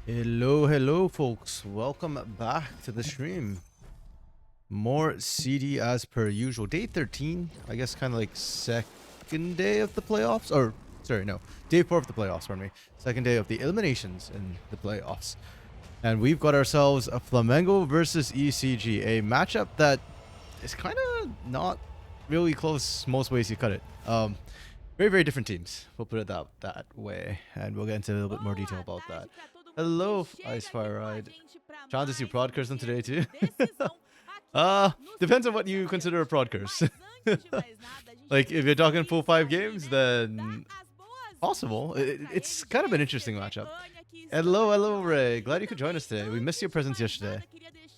Hello, folks. Welcome back to the stream. More CD as per usual. Day 13, I guess kind of like second day of the playoffs. Or, sorry, no. Day 4 of the playoffs, pardon me. Second day of the eliminations in the playoffs. And we've got ourselves a Flamengo versus ECG. A matchup that is kind of not really close most ways you cut it. Very different teams. We'll put it that way. And we'll get into a little bit more detail about that. Hello, Ice Fire Ride. Trying to see prod curse today too. Depends on what you consider a prod curse. Like if you're talking full 5 games, then possible. It's kind of an interesting matchup. Hello, Ray. Glad you could join us today. We missed your presence yesterday.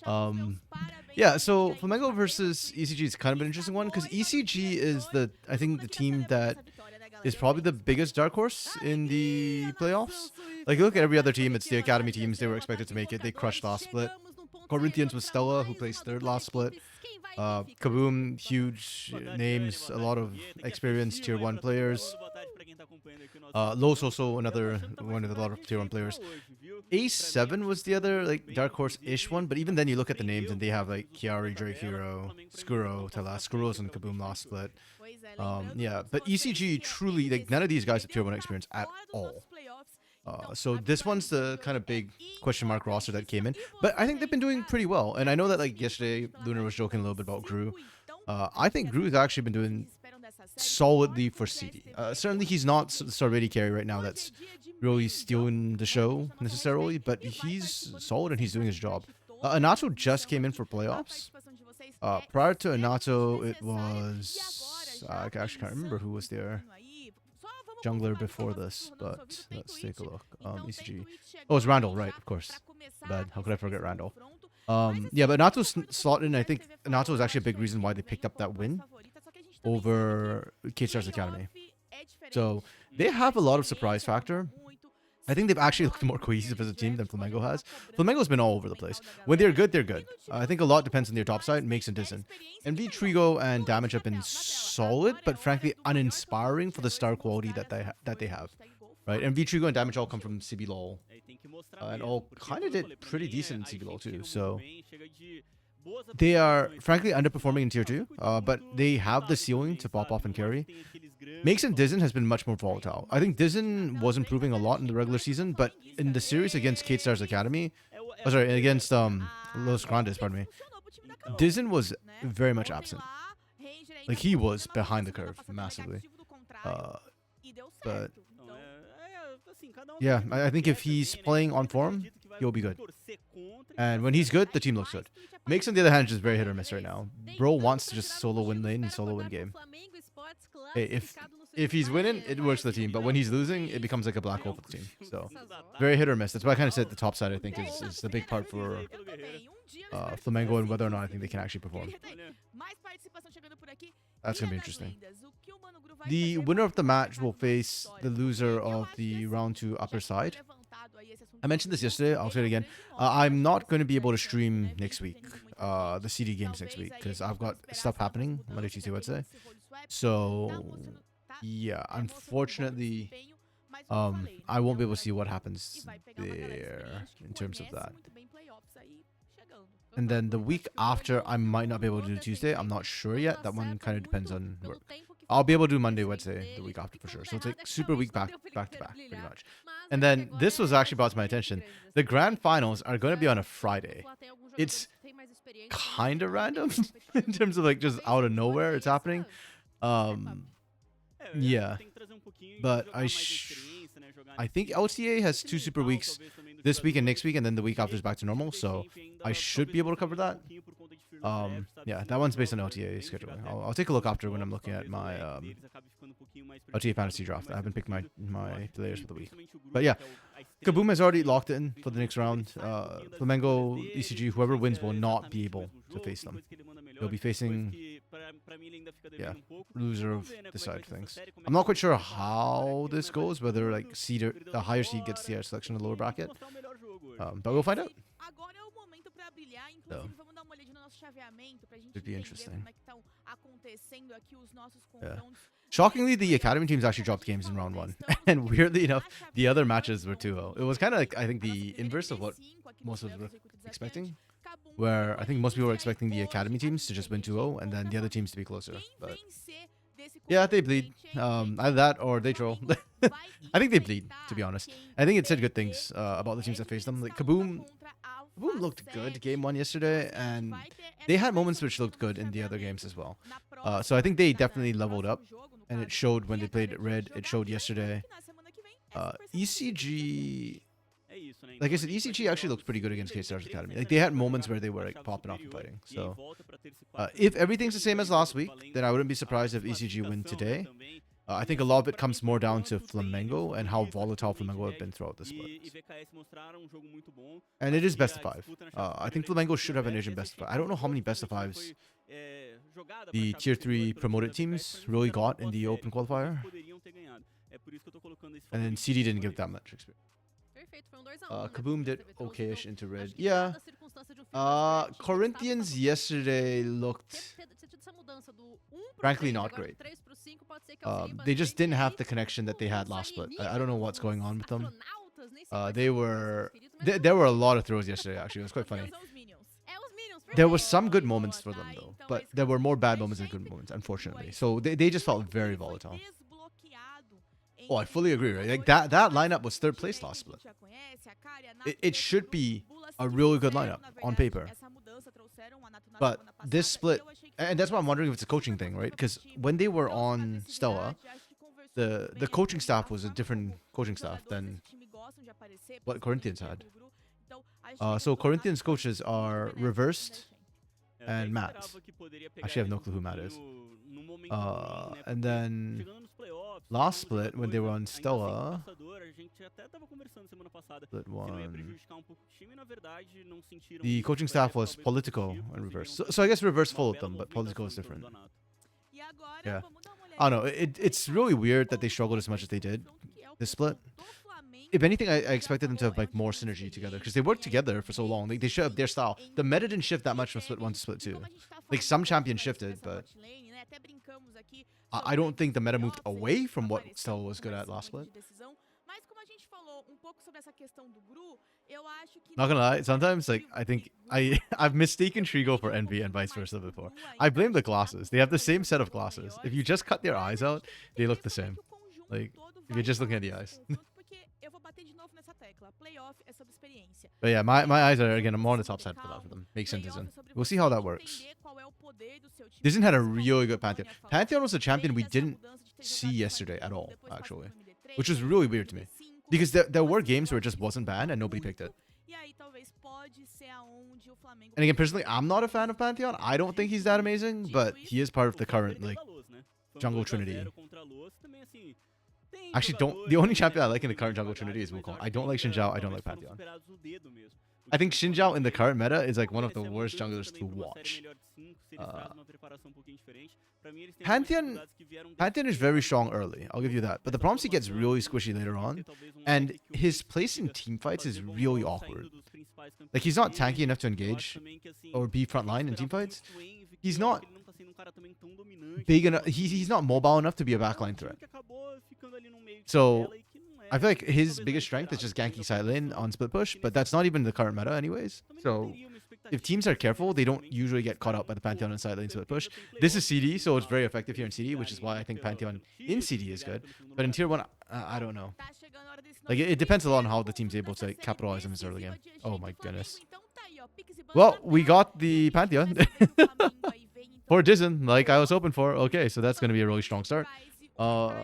Yeah, so Flamengo versus ECG is kind of an interesting one because ECG is I think the team that is probably the biggest dark horse in the playoffs. Like, you look at every other team, it's the academy teams. They were expected to make it. They crushed last split. Corinthians with Stella, who placed third last split. Kaboom, huge names, a lot of experienced tier 1 players. Los also another one with a lot of tier 1 players. A7 was the other like dark horse-ish one, but even then you look at the names and they have like Chiari, Drake Hero, Skuro, Telas. Skuro's and Kaboom last split. Yeah, but ECG truly, like, none of these guys have tier 1 experience at all. So this one's the kind of big question mark roster that came in, but I think they've been doing pretty well. And I know that like yesterday, Lunar was joking a little bit about Gru. I think Gru's actually been doing solidly for CD. Certainly he's not the Starvady carry right now that's really stealing the show necessarily, but he's solid and he's doing his job. Anato just came in for playoffs. Prior to Anato, it was... I actually can't remember who was there. Jungler before this, but let's take a look. ECG. Oh, it's Randall, right, of course. Bad. How could I forget Randall? Yeah, but Anato's slotted in. I think Anato is actually a big reason why they picked up that win over K-Stars Academy. So they have a lot of surprise factor. I think they've actually looked more cohesive as a team than Flamengo has. Flamengo's been all over the place. When they're good, they're good. I think a lot depends on their top side, Makes and Dizen. MV, Trigo, and Damage have been solid, but frankly uninspiring for the star quality that they have. Right? MV, Trigo, and Damage all come from CBLOL. And all kind of did pretty decent in CBLOL too, so... They are frankly underperforming in tier 2, but they have the ceiling to pop off and carry. Makes and Dizen has been much more volatile. I think Dizen was improving a lot in the regular season, but in the series against K-Stars Academy, against Los Grandes, pardon me, Dizen was very much absent. Like, he was behind the curve massively. But yeah, I think if he's playing on form, he'll be good. And when he's good, the team looks good. Makes, on the other hand, just very hit or miss right now. Bro wants to just solo win lane and solo win game. Hey, if he's winning, it works for the team. But when he's losing, it becomes like a black hole for the team. So, very hit or miss. That's why I kind of said the top side, I think, is the big part for Flamengo and whether or not I think they can actually perform. That's going to be interesting. The winner of the match will face the loser of the round 2 upper side. I mentioned this yesterday, I'll say it again. I'm not going to be able to stream next week, the CD games next week, because I've got stuff happening Monday, Tuesday, Wednesday. So, yeah, unfortunately, I won't be able to see what happens there in terms of that. And then the week after, I might not be able to do Tuesday. I'm not sure yet. That one kind of depends on work. I'll be able to do Monday, Wednesday, the week after for sure. So it's like super week back to back, pretty much. And then this was actually brought to my attention. The grand finals are going to be on a Friday. It's kind of random in terms of like just out of nowhere it's happening. Yeah, but I think LTA has 2 super weeks this week and next week, and then the week after is back to normal. So I should be able to cover that. Yeah, that one's based on LTA scheduling. I'll take a look after when I'm looking at my LTA fantasy draft. I haven't picked my players for the week, but yeah, Kaboom has already locked in for the next round. Flamengo, ECG, whoever wins will not be able to face them. They'll be facing, yeah, loser of the side things. I'm not quite sure how this goes, whether like the higher seed gets the selection in the lower bracket, but we'll find out. So it'd be interesting. Yeah. Shockingly, the academy teams actually dropped games in round 1, and weirdly enough, the other matches were 2-0. It was kind of like, I think, the inverse of what most of us were expecting, where I think most people were expecting the academy teams to just win 2-0 and then the other teams to be closer. But yeah, they bleed. Either that or they troll. I think they bleed, to be honest. I think it said good things about the teams that faced them. Like Kaboom looked good game 1 yesterday, and they had moments which looked good in the other games as well. So I think they definitely leveled up, and it showed when they played Red. It showed yesterday. ECG, like I said, ECG actually looked pretty good against K-Stars Academy. Like they had moments where they were like popping off and fighting. So if everything's the same as last week, then I wouldn't be surprised if ECG win today. I think a lot of it comes more down to Flamengo and how volatile Flamengo have been throughout the splits. And it is best of 5. I think Flamengo should have an edge in best of 5. I don't know how many best of 5s the tier 3 promoted teams really got in the open qualifier. And then CD didn't give that much experience. Kaboom did okayish into Red. Yeah. Corinthians yesterday looked frankly not great. They just didn't have the connection that they had last split. I don't know what's going on with them. There were a lot of throws yesterday, actually. It was quite funny. There were some good moments for them, though. But there were more bad moments than good moments, unfortunately. So they just felt very volatile. Oh, I fully agree, right? Like that lineup was 3rd place last split. It should be a really good lineup on paper. But this split, and that's why I'm wondering if it's a coaching thing, right? Because when they were on Stella, the coaching staff was a different coaching staff than what Corinthians had. So Corinthians coaches are Reversed and Matt. Actually, I have no clue who Matt is. And then last split, when they were on Stella, split 1, the coaching staff was Politico and Reverse. So I guess Reverse followed them, but Politico is different. Yeah. I don't know. It's really weird that they struggled as much as they did this split. If anything, I expected them to have like more synergy together because they worked together for so long. Like, they should have their style. The meta didn't shift that much from split 1 to split 2. Like some champions shifted, but I don't think the meta moved away from what Stella was good at last split. Not gonna lie, sometimes like I think I've mistaken Trigo for Envy and vice versa before. I blame the glasses. They have the same set of glasses. If you just cut their eyes out, they look the same. Like if you're just looking at the eyes. But yeah, my eyes are again more on the top side for that for them. Makes sense. We'll see how that works. Dizen had a really good Pantheon. Pantheon was a champion we didn't see yesterday at all, actually, which was really weird to me. Because there were games where it just wasn't banned and nobody picked it. And again, personally, I'm not a fan of Pantheon. I don't think he's that amazing, but he is part of the current like jungle trinity. Actually, the only champion I like in the current jungle trinity is Wukong. I don't like Xin Zhao. I don't like Pantheon. I think Xin Zhao in the current meta is like one of the worst junglers to watch. Pantheon is very strong early. I'll give you that. But the problem is he gets really squishy later on. And his place in teamfights is really awkward. Like, he's not tanky enough to engage or be frontline in teamfights. He's not big enough. He's not mobile enough to be a backline threat. So I feel like his biggest strength is just ganking side lane on split push, but that's not even the current meta anyways. So if teams are careful, they don't usually get caught up by the Pantheon and side lane split push. This is CD, so it's very effective here in CD, which is why I think Pantheon in CD is good. But in tier 1, I don't know. Like, it depends a lot on how the team's able to like, capitalize on this early game. Oh my goodness. Well, we got the Pantheon for Dizen, like I was hoping for. Okay, so that's going to be a really strong start.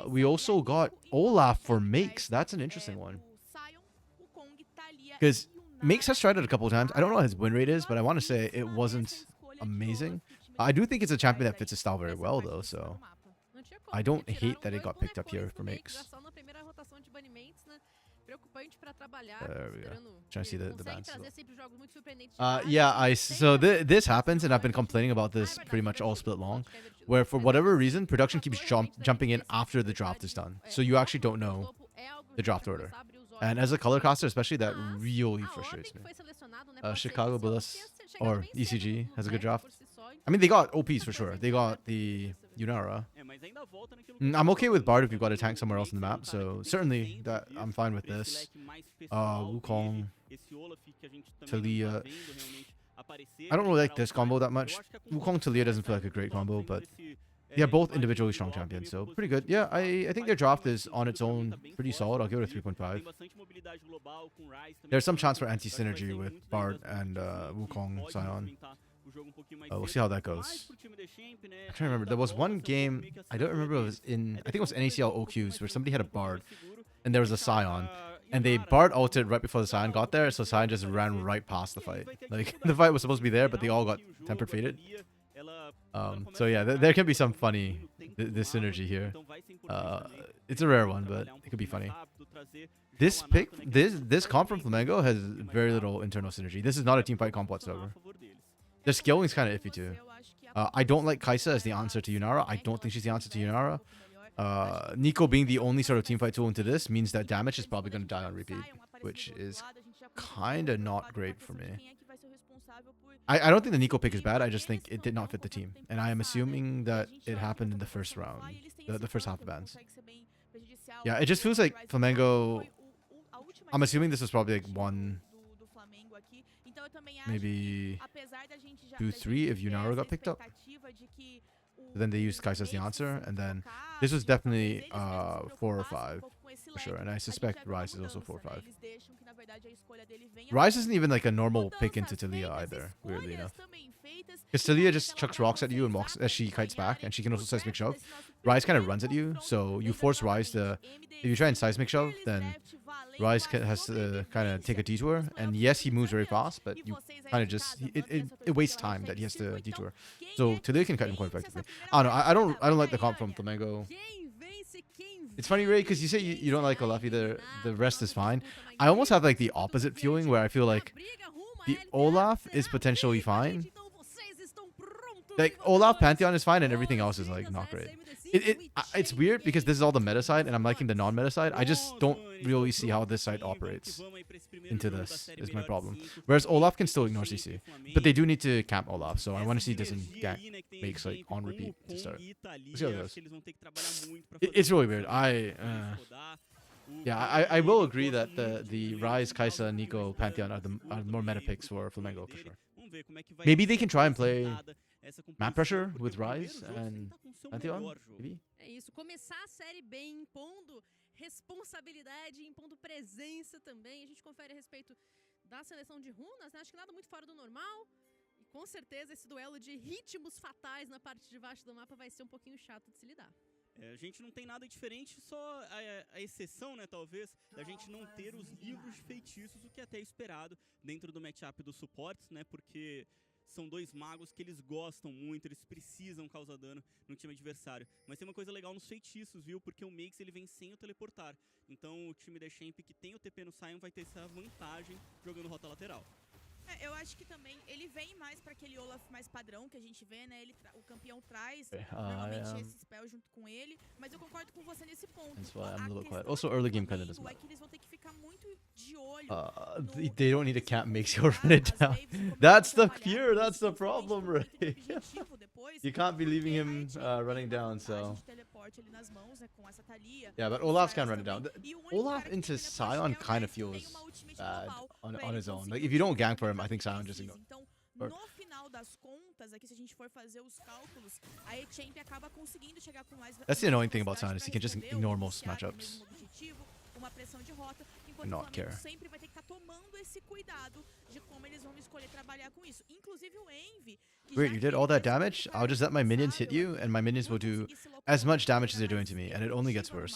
We also got Olaf for Makes. That's an interesting one. Because Makes has tried it a couple of times. I don't know what his win rate is, but I want to say it wasn't amazing. I do think it's a champion that fits his style very well, though, so I don't hate that it got picked up here for Makes. There we go. Trying to see the bans. Yeah, so this happens, and I've been complaining about this pretty much all split long, where for whatever reason, production keeps jumping in after the draft is done. So you actually don't know the draft order. And as a color caster, especially, that really frustrates me. Chicago Bulls. or ECG has a good draft. I mean, they got OPs for sure. They got the Yunara. I'm okay with Bard if you've got a tank somewhere else in the map, so certainly that I'm fine with this. Wukong, Talia. I don't really like this combo that much. Wukong Talia doesn't feel like a great combo, but they're both individually strong champions, so pretty good. Yeah, I think their draft is on its own pretty solid. I'll give it a 3.5. There's some chance for anti-synergy with Bard and Wukong Sion. We'll see how that goes. I'm trying to remember. There was one game, I don't remember, it was in, I think it was NACL OQs, where somebody had a Bard, and there was a Sion. And they Bard ulted right before the Sion got there, so Sion just ran right past the fight. Like, the fight was supposed to be there, but they all got tempered faded. So yeah, there can be some funny this synergy here. It's a rare one, but it could be funny. This pick, this comp from Flamengo has very little internal synergy. This is not a team fight comp whatsoever. Their scaling is kind of iffy too. I don't like Kaisa as the answer to Yunara. I don't think she's the answer to Yunara. Nico being the only sort of teamfight tool into this means that damage is probably going to die on repeat, which is kind of not great for me. I don't think the Nico pick is bad. I just think it did not fit the team. And I am assuming that it happened in the first round, the first half of bans. Yeah, it just feels like Flamengo... I'm assuming this was probably like 1, maybe 2, 3 if Yunara got picked up. But then they used Kaisa as the answer, and then this was definitely 4 or 5 for sure. And I suspect Rise is also 4 or 5. Rise isn't even like a normal pick into Talia either, weirdly enough. Because Talia just chucks rocks at you and walks as she kites back, and she can also seismic shove. Rise kind of runs at you, so you force Rise to... If you try and seismic shove, then Rise has to kind of take a detour. And yes, he moves very fast, but you kind of just... It wastes time that he has to detour. So Talia can cut him quite effectively. I don't know. I don't like the comp from Flamengo. It's funny, Ray, because you say you don't like Olaf either. The rest is fine. I almost have like the opposite feeling where I feel like the Olaf is potentially fine. Like Olaf Pantheon is fine and everything else is like not great. It's weird because this is all the meta side and I'm liking the non-meta side. I just don't really see how this side operates into this is my problem. Whereas Olaf can still ignore CC. But they do need to camp Olaf, so I want to see this in gank makes like on repeat to start. Let's see how it goes. It's really weird. I will agree that the Rise, Kaisa, Nico, Pantheon are the more meta picks for Flamengo for sure. Maybe they can try and play map pressure with Rise and Pantheon, maybe? É isso, começar a série bem, impondo responsabilidade, impondo presença também. A gente confere a respeito da seleção de runas, né? Acho que nada muito fora do normal. E com certeza esse duelo de ritmos fatais na parte de baixo do mapa vai ser um pouquinho chato de se lidar. A gente não tem nada diferente, só a exceção, né, talvez, da gente não ter os livros de feitiços, o que é até esperado dentro do matchup dos suportes, né, porque são dois magos que eles gostam muito, eles precisam causar dano no time adversário. Mas tem uma coisa legal nos feitiços, viu, porque o Makes ele vem sem o teleportar. Então o time da Champ que tem o TP no Sion vai ter essa vantagem jogando rota lateral. Eu acho que também ele vem mais para aquele Olaf mais padrão que a gente vê, né? O campeão traz normalmente esse spell junto com ele, mas eu concordo com você nesse ponto. That's why I'm a little quiet. Also, early game kind of doesn't matter. É que eles vão ter que ficar muito de olho. They don't need a camp makes you run it down. That's the fear. That's the problem, Ray. You can't be leaving him running down, so. Yeah, but Olaf can run it down. Olaf into Sion kind of feels bad on his own. Like if you don't gank for him, I think Sion just ignores. No final das contas, aqui se a gente for fazer os cálculos, a Champ acaba conseguindo chegar com mais. That's the annoying thing about Sion is he can just ignore most matchups. Uma pressão de rota, enquanto Not care. Sempre vai ter que estar tomando esse cuidado de como eles vão escolher trabalhar com isso. Inclusive o Envy. Wait, you did all that damage? I'll just let my minions hit you, and my minions will do as much damage as they're doing to me, and it only gets worse.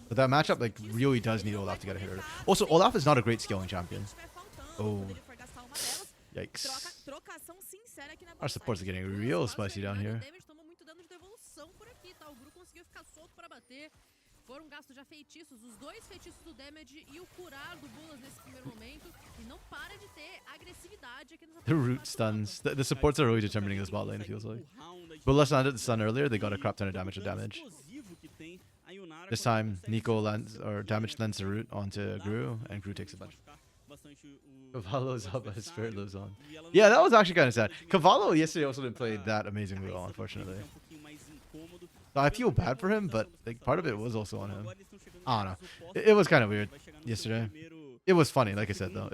But that matchup like really does need Olaf to get a hit. Also, Olaf is not a great scaling champion. Oh. Yikes. Our supports are getting real spicy down here. Foram gastos já feitiços, os dois feitiços do damage e o curar do Bulas nesse primeiro momento. E não para de ter agressividade aqui nos The root stuns. The supports are really determining this bot lane, it feels like. Bulas landed the stun earlier, they got a crap ton of damage. This time, Nico lands, or damage lands the root onto Gru, and Gru takes a bunch. Cavallo's do up, his spirit adversário, lives on. e ela não Yeah, that was consegue actually kind of sad. exatamente Cavallo mostrar yesterday also didn't play a that amazingly well, raiz do unfortunately. Flamengo, que é um pouquinho mais incômodo. So I Pela feel primeira bad for him, but movimentação dos like part of it passadores, was also on him. agora eles estão chegando I don't know. mais opostos, It was kind of vai weird chegar no seu yesterday. primeiro It was funny, like I said though.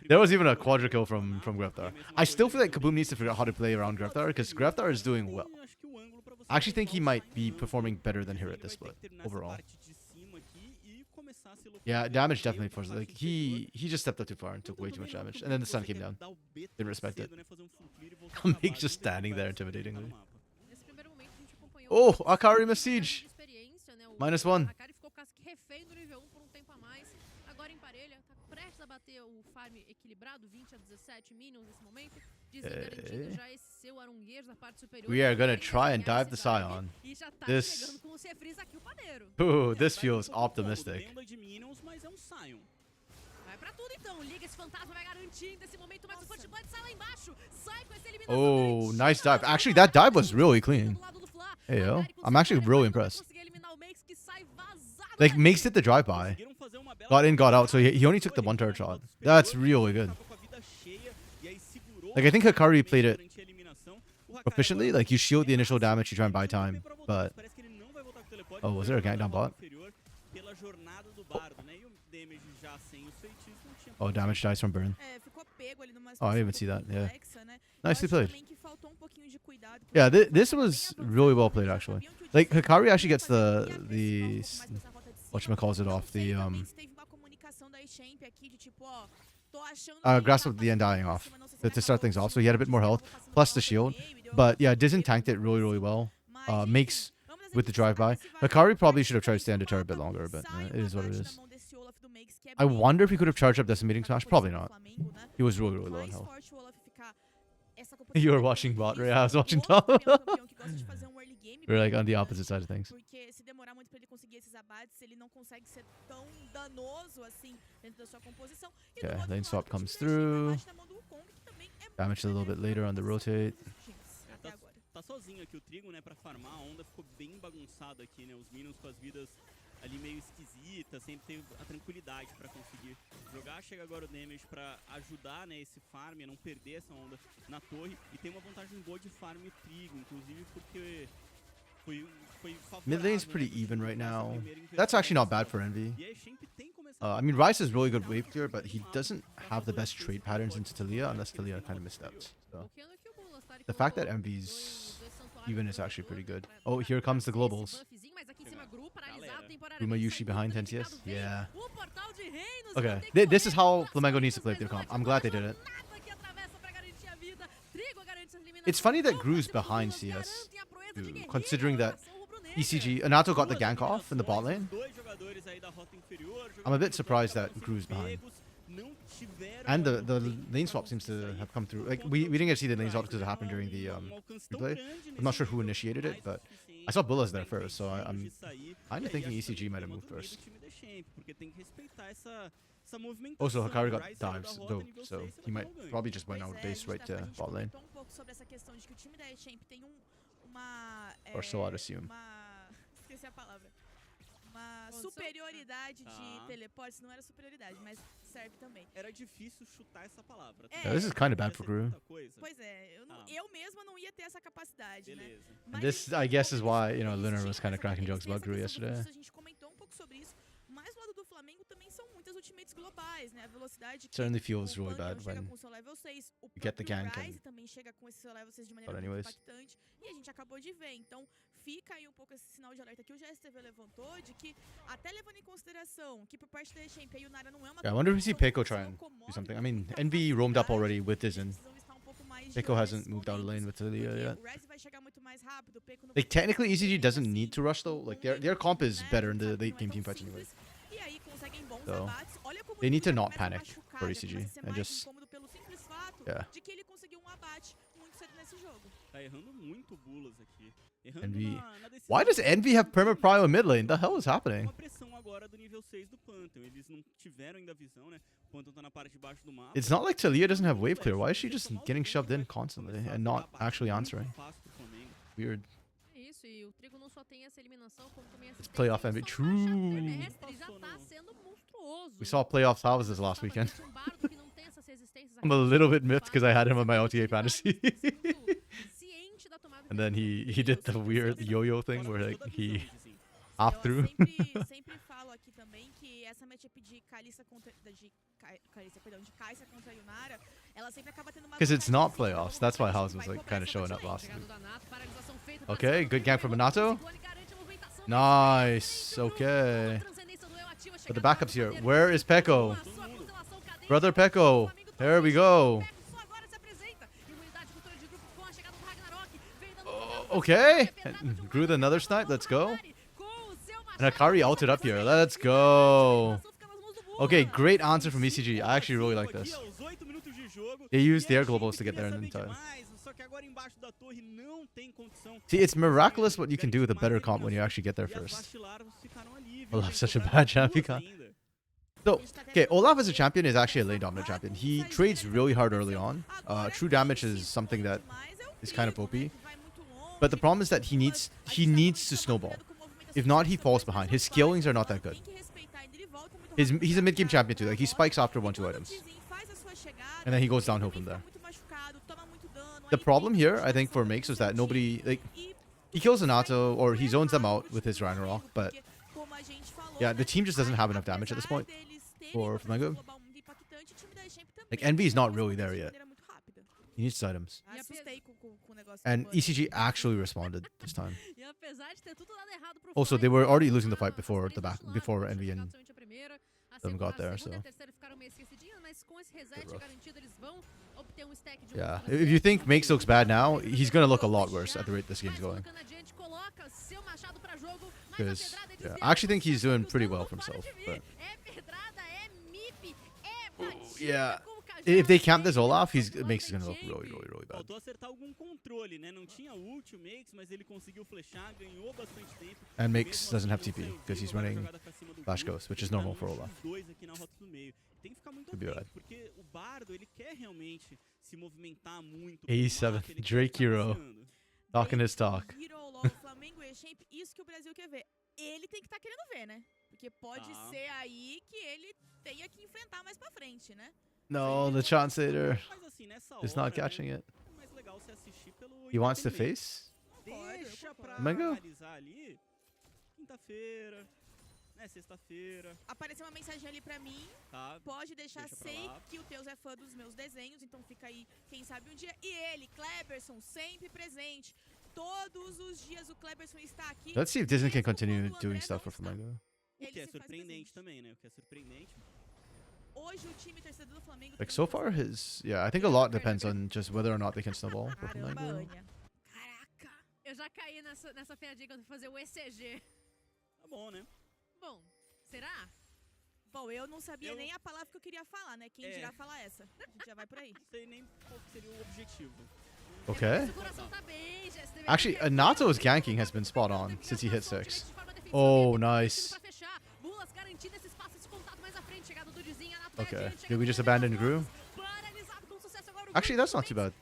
There was even a quadra kill from Greftar. I still feel like Kaboom needs to figure out how to play around Greftar because Greftar is doing well. Acho que o ângulo pra você I actually think he voltar might o be ângulo, performing better than here at ele this vai split ter que terminar essa overall. parte de cima aqui e começar a se Yeah, locomover damage inteiro definitely pra forced. parte Like inferior. he just stepped up too far and took way too much Também não damage, que o and then the Meek sun você came quer down. dar o B Didn't respect cedo, it. né, fazer um full clear e voltar pra Meek base, just não tem standing there conversa, tem que tá no intimidatingly. mapa. Nesse primeiro momento a gente acompanhou Oh, o Akari de Message. experiência, né? -1. Akari ficou quase que refém do nível 1 por um tempo a mais. Agora em parelha, tá prestes a bater o farm equilibrado, 20 a 17 minions nesse momento. Dizem garantindo já esse seu arunguejo da parte superior. We are gonna Vai try and ganhar dive the esse dive Scion. E já tá This- chegando com os refris aqui o padeiro. Ooh, this Vai feels um pouco optimistic. cômodo, tem onda de minions, mas é um Sion. Vai pra tudo então, liga esse fantasma, vai garantindo esse momento, mas o Forte Blood sai lá embaixo. Sai com essa eliminação Oh, garantida. nice dive. Actually, that dive was really clean. Do lado do Fla. Hey, yo. Akari I'm actually consegue really vai impressed. conseguir eliminar o Makes, que sai vazado Like, dali. Makes did the drive-by. Conseguiram fazer uma bela Got in, got out, so jogada, he only took the ele one turret com a shot. volta That's superior, really good. tava com a vida cheia, e aí segurou Like, I think Hikari bastante played it durante a eliminação. O Hakari proficiently. agora Like, you shield the é initial massa, damage, you try and buy ele tem time, TP pra voltar, but... mas parece que ele não vai voltar com o teleporte, Oh, ele was vai there a gank jogar down na rota bot? inferior pela jornada do bardo, né? E o damage já sem os feitiços não tinha Oh, damage dies from burn. É, ficou pego ali numa Oh, I didn't even situação see um pouco that, yeah. complexa, né? Nicely Eu acho played. também que faltou um pouquinho de cuidado, porque Yeah, eles this estavam bem was avançados, really well eles played, já actually. sabiam que o Like, Desafiante Hikari ia actually gets fazer, ia the agressivar um pouco mais s- pra essa rota de cima. whatchamacallit it Não off, sei the também se teve uma comunicação da Champ aqui de tipo, ó, tô achando que grasp tá of the end passando dying por off cima, não sei se to ele start acabou things off. So sentindo he had a bit more que health, acabou passando plus uma the rota shield. no meio e deu But yeah, uma Dizen bobeira tanked it com really, isso. really well. Mas, enfim, Makes vamos with the destacar drive-by. esse vale Hikari muito probably forte should have tried to desse stand deter a bit mapa. longer, but Sai it is what it abate na is. mão desse Olaf do Makes, que é I bem wonder if he could have charged up forte decimating pra smash. Probably composição not. do Flamengo, né? He was really, really Quanto low in mais health. forte o Olaf ficar, essa You composição were vai watching ficando bot, right? difícil. I was watching O Olaf top. também é um campeão que gosta de fazer um early game We're like bom, on the né? opposite side of things. Porque se demorar muito pra ele conseguir esses abates, ele não consegue ser tão danoso assim dentro da sua composição. E do Okay, outro lane lado, swap o time comes da Steam through. abate na mão do Wukong, que também é muito Damage a little bit benéfico later na on the composição rotate. dos times até agora. Tá sozinho aqui o Trigo, né, pra farmar. A onda ficou bem bagunçada aqui, né? Os minions com as vidas ali meio esquisitas, sempre teve a tranquilidade pra conseguir jogar. Chega agora o damage pra ajudar, né, esse farm a não perder essa onda na torre. E tem uma vantagem boa de farm o Trigo, inclusive porque foi favorável. Mid lane's né, pretty pro even time right nessa now. primeira That's inversão actually not dessa bad for rota. Envy. E aí, Champ tem começado I mean, Rice is really good wave clear, but he doesn't have the best trade patterns into Talia unless Talia kind of missteps. So the fact that Envy's even is actually pretty good. Oh, here comes the globals. Ruma Yushi behind Tensius. Yeah. Okay, this is how Flamengo needs to play their comp. I'm glad they did it. It's funny that Gru's behind CS, too, considering that ECG, Anato got the gank off in the bot lane. I'm a bit surprised that Gru's behind. And the lane swap seems to have come through. Like, we didn't get to see the lane swap because it happened during the replay. I'm not sure who initiated it, but I saw Bullas there first, so I'm kind of thinking ECG might have moved first. Also, Hikari got dives, though, so he might probably just went out base right to bot lane. Or so I'd assume. Esqueci a palavra. Uma superioridade de teleportes, não era superioridade, mas serve também. Era difícil chutar essa palavra. Yeah, this is kind of bad for Gru. Pois é, eu mesma não ia ter essa capacidade, né? And this, I guess, is why, you know, Lunar was kind of cracking jokes about Gru yesterday. A gente comentou um pouco sobre isso, mas do lado do Flamengo também são muitas ultimates globais, né? A velocidade que Certainly feels o really Pantheon bad chega when com seu level 6, o you get the próprio gank Ryze and- também chega com esse seu level 6 de maneira But muito anyways. impactante, e a gente acabou de ver. Então, fica aí um pouco esse sinal de alerta que o GSTV levantou, de que até levando em consideração que por parte da Champ e o Nara não é uma Yeah, I wonder if we see Peiko try composição and comum, do something. I mean, muita Envy roamed up facilidade, already with Dizen. precisam estar um pouco mais de Peiko olho hasn't nesses moved out of lane with momentos, Talia porque yet. o Ryze vai chegar muito mais rápido, o Peiko não Like, vai technically, conseguir ECG bem doesn't assim, need to rush, though. o Like, Flamengo, their comp is né, better a in gente the sabe que late não é game tão teamfights anyway. simples, e aí conseguem bons So, abates. Olha como they need o to Nico not já começa a panic machucar, for já ECG começa a ser and mais just- incômodo pelo simples fato Yeah. de que ele conseguiu um abate muito cedo nesse jogo. Tá errando muito bulas aqui. Errando Envy. na decisão. Why does Envy have perma prio in mid lane? The hell is happening? Uma pressão agora do nível 6 do Pantheon. Eles não tiveram ainda a visão, né? O Pantheon tá na parte de baixo do mapa. It's not like Talia doesn't have wave clear. Why is she just getting shoved in constantly and not actually answering? Weird. Isso, e o Trigo não só tem essa eliminação, como também essa playoff MVP. True. já tá sendo monstruoso. We saw playoff houses last weekend. Um bardo que não tem essas I'm a little bit miffed because I had him on my OTA fantasy. And then he did the weird yo-yo thing where like he half through. Sempre falo aqui também que essa matchup de Kalista contra Yunara, ela sempre acaba tendo uma Because it's not playoffs. That's why House was like kind of showing up last week. Okay, good gank from Minato. Nice. Okay. But the backup's here. Where is Peko? Brother Peko. There we go. Okay. Grew with another snipe. Let's go. And Akari ulted up here. Let's go. Okay, great answer from ECG. I actually really like this. They used their globals to get there in time. See, it's miraculous what you can do with a better comp when you actually get there first. Olaf's such a bad champion. So, okay, Olaf as a champion is actually a lane dominant champion. He trades really hard early on. True damage is something that is kind of OP. But the problem is that he needs to snowball. If not, he falls behind. His scalings are not that good. He's a mid-game champion too. Like he spikes after 1-2 items. And then he goes downhill from there. The problem here, I think, for Makes was that nobody, like, he kills Anato or he zones them out with his Ragnarok, but yeah, the team just doesn't have enough damage at this point for Flamengo. Like, Envy is not really there yet. He needs items. And ECG actually responded this time. Also, they were already losing the fight before Envy and them got there, so. Yeah, if you think Makes looks bad now, he's gonna look a lot worse at the rate this game's going. Because, yeah, I actually think he's doing pretty well for himself, but. Yeah. If they camp this Olaf, Makes is gonna look really, really, really bad. And Makes doesn't have TP because he's running Flash Ghost, which is normal for Olaf. Could be alright. A7, Drake Hero. Talking his talk. Ele tem que estar querendo ver, né? Porque pode ser aí que ele tenha que enfrentar mais pra frente, né? No, the Translator is not catching it. He wants to face? Mango? Quinta-feira, né? Sexta-feira. Apareceu uma mensagem ali pra mim. Pode deixar, sei que o Teus é fã dos meus desenhos, então fica aí, quem sabe um dia. E ele, Kleberson, sempre presente. Todos os dias o Kleberson está aqui. Let's see if Disney can continue doing stuff for Flamengo. O que é surpreendente também, né? O que é surpreendente. Like, so far, I think a lot depends on just whether or not they can snowball for Flamengo. Caraca, eu já caí nessa piadinha quando fazer o ECG. Tá bom, né? Bom, será? Bom, eu não sabia nem a palavra que eu queria falar, né? Quem dirá falar essa? A gente já vai por aí. Não sei nem qual seria o objetivo. Okay. Actually, Anato's ganking has been spot on since he hit 6. Oh, nice. Okay, did we just abandon Gru? Actually, that's not too bad.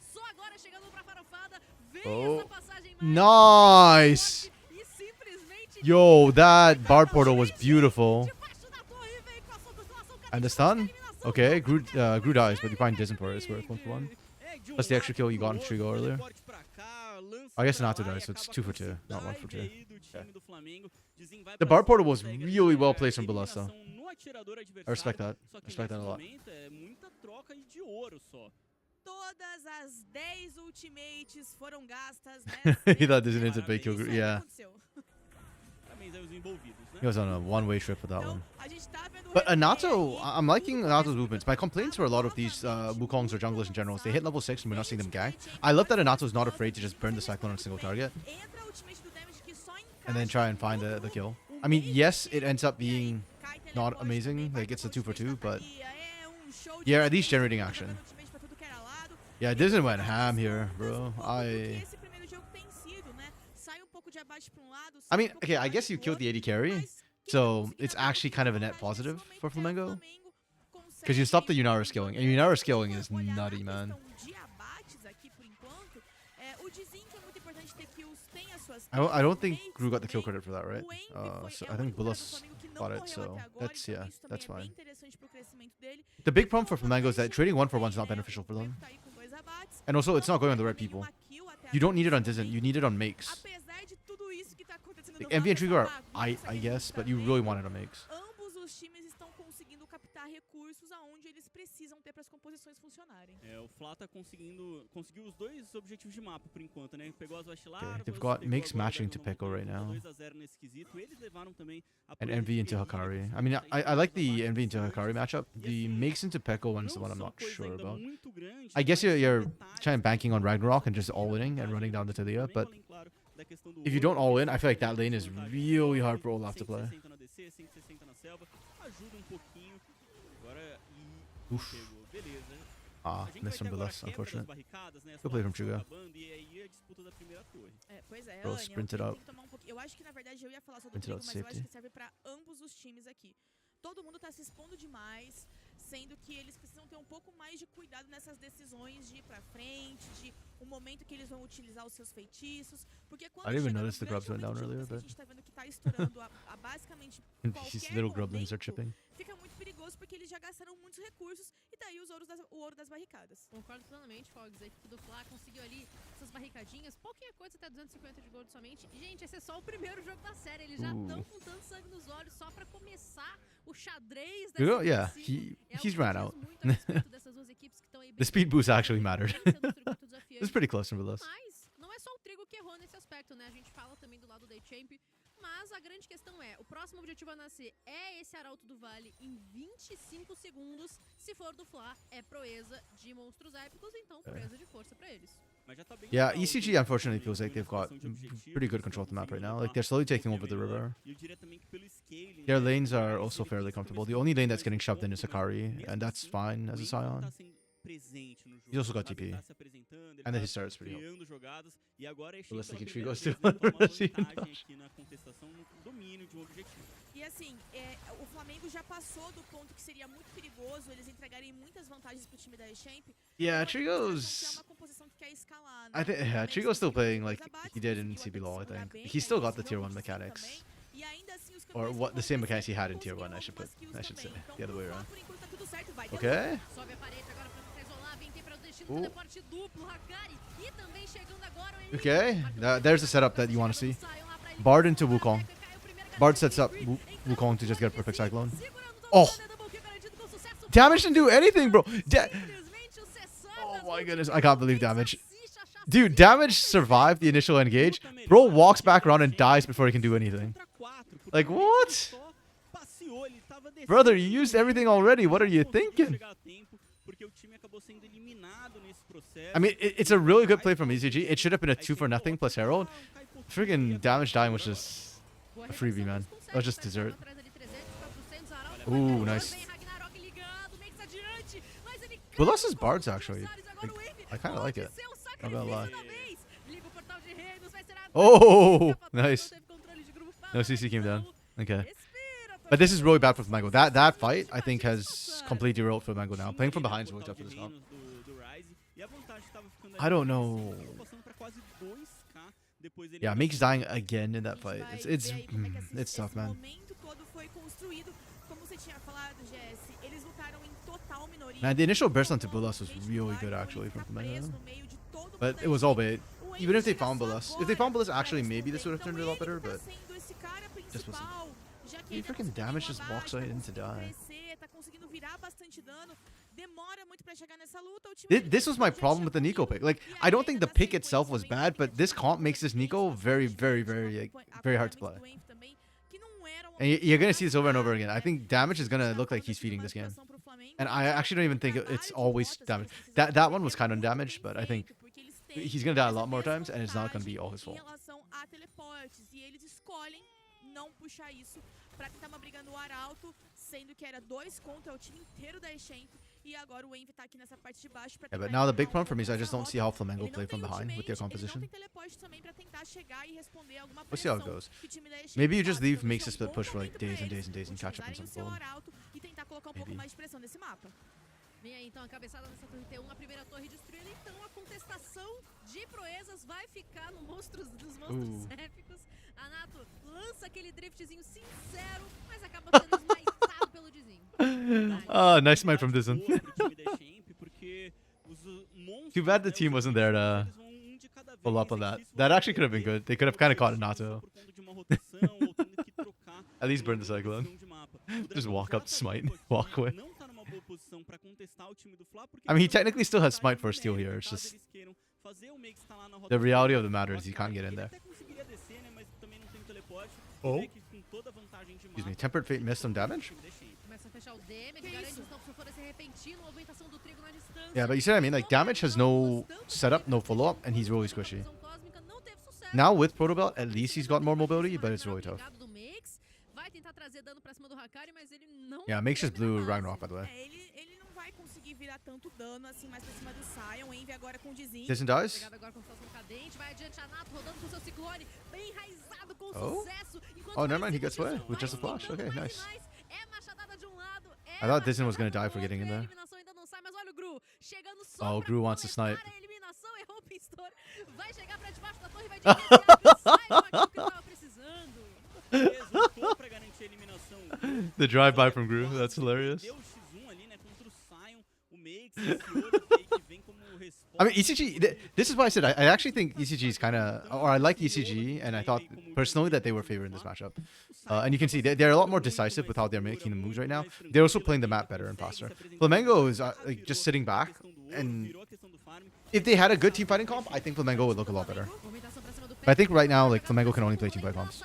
Oh, nice! Yo, that Bard portal was beautiful. And the stun? Okay, Gru dies, but you find Disney for it. It's worth 1-for-1. Plus the extra kill you got in Trigo earlier. I guess Nato dies, so it's 2-for-2, not 1-for-2. Okay. The Bard portal was really well placed from Balasa. I respect that. I respect that a lot. Todas as 10 ultimates foram gastas, He thought this is a big kill. Yeah. He was on a one-way trip with that one. But Anato, I'm liking Anato's movements. My complaints for a lot of these Wukongs or junglers in general is they hit level 6 and we're not seeing them gank. I love that Anato's not afraid to just burn the Cyclone on a single target. And then try and find the kill. I mean, yes, it ends up being not amazing. Like, it's a 2-for-2, but yeah, at least generating action. Yeah, Disney went ham here, bro. I mean, okay, I guess you killed the AD carry, so it's actually kind of a net positive for Flamengo. Because you stopped the Yunara scaling, and Yunara scaling is nutty, man. O Dizin, que é muito importante ter kills, tem as suas I don't think makes Gru got the kill também. credit for that, right? O Envy So é I o think único cara do Bulos Flamengo que não got it, morreu so até agora, that's, então yeah, isso também that's é bem fine. interessante pro crescimento dele. The big E problem com for o Flamengo is that Fnatic trading 1 for também, 1 is not né, beneficial for o them. Evo tá aí com 2 abates, And also, it's não not going on the pegou right people. nenhuma kill até You don't agora need it on nesse Dizen, you momento. need it on makes. Apesar de tudo isso que tá acontecendo Like, no Envy and mapa, Trigger essa are, bagunça que I a gente guess, tá but you really vendo, want it on makes. ambos os times estão conseguindo captar recursos aonde eles precisam ter para as composições funcionarem. O Fla tá conseguiu os dois objetivos de mapa por enquanto, né? Pegou as Okay, vaciladas, they've got pegou makes agora matching to no Peko right tá now. 2 a 0 nesse quesito. Eles levaram também a And proeza Envy de into guerrilha, Hikari. I conseguiram mean, sair I com like as the abates Envy into fortes. Hikari matchup. E The assim, makes into Peko one's the não one I'm são not coisas sure ainda about. muito grandes, I guess mas you're detalhes trying que banking on podem Ragnarok and dar just all inning and vantagem running down the Talia, também, but além, claro, da questão do if you ouro, don't all in, I feel like tem that lane is vantagem really no hard for top, Olaf to play. 160 na DC, 160 na selva, ajuda um pouquinho. Agora, Oof. pegou, beleza. Ah, A gente vai missed ter from agora a Bulos, quebra das unfortunate. barricadas, né? As Good play from placas estão Chuga. acabando, e aí a disputa da primeira torre. Pois é, Bro, Anya, sprinted tem out. que tomar um pouquinho. Eu acho que na verdade eu ia falar só do Sprinted trigo, out mas eu acho safety. que serve pra ambos os times aqui. Todo mundo tá se expondo demais, sendo que eles precisam ter um pouco mais de cuidado nessas decisões de ir pra frente, de o momento que eles vão utilizar os seus feitiços, porque quando I didn't even chega no notice the grande grubs went down momento de earlier, luta que a but gente tá vendo que tá estourando a basicamente these qualquer little grublings are momento, chipping. fica muito perigoso porque eles já gastaram muitos recursos e daí o ouro das barricadas. Concordo plenamente, Fogs. A equipe do Fla conseguiu ali essas barricadinhas. Pouquinha coisa, até 250 de gold somente. Gente, esse é só o primeiro jogo da série. Eles já estão com tanto sangue nos olhos só pra começar o xadrez dessa Yeah, ofensiva. É he's algo que ran diz out. muito a respeito dessas duas equipes que estão aí The bem speed boost actually mattered. vencendo o circuito It desafiante. was pretty close from Bulos. Mas não é só o Trigo que errou nesse aspecto, né? A gente fala também do lado da Champ. Mas a grande questão é, o próximo objetivo a nascer é esse Arauto do Vale em 25 segundos. Se for do Fla, é proeza de monstros épicos, então proeza de força pra eles. Mas já tá bem Yeah, legal, ECG então, unfortunately também, feels like they've got movimentação de objetivos, pretty good eles control of the map right conseguiram now. Like levar they're slowly um taking over the pouquinho melhor. river. E eu diria também que pelo scaling, Their né, lanes are o also Ryze, fairly ele tem comfortable. esse The only lane that's controle getting shoved in is ponto, mas Sakari, mesmo and that's assim, fine as a o Envy Scion. tá sendo presente no jogo. He's also got sabe? TP. Ele tá se apresentando, ele And then tá his starts pretty well. criando jogadas, e agora é Let's pela think primeira Trigo's vez, still né, toma Let's see vantagem aqui na contestação, no domínio de um objetivo. E assim, o Flamengo já passou do ponto que seria muito perigoso eles entregarem muitas vantagens pro time da Champ. Yeah, É Trigo's. uma composição que quer escalar, I think yeah, Eles Trigo's still conseguiram playing dois like abates, he did in conseguiu CB até LoL. I segurar think bem, he's aí still got the conseguiu tier 1 um também. mechanics, E ainda assim, os or campeões what the que same vão mechanics he had in conseguiram tier 1. I should algumas kills I should say também. Então, the other way pro Fla, around. por enquanto tá tudo certo, vai ter Okay. Sobe a parede agora pra tentar isolar, vem ter para o destino, Ooh. teleporte duplo, Hakari. E também chegando agora o Henrique. Okay, there's the setup that you want to see. Bard into Wukong. Bard sets up Wukong to just get a perfect Cyclone. Oh! Damage didn't do anything, bro. Oh my goodness, I can't believe damage. Dude, damage survived the initial engage. Bro walks back around and dies before he can do anything. Like, what? Brother, you used everything already. What are you thinking? I mean, it's a really good play from ECG. It should have been a 2-for-0 plus Herald. Freaking damage dying was just a freebie, man. That was just dessert. Ooh, nice. Bulos' Bard's actually, like, I kind of like it. Not gonna lie. Oh, nice. No CC came down. Okay. But this is really bad for Flamengo. That fight, I think, has completely rolled for Flamengo now. Playing from behind is really tough for this comp. I don't know. Yeah, Meek's dying again in that fight. It's tough, man. Man, the initial burst onto Bulos was really good, actually, from Flamengo. But it was all bait. Even if they found Bulos. If they found Bulos, actually, maybe this would have turned a lot better, but just wasn't. He freaking damaged his box right in to die. This was my problem with the Nico pick. Like, I don't think the pick itself was bad, but this comp makes this Nico very, very, very, very hard to play. And you're going to see this over and over again. I think damage is going to look like he's feeding this game. And I actually don't even think it's always damage. That one was kind of undamaged, but I think he's going to die a lot more times, and it's not going to be all his fault. Pra tentar uma briga no Arauto, sendo que era 2 contra o time inteiro da Echamp, e agora o Envy tá aqui nessa parte de baixo pra Yeah, but now the big problem for me is I just don't see how Flamengo play from behind with their composition. We'll see how it goes. Maybe you just leave makes a split push for like days and days and days and catch up on some gold. Maybe. Vem aí então a cabeçada nessa torre T1, a primeira torre destruída. Então a contestação de proezas vai ficar no dos monstros épicos. A Nato lança aquele driftzinho sincero, mas acaba sendo esmaitado pelo Dizinho. Nice smite from this one. Too bad the team wasn't there to pull up on that. That actually could have been good. They could have kind of caught Nato. At least burn the Cyclone. Just walk up, smite, walk away. I mean, he technically still has smite for a steal here. It's just the reality of the matter is he can't get in there. Oh. Excuse me. Tempered Fate missed some damage? Yeah, but you see what I mean? Like, damage has no setup, no follow-up, and he's really squishy. Now with Proto Belt, at least he's got more mobility, but it's really tough. Yeah, Makes just blew Ragnarok, by the way. Distant dies? Oh? Oh, never mind, he gets away with just a flash. Okay, nice. I thought Distant was going to die for getting in there. Oh, Gru wants to snipe. The drive-by from Gru, that's hilarious. I mean, ECG, this is why I said I actually think ECG is kind of, or I like ECG, and I thought personally that they were favored in this matchup. And you can see they're a lot more decisive with how they're making the moves right now. They're also playing the map better and faster. Flamengo is like just sitting back, and if they had a good team fighting comp, I think Flamengo would look a lot better. But I think right now, like, Flamengo can only play team fight comps.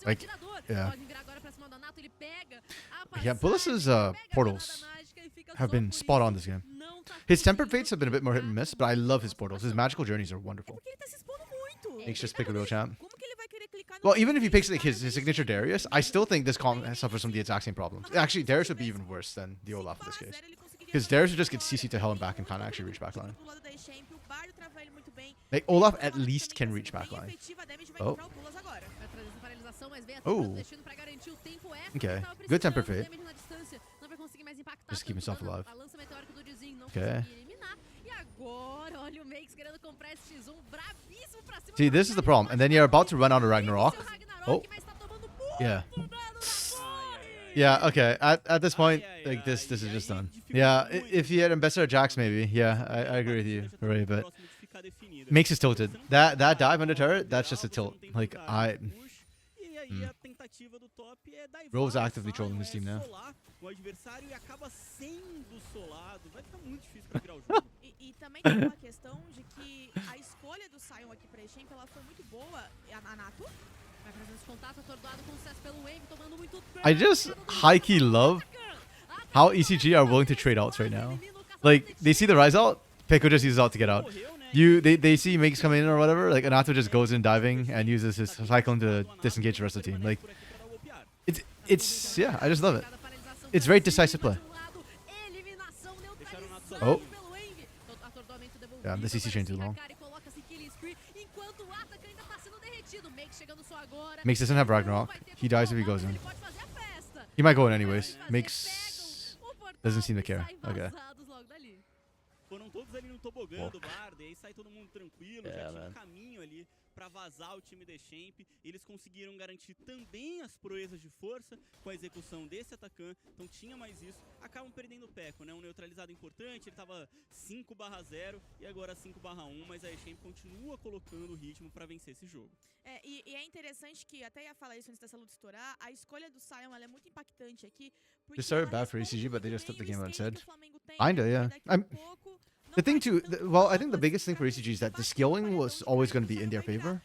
Like, yeah. Yeah, Bullis's portals have been spot on this game. His Tempered Fates have been a bit more hit and miss, but I love his portals. His magical journeys are wonderful. Makes just pick a real champ. Well, even if he picks like his signature Darius, I still think this comp suffers from the exact same problems. Actually, Darius would be even worse than the Olaf in this case. Because Darius would just get CC to hell and back and can't actually reach backline. Like, Olaf at least can reach backline. Oh. Oh. Okay. Good Tempered Fate. Just keep himself alive. Okay. See, this is the problem. And then you're about to run out of Ragnarok. Oh. Yeah. Yeah, okay. At this point, like, this is just done. Yeah, if he had Ambassador Jax, maybe. Yeah, I agree with you, Ray, but Makes us tilted. That dive under turret, that's just a tilt. Like, Ro's actively trolling his team now. E também tem uma questão de que a escolha do Sion aqui pra Echamp, ela foi muito boa. A Nato vai fazer esse contato atordoado com sucesso pelo Wave, tomando muito I just high-key love how ECG are willing to trade outs right now. Like, they see the rise out, Peko just uses out to get out. They see Makes come in or whatever, like Anato just goes in diving and uses his Cyclone to disengage the rest of the team. Like, it's yeah, I just love it. It's very decisive play. Oh. Yeah, the CC chain too long. Makes doesn't have Ragnarok. He dies if he goes in. He might go in anyways. Makes doesn't seem to care. Okay. Foram todos ali no tobogã do Bardo, e aí sai todo mundo tranquilo, já tinha um caminho ali pra vazar o time de Champ. Eles conseguiram garantir também as proezas de força com a execução desse atacante, então tinha mais isso. Acabam perdendo o Peko, né? Um neutralizado importante, ele tava 5/0 e agora 5/1, mas a Champ continua colocando o ritmo pra vencer esse jogo. E é interessante que, até ia falar isso antes dessa luta estourar, a escolha do Sion ela é muito impactante aqui. They started bad for ECG, but they just took the game instead. Kinda, yeah. The thing too, well, I think the biggest thing for ECG is that the scaling was always going to be in their favor.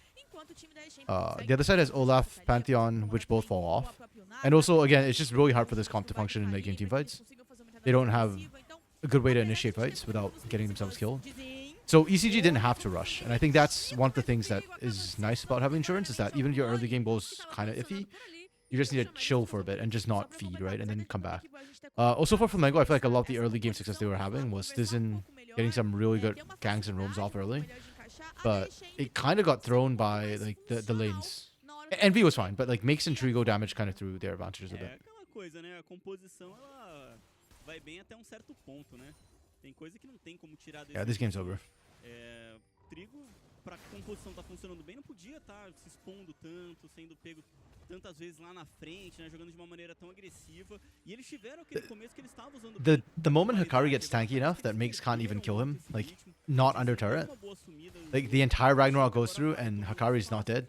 The other side has Olaf, Pantheon, which both fall off. And also, again, it's just really hard for this comp to function in late-game team fights. They don't have a good way to initiate fights without getting themselves killed. So ECG didn't have to rush, and I think that's one of the things that is nice about having insurance, is that even if your early game goes kind of iffy, you just need to chill for a bit and just not feed, right? And then come back. Also for Flamengo, I feel like a lot of the early game success they were having was Stizen getting some really good ganks and roams off early. But it kind of got thrown by like the lanes. Envy was fine, but like Makes and Trigo damage kind of threw their advantages a bit. vai bem até um certo ponto, né? Tem coisa que não tem como tirar desse... Yeah, this game's over. Trigo, pra composição tá funcionando bem, não podia estar se expondo tanto, sendo pego tantas vezes lá na frente, né? Jogando de uma maneira tão agressiva. E eles tiveram aquele começo que eles estavam usando... The moment Hikari gets tanky enough that Makes can't even kill him, like, not under turret, like, the entire Ragnarok goes through and Hikari's not dead,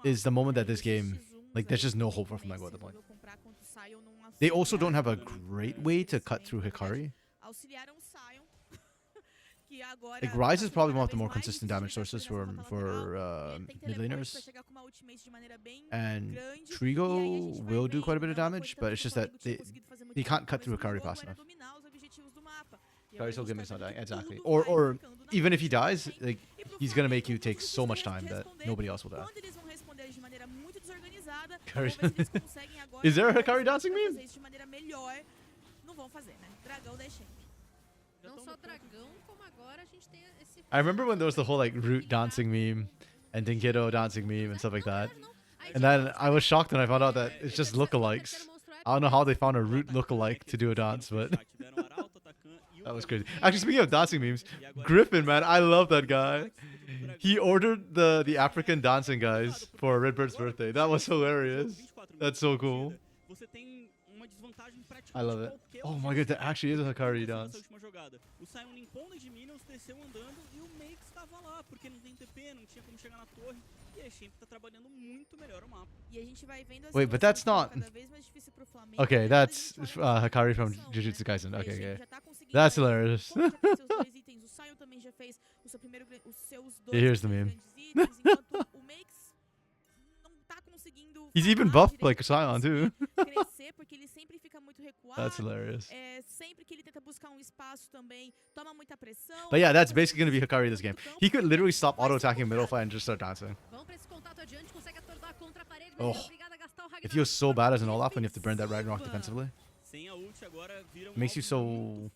is the moment that this game, like, there's just no hope for Flamengo at the point. They also don't have a great way to cut through Hikari. Like, Ryze is probably one of the more consistent damage sources for mid laners. And Trigo will do quite a bit of damage, but it's just that they can't cut through Hikari fast enough. Hikari's whole gimmick's not dying, exactly. Or even if he dies, like, he's gonna make you take so much time that nobody else will die. Is there a Hikari dancing meme? I remember when there was the whole like Root dancing meme and Dinkido dancing meme and stuff like that. And then I was shocked when I found out that it's just lookalikes. I don't know how they found a Root lookalike to do a dance, but that was crazy. Actually, speaking of dancing memes, Griffin, man, I love that guy. He ordered the African dancing guys for Redbird's birthday. That was hilarious. That's so cool. I love it. Oh my god, that actually is a Hikari dance. Wait, but that's not... Okay, that's Hikari from Jujutsu Kaisen. Okay, okay. That's hilarious. Here's the meme. He's even buffed like Sion too. That's hilarious. But yeah, that's basically going to be Hikari this game. He could literally stop auto-attacking middle fight and just start dancing. Oh, it feels so bad as an Olaf when you have to burn that Ragnarok defensively. It makes you so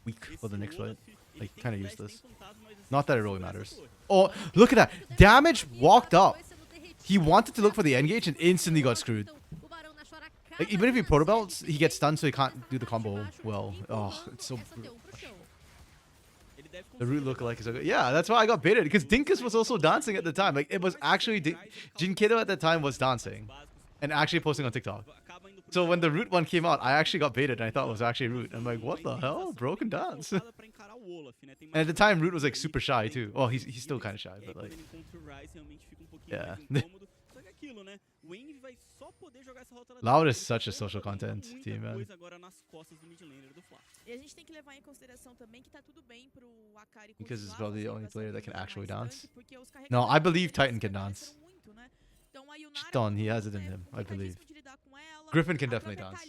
weak for the next fight. Like, kind of useless. Not that it really matters. Oh, look at that. Damage walked up. He wanted to look for the engage and instantly got screwed. Like, even if he proto belts, he gets stunned so he can't do the combo well. Oh, it's so... The Root lookalike is so good. Yeah, that's why I got baited. Because Dinkus was also dancing at the time. Like, it was actually... Jinkido at the time was dancing. And actually posting on TikTok. So when the Root one came out, I actually got baited and I thought it was actually Root. I'm like, what the hell? Bro can dance. And at the time, Root was like super shy too. Well, he's still kind of shy, but like... Yeah. Loud is such a social content team, man. Because it's probably the only player that can actually dance. No, I believe Titan can dance. Stun, he has it in him, I believe. Griffin can definitely dance.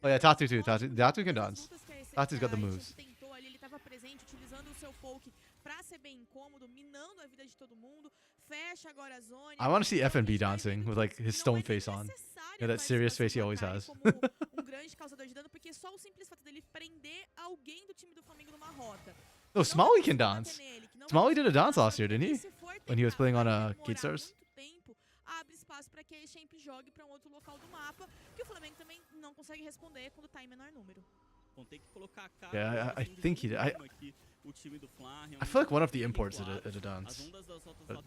Oh yeah, Tatu too. Tatu can dance. Tatu's got the moves. I want to see FNB dancing with like his stone face on. Yeah, that serious face he always has. No, Smalley can dance. Smalley did a dance last year, didn't he? When he was playing on Gate Stars. Yeah, I think he did. I feel like one of the imports at a dance. But,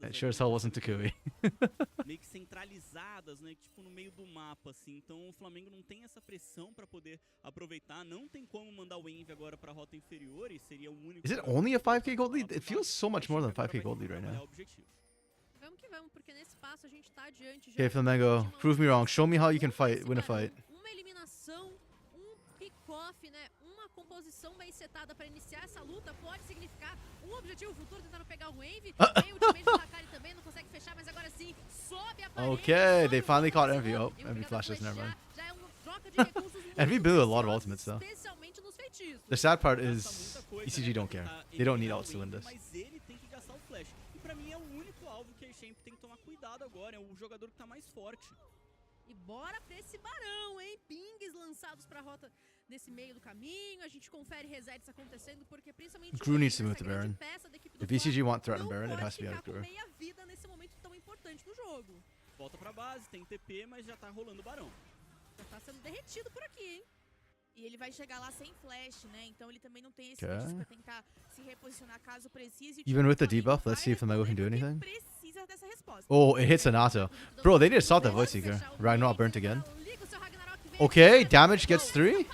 it sure as hell wasn't Takui. Meio que centralizadas, né, tipo no meio do mapa, assim. Então o Flamengo não tem essa pressão para poder aproveitar, não tem como mandar o Envy agora para a rota inferior e seria o único. Is it only a 5k gold lead? It feels so much more than 5k gold lead right now. Vamos que vamos, porque nesse passo a gente tá adiante já. Okay, Flamengo, prove me wrong. Show me how you can fight, win a fight. Uma eliminação, pick-off, né? Uma composição bem setada para iniciar essa luta pode significar um objetivo futuro, tentando pegar o Envy. Tem o teammate do Hakari também, não consegue fechar, mas agora sim, sobe a parede. Okay, they finally caught Envy. Oh, Envy flashes, never mind. Envy blew a lot of ultimates though. The sad part is ECG don't care. They don't need ults to win this. E bora pra esse barão, hein? Pings lançados pra rota nesse meio do caminho. A gente confere resets acontecendo, porque principalmente Crew needs to move the Baron. If ECG want threaten Baron, it has to be out of Crew. Meia vida nesse momento tão importante do jogo. Volta pra base, tem TP, mas já tá rolando o barão. Já tá sendo derretido por aqui, hein? E ele vai chegar lá sem flash, né? Então ele também não tem esse risco pra tentar se reposicionar caso precise. Even with the debuff, let's see if Flamengo can do anything. Precisa dessa resposta. Oh, it hits Anato. Bro, they need to stop that Void Seeker. Ragnarok burnt again. Okay, damage gets 3,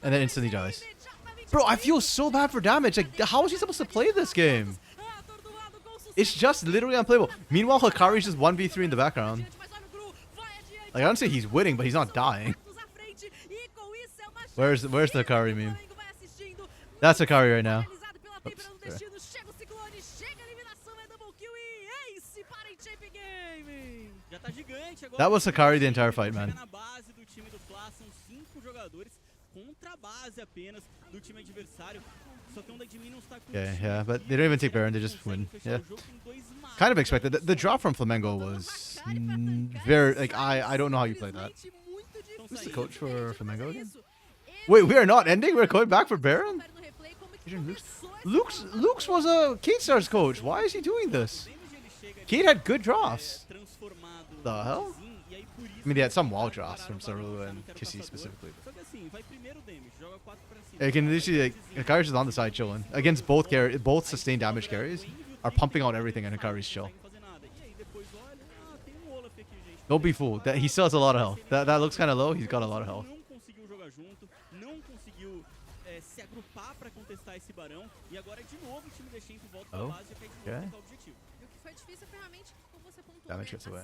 and then instantly dies. Bro, I feel so bad for damage. Like, how is he supposed to play this game? It's just literally unplayable. Meanwhile, Hikari's just 1v3 in the background. Like, I don't say he's winning, but he's not dying. Where's the Hikari meme? That's Hikari right now. Oops, sorry. That was Hikari the entire fight, man. Okay, yeah, but they don't even take Baron, they just win. Yeah. Kind of expected. The drop from Flamengo was very, like, I don't know how you play that. Who's the coach for Flamengo again? Wait, we are not ending? We're going back for Baron? Luke's was a K-Star's coach. Why is he doing this? Kate had good drafts. The hell? I mean, they had some wild drafts from Saru and Kissy specifically. You can literally, like, Hikari's just on the side chilling. Against both sustained damage carries are pumping out everything and Hikari's chill. Don't be fooled. He still has a lot of health. That looks kind of low. He's got a lot of health. Oh, okay. Damage gets away.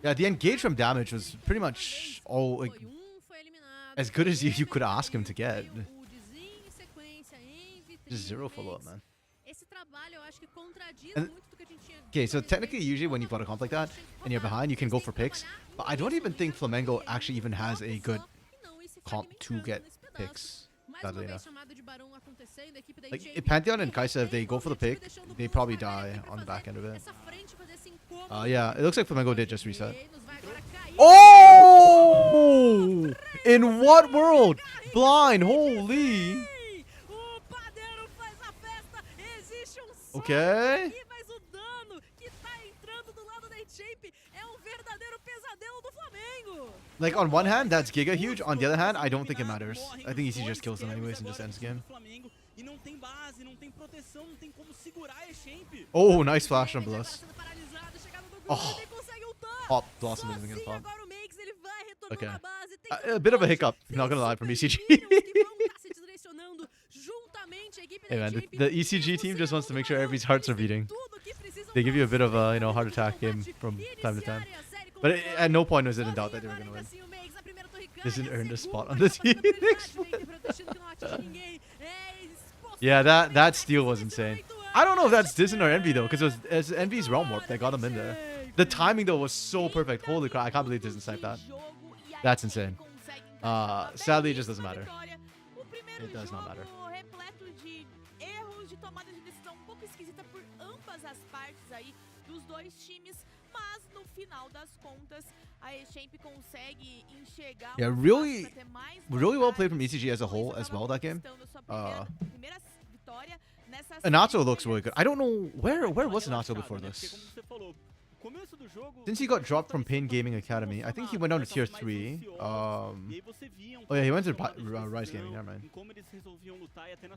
Yeah, the engage from damage was pretty much all, like, as good as you could ask him to get. Just 0 follow-up, man. And, okay, so technically, usually when you've got a comp like that and you're behind, you can go for picks. But I don't even think Flamengo actually even has a good comp to get picks. Sadly enough. Like, Pantheon and Kaisa, if they go for the pick, they probably die on the back end of it. Yeah, it looks like Flamengo did just reset. Oh! In what world? Blind, holy! Okay. Like, on one hand, that's giga huge. On the other hand, I don't think it matters. I think EC just kills them anyways and just ends the game. Oh, nice flash on Bless. Oh. Pop. Blossom isn't gonna pop. Okay. A bit of a hiccup, not gonna lie, from ECG. Hey man, the ECG team just wants to make sure everybody's hearts are beating. They give you a bit of a, heart attack game from time to time. But at no point was it in doubt that they were gonna win. Doesn't earn a spot on the team. Yeah, that steal was insane. I don't know if that's Disney or Envy though, because it's Envy's Realm Warp that got him in there. The timing though was so perfect. Holy crap, I can't believe Disney sniped that. That's insane. Sadly, it just doesn't matter. It does not matter. Yeah, really well played from ECG as a whole as well that game. Anato looks really good. I don't know where was Anato before this. Since he got dropped from Pain Gaming Academy, I think he went down to tier 3. Oh yeah, he went to Rise Gaming, never mind.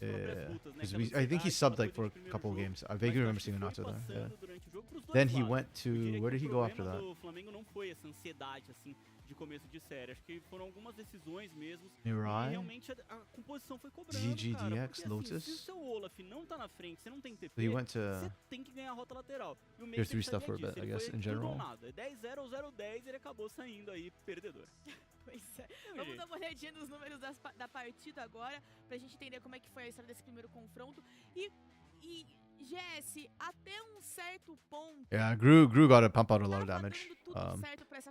Yeah, I think he subbed like for a couple of games. I vaguely remember seeing Anato there. Yeah. Then he went to, where did he go after that? Mirai? ZGDX, Lotus? So he went to tier 3 stuff for a bit, I guess, in general. Pois é. Vamos dar uma olhadinha nos números da partida agora, pra gente entender como é que foi a história desse primeiro confronto. E Jesse, até certo ponto... Yeah, Gru got to pump out a lot of damage.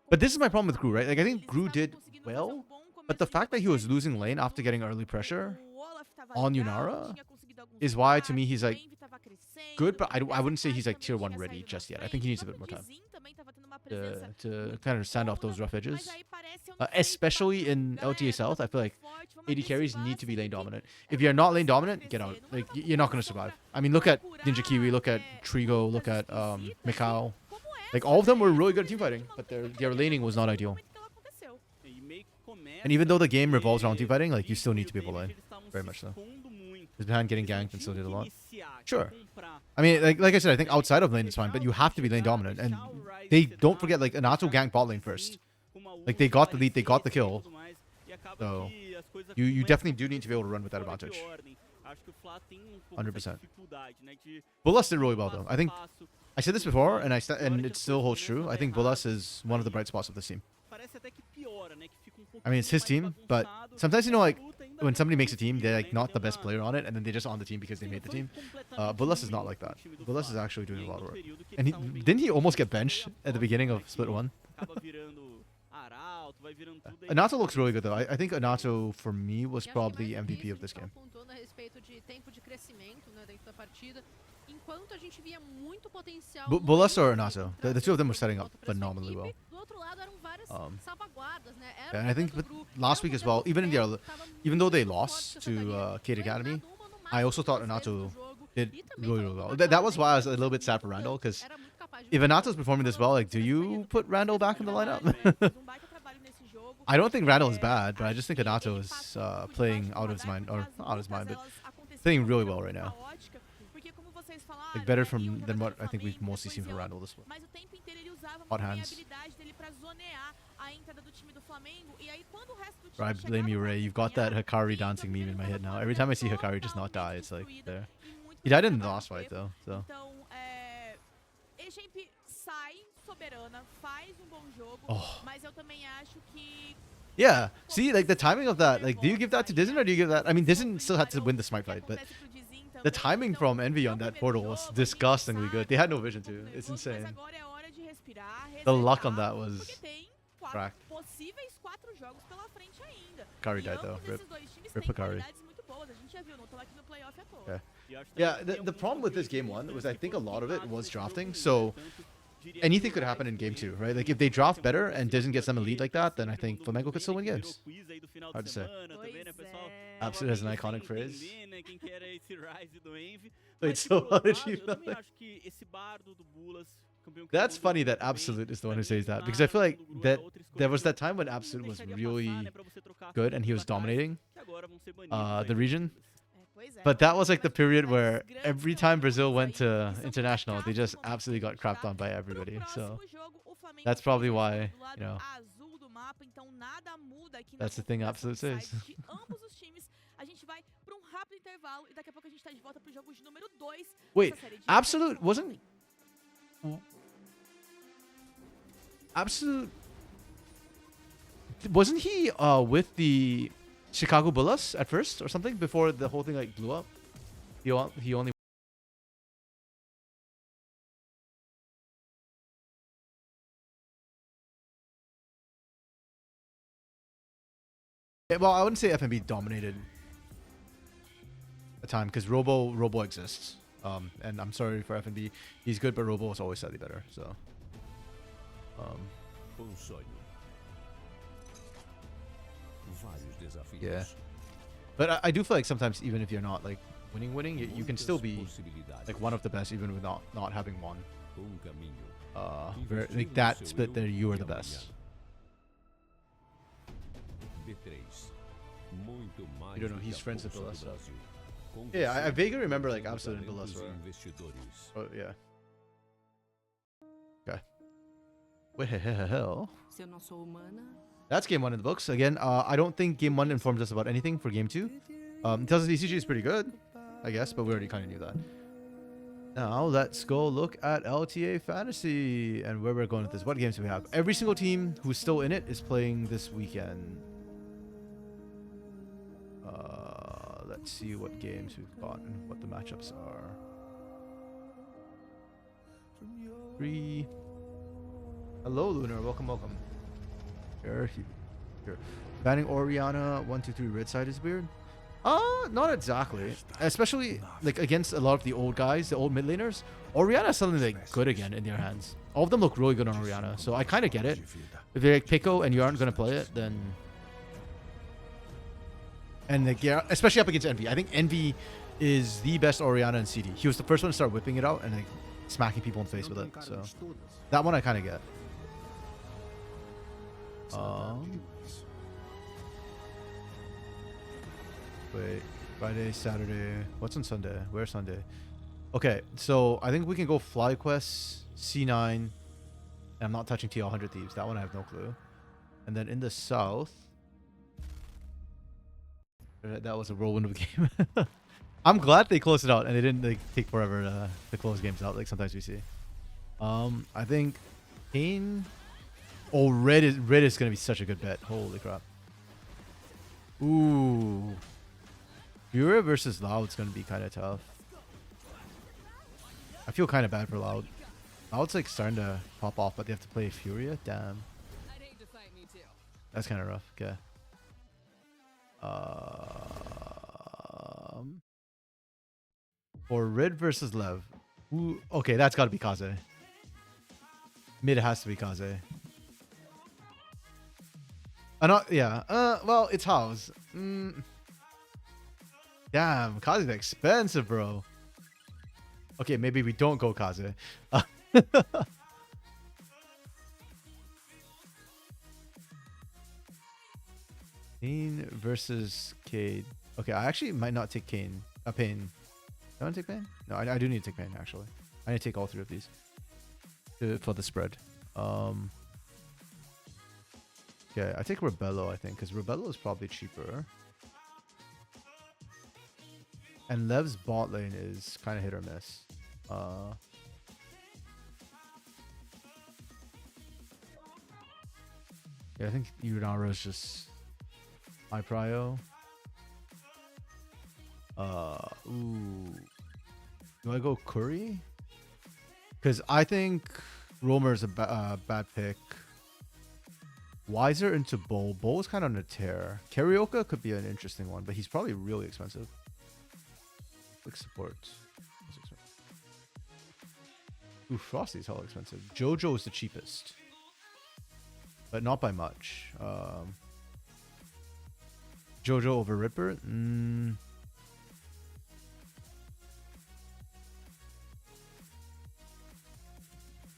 But this is my problem with Gru, right? Like, I think Gru did well, but the fact that he was losing lane after getting early pressure on Yunara is why, to me, he's like good, but I wouldn't say he's like tier 1 ready just yet. I think he needs a bit more time to kind of stand off those rough edges. Especially in LTA South, I feel like AD carries need to be lane dominant. If you're not lane dominant, get out. Like, you're not going to survive. I mean, look at Ninja Kiwi, look at Trigo, look at Mikao. Like, all of them were really good at teamfighting, but their laning was not ideal. And even though the game revolves around team fighting, like you still need to be able to lane. Very much so. Because behind getting ganked and still did a lot. Sure. I mean, like I said, I think outside of lane is fine, but you have to be lane dominant. And they don't forget, like, Anato ganked bot lane first. Like, they got the lead, they got the kill. So, you definitely do need to be able to run with that advantage. 100%. Bulas did really well, though. I think, I said this before, and it still holds true. I think Bulas is one of the bright spots of this team. I mean, it's his team, but sometimes, you know, like, when somebody makes a team, they're, like, not the best player on it, and then they're just on the team because they made the team. Bulas is not like that. Bulas is actually doing a lot of work. And didn't he almost get benched at the beginning of Split 1? Anato looks really good, though. I think Anato, for me, was probably MVP of this game. Bulas or Anato? The two of them were setting up phenomenally well. And I think last week as well, even though they lost to Kate Academy, I also thought Anato did really, really well. That was why I was a little bit sad for Randall, because if Anato's performing this well, like, do you put Randall back in the lineup? I don't think Randall is bad, but I just think Anato is playing out of his mind, or not out of his mind, but playing really well right now. Like better than what I think we've mostly seen from Randall this way. Hot hands. Right, I blame you, Ray. You've got that Hikari dancing meme in my head now. Every time I see Hikari just not die, it's like there. He died in the last fight though, so. Oh. Yeah, see, like the timing of that, like, do you give that to Dizen or do you give that? I mean, Dizen still had to win the smite fight, but the timing from Envy on that portal was disgustingly good. They had no vision too. It's insane. The luck on that was cracked. Hikari died though. Rip Hikari. Yeah, the problem with this game 1 was I think a lot of it was drafting, so anything could happen in game 2, right? Like if they draft better and Dizen gets them a lead like that, then I think Flamengo could still win games. Hard to say. Absolute has an iconic phrase. Wait, so how did you know that? That's funny that Absolute is the one who says that, because I feel like that there was that time when Absolute was really good and he was dominating the region. But that was like the period where every time Brazil went to international, they just absolutely got crapped on by everybody. So that's probably why, you know, that's the thing Absolute says. Wait, Absolute wasn't... Absolute... Wasn't he with the Chicago Bulls at first or something before the whole thing like blew up? He only... Well, I wouldn't say FNB dominated the time because Robo exists. And I'm sorry for FNB. He's good, but Robo is always slightly better. So, yeah. But I do feel like sometimes even if you're not like winning, you can still be like one of the best even with not having won. Like that split there, you are the best. You don't know, he's friends with Bullas. Yeah, I vaguely remember like Absolute and Bullas were. Oh yeah. Okay. Wait, hell. That's game 1 in the books. Again, I don't think game 1 informs us about anything for game 2. It tells us ECG is pretty good, I guess, but we already kind of knew that. Now let's go look at LTA Fantasy and where we're going with this. What games do we have? Every single team who's still in it is playing this weekend. Let's see what games we've got and what the matchups are. 3. Hello, Lunar. Welcome. Here. Banning Orianna 1, 2, 3 red side is weird. Not exactly. Especially like against a lot of the old guys, the old mid laners. Orianna's suddenly like good again in their hands. All of them look really good on Orianna, so I kind of get it. If they're like Pico and you aren't gonna play it, then. And like, yeah, especially up against Envy. I think Envy is the best Orianna in CD. He was the first one to start whipping it out and like smacking people in the face with it. So that one I kind of get. Wait, Friday, Saturday. What's on Sunday? Where's Sunday? Okay, so I think we can go FlyQuest, C9. And I'm not touching TL 100 Thieves. That one I have no clue. And then in the south, that was a whirlwind of a game. I'm glad they closed it out and they didn't like take forever to close games out like sometimes we see. I think Kane. Oh, red is gonna be such a good bet. Holy crap. Ooh. Fury versus Loud's gonna be kind of tough. I feel kind of bad for Loud. Loud's like starting to pop off, but they have to play Furia. Damn. That's kind of rough. Okay. For Red versus Lev. Ooh, okay, that's got to be Kaze. Mid has to be Kaze. Yeah. Well, it's House. Damn, Kaze's expensive, bro. Okay, maybe we don't go Kaze. Kane versus Cade. Okay, I actually might not take Kane. Pain. Do I want to take Pain? No, I do need to take Pain, actually. I need to take all three of these for the spread. Okay, I take Rebello, I think, because Rebello is probably cheaper. And Lev's bot lane is kind of hit or miss. Yeah, I think Urara is just my prio. Ooh. Do I go Curry? Because I think Romer is a bad pick. Wiser into Bull. Bull is kind of on a tear. Karaoke could be an interesting one, but he's probably really expensive. Quick support. Ooh, Frosty's hella expensive. Jojo is the cheapest. But not by much. Jojo over Ripper?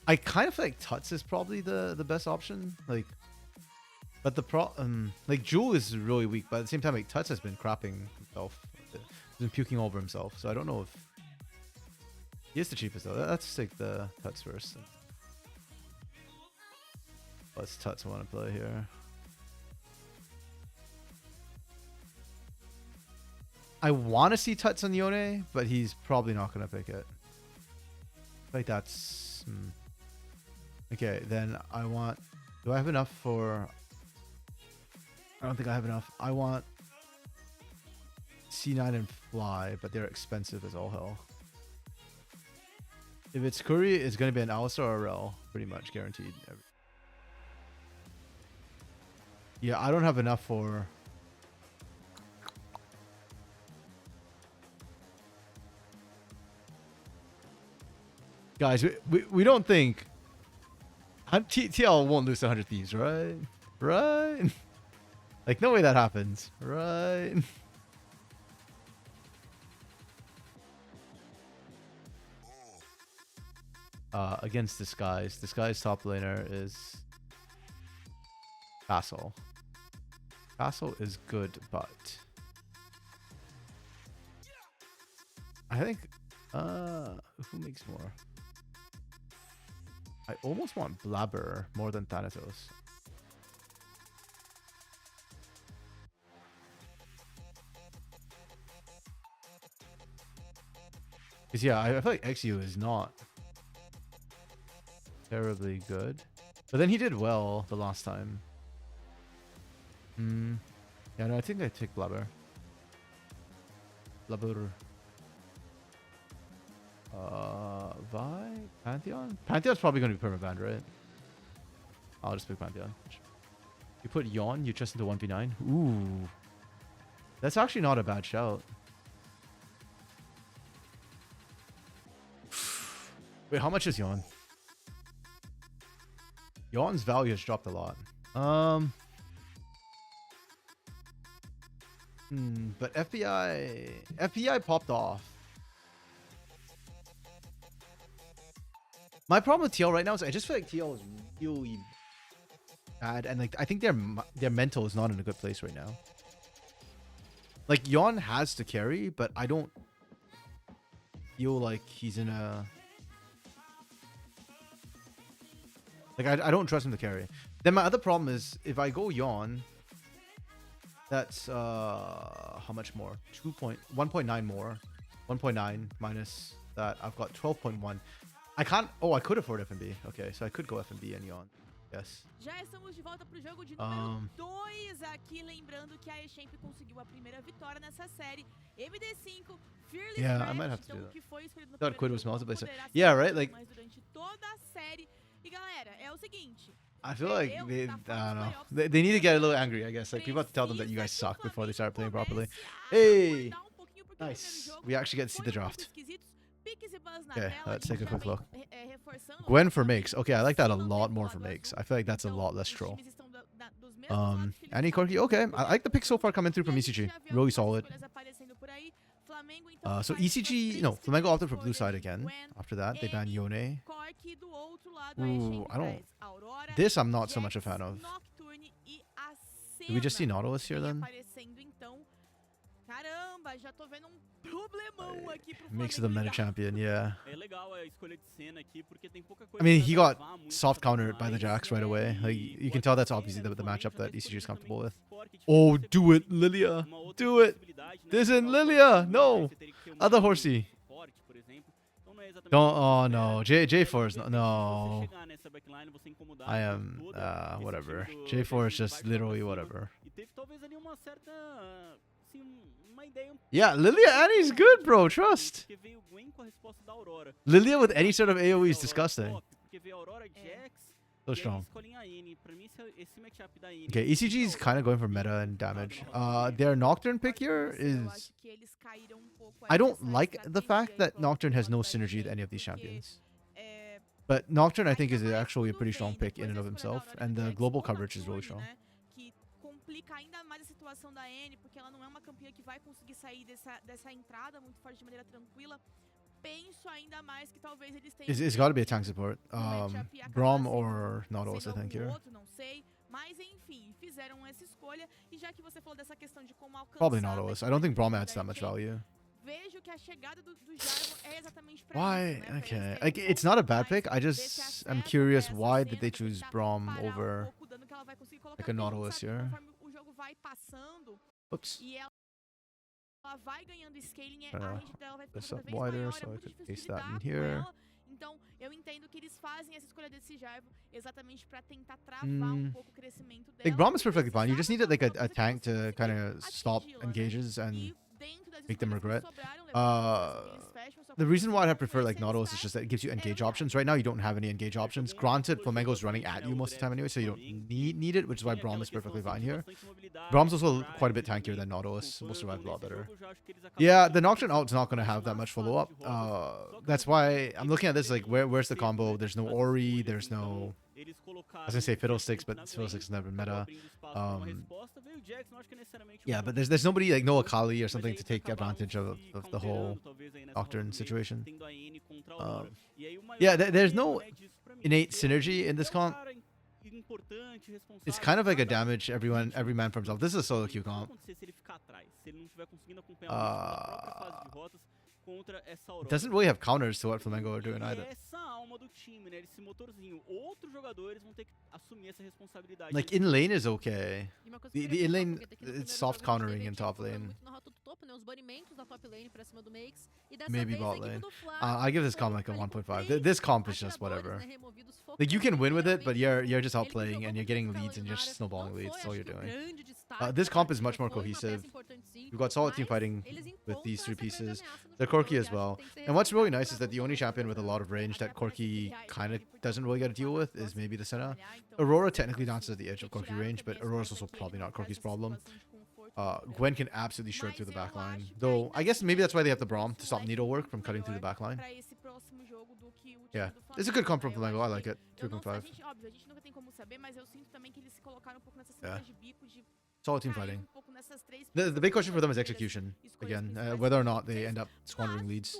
I kind of feel like Tuts is probably the best option. Like, but like Jewel is really weak, but at the same time, like Tuts has been crapping himself. He's been puking over himself, so I don't know if he is the cheapest though. Let's take the Tuts first. What's Tuts want to play here? I want to see Tuts on Yone, but he's probably not going to pick it. Like that's... Okay, then I want... Do I have enough for... I don't think I have enough. I want C9 and Fly, but they're expensive as all hell. If it's Curry, it's going to be an Alistar or a Rel, pretty much guaranteed. Yeah, I don't have enough for... Guys, we don't think... TL won't lose to 100 Thieves, right? Right? Like, no way that happens, right? Against Disguise. Disguise top laner is... Castle. Castle is good, but... I think... who makes more? I almost want Blabber more than Thanatos. Because yeah, I feel like XU is not terribly good. But then he did well the last time. Yeah, no, I think I take Blabber. Blabber. Vi? Pantheon? Pantheon's probably going to be permabanned, right? I'll just pick Pantheon. You put Yawn, you trust into 1v9? Ooh. That's actually not a bad shout. Wait, how much is Yawn? Yawn's value has dropped a lot. But FBI popped off. My problem with TL right now is I just feel like TL is really bad, and like I think their mental is not in a good place right now. Like, Yon has to carry, but I don't feel like he's in a... Like, I don't trust him to carry. Then my other problem is, if I go Yon, that's, how much more? 1.9 more. 1.9 minus that. I've got 12.1. I can't... Oh, I could afford FNB. Okay, so I could go FNB and Yon. Yes. Já estamos de volta pro jogo de número 2 aqui, lembrando que a Echamp conseguiu a primeira vitória nessa série. MD5, Fearless Yeah, I might have to então, do that. que foi escolhido no Thought Quid was primeiro mouse, jogo, but poderá yeah, ser right? Like, mais durante toda a série. E galera, é o seguinte, I feel like they, I don't know. They need to get a little angry, I guess. Like, people have to tell them that you guys suck before they start playing properly. Hey! Nice. We actually get to see the draft. Okay, let's take a quick look. Gwen for makes. Okay, I like that a lot more for makes. I feel like that's a lot less troll. Annie Corky. Okay, I like the pick so far coming through from ECG. Really solid. So ECG, no, Flamengo opted for blue side again. After that, they banned Yone. Ooh, I don't... This I'm not so much a fan of. Do we just see Nautilus here then? Caramba, já tô vendo problemão aqui pro Makes it the meta champion, yeah. É legal a escolha de cena aqui porque tem pouca coisa. I mean, he got pra muito soft countered by the Jax right away. Like, you can tell that's obviously the matchup that ECG is comfortable with. Oh, do it, Lilia. Do it. This isn't Lilia. No. Other horsey. Don't. Oh, no. J4 is not. No. I am. Whatever. J4 is just literally whatever. Yeah, Lilia Annie's good, bro. Trust. Lilia with any sort of AoE is disgusting. So strong. Okay, ECG is kind of going for meta and damage. Their Nocturne pick here is... I don't like the fact that Nocturne has no synergy with any of these champions. But Nocturne, I think, is actually a pretty strong pick in and of himself. And the global coverage is really strong. Complica ainda mais a situação da Annie, porque ela não é uma campeã que vai conseguir sair dessa entrada muito forte de maneira tranquila. Penso ainda mais que talvez eles tenham... It's got to be a tank support. Braum or Nautilus, I think, here. Não sei, mas enfim, fizeram essa escolha. E já que você falou dessa questão de como alcançar... Probably Nautilus. I don't think Braum adds that much value. Vejo que a chegada do Jarvan é exatamente pra Why? isso, né? Okay. Like, it's not a bad pick. I just am curious why did they choose Braum over like a Nautilus here. Oops. Ela vai ganhando scaling, a rede dela vai This ficando up cada vez wider, maior, so é I muito could difícil paste de that in lidar com here. ela. Então, eu entendo que eles fazem essa escolha desse Jarvan exatamente pra tentar travar pouco o crescimento dela. Like, Braum is perfectly fine. You just needed like a tank to kind of stop engages and make them regret. The reason why I prefer like Nautilus is just that it gives you engage options. Right now, you don't have any engage options. Granted, Flamengo's running at you most of the time anyway, so you don't need it, which is why Braum is perfectly fine here. Braum's also quite a bit tankier than Nautilus. Will survive a lot better. Yeah, the Nocturne ult's not going to have that much follow-up. That's why I'm looking at this like, where's the combo? There's no Ori, there's no... I was gonna say Fiddlesticks, but Fiddlesticks is never meta. Yeah, but there's nobody like no Akali or something to take advantage of the whole Nocturne situation. Yeah, there's no innate synergy in this comp. It's kind of like a damage every man for himself. This is a solo queue comp. It doesn't really have counters to what Flamengo are doing either. Like, in lane is okay. The in lane, it's soft countering in top lane. Maybe bot lane. I give this comp like a 1.5. This comp is just whatever. Like, you can win with it, but you're just outplaying and you're getting leads and you're just snowballing leads. That's all you're doing. This comp is much more cohesive. We've got solid team fighting with these three pieces. The Corki as well. And what's really nice is that the only champion with a lot of range that Corki kind of doesn't really got to deal with is maybe the Senna. Aurora technically dances at the edge of Corki range, but Aurora's also probably not Corki's problem. Gwen can absolutely shred through the backline. Though, I guess maybe that's why they have the Braum, to stop needlework from cutting through the backline. Yeah, it's a good comp from Flamengo. I like it. 2.5. Yeah. Solid team fighting. The big question for them is execution. Again, whether or not they end up squandering leads.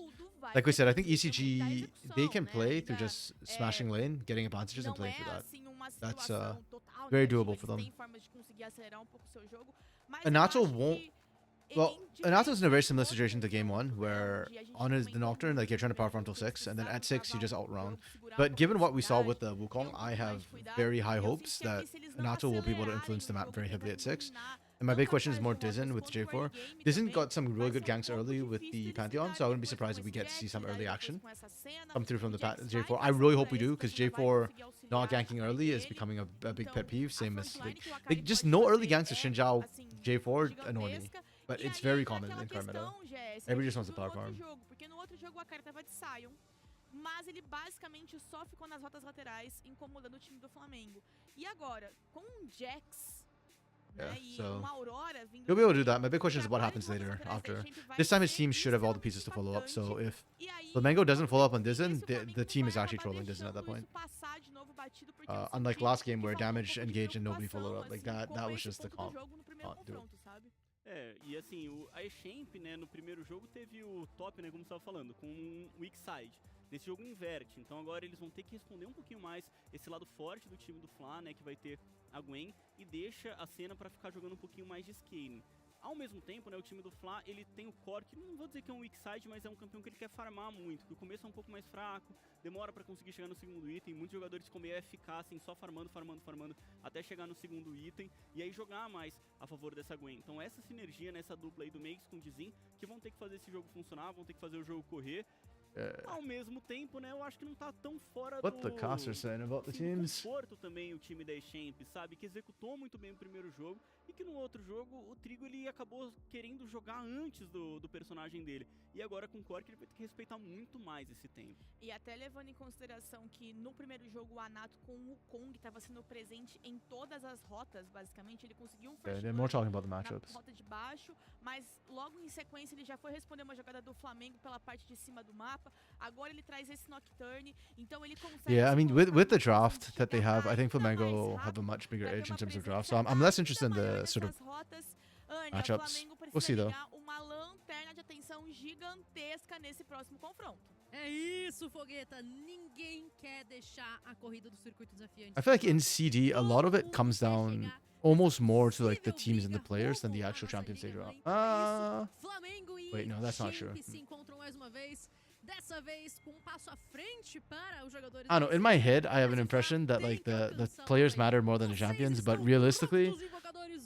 Like we said, I think ECG, they can play through just smashing lane, getting advantages and playing through that. That's very doable for them. And Nacho won't Well, Anato's in a very similar situation to game 1, where on the Nocturne, like you're trying to power front till 6, and then at 6 you just outround. But given what we saw with the Wukong, I have very high hopes that Anato will be able to influence the map very heavily at 6. And my big question is more Dizen with J4. Dizen got some really good ganks early with the Pantheon, so I wouldn't be surprised if we get to see some early action come through from the J4. I really hope we do, because J4 not ganking early is becoming a big pet peeve, same as like just no early ganks of Xinjiao J4 annoy me. But it's very common in card meta. Everybody just wants to power farm. Porque no outro jogo a cara tava de Sion, mas ele basicamente só ficou nas rotas laterais, incomodando o time do Flamengo. E agora, com Jax, Yeah, e so uma Aurora vindo he'll be able to do that. My big question is what happens later after. This time his team should have all the pieces to follow up. So if Flamengo doesn't follow up on Dizen, the team is actually trolling Dizen at that point. Unlike last game where damage, engage, and nobody followed up. Like that was just the comp. E assim, a Echamp, né, no primeiro jogo teve o top, né, como você estava falando, com um weak side. Nesse jogo inverte, então agora eles vão ter que responder um pouquinho mais esse lado forte do time do Fla, né, que vai ter a Gwen, e deixa a cena para ficar jogando um pouquinho mais de scaling. Ao mesmo tempo, né, o time do Fla, ele tem o core, que não vou dizer que é um weak side, mas é um campeão que ele quer farmar muito, que o começo é um pouco mais fraco, demora para conseguir chegar no segundo item, muitos jogadores ficam meio FK, assim, só farmando, até chegar no segundo item, e aí jogar mais a favor dessa Gwen. Então essa sinergia, nessa dupla aí do Makes com o Dizin, que vão ter que fazer esse jogo funcionar, vão ter que fazer o jogo correr. Ao mesmo tempo, né, eu acho que não tá tão fora What the caster saying about the teams? conforto também o time da Echamp, sabe, que executou muito bem o primeiro jogo e que no outro jogo o Trigo ele acabou querendo jogar antes do personagem dele. E agora com o Cork ele vai ter que respeitar muito mais esse tempo. E até levando em consideração que no primeiro jogo o Anato com o Kong estava sendo presente em todas as rotas, basicamente, ele conseguiu um first They're more talking about the na matchups. rota de baixo, mas logo em sequência ele já foi responder uma jogada do Flamengo pela parte de cima do mapa. Agora ele traz esse Nocturne, então ele consegue... Yeah, I mean, with the draft that they have, I think Flamengo have a much bigger edge in terms of draft. So I'm less interested in the sort of matchups. We'll see though. Uma lanterna de atenção gigantesca nesse próximo confronto. É isso, Fogueta. Ninguém quer deixar a corrida do circuito desafiante. I feel like in CD, a lot of it comes down almost more to like the teams and the players than the actual champions they drop. Wait, no, that's not true. I don't know, in my head, I have an impression that like the players matter more than the champions, but realistically,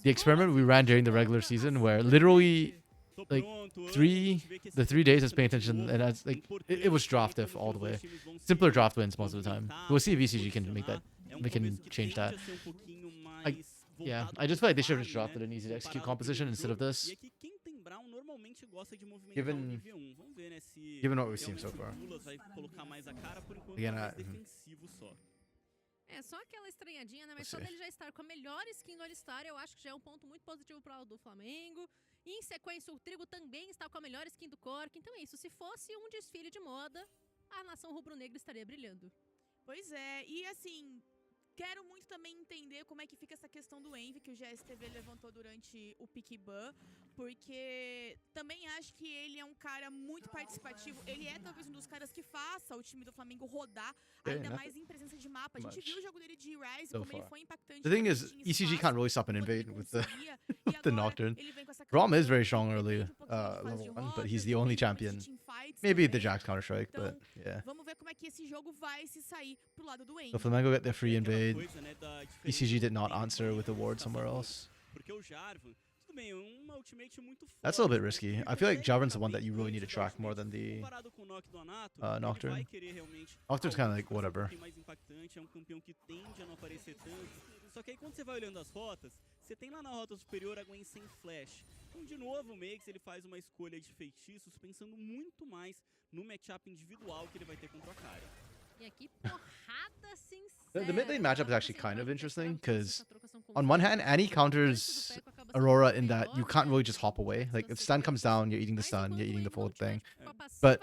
the experiment we ran during the regular season where literally like the 3 days is paying attention, and that's like it was draft diff all the way. Simpler draft wins most of the time. We'll see if VCG can make that, they can change that. Yeah, I just feel like they should have just drafted an easy to execute composition instead of this. Given what we've seen so far. Again, É só aquela estranhadinha, né? Mas só dele já estar com a melhor skin do All-Star, eu acho que já é um ponto muito positivo para o lado do Flamengo. E em sequência, o Trigo também está com a melhor skin do Cork. Então é isso, se fosse um desfile de moda, a nação rubro-negra estaria brilhando. Pois é, e assim, quero muito também entender como é que fica essa questão do Envy, que o GSTV levantou durante o Pick Ban, porque também acho que ele é um cara muito participativo. Ele é talvez um dos caras que faça o time do Flamengo rodar, ainda mais em presença de mapa. A gente viu o jogo dele de Rise, como ele foi impactante. The thing is, ECG can't really stop an invade with the Nocturne. Rom is very strong early, level 1, but he's the only champion. Maybe the Jax Counter-Strike, but yeah. Vamos ver como é que esse jogo vai se sair pro lado do Envy. So Flamengo get their free invade. ECG did not answer with a ward somewhere else. That's a little bit risky. I feel like Jaren's the one that you really need to track more than the Nocturne. Nocturne's kind of like whatever. Só que aí quando você vai olhando as rotas, você tem lá na rota superior a Gwen sem flash. Então de novo o Makes ele faz uma escolha de feitiços pensando muito mais no matchup individual que ele vai ter contra a Akari. E aqui porrada sincera. The mid lane matchup is actually kind of interesting because on one hand, Annie counters Aurora in that you can't really just hop away. Like if stun comes down, you're eating the stun, you're eating the forward thing. But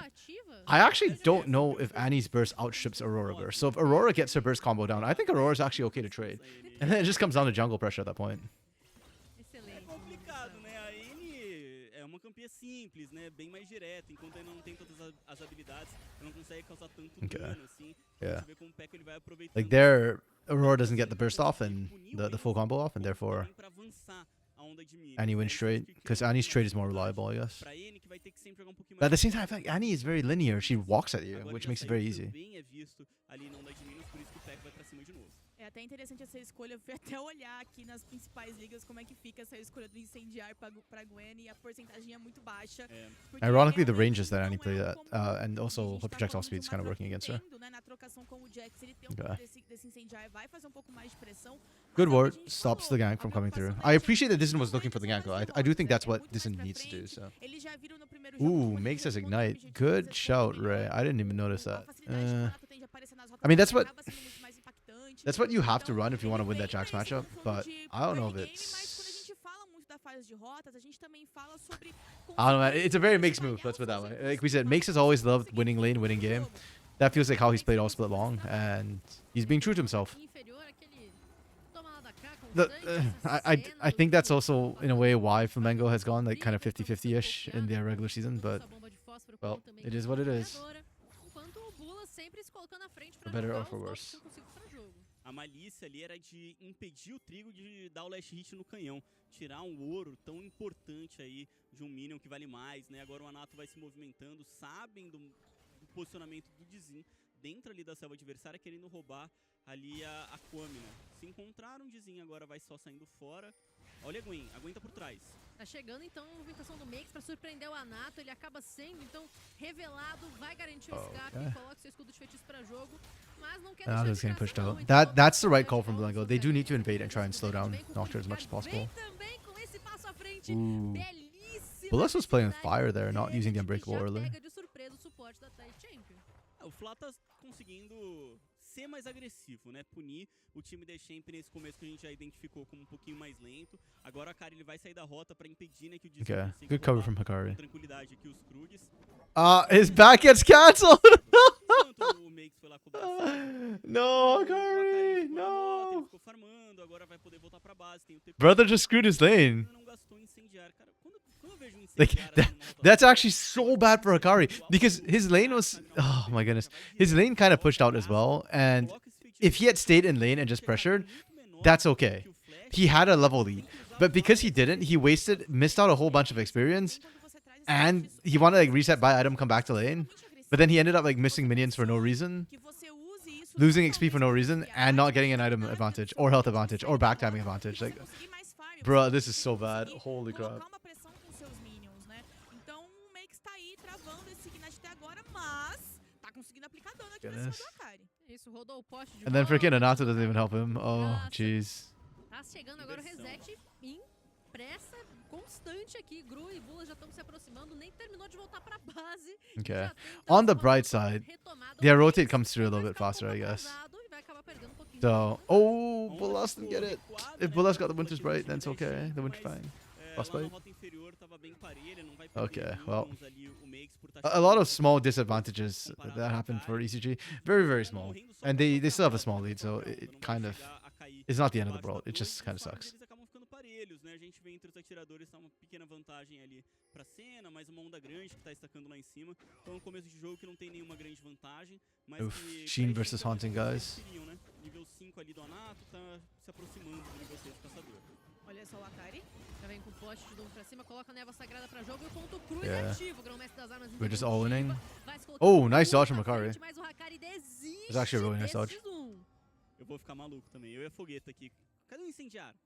I actually don't know if Annie's burst outstrips Aurora burst. So if Aurora gets her burst combo down, I think Aurora's actually okay to trade. And then it just comes down to jungle pressure at that point. É complicado, né? A Annie é uma campeã simples, né? Bem mais direta, enquanto ele não tem todas as habilidades, ele não consegue causar tanto dano assim. Yeah. Ver como o Peco ele vai aproveitando. Like there, Aurora doesn't get the burst off and the full combo off, and therefore Annie wins straight, because Annie's trade is more reliable, I guess. But at the same time, I feel like Annie is very linear. She walks at you, which makes it very easy. É até interessante essa escolha. Eu fui até olhar aqui nas principais ligas como é que fica essa escolha do incendiar pra Gwen e a porcentagem é muito baixa. Ironically, the ranges that Annie plays at, and also her projectile speed is kind of working against her. Na trocação com o Jax, ele tem pouco desse incendiar, vai fazer pouco mais de pressão. Good ward stops the gank from coming through. I appreciate that Dizen was looking for the gank, though. I do think that's what Dizen needs to do. So. Ooh, makes us ignite. Good shout, Ray. I didn't even notice that. I mean, that's what you have to run if you want to win that Jax matchup, but I don't know if it's... I don't know, it's a very Makes move, let's put it that way. Like we said, Makes has always loved winning lane, winning game. That feels like how he's played all split long, and he's being true to himself. I think that's also, in a way, why Flamengo has gone like kind of 50-50-ish in their regular season, but, well, it is what it is. For better or for worse. A malícia ali era de impedir o Trigo de dar o last hit no canhão. Tirar ouro tão importante aí de minion que vale mais, né? Agora o Anato vai se movimentando, sabem do posicionamento do Dizin dentro ali da selva adversária, querendo roubar ali a Kwame, né? Se encontraram, Dizin agora vai só saindo fora. Olha a Gwen tá por trás. Tá chegando então a movimentação do Makes pra surpreender o Anato. Ele acaba sendo então revelado, vai garantir o escape, coloca seu escudo de feitiço pra jogo, mas não quer deixar getting pushed out. That's the right call from Blanco. They do need to invade and try and slow down Nocturne as much as possible. Ooh. Bullis was playing with fire there, not using the Unbreakable early. O Flá tá conseguindo ser mais agressivo, né? Punir o time da Champ nesse começo que a gente já identificou como um pouquinho mais lento. Agora a Kari ele vai sair da rota para impedir, né, que o Dizin consiga good cover from Hikari. com tranquilidade aqui os Krugs. His back gets cancelled. Enquanto o Makes foi lá cobrar No, Hikari, no. ele ficou farmando, agora vai poder voltar para base, tem o TP. Brother just screwed his lane. Não gastou incendiar, cara. Quando eu vejo Like incendiar, that's actually so bad for Hikari because his lane was, oh my goodness, his lane kind of pushed out as well, and if he had stayed in lane and just pressured, that's okay. He had a level lead, but because he didn't, he missed out a whole bunch of experience, and he wanted to like reset buy item, come back to lane, but then he ended up like missing minions for no reason, losing XP for no reason, and not getting an item advantage or health advantage or backtiming advantage. Like, bruh, this is so bad. Holy crap. Goodness. And then freaking Anato doesn't even help him. Oh, jeez. Tá chegando agora o reset em pressa constante aqui. Gru e Bula já estão se aproximando, nem terminou de voltar pra base. Okay. On the bright side, their rotate comes through a little bit faster, I guess. So, oh, Bulas didn't get it. If Bulas got the Winter's Bright, then it's okay. The Winter Fang. Okay, well, a lot of small disadvantages that happened for ECG. Very, very small. And they still have a small lead, so it kind of is not the end of the world. It just kind of sucks. A gente vê entre os atiradores tá uma pequena vantagem ali pra cena, mais uma onda grande que tá estacando lá em cima. Então, no começo de jogo que não tem nenhuma grande vantagem, mas que Sheen versus Haunting, guys. Né? Nível 5 ali do Anato tá se aproximando do nível 6 do caçador. Olha só o Akari. Já vem com o poste de novo pra cima, coloca a névoa sagrada pra jogo e o ponto cru é ativo. O grão-mestre das armas. We're just all winning. Oh, nice dodge from Hikari. Mas o Hikari desiste. It's actually a really nice dodge. Eu vou ficar maluco também. Eu e a fogueta aqui. Cadê o incendiário?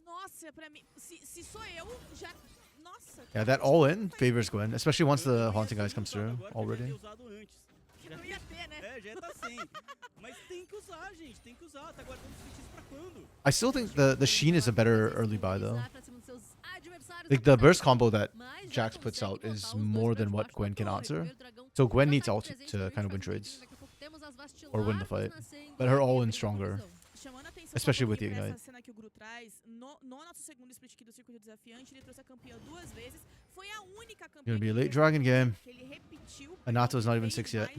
Nossa, pra mim, se sou eu, já... Nossa. Yeah, that all in favors Gwen, especially once the Haunting guys comes through already. Não ia ter, né? Já tá sem. Mas tem que usar, gente. Tem que usar. Tá guardando os feitiços pra quando? I still think the Sheen is a better early buy, though. Like, the burst combo that Jax puts out is more than what Gwen can answer. So Gwen needs ult to kind of win trades. Or win the fight. But her all-in stronger. Especially with the Ignite. Cena que o Gru traz, no nosso segundo split aqui do Circuito Desafiante, ele trouxe a campeã 2 vezes. Foi a única campeã Gonna be a late dragon game. que ele repetiu. Anato's not even 6 yet.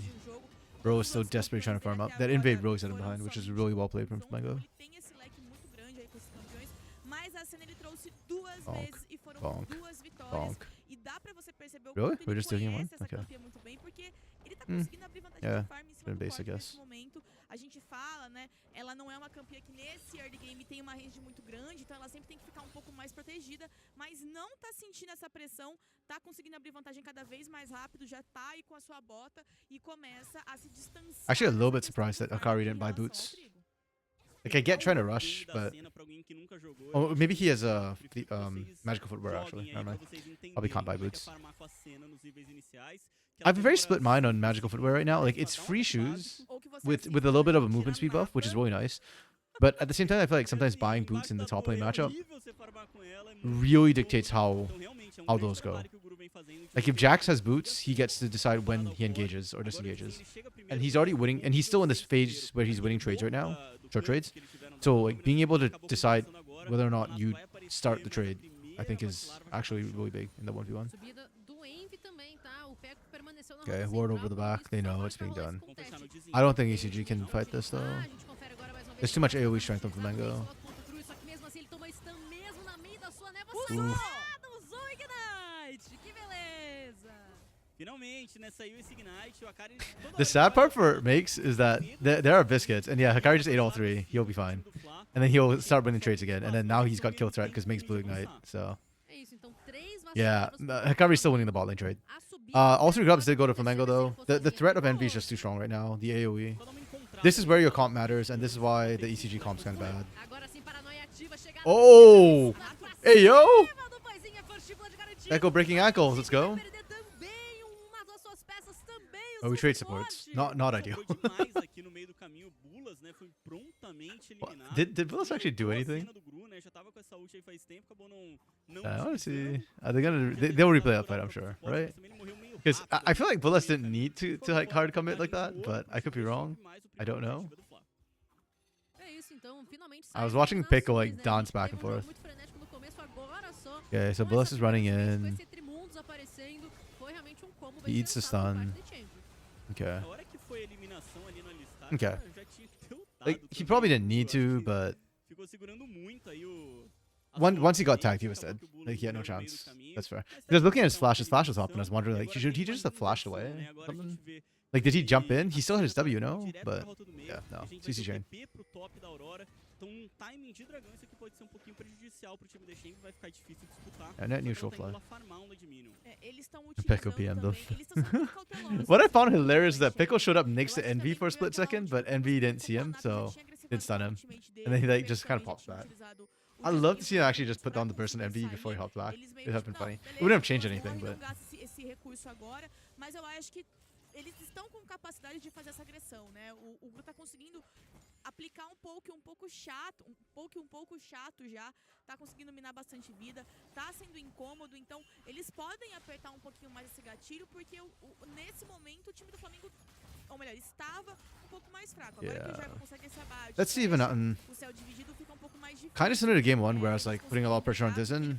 Bro is still desperately trying to farm up. That invade Rogue's at him behind, which is really well played from Flamengo. Ele tem esse leque muito grande aí com esses campeões, mas a cena ele trouxe 2 vezes e foram 2 vitórias. E dá pra você perceber o quanto ele conhece essa campeã muito bem, porque ele tá conseguindo abrir vantagem de farm em cima do base, nesse momento. a gente fala, né, ela não é uma campeã que nesse early game tem uma range muito grande, então ela sempre tem que ficar um pouco mais protegida, mas não tá sentindo essa pressão, tá conseguindo abrir vantagem cada vez mais rápido, já tá aí com a sua bota e começa a se distanciar. Actually, a little bit surprised that Akari didn't buy boots. Like, I get trying to rush, but... Oh, maybe he has a magical footwear, actually. Never mind. Probably can't buy boots. I have a very split mind on magical footwear right now. Like, it's free shoes with a little bit of a movement speed buff, which is really nice. But at the same time, I feel like sometimes buying boots in the top lane matchup really dictates how those go. Like, if Jax has boots, he gets to decide when he engages or disengages. And he's already winning, and he's still in this phase where he's winning trades right now, short trades. So, like, being able to decide whether or not you start the trade, I think is actually really big in the 1v1. Okay, ward over the back. They know it's being done. I don't think ECG can fight this, though. There's too much AoE strength on Flamengo. Ooh. The sad part for Makes is that there are biscuits, and yeah, Hikari just ate all three. He'll be fine, and then he'll start winning trades again, and then now he's got kill threat because Makes Blue Ignite. So yeah, Hikari's still winning the bot lane trade. All three grubs did go to Flamengo though. The threat of Envy is just too strong right now. The AoE. This is where your comp matters, and this is why the ECG comp's kind of bad. Oh, hey yo! Echo breaking ankles. Let's go. Oh, we trade supports. Not ideal. Did Bullas actually do anything? I want to see. Are they gonna? They'll replay that fight, I'm sure, right? Because I feel like Bullas didn't need to like hard commit like that, but I could be wrong. I don't know. I was watching Pickle like dance back and forth. Okay, so Bullas is running in. He eats the stun. Okay. Okay. Like, he probably didn't need to, but once he got tagged, he was dead. Like, he had no chance. That's fair. Because looking at his flash was up, and I was wondering, like, should he just have flashed away? Something? Like, did he jump in? He still had his W, no? But, yeah, no. CC chain. Yeah, net neutral fly. Pickle PM though. What I found hilarious is that Pickle showed up next to Envy for a split second, but Envy didn't see him, so didn't stun him. And then he like just kind of pops back. I'd love to see him actually just put down the burst on Envy before he hopped back. It would have been funny. It wouldn't have changed anything, but... Eles estão com capacidade de fazer essa agressão, né? O Gru tá conseguindo aplicar um pouco chato já, tá conseguindo minar bastante vida, tá sendo incômodo, então eles podem apertar um pouquinho mais esse gatilho, porque nesse momento o time do Flamengo, ou melhor, estava um pouco mais fraco. Agora que o Jaiba consegue esse abate, let's see even o céu dividido fica um pouco mais difícil. Kind of similar to game 1 where I was like putting a lot of pressure on Dizen.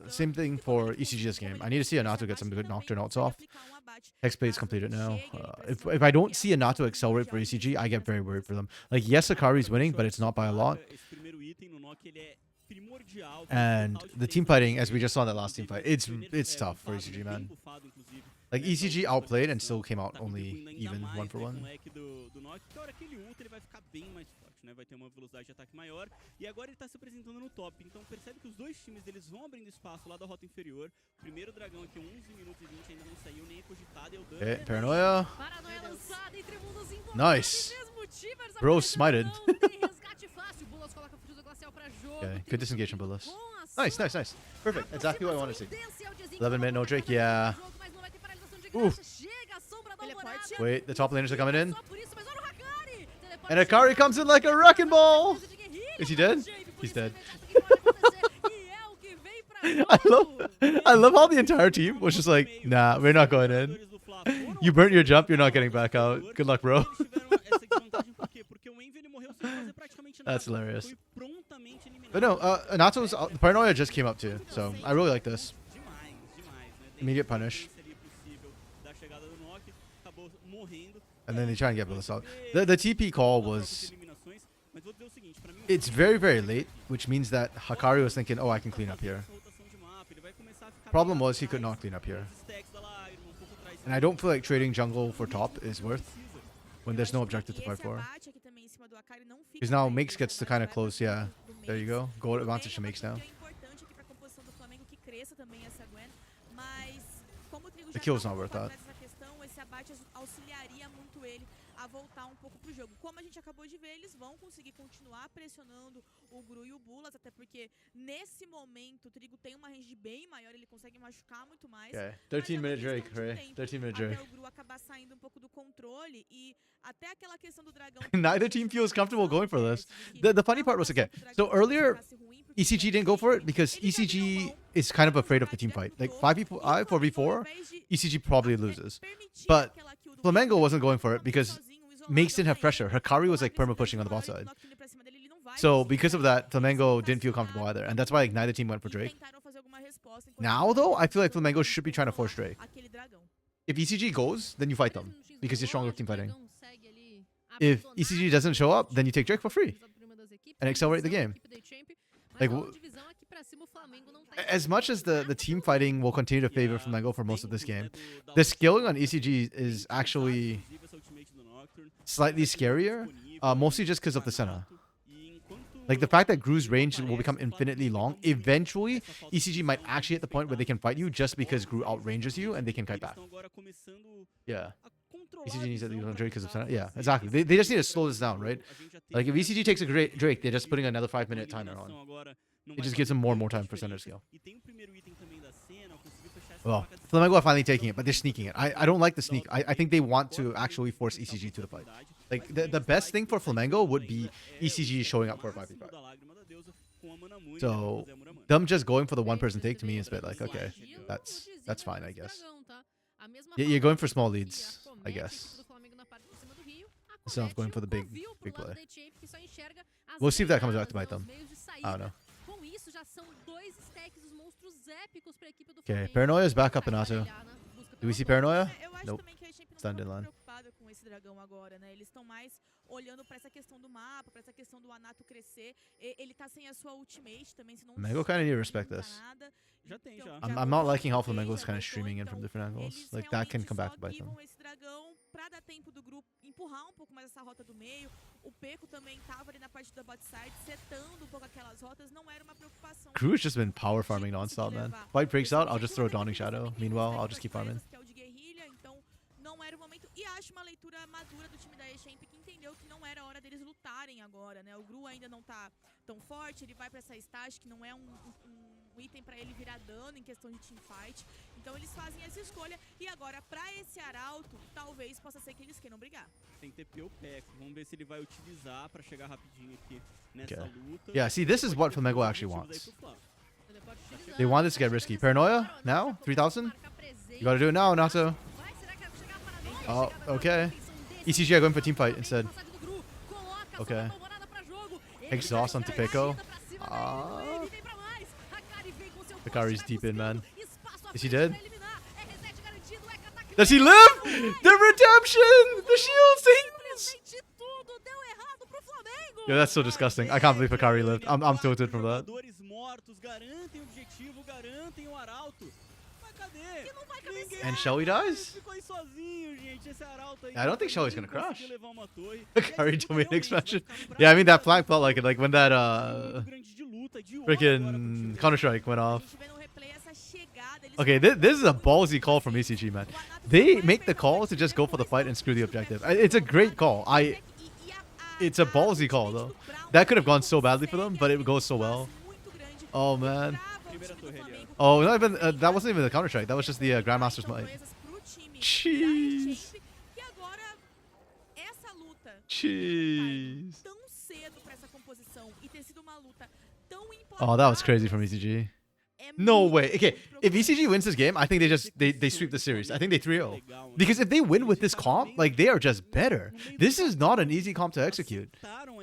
Same thing for ECG this game. I need to see Anato get some good Nocturne ults off. Hexblade's completed now. If I don't see Anato accelerate for ECG, I get very worried for them. Like, yes, Akari's winning, but it's not by a lot. And the team fighting, as we just saw in that last team fight, it's tough for ECG, man. Like, ECG outplayed and still came out only even 1-for-1. Vai ter uma velocidade de ataque maior, e agora ele tá se apresentando no top, então percebe que os dois times eles vão abrindo espaço lá da rota inferior. Primeiro dragão aqui, 11 minutos e 20, ainda não saiu, nem cogitado, e o dano... Okay, paranoia. Nice. Bro smited. Okay, good disengage from Bullas. Nice. Perfect, exactly what I want to see. 11-minute no Drake, yeah. Ooh. Wait, the top laners are coming in. And Akari comes in like a wrecking ball! Is he dead? He's dead. I love how the entire team was just like, nah, we're not going in. You burnt your jump, you're not getting back out. Good luck, bro. That's hilarious. But no, Anato's the paranoia just came up too, so I really like this. Immediate punish. And then they try and get Bullas out. The TP call was... It's very, very late, which means that Hikari was thinking, oh, I can clean up here. Problem was he could not clean up here. And I don't feel like trading jungle for top is worth when there's no objective to fight for. Abate aqui também em cima do Akari não fica Because now pra ele, Makes gets esse to abate kind of vai pra close, cima yeah. do There you Makes. go. Goal Tudo advantage to bem, Makes é uma now. kill importante aqui pra composição do Flamengo que cresça também essa Gwen, mas como o Trigo The já kill's tá um not worth pouco that. atrás dessa questão, esse abate auxiliaria muito ele a voltar um pouco pro jogo. Como a gente acabou de ver, eles vão conseguir continuar pressionando o Gru e o Bulas, até porque nesse momento o Trigo tem uma range bem maior, ele consegue machucar muito mais. Okay. Mas é 13-minute uma Drake, questão de Ray. tempo 13-minute até Drake. o Gru acabar saindo um pouco do controle e até aquela questão do dragão. Neither team feels comfortable going for this. The funny part was, okay, so earlier, ECG didn't go for it because ECG is kind of afraid of the team fight. Like 5v5, 4v4, ECG probably loses. But Flamengo wasn't going for it because Makes didn't have pressure. Hikari was like perma pushing on the bot side. So because of that, Flamengo didn't feel comfortable either. And that's why like, neither team went for Drake. Now though, I feel like Flamengo should be trying to force Drake. If ECG goes, then you fight them because you're stronger team fighting. If ECG doesn't show up, then you take Drake for free and accelerate the game. Like, as much as the team fighting will continue to favor Flamengo for most of this game, the skilling on ECG is actually slightly scarier, mostly just because of the Senna. Like, the fact that Gru's range will become infinitely long, eventually, ECG might actually hit the point where they can fight you just because Gru outranges you and they can kite back. Yeah. ECG needs to leave on Drake because of Senna. Yeah, exactly. They just need to slow this down, right? Like, if ECG takes a great Drake, they're just putting another 5-minute timer on. It just gives them more and more time for center scale. Well, Flamengo are finally taking it, but they're sneaking it. I don't like the sneak. I think they want to actually force ECG to the fight. Like, the best thing for Flamengo would be ECG showing up for a 5v5. So, them just going for the one-person take to me is a bit like, okay, that's fine, I guess. You're going for small leads, I guess. Instead of going for the big play. We'll see if that comes back to bite them. I don't know. Okay, Paranoia is back up in Ato. Do we see Paranoia? Nope. Stand in line. Com esse dragão agora, né? Eles estão mais olhando para essa questão do mapa, para essa questão do Anato crescer. Ele tá sem a sua ultimate também, senão Flamengo kind of need to respect this. Já tem, já. I'm not liking how Flamengo is kind of streaming in from different angles. Like, that can come back to bite them. Esse dragão para dar tempo do grupo empurrar um pouco mais essa rota do meio. O Peco também tava ali na parte da bot side, setando um pouco aquelas rotas, não era uma preocupação. Crew's just been power farming non-stop, man. Fight breaks out, I'll just throw a Dawning Shadow. Meanwhile, I'll just keep farming. Não era o momento, e acho uma leitura madura do time da E-Champ que entendeu que não era hora deles lutarem agora, né? O Gru ainda não tá tão forte, ele vai pra essa stage que não é um item pra ele virar dano em questão de teamfight. Então eles fazem essa escolha e agora pra esse arauto, talvez possa ser que eles queiram brigar. Tem que ter o Peco, vamos ver se ele vai utilizar pra chegar rapidinho aqui nessa luta. Yeah, see, this is what Flamengo actually wants. They want this to get risky. Paranoia, now? 3,000? You gotta do it now, Nato. Oh, okay. ECG are going for team fight instead. Okay. Exhaust onto Peko. Hikari's deep in, man. Is he dead? Does he live? The redemption! The shield things! Yo, that's so disgusting. I can't believe Hikari lived. I'm tilted from that. And Shelly dies? I don't think Shelly's gonna crash. Hikari domain expansion. Yeah, I mean that flank felt like it, like when that freaking Counter-Strike went off. Okay, this is a ballsy call from ECG, man. They make the call to just go for the fight and screw the objective. It's a great call. It's a ballsy call though. That could have gone so badly for them, but it goes so well. Oh man. Oh, not even, that wasn't even the Counter-Strike. That was just the Grandmaster's Might. Jeez. Jeez. Oh, that was crazy from ECG. No way. Okay, if ECG wins this game, I think they sweep the series. I think they 3-0. Because if they win with this comp, like, they are just better. This is not an easy comp to execute.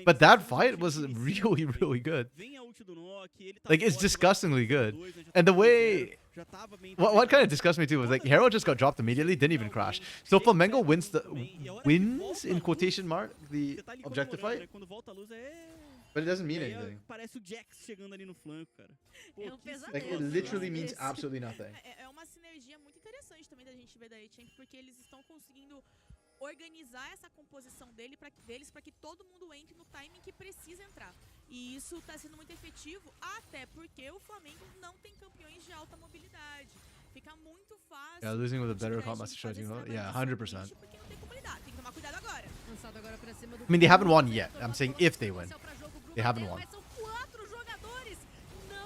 But that fight was really, really good. Like, it's disgustingly good. And the way... What kind of disgusts me too was, like, Hero just got dropped immediately, didn't even crash. So Flamengo wins in quotation mark, the objective fight. But it doesn't mean anything. Like, it literally means absolutely nothing. É uma sinergia muito interessante também da gente ver da E-Champ, porque eles estão conseguindo organizar essa composição deles para que todo mundo entre no timing que precisa entrar. E isso está sendo muito efetivo, até porque o Flamengo não tem campeões de alta mobilidade. Fica muito fácil. Yeah, losing with a better comp master strategy. Yeah, 100%. Porque não tem comunidade, tem que tomar cuidado agora. I mean, they haven't won yet. I'm saying if they win. They haven't won.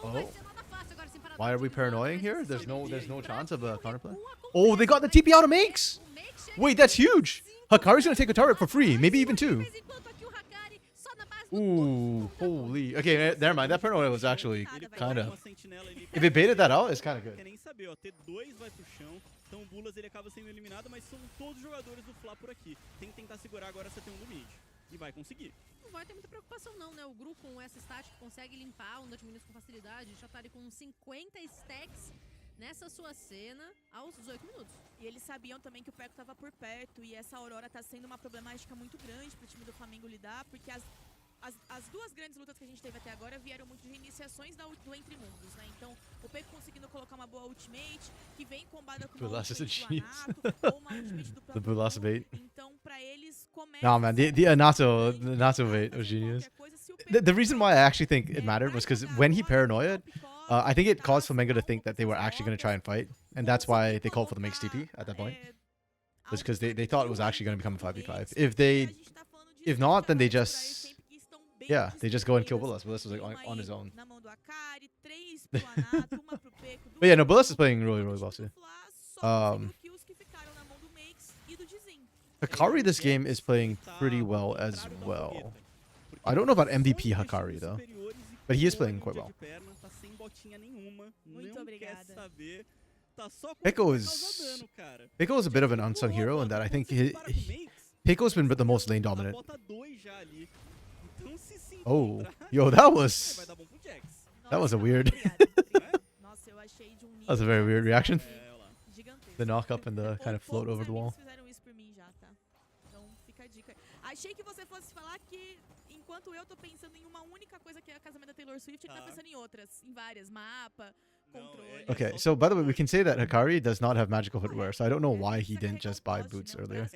Oh. Why are we paranoiing here? There's no chance of a counterplay. Oh, they got the TP out of Makes. Wait, that's huge. Hakari's gonna take a turret for free, maybe even 2. Ooh, holy. Okay, never mind. That paranoia was actually kind of. If it baited that out, it's kind of good. T2 vai pro chão, então o Bulas ele acaba sendo eliminado, mas são todos os jogadores do Fla por aqui. Tem que tentar segurar agora essa T1 do mid. E vai conseguir. Não vai ter muita preocupação não, né? O grupo com essa stat consegue limpar um Dutch com facilidade. Já tá ali com 50 stacks nessa sua cena aos 18 minutos. E eles sabiam também que o Peco tava por perto e essa Aurora tá sendo uma problemática muito grande pro time do Flamengo lidar, porque as duas grandes lutas que a gente teve até agora vieram muito de reiniciações do Entre Mundos, né? Então, o Peco conseguindo colocar uma boa ultimate, que vem combada com uma ultimate do Anato, ou uma ultimate do próprio Bulas bait. Então, pra eles, começa... No, man, the Anato bait was genius. The reason why I actually think it mattered was because when he paranoia'd, I think it caused Flamengo to think that they were actually going to try and fight. And that's why they called for the Makes TP at that point. Just because they thought it was actually going to become a 5v5. If not, then they just... Yeah, they just go and kill Bulas. Bulas was like on his own. But yeah, no, Bulas is playing really, really well too. Hakari this game is playing pretty well as well. I don't know about MVP Hakari though, but he is playing quite well. Pico is a bit of an unsung hero in that I think Pico's been the most lane dominant. Oh, yo, that was a weird. That was a very weird reaction. The knock up and the kind of float over the wall. Achei que você fosse falar que enquanto eu tô pensando em uma única coisa que é a casamento da Taylor Swift, ele tá pensando em outras, em várias, mapa, controle. Okay, so by the way, we can say that Hakari does not have magical footwear, so I don't know why he didn't just buy boots earlier.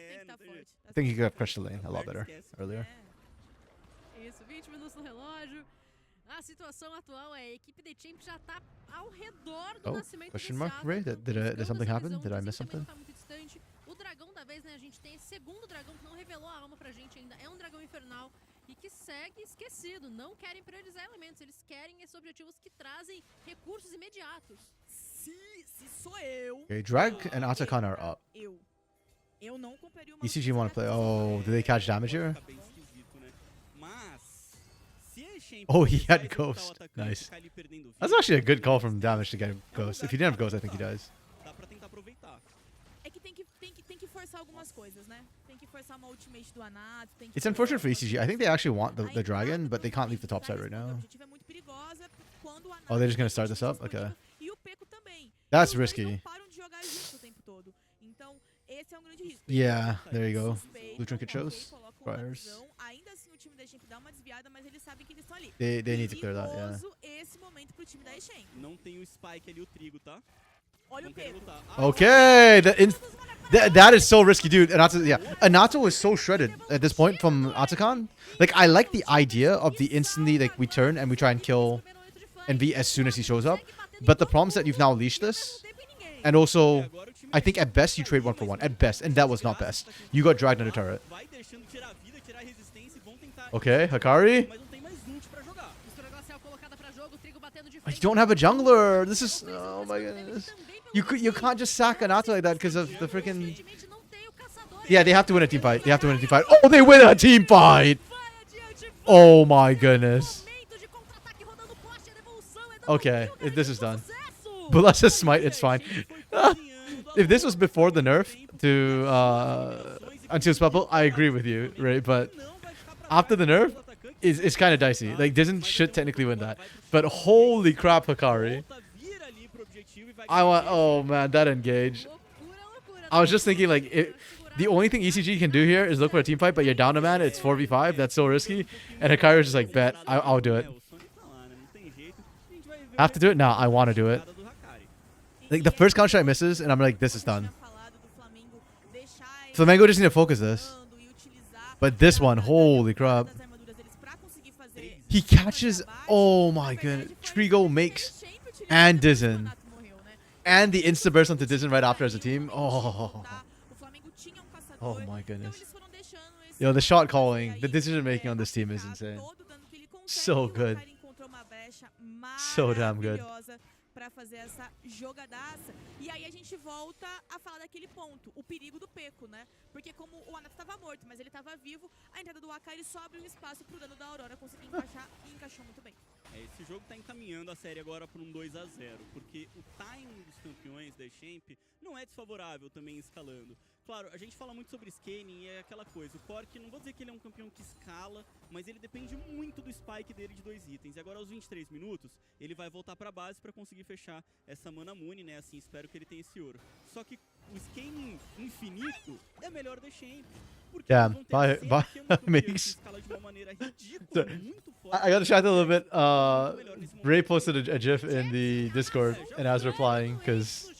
I think he could have crushed the lane a lot better earlier. Isso, 20 minutos no relógio. A situação atual é a equipe de Champ já tá ao redor do nascimento question mark, Ray? Did something happen? Did I miss something? Tá muito distante. O dragão da vez, né? A gente tem esse segundo dragão que não revelou a alma pra gente ainda. É um dragão infernal e que segue esquecido. Não querem priorizar elementos, eles querem esses objetivos que trazem recursos imediatos. Se sou eu... Okay, Drag and Atakan are up. Eu não compraria uma... ECG want to play. Oh, did they catch damage here? Oh, he had Ghost. Nice. That's actually a good call from damage to get Ghost. If he didn't have Ghost, I think he dies. É que tem que forçar algumas coisas, né? Tem que forçar uma ultimate do Anato. It's unfortunate for ECG. I think they actually want the dragon, but they can't leave the top side right now. Oh, they're just going to start this up? Okay. That's risky. Yeah, there you go. Blue Trinket shows. Friars. They need to clear that, yeah. Não tem o Spike ali, o trigo, tá? Okay, that is so risky, dude. Anato is so shredded at this point from Atakan. Like, I like the idea of the instantly, like, we turn and we try and kill NV as soon as he shows up. But the problem is that you've now leashed this. And also, I think at best you trade 1-for-1. At best, and that was not best. You got dragged under turret. Okay, Hakari. You don't have a jungler. This is... Oh my goodness. You can't just sack Anato like that because of the freaking... Yeah, they have to win a team fight. They have to win a team fight. Oh, they win a team fight! Oh my goodness. Okay, if this is done. But let's just smite, it's fine. If this was before the nerf to Unseal's Bubble, I agree with you, right? But after the nerf, it's kind of dicey. Like, should technically win that. But holy crap, Hakari. Oh man, that engage. I was just thinking, like, the only thing ECG can do here is look for a team fight, but you're down a man, it's 4v5, that's so risky. And Hakari was just like, bet, I'll do it. I have to do it? No, I want to do it. Like, the first counter strike misses, and I'm like, this is done. Flamengo just need to focus this. But this one, holy crap. He catches, oh my goodness. Trigo makes and Dizen. And the insta-burst onto Dizen right after as a team. Oh my goodness. Yo, the shot calling, the decision making on this team is insane. So good. So damn good. Pra fazer essa jogadaça. E aí a gente volta a falar daquele ponto, o perigo do Peco, né? Porque como o Anato tava morto, mas ele tava vivo, a entrada do AK ele só abre um espaço pro dano da Aurora conseguir encaixar e encaixou muito bem. Esse jogo tá encaminhando a série agora para um 2 a 0, porque o timing dos campeões da Champ não é desfavorável também escalando. Claro, a gente fala muito sobre scaling e é aquela coisa, o Cork, não vou dizer que ele é um campeão que escala, mas ele depende muito do spike dele de 2 itens. E agora aos 23 minutos, ele vai voltar pra base pra conseguir fechar essa Mana Mune, né? Assim, espero que ele tenha esse ouro. Só que o scaling infinito é melhor da Champ. Porque makes. I got distracted a little bit. Ray posted a GIF in the Discord, and I was replying because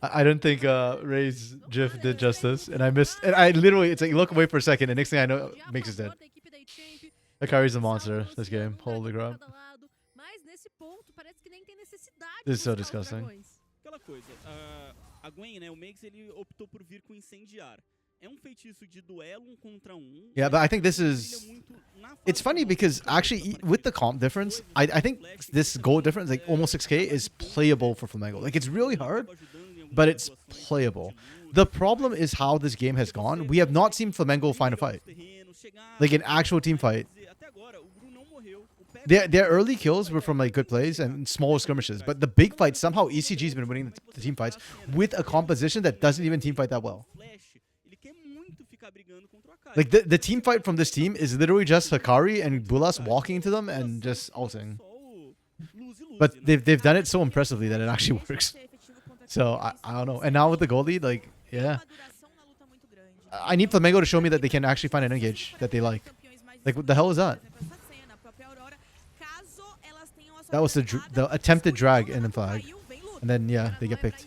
I don't think Ray's GIF did justice, and I missed. And I literally, it's like look away for a second, and next thing I know, Makes is dead. Akari's a monster this game. Holy crap! This is so disgusting. Aquela coisa, a Gwen, né, o Makes, ele optou por vir com incendiar. É feitiço de duelo contra Yeah, but I think this is... It's funny because actually with the comp difference, I think this gold difference, like almost 6k, is playable for Flamengo. Like it's really hard, but it's playable. The problem is how this game has gone. We have not seen Flamengo find a fight. Like an actual team fight. Their early kills were from like good plays and small skirmishes, but the big fights, somehow ECG's been winning the team fights with a composition that doesn't even team fight that well. Like the team fight from this team is literally just Hakari and Bulas walking into them and just ulting. But they've done it so impressively that it actually works. So I don't know. And now with the gold lead, like yeah, I need Flamengo to show me that they can actually find an engage that they like. Like what the hell is that? That was the attempted drag in the flag, and then yeah, they get picked.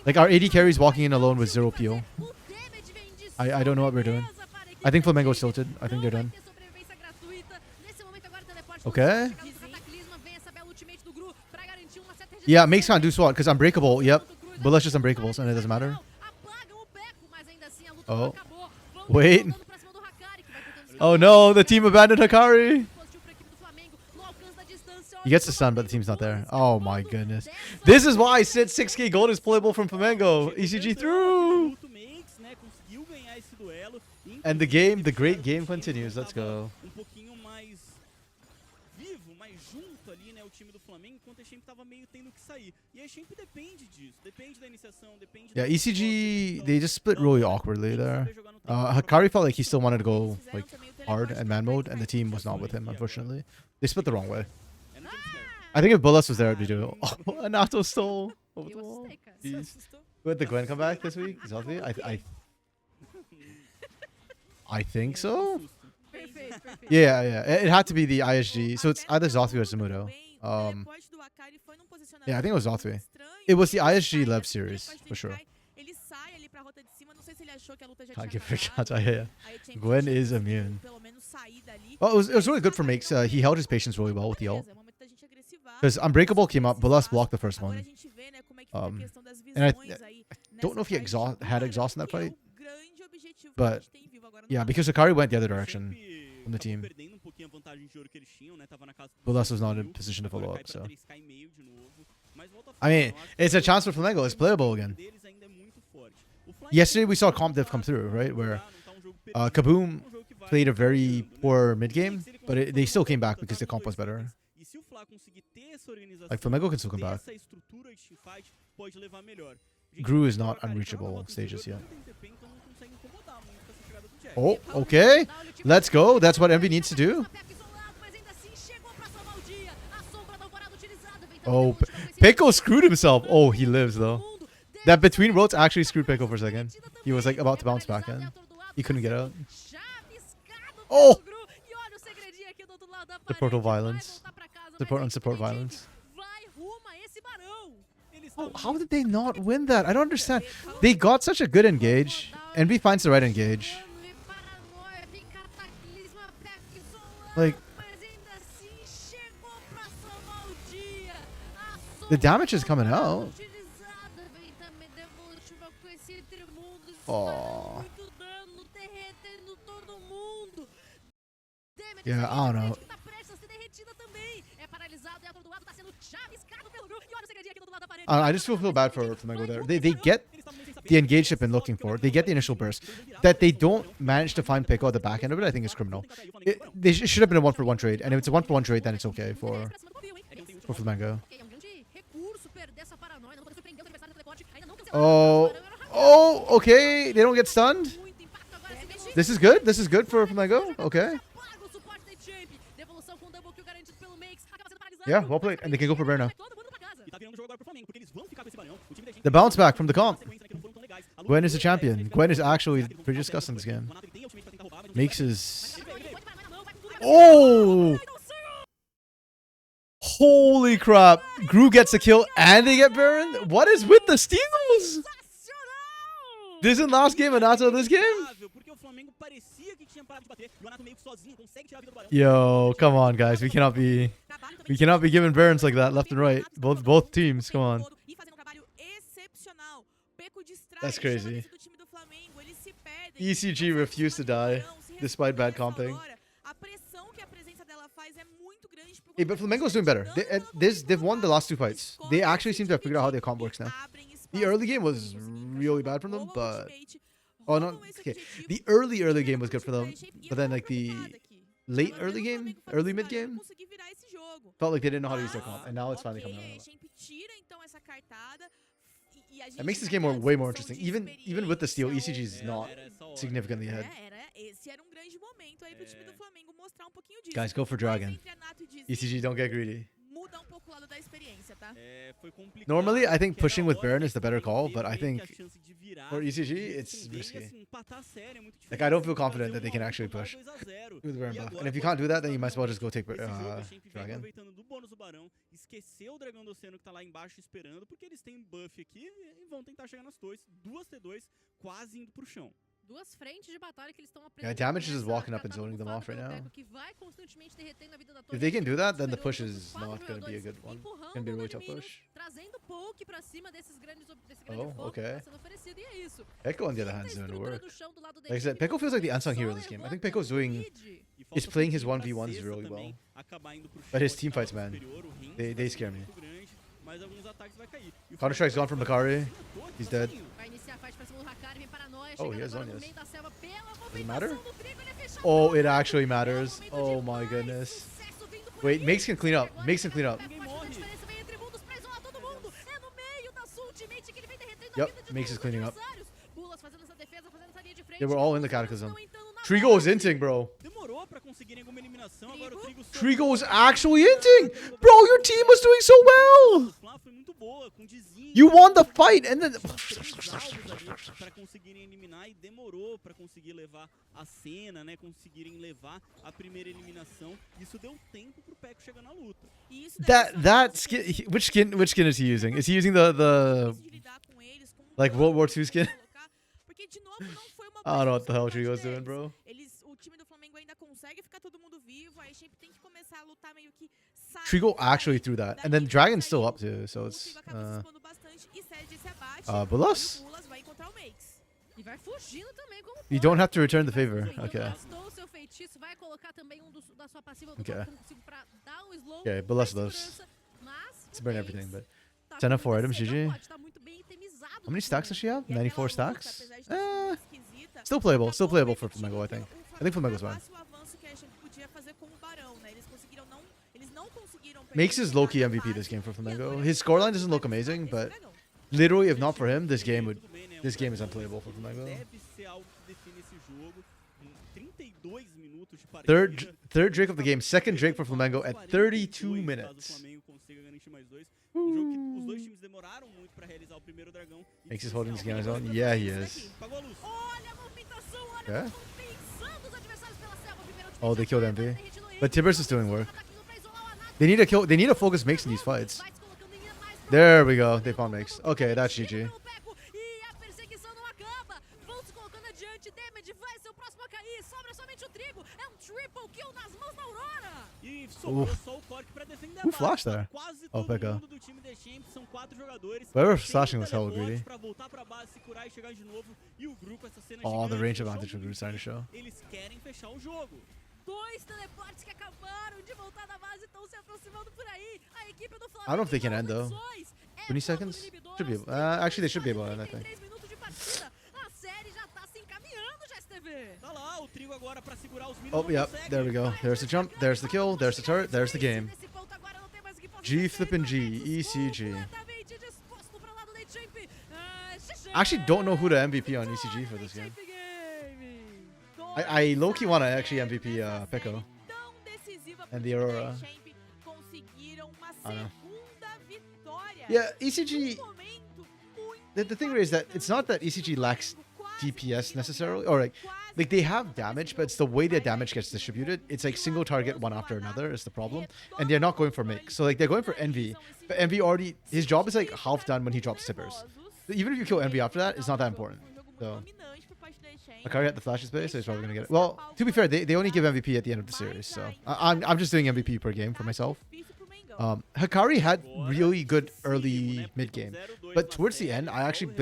Like our AD carries walking in alone with 0 PO. I don't know what we're doing. I think Flamengo's tilted. I think they're done. Okay. Yeah, Makes can't do SWAT because Unbreakable. Yep. Bullet's just Unbreakables and it doesn't matter. Oh. Wait. Oh no, the team abandoned Hakari. He gets the stun, but the team's not there. Oh my goodness. This is why I said 6k gold is playable from Flamengo. ECG through. And the great game continues. Let's go. Yeah, ECG, they just split really awkwardly there. Hakari felt like he still wanted to go like hard and man mode, and the team was not with him, unfortunately. They split the wrong way. I think if Bullas was there, it'd be doing. Oh, Anato stole over the wall. Would the Gwen come back this week? Exactly. I think so. Yeah. It had to be the ISG. So it's either Zothwi or Zamudo. Yeah, I think it was Zothwi. It was the ISG Lev series for sure. Can't give her shots. Yeah. Gwen is immune. Well, it was really good for Makes. He held his patience really well with the ult. Because Unbreakable came up, Bullas blocked the first one. And I don't know if he had exhaust in that fight. But yeah, because Hakari went the other direction from the team. Bullas was not in position to follow up, so. I mean, it's a chance for Flamengo. It's playable again. Yesterday we saw comp diff come through, right? Where Kaboom played a very poor mid game, but they still came back because the comp was better. Like Flamengo can still come back. Gru is not unreachable stages yet. Oh, okay. Let's go. That's what Envy needs to do. Oh, Peko screwed himself. Oh, he lives though. That between roads actually screwed Peko for a second. He was like about to bounce back in. He couldn't get out. Oh! The portal violence. Support on support violence. How did they not win that? I don't understand. They got such a good engage. NB finds the right engage. Like, the damage is coming out. Oh. Yeah, I don't know. I just feel bad for Flamengo there. They get the engage they've been looking for. They get the initial burst. That they don't manage to find Pico at the back end of it, I think is criminal. It should have been a 1-for-1 trade. And if it's a 1-for-1 trade, then it's okay for Flamengo. Oh, okay. They don't get stunned. This is good. This is good for Flamengo. Okay. Yeah, well played. And they can go for Berna. The bounce back from the comp. Gwen is the champion. Gwen is actually pretty disgusting this game. Makes his... Oh! Holy crap. Gru gets a kill and they get Baron? What is with the steals? This isn't last game Anato this game? Yo, come on guys. We cannot be giving Barons like that left and right. Both teams, come on. That's crazy. ECG refused to die despite bad comping. Hey, but Flamengo's doing better. They've won the last 2 fights. They actually seem to have figured out how their comp works now. The early game was really bad from them, but... Oh, no. Okay. The early game was good for them. But then, like, the late early game, early mid game, felt like they didn't know how to use their comp. And now it's finally coming out. It makes this game way more interesting. Even with the steal, ECG is not significantly ahead. Guys, go for Dragon. ECG, don't get greedy. Normally, I think pushing with Baron is the better call, but I think for ECG, it's risky. Like, I don't feel confident that they can actually push with Baron buff. And if you can't do that, then you might as well just go take Dragon. Yeah, damage is just walking up and zoning them off right now. If they can do that, then the push is not going to be a good one. It's going to be a really tough push. Oh, okay. Peko on the other hand is doing work. Like I said, Peko feels like the unsung hero of this game. I think Peko's is playing his 1v1s really well. But his team fights, man, they scare me. Counter-Strike's gone from Bakari. He's dead. Oh, he has Zonias. Does it matter? Oh, it actually matters. Oh my goodness. Wait, Makes can clean up. Makes can clean up. Yep, Makes is cleaning up. They were all in the Cataclysm. Trigo is inting, bro. Trigo is actually inting! Bro, your team was doing so well! You won the fight and then... That skin... Which skin is he using? Is he using the like World War II skin? I don't know what the hell Trigo's doing, bro. Trigo actually threw that. And then Dragon's still up too, so it's... Bulas? You don't have to return the favor. Okay. Okay. Okay, Bulas lives. Let's burn everything, but... 10 of 4 items, GG. How many stacks does she have? 94 stacks? Still playable for Flamengo, I think. I think Flamengo's fine. Makes his low-key MVP this game for Flamengo. His scoreline doesn't look amazing, but literally, if not for him, this game is unplayable for Flamengo. Third Drake of the game. Second Drake for Flamengo at 32 minutes. Makes his holding this game on his own. Yeah, he is. Yeah. Oh, they killed MV. But Tibbers is doing work. They need to focus Makes in these fights. There we go. They found makes. Okay, that's GG. E a perseguição não acaba. Vão se colocando adiante. Damage vai ser o próximo a cair. Sobra somente o Trigo. É um triple kill nas mãos da Aurora. E sobrou só o Cork pra defender a Who base. flashed there? Quase Oh, todo Pekka. mundo do time The Champ, são 4 jogadores. Whoever Tem flashing um was hella teleporte greedy. pra voltar pra base, se curar e chegar de novo. E o grupo, essa cena Oh, the gigante, range o advantage jogo from Groot starting to show. Eles querem fechar o jogo. 2 teleportes que acabaram de voltar da base estão se aproximando por aí. A equipe do Flamengo. I don't know if they can end, though. 20 seconds? Should be able. Actually, they should be able to end, I think. 3 minutos de partida. A série já tá se encaminhando, já STV. Tá lá, o Trigo agora pra segurar os Oh, yep. There we go. There's the jump. There's the kill. There's the turret. There's the game. Nesse ponto agora não tem mais o que fazer. G flipping G. ECG. Completamente disposto pro lado da Champ. I actually don't know who to MVP on ECG for this game. I low-key want to actually MVP Pekko and the Aurora. I don't know. Yeah, ECG. The thing is that it's not that ECG lacks DPS necessarily, or like they have damage, but it's the way their damage gets distributed. It's like single target one after another is the problem, and they're not going for make. So like they're going for Envy, but Envy already his job is like half done when he drops tippers. Even if you kill Envy after that, it's not that important. So Akari had the flash space, so he's probably gonna get it. Well, to be fair, they only give MVP at the end of the series, so I'm just doing MVP per game for myself. Hikari had really good early mid game, but towards the end, I actually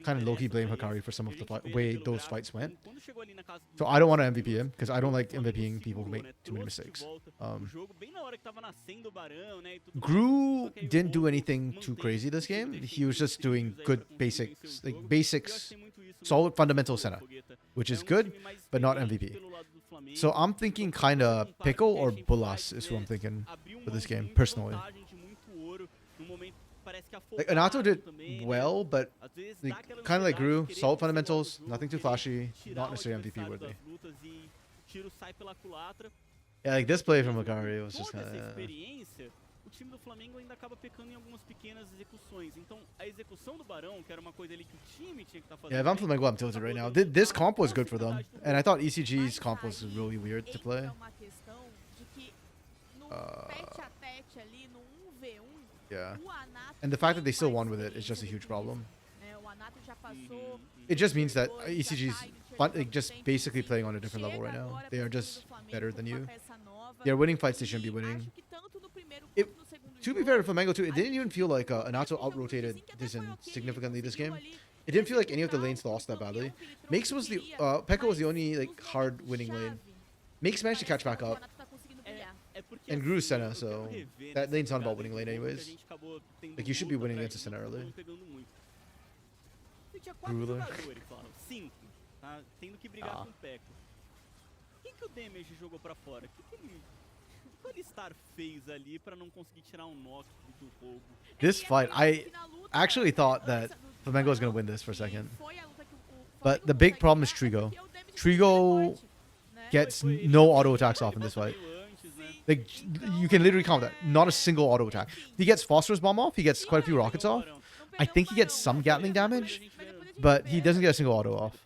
kind of low-key blame Hikari for some of the way those fights went. So I don't want to MVP him because I don't like MVPing people who make too many mistakes. Gru didn't do anything too crazy this game. He was just doing good basics, solid fundamental setup, which is good, but not MVP. So I'm thinking kind of Pickle or Bulas is who I'm thinking for this game, personally. Like, Anato did well, but kind of like Gru, solid fundamentals, nothing too flashy, not necessarily MVP worthy. Yeah, like this play from Hikari was just kind of... O time do Flamengo ainda acaba pecando em algumas pequenas execuções. Então, a execução do Barão, que era uma coisa ali que o time tinha que estar fazendo. Yeah, if I'm Flamengo, I'm tilted right now. This comp was good for them, and I thought ECG's comp was really weird to play. Yeah, and the fact that they still won with it is just a huge problem. It just means that ECG's just basically playing on a different level right now. They are just better than you. They're winning fights they shouldn't be winning. To be fair to Flamengo too, it didn't even feel like Anato out-rotated significantly this game. It didn't feel like any of the lanes lost that badly. Makes was the Pekka was the only like hard winning lane. Makes managed to catch back up. And Gru Senna, so that lane's not about winning lane anyways. Like you should be winning against a Senna early. Ruler. Que o Damage jogou pra fora? O que ele Star fez ali pra não conseguir tirar knock do roubo? This fight, I actually thought that Flamengo was going to win this for a second. But the big problem is Trigo. Trigo gets no auto attacks off in this fight. Like, you can literally count that. Not a single auto attack. He gets Phosphorus Bomb off. He gets quite a few rockets off. I think he gets some Gatling damage. But he doesn't get a single auto off.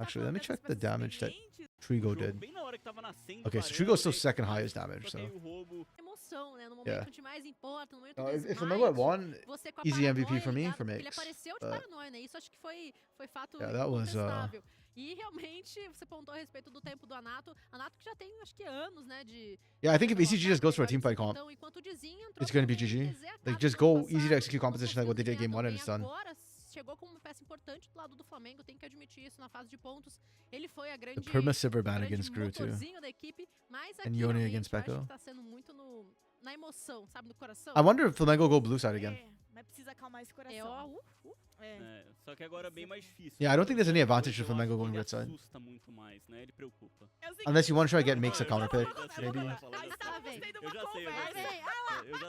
Actually, let me check the damage that Trigo did. Okay, so Trigo's still second highest damage, so... Yeah. If Flamengo had won, easy MVP for me, for makes. Yeah, that was... E realmente, você pontou a respeito do tempo do Anato. Anato que já tem, acho que anos, né, de... Yeah, I think if ECG just goes for a team fight comp, it's going to be GG. Like, just go easy to execute composition like what they did game 1 and it's done. Chegou como uma peça importante do lado do Flamengo, tem que admitir isso na fase de pontos. Ele foi a The grande Perma Silver ban against Gru too. da equipe, mas And Yone against acho Pekko. que tá sendo muito na emoção, sabe, no coração. I wonder if Flamengo go blue side again. Mas precisa acalmar esse coração. É, ó, só que agora é bem mais difícil. Yeah, I don't think there's any advantage to Flamengo going red side. Assusta muito mais, né? Ele preocupa. Unless you want to try to get makes a counter pick, maybe.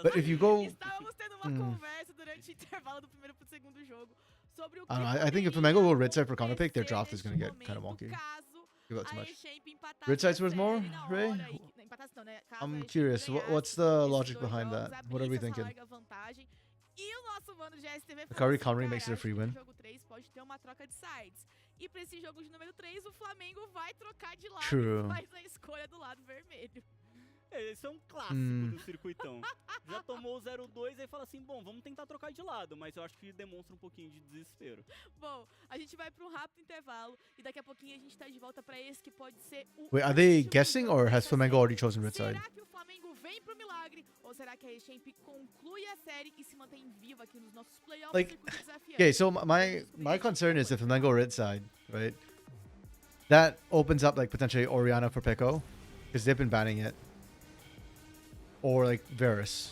But if you go... Estávamos tendo uma conversa durante o intervalo do primeiro pro segundo jogo sobre o que I think if Flamengo go red side for counter pick, their draft is going to get kind of wonky. Give that too much. Red side's worth more, Ray? I'm curious. What's the logic behind that? What are we thinking? E o nosso mano de STV Curry countering makes it a free win. jogo 3 pode ter uma troca de sides. E pra esse jogo de número 3, o Flamengo vai trocar de lado. True. E faz a escolha do lado vermelho. Esse é um clássico do circuitão. Já tomou o 0-2 e fala assim, bom, vamos tentar trocar de lado, mas eu acho que demonstra um pouquinho de desespero. Bom, a gente vai para um rápido intervalo e daqui a pouquinho a gente tá de volta para esse que pode ser o Wait, are they último guessing jogo or has dessa Flamengo série. already chosen red side? Será que o Flamengo vem pro milagre ou será que a Champ conclui a série e se mantém viva aqui nos nossos playoffs? Like, Circuito Desafiante? Okay, so my concern is if Flamengo red side, right? That opens up like potentially Oriana for Peko, because they've been banning it. Or like Varus.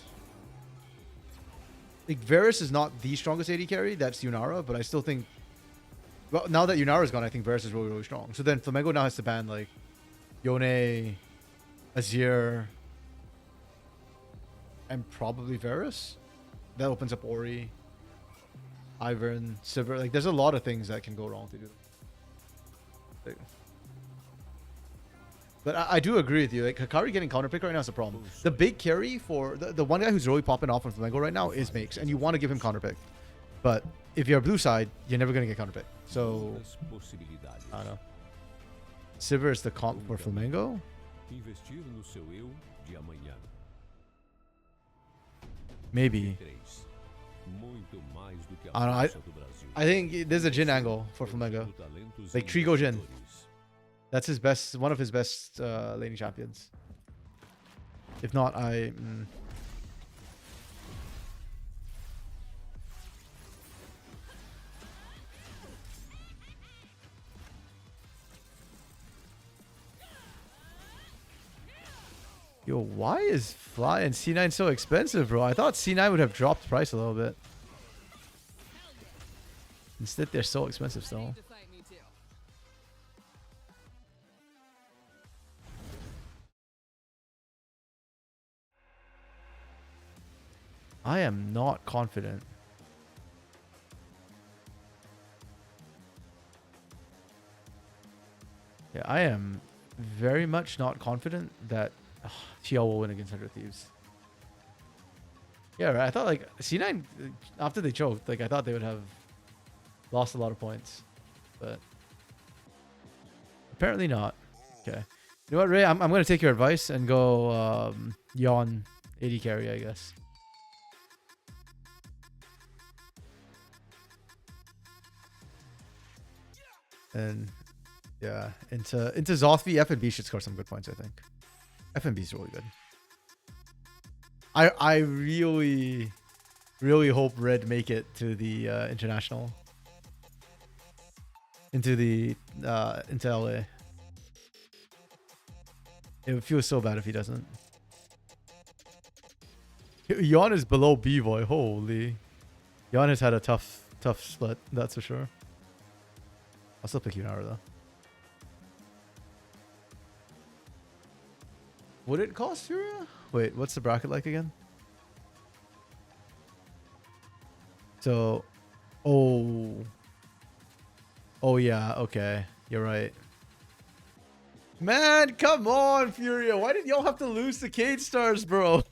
Like Varus is not the strongest AD carry, that's Yunara, but I still think, well, now that Yunara is gone, I think Varus is really, really strong. So then Flamengo now has to ban like Yone, Azir, and probably Varus. That opens up Ori, Ivern, Sivir. Like there's a lot of things that can go wrong to do. Like, but I do agree with you. Like Hikari getting counterpick right now is a problem. The big carry for the one guy who's really popping off on Flamengo right now is Makes, and you want to give him counterpick. But if you're blue side, you're never gonna get counterpick. So I don't know. Sivir is the comp for Flamengo. Maybe. I don't know. I think there's a Jin angle for Flamengo. Like Trigo Jin. That's his best, one of his best laning champions. If not, Yo, why is Fly and C9 so expensive, bro? I thought C9 would have dropped price a little bit. Instead, they're so expensive still. I am not confident. Yeah, I am very much not confident that TL will win against 100 Thieves. Yeah, right. I thought like C9 after they choked, like I thought they would have lost a lot of points, but apparently not. Okay. You know what, Ray? I'm gonna take your advice and go Yawn 80 carry, I guess. And yeah, into Zothby, FNB should score some good points, I think. FNB is really good. I really hope Red make it to the international. Into LA. It would feel so bad if he doesn't. Yon is below B-Boy. Holy. Yon has had a tough split, that's for sure. I'll still pick Yunara though. Would it cost Furia? Wait, what's the bracket like again? So, oh yeah, okay, you're right. Man, come on, Furia. Why did y'all have to lose the Cade Stars, bro?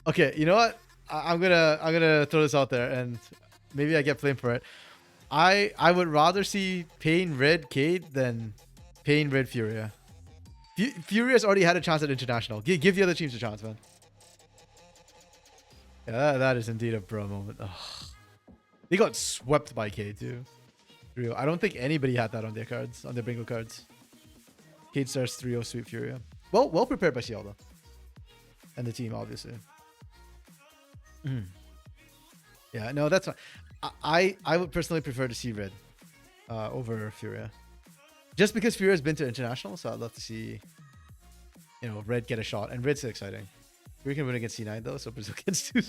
Okay, you know what? I'm gonna throw this out there, and maybe I get blamed for it. I would rather see Pain Red Cade than Pain Red Furia. Furia's already had a chance at international. Give the other teams a chance, man. Yeah, that is indeed a bro moment. Ugh. They got swept by Cade too. Real. I don't think anybody had that on their cards, on their bingo cards. Cade Stars 3-0 Sweet Furia. Well prepared by Ciel though. And the team, obviously. Yeah, no, that's not. I would personally prefer to see Red over Furia. Just because Furia's been to international, so I'd love to see, you know, Red get a shot. And Red's so exciting. Furia can win against C9 though, so Brazil gets 2.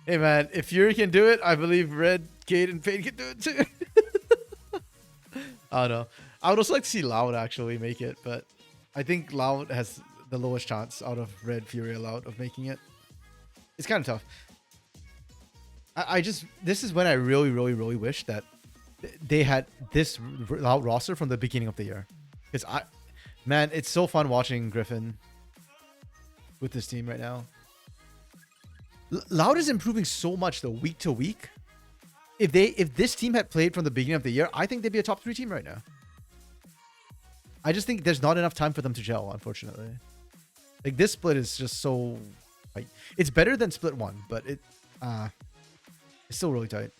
Hey man, if Fury can do it, I believe Red, Cade, and Pain can do it too. I don't know. I would also like to see Loud actually make it, but I think Loud has the lowest chance out of Red, Fury, Loud of making it. It's kind of tough. This is when I really wish that they had this Loud roster from the beginning of the year. Because man, it's so fun watching Griffin with this team right now. Loud is improving so much though, week to week. if this team had played from the beginning of the year, I think they'd be a top 3 team right now. I just think there's not enough time for them to gel, unfortunately. Like, this split is just so tight. It's better than split 1, but it's still really tight.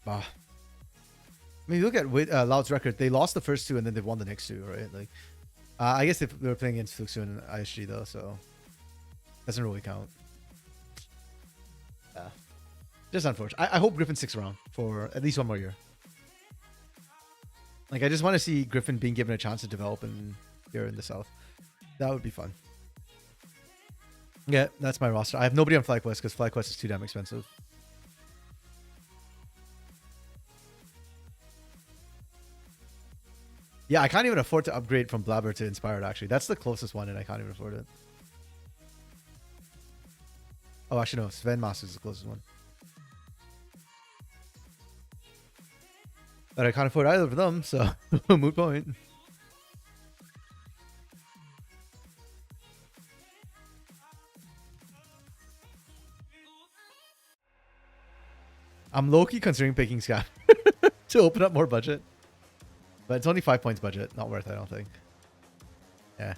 I mean, look at Loud's record. They lost the first 2 and then they won the next 2, right? Like, I guess they were playing against Fluxo and ISG though, so doesn't really count. Yeah, just unfortunate. I hope Griffin sticks around for at least 1 more year. Like, I just want to see Griffin being given a chance to develop here in the South. That would be fun. Yeah, that's my roster. I have nobody on FlyQuest because FlyQuest is too damn expensive. Yeah, I can't even afford to upgrade from Blabber to Inspired, actually. That's the closest one, and I can't even afford it. Oh, actually, no. Sven Masters is the closest one. But I can't afford either of them, so moot point. I'm low-key considering picking Sky to open up more budget. But it's only 5 points budget. Not worth it, I don't think. Yeah.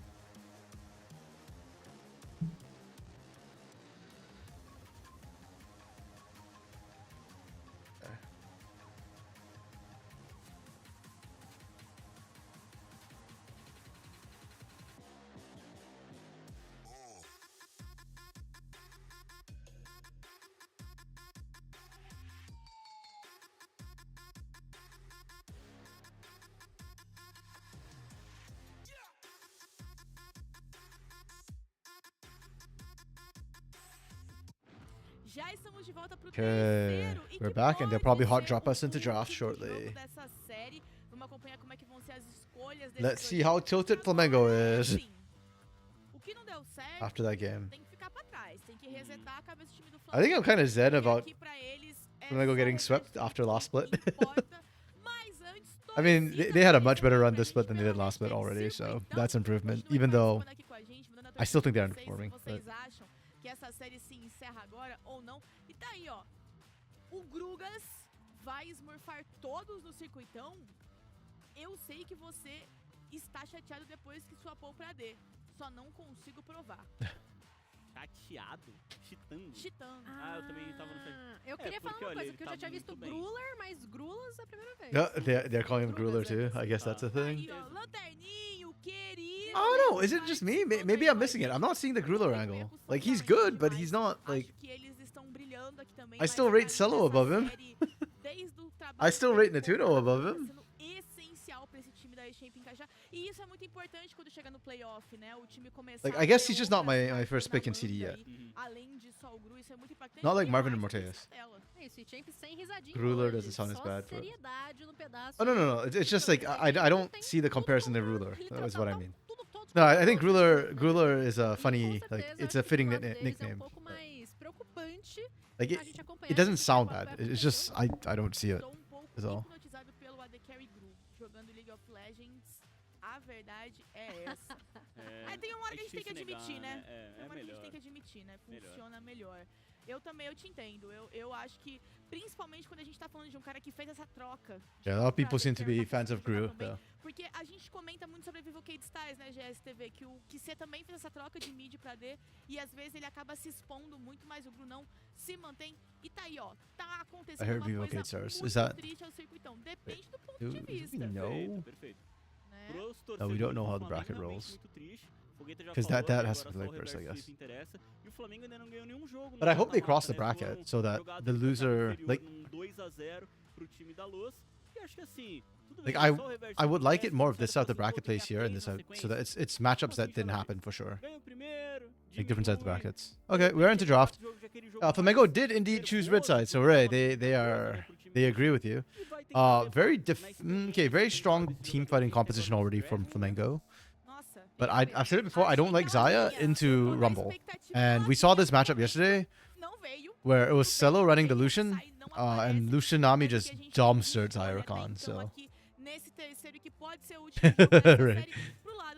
Okay, we're back and they'll probably hot drop us into draft shortly. Let's see how tilted Flamengo is after that game. I think I'm kind of zen about Flamengo getting swept after last split. I mean, they had a much better run this split than they did last split already, so that's improvement, even though I still think they're underperforming. But que essa série se encerra agora ou não. E tá aí, ó. O Grugas vai smurfar todos no circuitão. Eu sei que você está chateado depois que swapou pra D. Só não consigo provar. Chateado? Chitando? Chitando. Ah, eu também tava no chat. Eu queria falar uma coisa, porque eu já tinha visto Gruler, mas Grulas é a primeira vez. No, they're calling him Gruler too. I guess that's a thing. Aí, ó, Lanterninho, querido. I don't know. Is it just me? Maybe I'm missing it. I'm not seeing the Gruler angle. Like, he's good, but he's not, like... I still rate Cello above him. I still rate Natuno above him. Like, I guess he's just not my first pick in CD yet. Not like Marvin and Morteus. Ruler doesn't sound as bad. But... Oh, no. It's just like, I don't see the comparison to Ruler. That was what I mean. No, I think Gruler is a funny, like, it's a fitting nickname. Like, it doesn't sound bad. It's just, I don't see it. That's all. A verdade é essa. Tem uma hora que a gente tem que admitir, né? Tem uma hora que a gente tem que admitir, né? Funciona melhor. Eu também, eu te entendo. Eu acho que, principalmente quando a gente tá falando de um cara que fez essa troca. Yeah, a lot of people seem to be fans of Gru. Porque a gente comenta muito sobre Vivo Cade Styles, né, GSTV, que o Kissé também fez essa troca de mid pra D, e às vezes ele acaba se expondo muito, mas o Gru não se mantém. E tá aí, ó, tá acontecendo uma coisa muito triste ao circuitão. Depende do ponto de vista. Perfeito. No, we don't know how the bracket rolls. Because that has to play first, I guess. But I hope they cross the bracket so that the loser, like I would like it more if this out the bracket plays here and this out, so that it's matchups that didn't happen for sure. Like different sides of the brackets. Okay, we're into draft. Flamengo did indeed choose red side, so Ray, they agree with you. Very strong team fighting composition already from Flamengo. But I've said it before, I don't like Xayah into Rumble. And we saw this matchup yesterday where it was Cello running the Lucian, and Lucian Nami just dumpstered Xayah, so... Right.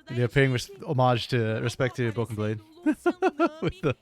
They're paying homage to, respect to Broken Blade. With the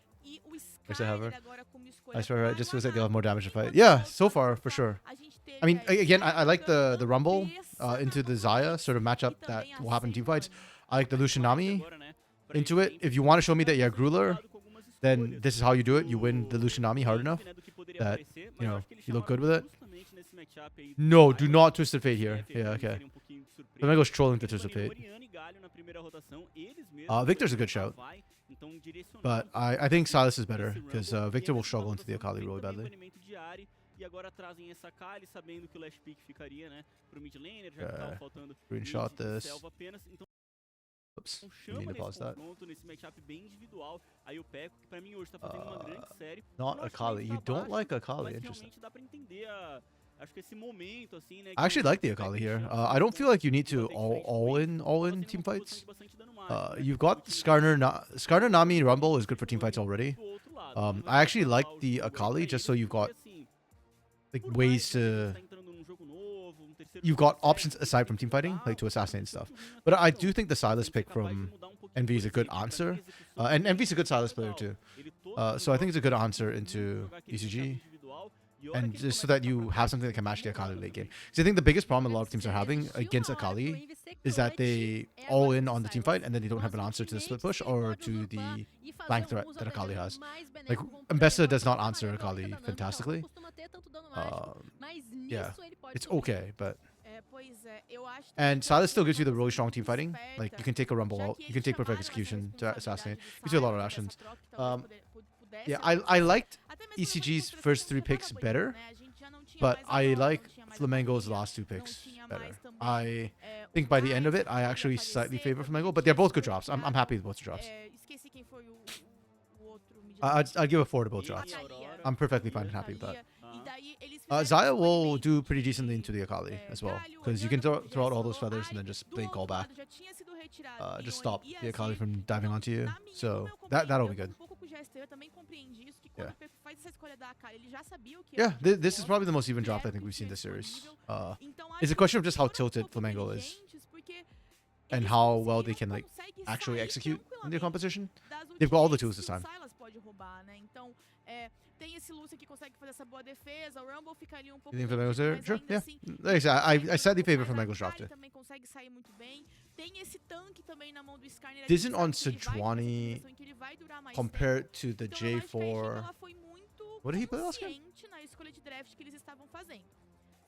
Next to have her. ele agora como escolha I swear, it para just o feels like they'll have ataque. more damage to fight. Enquanto Yeah, isso, so far, for sure. a gente teve I mean, aí again, I like the dando Rumble peça into na the mão Zaya deles sort of e matchup that também a will happen in team fights. Senna. I like the Lucian Nami Agora, né, pra into it. gente If you want to show me that you're Gruler, cuidado com algumas then escolhas. this is how you do it. You win the Lucian Nami hard enough Né, do que poderia that, aparecer, mas you eu know, acho que ele you look chamava good with it. justamente nesse matchup aí do No, do Zaya, not Twisted Fate here. né, fez Yeah, eles okay. serem um pouquinho de surpresa. Flamengo's trolling the Eles Twisted baniram Fate. Orianna e Galio na primeira rotação, eles mesmos Victor's a good foram shout. pra Vai, então direcionaram But os I think Silas is esse better Rumble, because e aí Victor will nessa struggle into the rotação Akali tem really também o badly. banimento de Ahri, e agora trazem essa Kali, sabendo que o last pick ficaria, né, pro mid laner, já que tava faltando Screenshot mid e this. selva apenas, então Oops, you chama need to nesse pause that. confronto, nesse matchup bem individual, aí o Peco, que pra mim hoje tá fazendo uma grande série. Not Provavelmente Akali. You tá don't baixo, like Akali. mas Interesting. realmente dá pra entender acho que esse momento, assim, né, I actually like the Akali here. I don't feel like you need to all in ela tem team uma fights. composição de bastante dano mágico, né, You've porque got o time Skarner Nami Rumble is good for team fights already. do outro lado, não vai I actually salvar like o the jogo aí pra Akali just so eles, you've porque, got assim, like por ways mais que você to tá entrando num jogo novo, um terceiro you've jogo got de options série, aside from team fighting, like to assassinate stuff. But I do think the Silas pick from Envy is a good answer, and Envy's a good Silas player too. So I think it's a good answer into ECG, and just so that you have something that can match the Akali late game. Because I think the biggest problem a lot of teams are having against Akali is that they all in on the team fight and then they don't have an answer to the split push or to the flank threat that Akali has. Like Mbessa does not answer Akali fantastically. Yeah, it's okay, but and Silas still gives you the really strong team fighting. Like you can take a rumble out, you can take perfect execution to assassinate. Gives you a lot of rations. Yeah, I liked ECG's first 3 picks better, but I like Flamengo's last 2 picks better. I think by the end of it, I actually slightly favor Flamengo, but they're both good drops. I'm happy with both drops. I'd give a 4 to both drops. I'm perfectly fine and happy with that. Zaya will do pretty decently into the Akali as well, because you can throw out all those feathers and then just blink call back. Just stop the Akali from diving onto you. So that'll be good. Yeah, this is probably the most even draft I think we've seen this series. It's a question of just how tilted Flamengo is and how well they can like actually execute in their composition. They've got all the tools this time. Tem esse Lúcio que consegue fazer essa boa defesa, o Rumble fica ali pouco You think Flamengo's there? mas Sure, ainda yeah. assim, Like I said, I slightly favor mas a Flamengo's Kali draft here. também consegue sair muito bem. Tem esse tanque também na mão do Skarner. Didn't on Sejuani compared to the J4. What did he play last game? Na escolha de draft que eles estavam fazendo.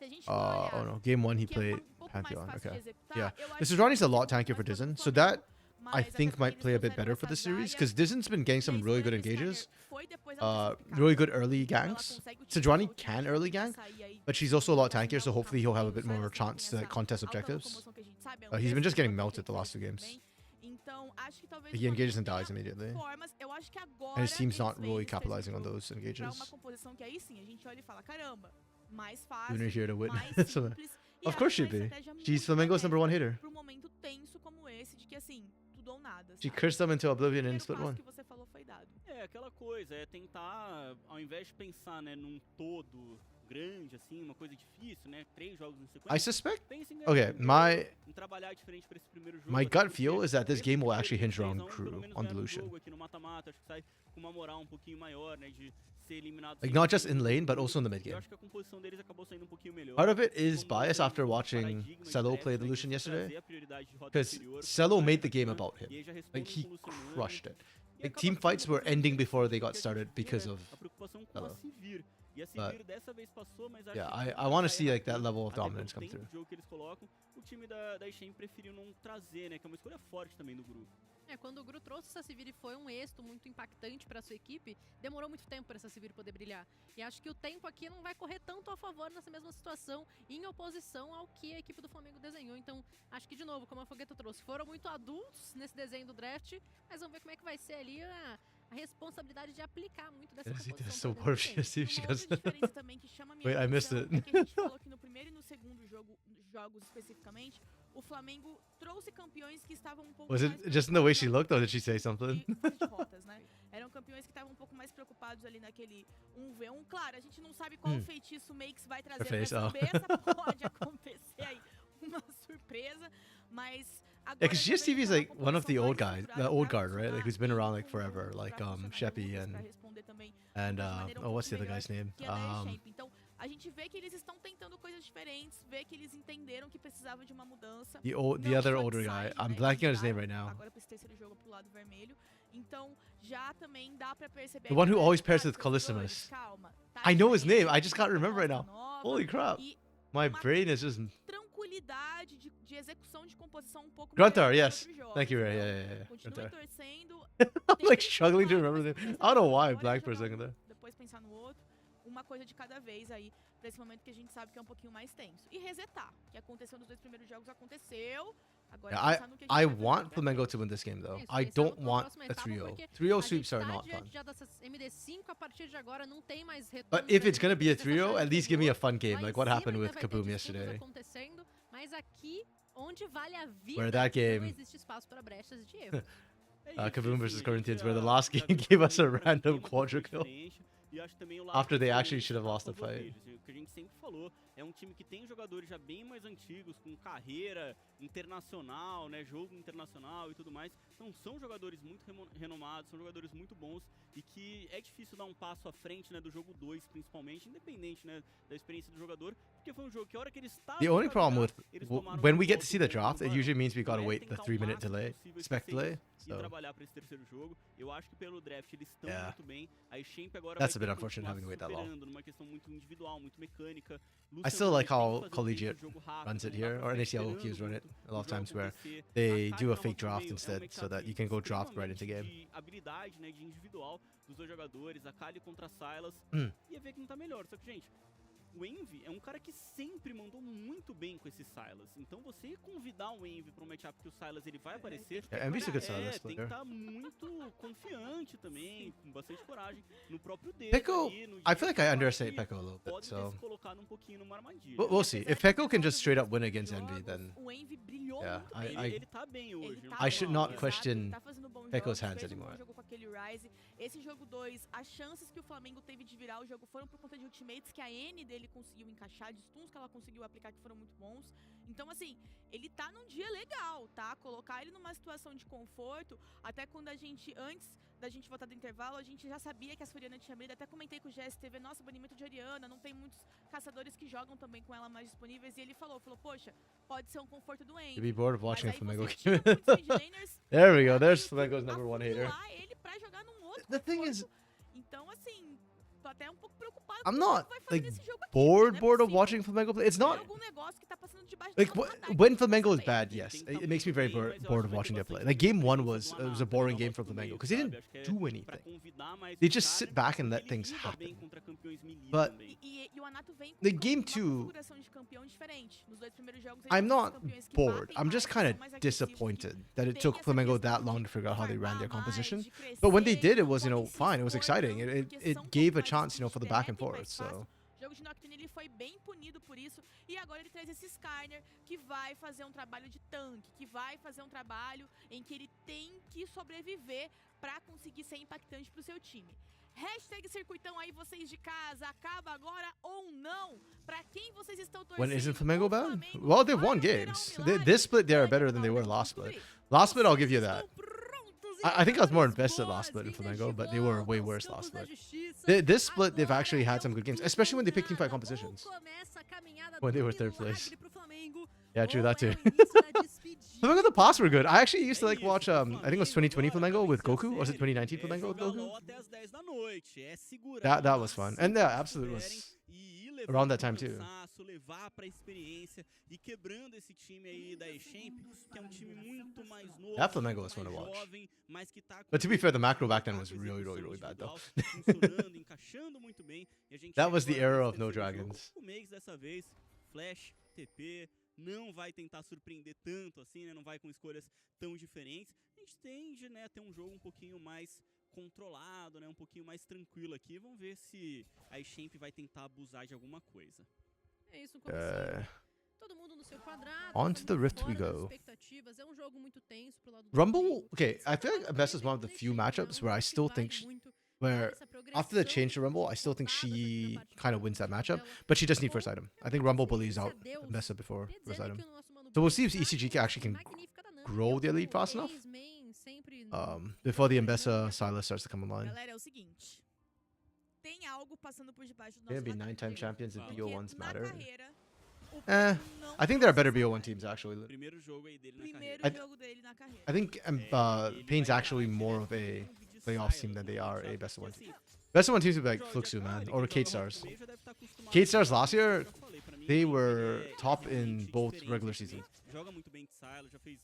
Se a gente Oh no, game 1 he que é played pouco mais Pantheon. fácil de Okay. executar, Yeah, eu the acho que Sejuani's a o lot tankier for mais Dizen, fácil so do that Flamengo, I mas think até might porque play a eles bit better trouxeram for the essa series, Zaya, because Dizen's been getting e a some really good escolha do Skarner engages, foi depois ela ter really good ficado. early Então ela ganks. consegue Sejuani utilizar o can time early pra gank, sair aí but she's also a lot pra tankier, so funcionar o hopefully he'll have a campo. bit O more Silas tem chance to essa like contest alta objectives. locomoção que a gente sabe, é He's been just terço getting do melted the campo last 2 que ele games. também. Então, acho que talvez He o engages and Flamengo dies tenha immediately. formas. Eu acho que agora And his team's eles not veem really esse capitalizing on jogo those pra uma engages. composição que aí sim, a gente olha e fala, caramba, mais fácil, Even here to win. mais So, simples. E of acho course uma she'd be. estratégia She's muito Flamengo's number 1 benéfica hitter. pra um momento tenso como esse, de que assim, tudo ou nada. She sabe? cursed them into O oblivion in primeiro split passo 1. que você falou foi dado. É, aquela coisa, é tentar, ao invés de pensar, né, num todo grande, assim, uma coisa difícil, né, 3 jogos em sequência. I suspect. Pensa em ganhar Okay, o primeiro, my em trabalhar diferente pra esse primeiro jogo. my até gut porque feel is that this esse game will primeiro actually hinge 3 a around 1, pelo Crew menos on ganhar no Delusion. jogo aqui no mata-mata, acho que sai com uma moral um pouquinho maior, né, de ser eliminado. Like sem not just jogo. in lane, but also in the mid Eu game. acho que a composição deles acabou saindo um pouquinho melhor. Part of it is Como bias um after watching paradigma de Celo draft, play né, the Lucian de yesterday, trazer a prioridade de rota because inferior pro Celo Lucian, made the game né, about e him. aí já responde Like he com o Lucian crushed it. e Like acaba team sendo fights were bastante ending before they porque got a started gente vê, because né, of a preocupação com Celo. a Sivir. E a But Sivir dessa vez passou, mas acho yeah, que I want to Zaya see like that Hakim, level of até pelo dominance come tempo through. de jogo que eles colocam, o time da Shen preferiu não trazer, né, que é uma escolha forte também do grupo. Quando o Gru trouxe essa Sivir e foi um êxito muito impactante para sua equipe, demorou muito tempo para essa Sivir poder brilhar. E acho que o tempo aqui não vai correr tanto a favor nessa mesma situação, em oposição ao que a equipe do Flamengo desenhou. Então, acho que, de novo, como a Fogueta trouxe, foram muito adultos nesse desenho do draft, mas vamos ver como é que vai ser ali a responsabilidade de aplicar muito dessa Yes, it composição. is so pra dentro do perfect. time. She Uma goes. outra diferença também que chama a minha Wait, I missed atenção it. é que a gente falou que no primeiro e no segundo jogos especificamente, o Flamengo trouxe campeões que estavam um pouco Was mais it just in the way she preocupados looked, or did she say something? de rotas, né? Eram campeões que estavam um pouco mais preocupados ali naquele 1v1. Claro, a gente não sabe qual feitiço o Makes vai trazer pra face, essa oh. cabeça, pode acontecer aí uma surpresa, mas Yeah, agora because eu vejo GSTV is que é uma like one of composição the old mais guys, estruturada the old pra guard, right? Like funcionar who's been e around like com forever, like pra funcionar Sheppy juntas, and pra responder também and de maneira um oh, what's pouco the other melhor guy's name? que a da Champ. Então, a gente vê que eles estão tentando coisas diferentes, vê que eles entenderam que precisavam de uma mudança. The Não other só de older guy. side, I'm né, que blanking on his name migraram right now. agora pra esse terceiro jogo pro lado vermelho. Então, já também dá pra perceber The que one who a always galera, pairs "Ah, with torcedores, Callissimus. calma, tá I know his name. diferente, I just can't tem remember right proposta now. nova", Holy crap. e My uma brain is just tranquilidade de execução de composição um pouco Gruntar, melhor yes. que outros Thank you, jogos. Ray. Então, Yeah. continue Gruntar. torcendo. I'm Tem like que struggling to focar, remember mas the name. pensa I don't know nisso, why I agora blanked for a jogar second um, there. depois pensar no outro, uma coisa de cada vez aí, pra esse momento que a gente sabe que é um pouquinho mais tenso. E resetar, o que aconteceu nos 2 primeiros jogos aconteceu. Agora Yeah, pensar no que a gente I vai fazer want pra Flamengo to win this game though. Isso, I esse é don't a want próxima a etapa, 3-0. porque 3-0 a gente sweeps are tá not diante fun. já dessas MD5, a partir de agora não tem mais retorno. But if pra it's gonna be a dessa 3-0, chave at least give me a anterior. fun game, Lá like em what cima happened ainda with vai ter Kaboom disputas yesterday. acontecendo, mas aqui, onde vale a vida, Where that não game- existe espaço para brechas de erro. Kaboom versus Corinthians, where the last game gave us a random quadra kill. After they actually should have lost the fight. O que a gente sempre falou, é um time que tem jogadores já bem mais antigos, com carreira internacional, né, jogo internacional e tudo mais. Então são jogadores muito renomados, são jogadores muito bons e que é difícil dar um passo à frente, né, do jogo 2 principalmente, independente, né, da experiência do jogador, porque foi um jogo que a hora que eles estavam The only pra problem jogar, with eles tomaram when um we get to golpe see the com draft, it mano, usually means we gotta é wait the tentar o 3-minute máximo delay, possível spec esquecer delay. e So trabalhar para esse terceiro jogo. Eu acho que pelo draft eles estão Yeah. muito bem. A Champ agora That's vai a bit ter que unfortunate continuar having to wait that long. superando numa questão muito individual, muito mecânica. I still like Luciano how tem que fazer collegiate o jogo rápido, runs it não dá here, pra or ficar NACL esperando queues run it muito a lot of o jogo times where acontecer. they A do a Kali fake no draft meio é um instead, so that matchup you can go draft right into extremamente game. de habilidade, né, de individual dos dois jogadores, a Kali contra a Silas. Ia ver que não tá melhor, só que, gente, o Envy é um cara que sempre mandou muito bem com esse Silas. Então você convidar o Envy pra um matchup que o Silas ele vai aparecer, Yeah, Envy's a good Silas tem que player. estar muito confiante também, com bastante coragem no próprio dedo. Pekko, ali, no I feel like I jeito underestimate que Pekko a little bit, pode ter so se colocado um pouquinho numa armadilha. we'll see. If Pekko can just straight up win against Envy, then O Envy brilhou yeah, muito bem. Ele tá bem hoje. Ele não tá I should bem, not exato, question ele tá fazendo bons Pekko's jogos, hands fez um bom anymore. jogo com aquele Ryze. Esse jogo 2, as chances que o Flamengo teve de virar o jogo foram por conta de ultimates que a N dele conseguiu encaixar, de stuns que ela conseguiu aplicar que foram muito bons. Então, assim, ele tá num dia legal, tá? Colocar ele numa situação de conforto, até quando a gente, antes da gente voltar do intervalo, a gente já sabia que a Soriana tinha medo. Até comentei com o GSTV, nossa, banimento de Oriana, não tem muitos caçadores que jogam também com ela mais disponíveis. E ele falou, poxa, pode ser um conforto do Envy. you'd be bored of Mas watching a aí Flamengo você game. tira muitos mid-laners There we go. pra There's meio que Flamengo's number one hater. afundilar ele pra jogar num outro The thing is, conforto. Então, assim, tô até um pouco preocupado I'm com o que not, vai fazer like, nesse jogo aqui, bored porque não é of possível. watching Flamengo play. It's Tem not algum negócio que tá passando debaixo like do nosso radar, when que Flamengo is não sei. bad. Yes, it makes me very bored of watching their play. Like game one was it was a boring game for Flamengo because they didn't do anything. They just sit back and let things happen. But E o Anato vem com the game uma two, configuração de campeão diferente. Nos 2 primeiros jogos, ele I'm tem not campeões que bored. batem I'm mais, just que kind são of mais agressivos, que disappointed that it tem took essa Flamengo questão that long de to figure out how they ran their farmar mais, composition. de crescer, But when they did, it não was podem se fine. It was expor exciting. tanto, It porque it são um gave pouco a mais chance, for the back and step, mais forth. fácil. So O jogo de Nocturne ele foi bem punido por isso. E agora ele traz esse Skyner que vai fazer um trabalho de tanque, que vai fazer um trabalho em que ele tem que sobreviver pra conseguir ser impactante pro seu time. Hashtag Circuitão aí, vocês de casa, acaba agora ou não? Pra quem vocês estão torcendo? when isn't Flamengo O bad? Flamengo Well, they've vai won operar games. milagre? This split, they are Pode better than they falar, were last split. descobrir. Last split, I'll give you Vocês that. estão prontos I think I was more e invested last split in boas-vindas Flamengo, de but they were way volta aos worse campos last da split. justiça. This split, they've Agora actually é had o some good games, fim especially when they pick da teamfight nada, ou compositions. começa a caminhada When they do were third place. milagre pro Flamengo, Yeah, true, that ou é too. o início da despedida. Flamengo, the past were good. I actually used to like watch, I think it was 2020 Flamengo with Goku. Was it 2019 Flamengo with Goku? That was fun. And yeah, absolutely was around that time too. Levar pra experiência e quebrando esse time aí da Champ, que é um time muito mais novo, That Flamengo was mais fun to watch. jovem, mas que tá com But to be fair, the macro back then uma was really, really, really bad though. funcionando, encaixando muito bem. E a gente That chega was the agora era nesse of no terceiro jogo. dragons. O Megs dessa vez, Flash, TP, não vai tentar surpreender tanto assim, né? Não vai com escolhas tão diferentes. A gente tende, né, a ter um jogo um pouquinho mais controlado, né, um pouquinho mais tranquilo aqui. Vamos ver se a Champ vai tentar abusar de alguma coisa. É isso, como sempre. Todo mundo no seu quadrado. On to the todo mundo Rift we fora das go. expectativas. É um jogo muito tenso pro lado do Rumble, Flamengo. okay, I feel like Bess is one of the few matchups where I still think, where after the change to Rumble, I still think she kind of wins that matchup, but she does need first item. I think Rumble bullies out Bessa before Queria first dizer item. que o nosso So we'll see if ECG actually can grow the elite fast enough before the Mbessa Silas starts to come online. Galera, é o seguinte. Tem algo passando por debaixo do Maybe nosso 9-time champions if porque BO1s na matter. carreira, o Pedro não I think there are better BO1 teams actually. Primeiro jogo aí dele na primeiro carreira. jogo dele na carreira. I think Pain's actually more of a playoff team than they are a best of one team. Best of one teams would be like Fluxu, man, or Kate Stars. Kate Stars last year, they were top in both regular seasons. Joga muito bem de silo, já fez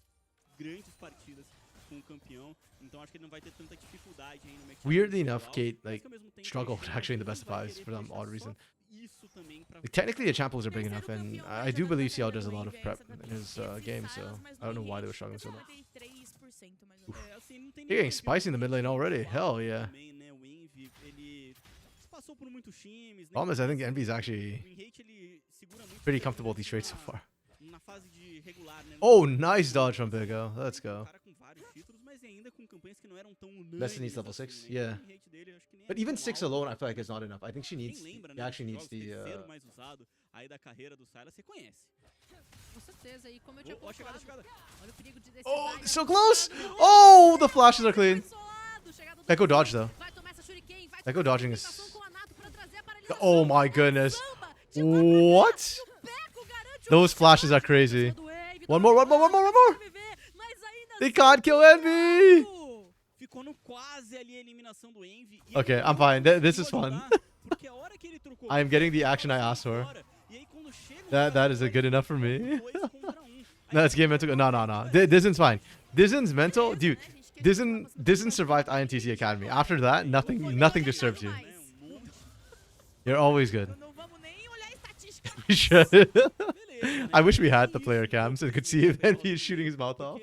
grandes partidas com o campeão, então acho que ele não vai ter tanta dificuldade aí no matchup. Weirdly enough, Kate like struggled actually in the best of fives for some odd reason. Like, technically, the champ pools are big enough, and I do believe CL does a lot of prep in his game, so I don't know why they were struggling so much. They're getting spicy in the mid lane already. Hell yeah. Problem is, I think Envy's actually pretty comfortable with these trades so far. Oh, nice dodge from Big O. Let's go. Messi needs level 6, yeah. But even 6 alone, I feel like is not enough. I think she needs, he actually needs the... Oh, so close! Oh, the flashes are clean. Peko dodge though. Peko dodging is... Oh my goodness. What? Those flashes are crazy. One more. They can't kill Envy! Okay, I'm fine. This is fun. I am getting the action I asked for. That is good enough for me. That's game mental. No. Dizen's fine. Dizen's mental, dude. Dizen survived INTC Academy. After that, nothing disturbs you. You're always good. We should. I wish we had the player cams and could see if Envy is shooting his mouth off.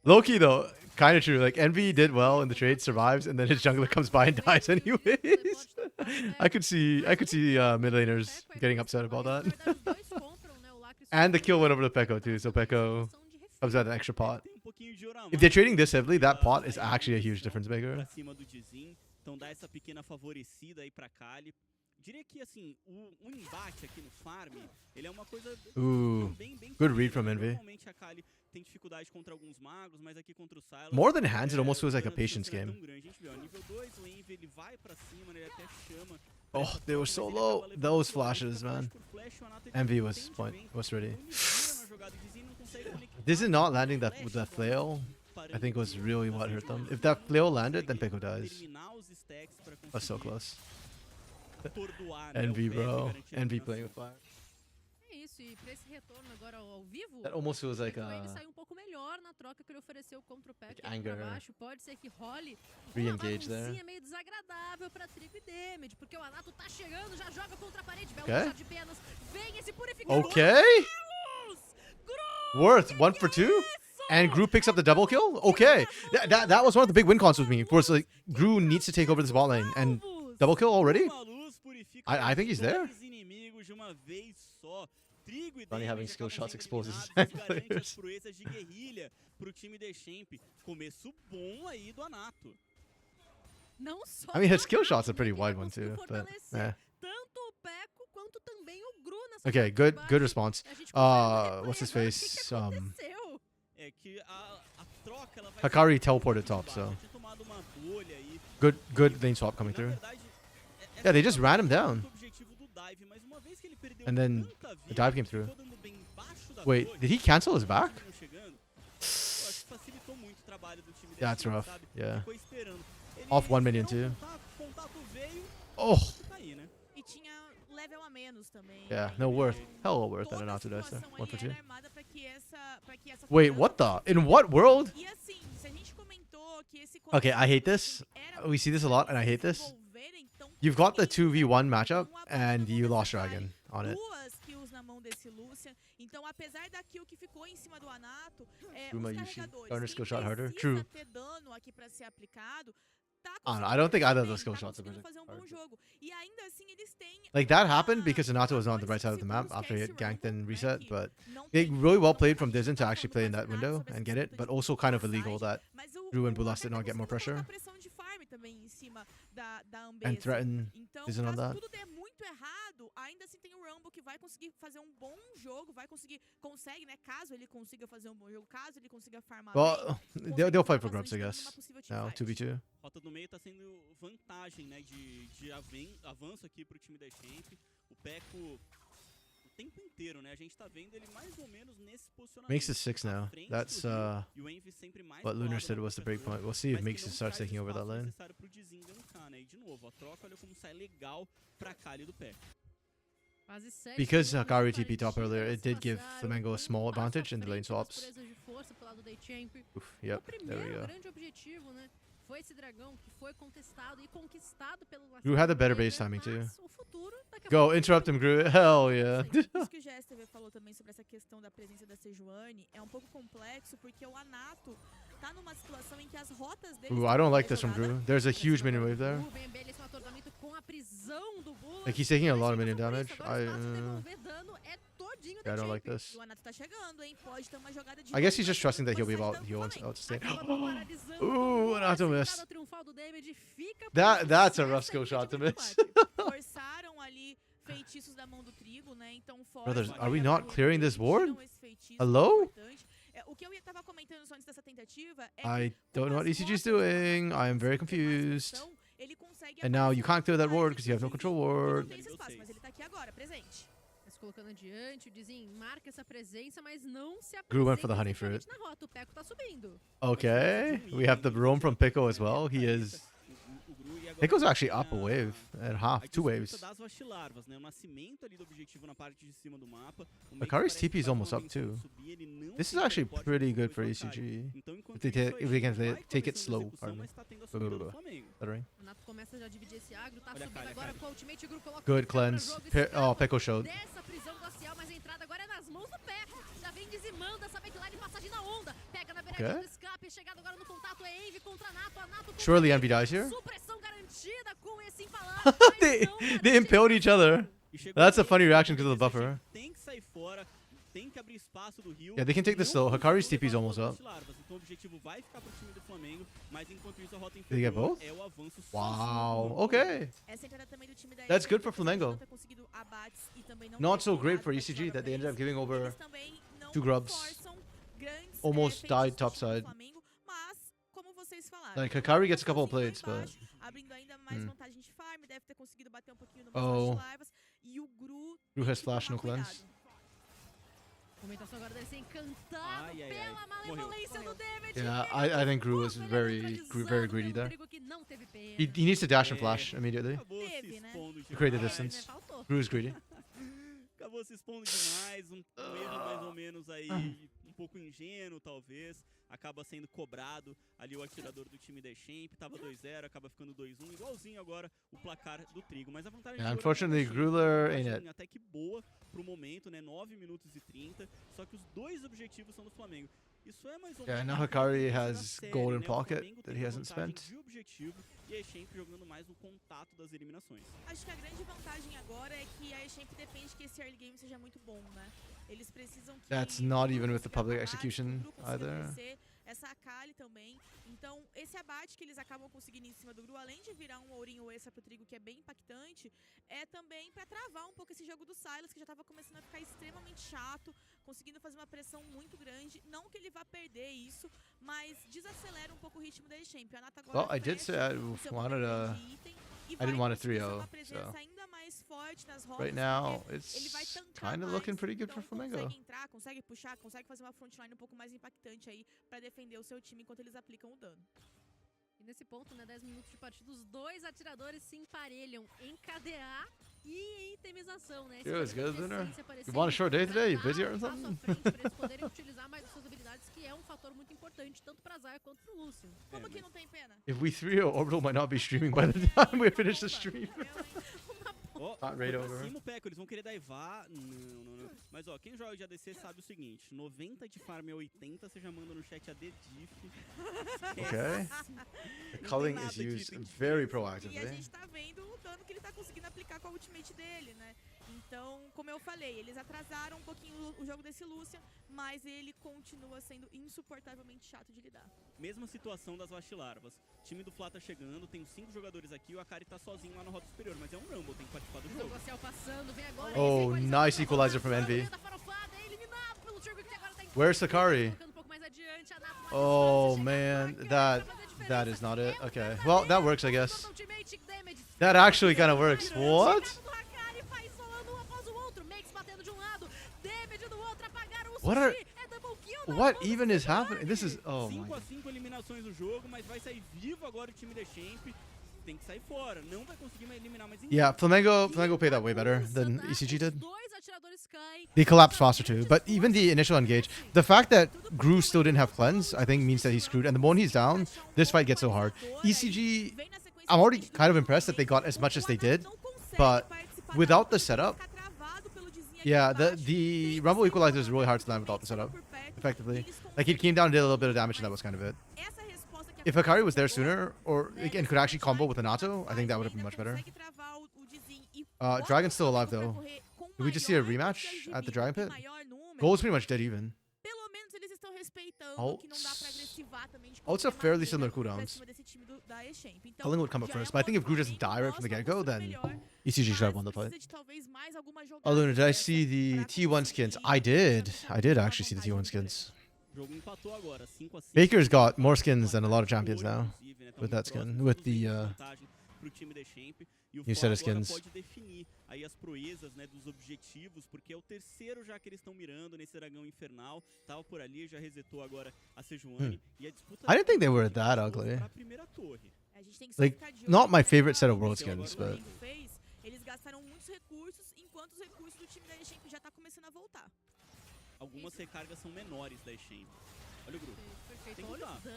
Low-key though, kind of true. Like Envy did well in the trade, survives, and then his jungler comes by and dies anyways. I could see mid laners getting upset about that. And the kill went over to Peko too, so Peko comes out an extra pot. If they're trading this heavily, that pot is actually a huge difference maker. Ooh, good read from Envy. More than hands, it almost feels like a patience game. Oh, they were so low. Those flashes, man. Envy was ready. This is not landing that with that flail. I think was really what hurt them. If that flail landed, then Peko dies. That's so close. Envy, bro. Envy playing with fire. That almost feels like anger. Re-engage there. Okay. Worth 1 for 2, and Gru picks up the double kill. Okay, that was one of the big win cons with me. Of course, like Gru needs to take over this bot lane, and double kill already. I think he's there. Funny having skill shots exposes players. I mean, his skill shot's a pretty wide one too, but yeah. Okay, good response. What's his face? Hakari teleported top, so good lane swap coming through. Yeah, they just ran him down. And then the dive came through. Wait, did he cancel his back? Yeah, that's rough. Yeah. Off 1 million too. Oh. Yeah, no worth. Hell worth that Anato dice there. 1 for 2. Wait, what the? In what world? Okay, I hate this. We see this a lot and I hate this. You've got the 2v1 matchup and you lost Dragon on it. Garner skill shot harder. True. I don't think either of those skill shots are hard. Like that happened because Anato was on the right side of the map after he had ganked and reset, but they really well played from Dizen to actually play in that window and get it, but also kind of illegal that Drew and Bulas did not get more pressure. também em cima da And Ambessa. threaten Então, isn't on caso that. tudo der muito errado, ainda assim tem o Rumble que vai conseguir fazer um bom jogo, consegue, né? Caso ele consiga fazer um bom jogo, caso ele consiga farmar Well, bem, they'll fight for consegue grubs, I tomar guess. bastante dano numa possível Now, teamfight. 2v2. Rota do meio tá sendo vantagem, né, de avanço aqui pro time da Champ. O Peco o tempo inteiro, né, a gente tá vendo ele mais ou menos nesse posicionamento. Makes it 6 à now. frente That's do Rio, e o Envy sempre mais what pro Lunar lado said do was the break marcador, point. We'll see if mas que Makes it não starts traz taking over that espaço lane. necessário pro Dizin gankar, né? E de novo, a troca, olha como sai legal pra Kali do Peco. Quase 7 Because segundos Hakari de TP top partida, earlier, elas it did give passaram Flamengo a small passo à advantage in the lane frente das swaps. presas de força pelo lado da Champ. Oof, O yep, there we primeiro go. grande objetivo, né, foi esse dragão que foi contestado e conquistado pelo Gru had the better Vega, base timing too. mas o futuro daqui a Go, pouco interrupt him, Gru. Hell yeah. Isso que o GSTV falou também sobre essa questão da presença da Sejuani é um pouco complexo, porque o Anato tá numa situação em que as rotas dele... Ooh, I don't like this from Gru. There's a huge minion wave there. Vem belíssimo atordoamento com a prisão do Bullets. Like, he's taking a lot of Mas minion fica por damage. isso, agora o espaço de I devolver dano é todinho da yeah, I don't like Champ. this. E o Anato tá chegando, hein? Pode ter uma jogada de... I guess he's just volta, trusting that he'll be pode sair about. tanto He wants também. out to stay. Acaba paralisando Ooh, o Anato Bullets, missed. entrada triunfal do David, fica por That's a isso, rough essa é skill a shot to equipe miss. do combate. Forçaram ali feitiços da mão do trigo, né? Então, Brothers, forçam are we ali a not barreira, clearing this tiram ward? esse feitiço, Hello? que é importante. O que eu tava comentando só antes dessa tentativa é I que don't know what com as ECG's rotas de doing. Anato I am very conseguindo ter mais confused. pressão, ele consegue And now you aparecer can't clear that mais ward because you have no control incisivo. Ele não ward. tem esse espaço, mas ele tá aqui agora, presente. Se colocando adiante, o Dizin marca essa presença, mas não se Gru went for the apresenta honey fruit. efetivamente na rota. O Peco tá subindo. Okay, we have the roam from Pico as well. He is. Pico's actually up a wave and half, 2 waves. Das vastilarvas, né? O nascimento ali do objetivo na parte de cima do mapa. O Akari's parece TP is que almost faz up uma too. menção de subir, ele não This is tem actually teleporte pretty pra good for depois do Akari. ECG. Então, enquanto If they isso, ta- a if they can Champ vai take it começando a slow, execução, pardon me. mas tá tendo a Go, subida go, do go. Flamengo. Stuttering. O Nato começa já a dividir esse agro, tá Olha a subindo Kali, a agora Kali. com o ultimate, o Gru coloca Good o pra cleanse. jogo, Oh, escapa Pico showed. dessa prisão glacial, mas a entrada agora é nas mãos do Peco. Já vem dizimando essa backline, passagem na onda. Pega na beiradinha Okay. do escape, chegado agora no contato, é Envy contra Nato. A Nato Surely consegue Envy dies here. supressão garantida com esse empalado. they they impaled each other. E chegou That's a bem, funny né? reaction because of the A buffer. Champ tem que sair fora, tem que abrir espaço do Rio. Yeah, they can take this slow. Não Hakari's conseguiu TP is levar almost as up. vastilarvas, então o objetivo vai ficar pro time do Flamengo, mas enquanto isso a rota Did they get inferior both? é o avanço Wow. sozinho. Okay. Essa entrada também do time da That's EG, good for apesar de Flamengo. não ter conseguido abates e também não Not ter so great pegado for a ECG vatilada that they pra ended up eles, giving over eles também não 2 grubs. forçam grandes, Almost feitiços died do top time do side. Flamengo, mas, como vocês falaram, Like, Hakari gets a couple of um pouquinho plates, but- embaixo, abrindo ainda mais vantagem de farm, deve ter conseguido bater um pouquinho no Oh. larvas, e o Gru Gru tem has que flash, tomar no cleanse. cuidado. Comentação agora dele ser encantado Ai, ai, ai. pela malevolência do David. Yeah, I think Gru was very greedy there. He needs to dash and flash immediately. Acabou se Teve, né? expondo To create the demais, distance. Faltou. Gru is greedy. Acabou se expondo demais, um erro mais ou menos aí, um pouco ingênuo talvez, acaba sendo cobrado ali o atirador do time da Champ, tava 2-0, acaba ficando 2-1, igualzinho agora o placar do Trigo, mas a vantagem Yeah, de ouro unfortunately, é da Champ, Gruler uma ain't vantagem it. até que boa pro momento, né, 9 minutos e 30, só que os dois objetivos são do Flamengo. Isso é mais ou Yeah, menos now a Hakari característica da has série, gold in né? O pocket Flamengo that tem he a hasn't vantagem spent. de objetivo e a Champ jogando mais no contato das eliminações. Acho que a grande vantagem agora é que a Champ depende que esse early game seja muito bom, né? Eles precisam que That's o not Gru even with the consiga public acabar, que o execution Gru consiga either. crescer, essa Akali também. Então, esse abate que eles acabam conseguindo em cima do Gru, além de virar um ourinho extra pro Trigo, que é bem impactante, é também pra travar um pouco esse jogo do Silas, que já tava começando a ficar extremamente chato, conseguindo fazer uma pressão muito grande. Não que ele vá perder isso, mas desacelera um pouco o ritmo da Champ. A Nata agora Well, I did fecha say I o seu wanted poder a. de item e I vai didn't want a conseguir ser 3-0, uma presença so. ainda mais forte nas rotas, Right now, porque ele vai it's tancar kind of mais, looking pretty good então for Flamengo. consegue entrar, consegue puxar, consegue fazer uma frontline um pouco mais impactante aí pra defender o seu time enquanto eles aplicam o dano. E nesse ponto, né, 10 minutos de partida, os dois atiradores se emparelham em KDA e em itemização, né? Esse Yeah, it's poder good, de Lunar. essência You want a short day today? You busy or passo à something? frente pra eles poderem utilizar mais as suas habilidades, que é um fator muito importante, tanto pra Zaya quanto pro Lúcio. Como que não tem pena? If we 3-0, Orbital might not be streaming by the time we finish the stream. Ó, Not foi right pra over. cima o Peco, eles vão querer daivar. Não. Mas ó, quem joga de ADC sabe o seguinte: 90 de farm é 80, você já manda no chat AD diff. Okay. The culling is used very E a proactively. gente tá vendo o dano que ele tá conseguindo aplicar com a ultimate dele, né? Então, como eu falei, eles atrasaram um pouquinho o jogo desse Lucian, mas ele continua sendo insuportavelmente chato de lidar. Mesma situação das Vastilarvas. O time do Fla tá chegando, tem 5 jogadores aqui, o Akari tá sozinho lá na rota superior, mas é um Rumble, tem que participar do jogo. Oh, nice equalizer from Envy. Where's Sakari? Oh man, that is not it. Okay, well that works, I guess. That actually kind of works. What? What even is happening? This is oh my. 5 a 5 eliminações do jogo, mas vai sair vivo agora o time da Champ. Tem que sair fora, não vai conseguir eliminar mais ninguém. Yeah, Flamengo played that way better than ECG did. They collapsed faster too, but even the initial engage, the fact that Gru still didn't have cleanse, I think means that he's screwed. And the moment he's down, this fight gets so hard. ECG, I'm already kind of impressed that they got as much as they did, but without the setup, yeah, the Rumble Equalizer is really hard to land without the setup, effectively. Like, he came down and did a little bit of damage, and that was kind of it. If Akari was there sooner, or again could actually combo with Anato, I think that would have been much better. Dragon's still alive though. Did we just see a rematch at the Dragon Pit? Gold's pretty much dead even. Ults are fairly similar cooldowns. Culling would come up first, but I think if Gru doesn't die right from the get-go, then ECG should have won the fight. Oh, Luna, did I see the T1 skins? I did. I did actually see the T1 skins. Baker's got more skins than a lot of champions now with that skin, with the new set of skins. Aí as proezas, né, dos objetivos, porque é o terceiro já que eles estão mirando nesse dragão infernal. Tava por ali, já resetou agora a Sejuani e a disputa. I didn't think they were that ugly. Like, not my favorite set of world skins, but eles gastaram muitos recursos, enquanto os recursos do time da Champ já tá começando a voltar. Algumas recargas são menores da Champ. Olha o grupo.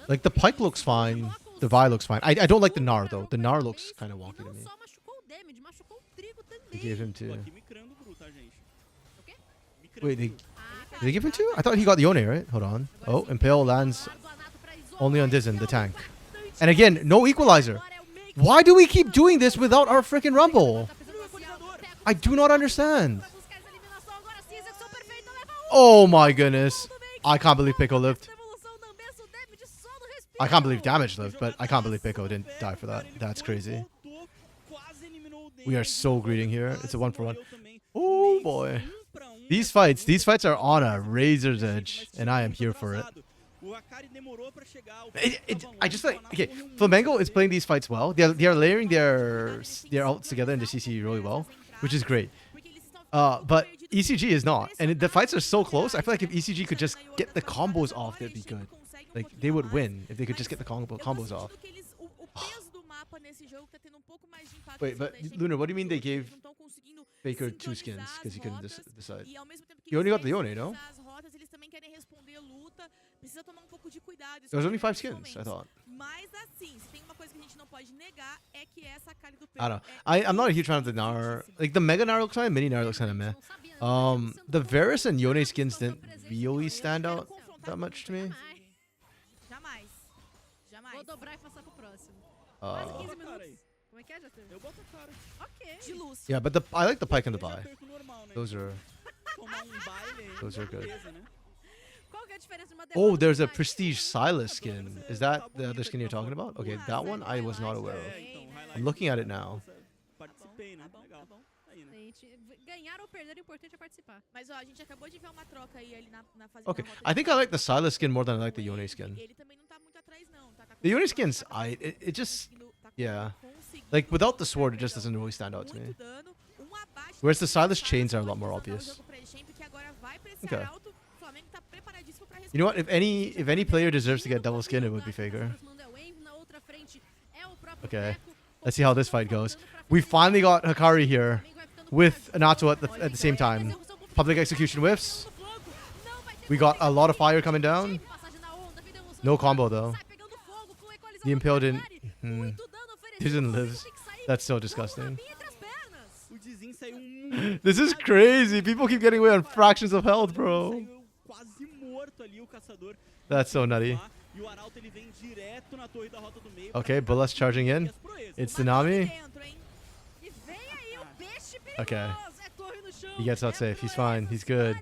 Like, the Pike looks fine, the Vi looks fine. I don't like the Gnar though. The Gnar looks kind of wonky to me. They gave him two. Wait, did they give him two? I thought he got the Yone, right? Hold on. Oh, Impale lands only on Dizen, the tank. And again, no equalizer. Why do we keep doing this without our freaking Rumble? I do not understand. Oh my goodness. I can't believe Pico lived. I can't believe Damage lived, but I can't believe Pico didn't die for that. That's crazy. We are so greeting here. It's a 1-for-1. Oh boy. These fights are on a razor's edge, and I am here for it. I just like, okay, Flamengo is playing these fights well. They are layering their ults together into CC really well, which is great. But ECG is not, and the fights are so close. I feel like if ECG could just get the combos off, that'd be good. Like, they would win if they could just get the combos off. Wait, but Luna, what do you mean they gave Faker two skins because he couldn't decide? You only got the Yone, no? There was only 5 skins, I thought. I don't know. I'm not a huge fan of the Gnar. Like, the Mega Gnar looks fine, Mini Gnar looks kind of meh. The Varus and Yone skins didn't really stand out that much to me. Yeah, but I like the Pike and the Vi. Those are good. Oh, there's a Prestige Silas skin. Is that the other skin you're talking about? Okay, that one I was not aware of. I'm looking at it now. Okay, I think I like the Silas skin more than I like the Yone skin. The Yone skins, it just, yeah. Like, without the sword, it just doesn't really stand out to me. Whereas the Silas chains are a lot more obvious. Okay. You know what? If any player deserves to get double skin, it would be Faker. Okay. Let's see how this fight goes. We finally got Hikari here with Anato at the same time. Public execution whiffs. We got a lot of fire coming down. No combo though. The Impale didn't live. That's so disgusting. This is crazy. People keep getting away on fractions of health, bro. That's so nutty. Okay, Bullet's charging in. It's Tsunami. Okay. He gets out safe. He's fine. He's good.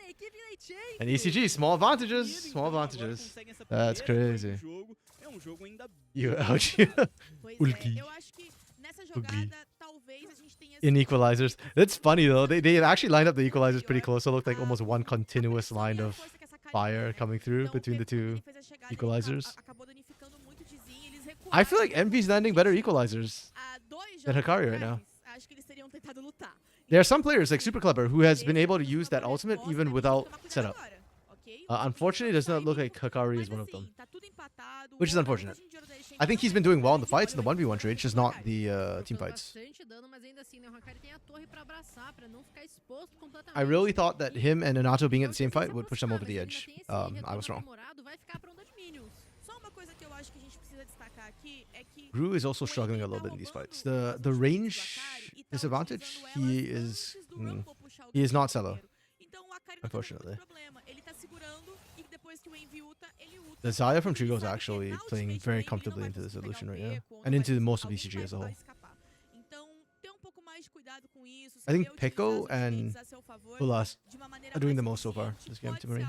And ECG, small advantages. Small advantages. That's crazy. You ouch. Ulgi. Ulgi. In equalizers. That's funny though. They actually lined up the equalizers pretty close. So it looked like almost one continuous line of fire coming through between the two equalizers. I feel like Envy's landing better equalizers than Hikari right now. There are some players like Super Clever who has been able to use that ultimate even without setup. Unfortunately, it does not look like Hikari is one of them, which is unfortunate. I think he's been doing well in the fights in the 1v1 trade, just not the team fights. I really thought that him and Anato being at the same fight would push them over the edge. I was wrong. Gru is also struggling a little bit in these fights. The range disadvantage, he is not Cello, unfortunately. The Zaya from Trigo is actually playing very comfortably into this evolution right now, and into most of ECG as a whole. I think Pico and Ulas are doing the most so far this game to Marine.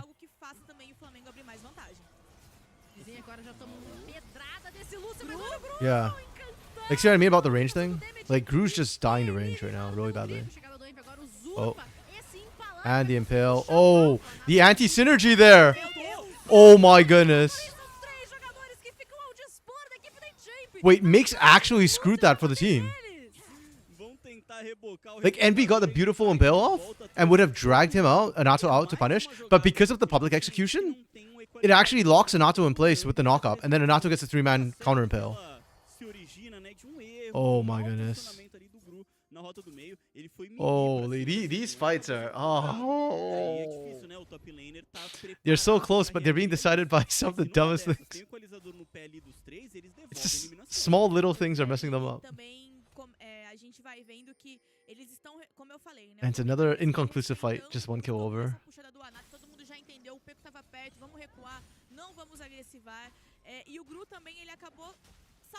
Yeah. Like, see what I mean about the range thing? Like, Gru's just dying to range right now really badly. Oh. And the Impale. Oh, the anti-synergy there. Oh my goodness. Wait, Mix actually screwed that for the team. Like, Envy got the beautiful Impale off and would have dragged him out, Anato out to punish. But because of the public execution, it actually locks Anato in place with the knock-up. And then Anato gets a 3-man counter Impale. Oh my goodness. Holy, these fights are... Oh. They're so close, but they're being decided by some of the dumbest things. It's just small little things are messing them up. And it's another inconclusive fight, just one kill over.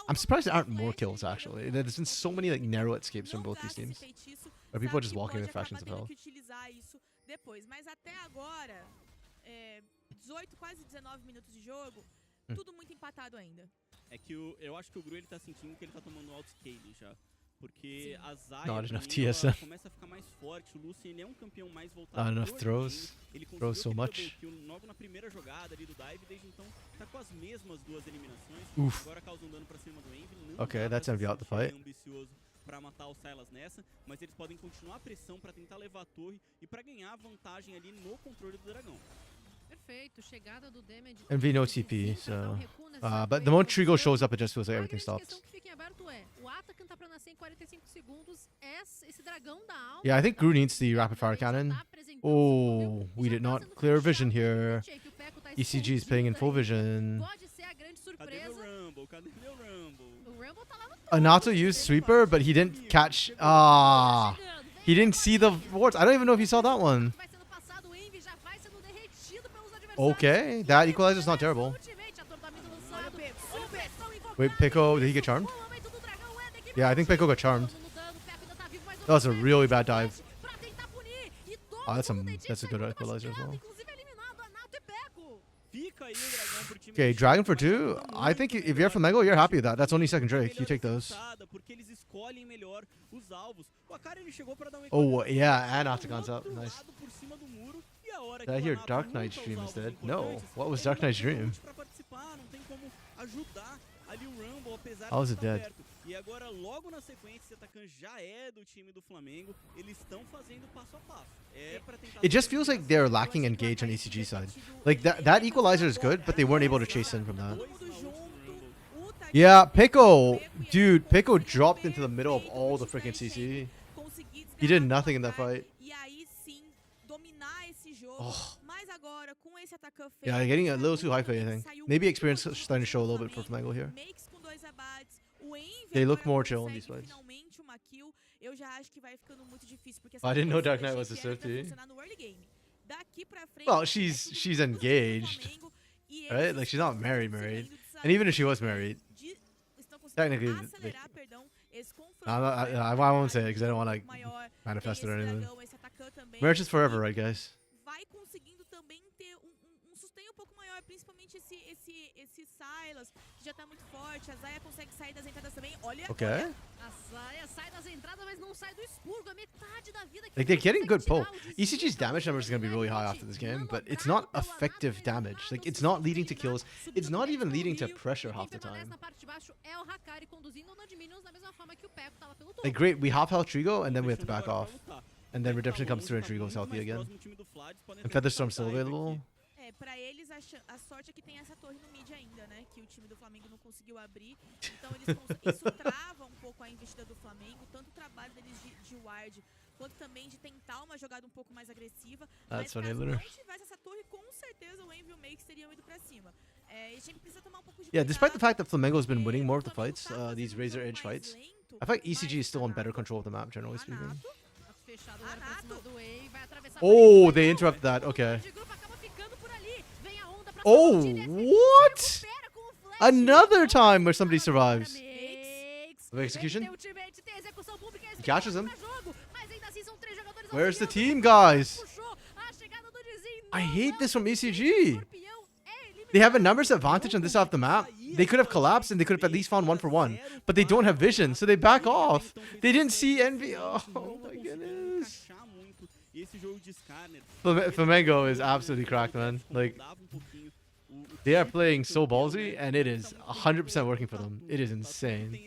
I'm surprised there aren't more kills, actually. There's been so many like narrow escapes from both these teams. Or people are just walking with factions of hell. Eu acho que o Gru ele tá sentindo que ele tá tomando outscale já. Porque a Zaya not enough TSM. Começa a ficar mais forte. O Lucian ele é campeão mais voltado. Not enough throws. Ele throws so much. Logo na primeira jogada ali do dive, desde então tá com as mesmas duas eliminações. Oof. Agora causando dano pra cima do Envy. Okay, that's Envy out the fight. Ambicioso para matar o Silas nessa, mas eles podem continuar a pressão para tentar levar a torre e para ganhar vantagem ali no controle do dragão. Envy no TP, so... but the moment Trigo shows up, it just feels like everything stops. Yeah, I think Gru needs the rapid fire cannon. Oh, we did not clear vision here. ECG is playing in full vision. Anato used sweeper, but he didn't catch... he didn't see the wards. I don't even know if he saw that one. Okay, that equalizer is not terrible. Wait, Pico, did he get charmed? Yeah, I think Pico got charmed. That was a really bad dive. Oh, that's a good equalizer as well. Okay, Dragon for 2. I think if you're Flamengo, you're happy with that. That's only second Drake. You take those. Oh, yeah, and Octagon's up. Nice. Did I hear Dark Knight's Dream instead? No. What was Dark Knight's Dream? How is it dead? E agora, logo na sequência, esse atacante já é do time do Flamengo. Eles estão fazendo passo a passo. It just feels like they're lacking engage on ECG side. Like that equalizer is good, but they weren't able to chase in from that. Yeah, Pico, dude, Pico dropped into the middle of all the freaking CC. He did nothing in that fight. Oh. Yeah, getting a little too high for anything. Maybe experience starting to show a little bit for Flamengo here. They look more chill in these fights. I didn't know Dark Knight was a Swiftie. Well, she's engaged, right? Like she's not married. And even if she was married, technically, like, esse confronto. I won't say it because I don't want to maior, manifest it tem or esse anything. dragão, esse atacante também. Marriage is forever, e right, guys? vai conseguindo também ter um sustain um pouco maior, principalmente esse Silas, que já tá muito forte. A Zaya consegue sair das entradas também. Olha, Okay. olha. A Zaya sai das entradas, mas não sai do expurgo. A metade da vida que Like, they're getting good pull. consegue tirar o ECG's desvio. damage numbers are going to be really high after this game, but it's not effective damage. Like, it's not leading to kills. It's not even leading to pressure half the time. Na parte de baixo é o Hakari conduzindo o Node Minions da mesma forma que o Peco tava pelo topo. Like, great, we half health Trigo, and then we have to back off. And then Redemption comes through and Trigo's healthy again. And Featherstorm's still available. É, pra eles a sorte é que tem essa torre no mid ainda, né? Que o time do Flamengo não conseguiu abrir. Então isso trava um pouco a investida do Flamengo, tanto o trabalho deles de ward, quanto também de tentar uma jogada um pouco mais agressiva. Mas caso não tivesse essa torre, com certeza o Envy e o Makes teriam ido pra cima. É, e a gente precisa tomar um pouco de Yeah, despite the cuidado, fact that Flamengo's been winning more of the fights, these Razor Edge fights, I feel like ECG is still on better control of the map, generally speaking. Fechado, era pra cima do Way, vai atravessar Oh, they interrupt that. Okay. Oh, what? Another time where somebody survives. Of execution? He catches him. Where's the team, guys? I hate this from ECG. They have a numbers advantage on this half of the map. They could have collapsed and they could have at least found 1-for-1. But they don't have vision, so they back off. They didn't see Envy. Oh my goodness. Flamengo is absolutely cracked, man. Like, they are playing so ballsy, and it is 100% working for them. It is insane.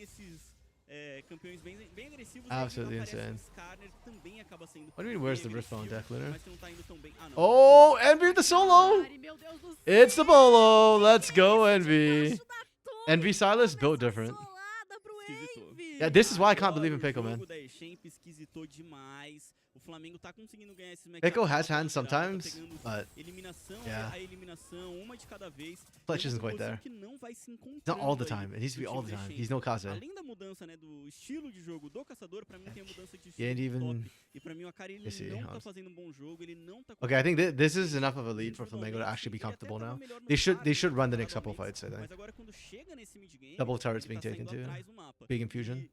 Absolutely insane. What do you mean, where's the rift on Death Lunar? Oh, Envy with the solo! It's the bolo! Let's go, Envy! Envy Silas built different. Yeah, this is why I can't believe in Pickle, man. Pickle has hands sometimes, but yeah. Fletch isn't quite there. Not all the time. It needs to be all the time. He's no Kaze. Yeah, and even... Okay, I think this is enough of a lead for Flamengo to actually be comfortable now. They should run the next couple fights, I think. Double turrets being taken too. Big infusion.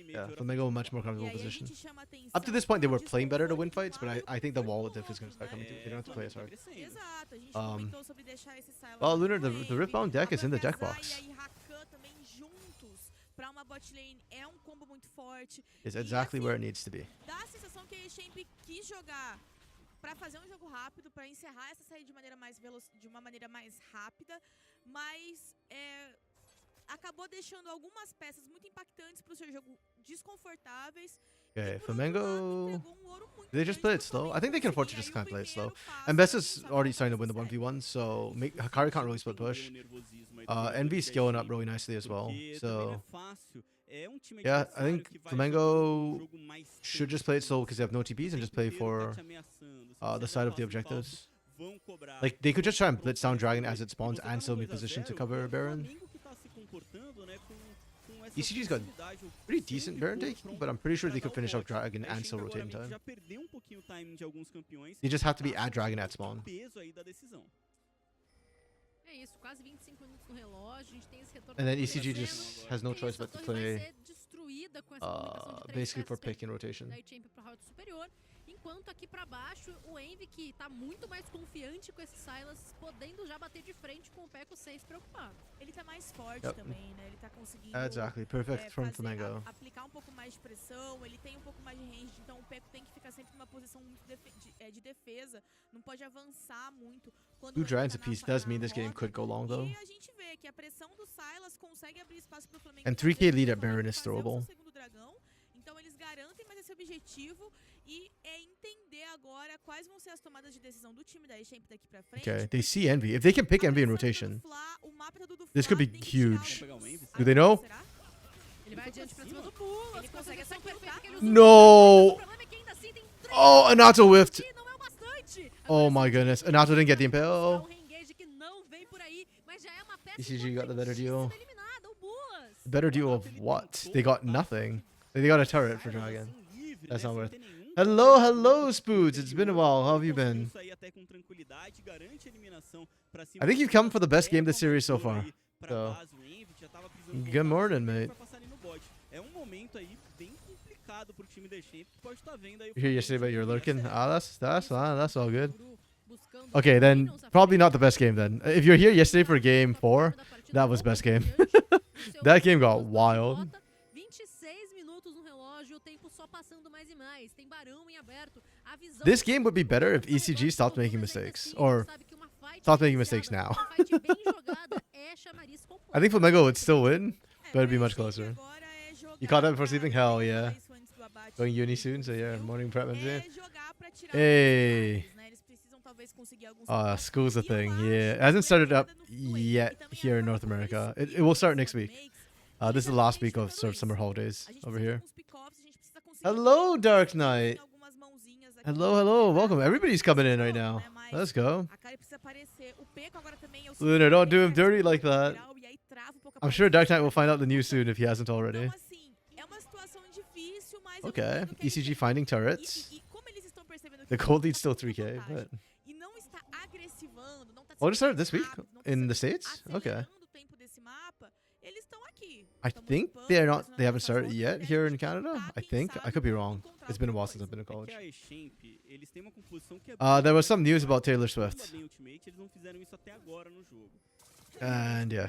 Yeah, Flamengo much more comfortable position. Up to this point, they were playing better to win fights, but I think the wall diff is going to start coming too. They don't have to play as hard. Well, Lunar, the Riftbound deck is in the deck box. Pra uma bot lane é combo muito forte. It's exactly where it needs to be. Dá a sensação que a Champ quis jogar pra fazer jogo rápido, pra encerrar essa série de uma maneira mais rápida, mas acabou deixando algumas peças muito impactantes pro seu jogo desconfortáveis. Okay, Flamengo, they just play it slow. I think they can afford to just kind of play it slow. And Best is already starting to win the 1v1, so Hakari can't really split push. Envy's scaling up really nicely as well. So yeah, I think Flamengo should just play it slow because they have no TPs and just play for the side of the objectives. Like, they could just try and blitz down Dragon as it spawns and still be positioned to cover Baron. ECG's got pretty decent Baron taking, but I'm pretty sure they could finish off Dragon and still rotate in time. They just have to be at Dragon at spawn. And then ECG just has no choice but to play basically for pick in rotation. Enquanto aqui pra baixo, o Envy que tá muito mais confiante com esse Silas, podendo já bater de frente com o Peco sem se preocupar. Ele tá mais forte também, né? Ele tá conseguindo exactly, perfect from Flamengo. Aplicar um pouco mais de pressão, ele tem um pouco mais de range, então o Peco tem que ficar sempre numa posição muito de defesa, não pode avançar muito. Two Dragons apiece does mean this game could go long though. E a gente vê que a pressão do Silas consegue abrir espaço pro Flamengo. And 3k lead at Baron is throwable. Então eles garantem mais esse objetivo e entender agora quais vão ser as tomadas de decisão do time da Champ daqui pra frente. Okay, they see Envy. If they can pick Envy in rotation, this could be huge. Do they know? No! Oh, Anato whiffed. Oh my goodness. Anato didn't get the impale. ECG got the better deal. The better deal of what? They got nothing. They got a turret for Dragon. That's not worth it. Hello, hello, Spoods. It's been a while. How have you been? I think you've come for the best game of the series so far. So, good morning, mate. é um momento aí bem complicado pro time da Champ, que pode estar vendo aí. You hear yesterday about your lurking? Ah, that's fine. That's all good. Okay, then probably not the best game then. If you're here yesterday for game 4, that was best game. That game got wild. 26 minutos no relógio, o tempo só passando mais e mais. Tem barão em aberto. A visão This game would be better if ECG stopped making mistakes, or stopped making mistakes now. I think Flamengo would still win, but it'd be much closer. You caught that before sleeping? Hell yeah. Going uni soon, so yeah, morning prep and shit. Hey. School's a thing, yeah. It hasn't started up yet here in North America. It will start next week. This is the last week of sort of summer holidays over here. Hello, Dark Knight. Hello. Welcome. Everybody's coming in right now. Let's go. Lunar, don't do him dirty like that. I'm sure Dark Knight will find out the news soon if he hasn't already. Okay. ECG finding turrets. The gold lead's still 3k. But... Oh, it started this week in the States? Okay. I think they haven't started yet here in Canada. I think. I could be wrong. It's been a while since I've been in college. There was some news about Taylor Swift. And yeah.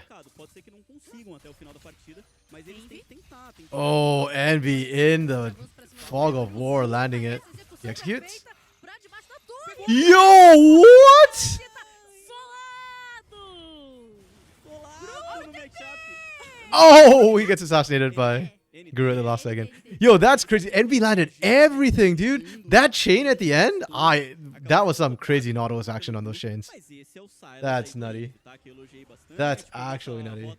Oh, Envy in the fog of war, landing it. He executes. Yo, what? Oh, he gets assassinated by Guru at the last second. Yo, that's crazy. Envy landed everything, dude. That chain at the end, that was some crazy Nautilus action on those chains. That's nutty. That's actually nutty.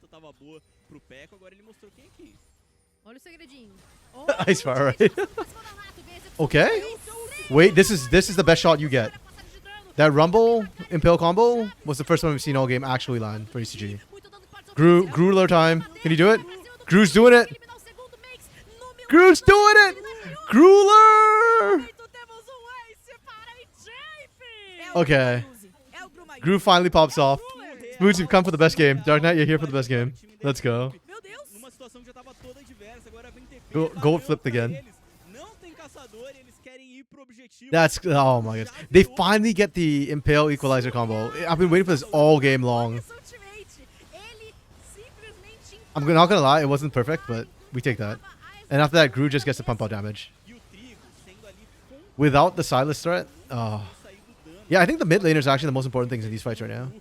Ice fire, right? Okay. Wait, this is the best shot you get. That Rumble Impale combo was the first one we've seen all game actually land for ECG. Gruler time. Can you do it? Gru's doing it. Gru's doing it. Gruler. Okay. Gru finally pops off. Smooths, you've come for the best game. Dark Knight, you're here for the best game. Let's go. Gold flipped again. That's, oh my goodness. They finally get the Impale Equalizer combo. I've been waiting for this all game long. I'm not gonna lie, it wasn't perfect, but we take that. And after that, Gru just gets the pump out damage. Without the Silas threat, yeah, I think the mid laner is actually the most important things in these fights right now.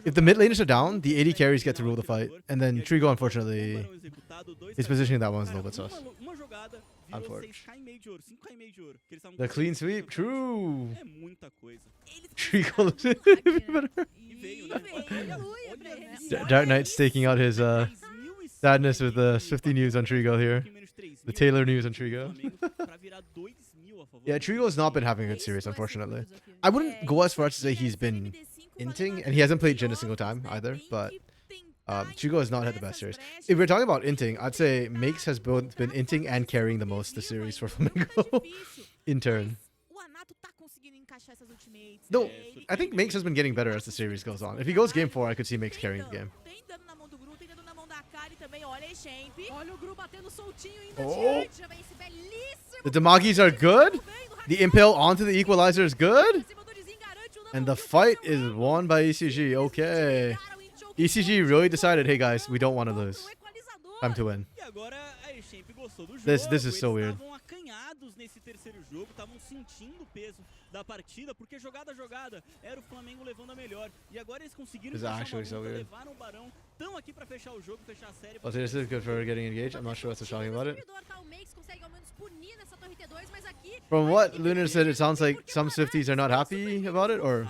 If the mid laners are down, the AD carries get to rule the fight. And then Trigo, unfortunately, his positioning that one's a little bit sus. Unfortunately. The clean sweep, true. Trigo Dark Knight's taking out his sadness with the 50 news on Trigo here. The Taylor news on Trigo. Yeah, Trigo's not been having a good series, unfortunately. I wouldn't go as far as to say he's been inting, and he hasn't played Jhin a single time either, but Trigo has not had the best series. If we're talking about inting, I'd say Makes has both been inting and carrying the most this series for Flamengo in turn. No, I think Makes has been getting better as the series goes on. If he goes game 4, I could see Makes carrying the game. Oh. The Damagis are good. The Impale onto the Equalizer is good. And the fight is won by ECG. Okay. ECG really decided, hey guys, we don't want to lose. Time to win. This is so weird. Nesse terceiro jogo, estavam sentindo o peso da partida, porque jogada a jogada era o Flamengo levando a melhor. E agora eles conseguiram levar um barão, tão aqui para fechar o jogo, fechar a série. Well, this is good for getting engaged. I'm not sure what's talking about it. From what Lunar said, it sounds like some Swifties are not happy about it, or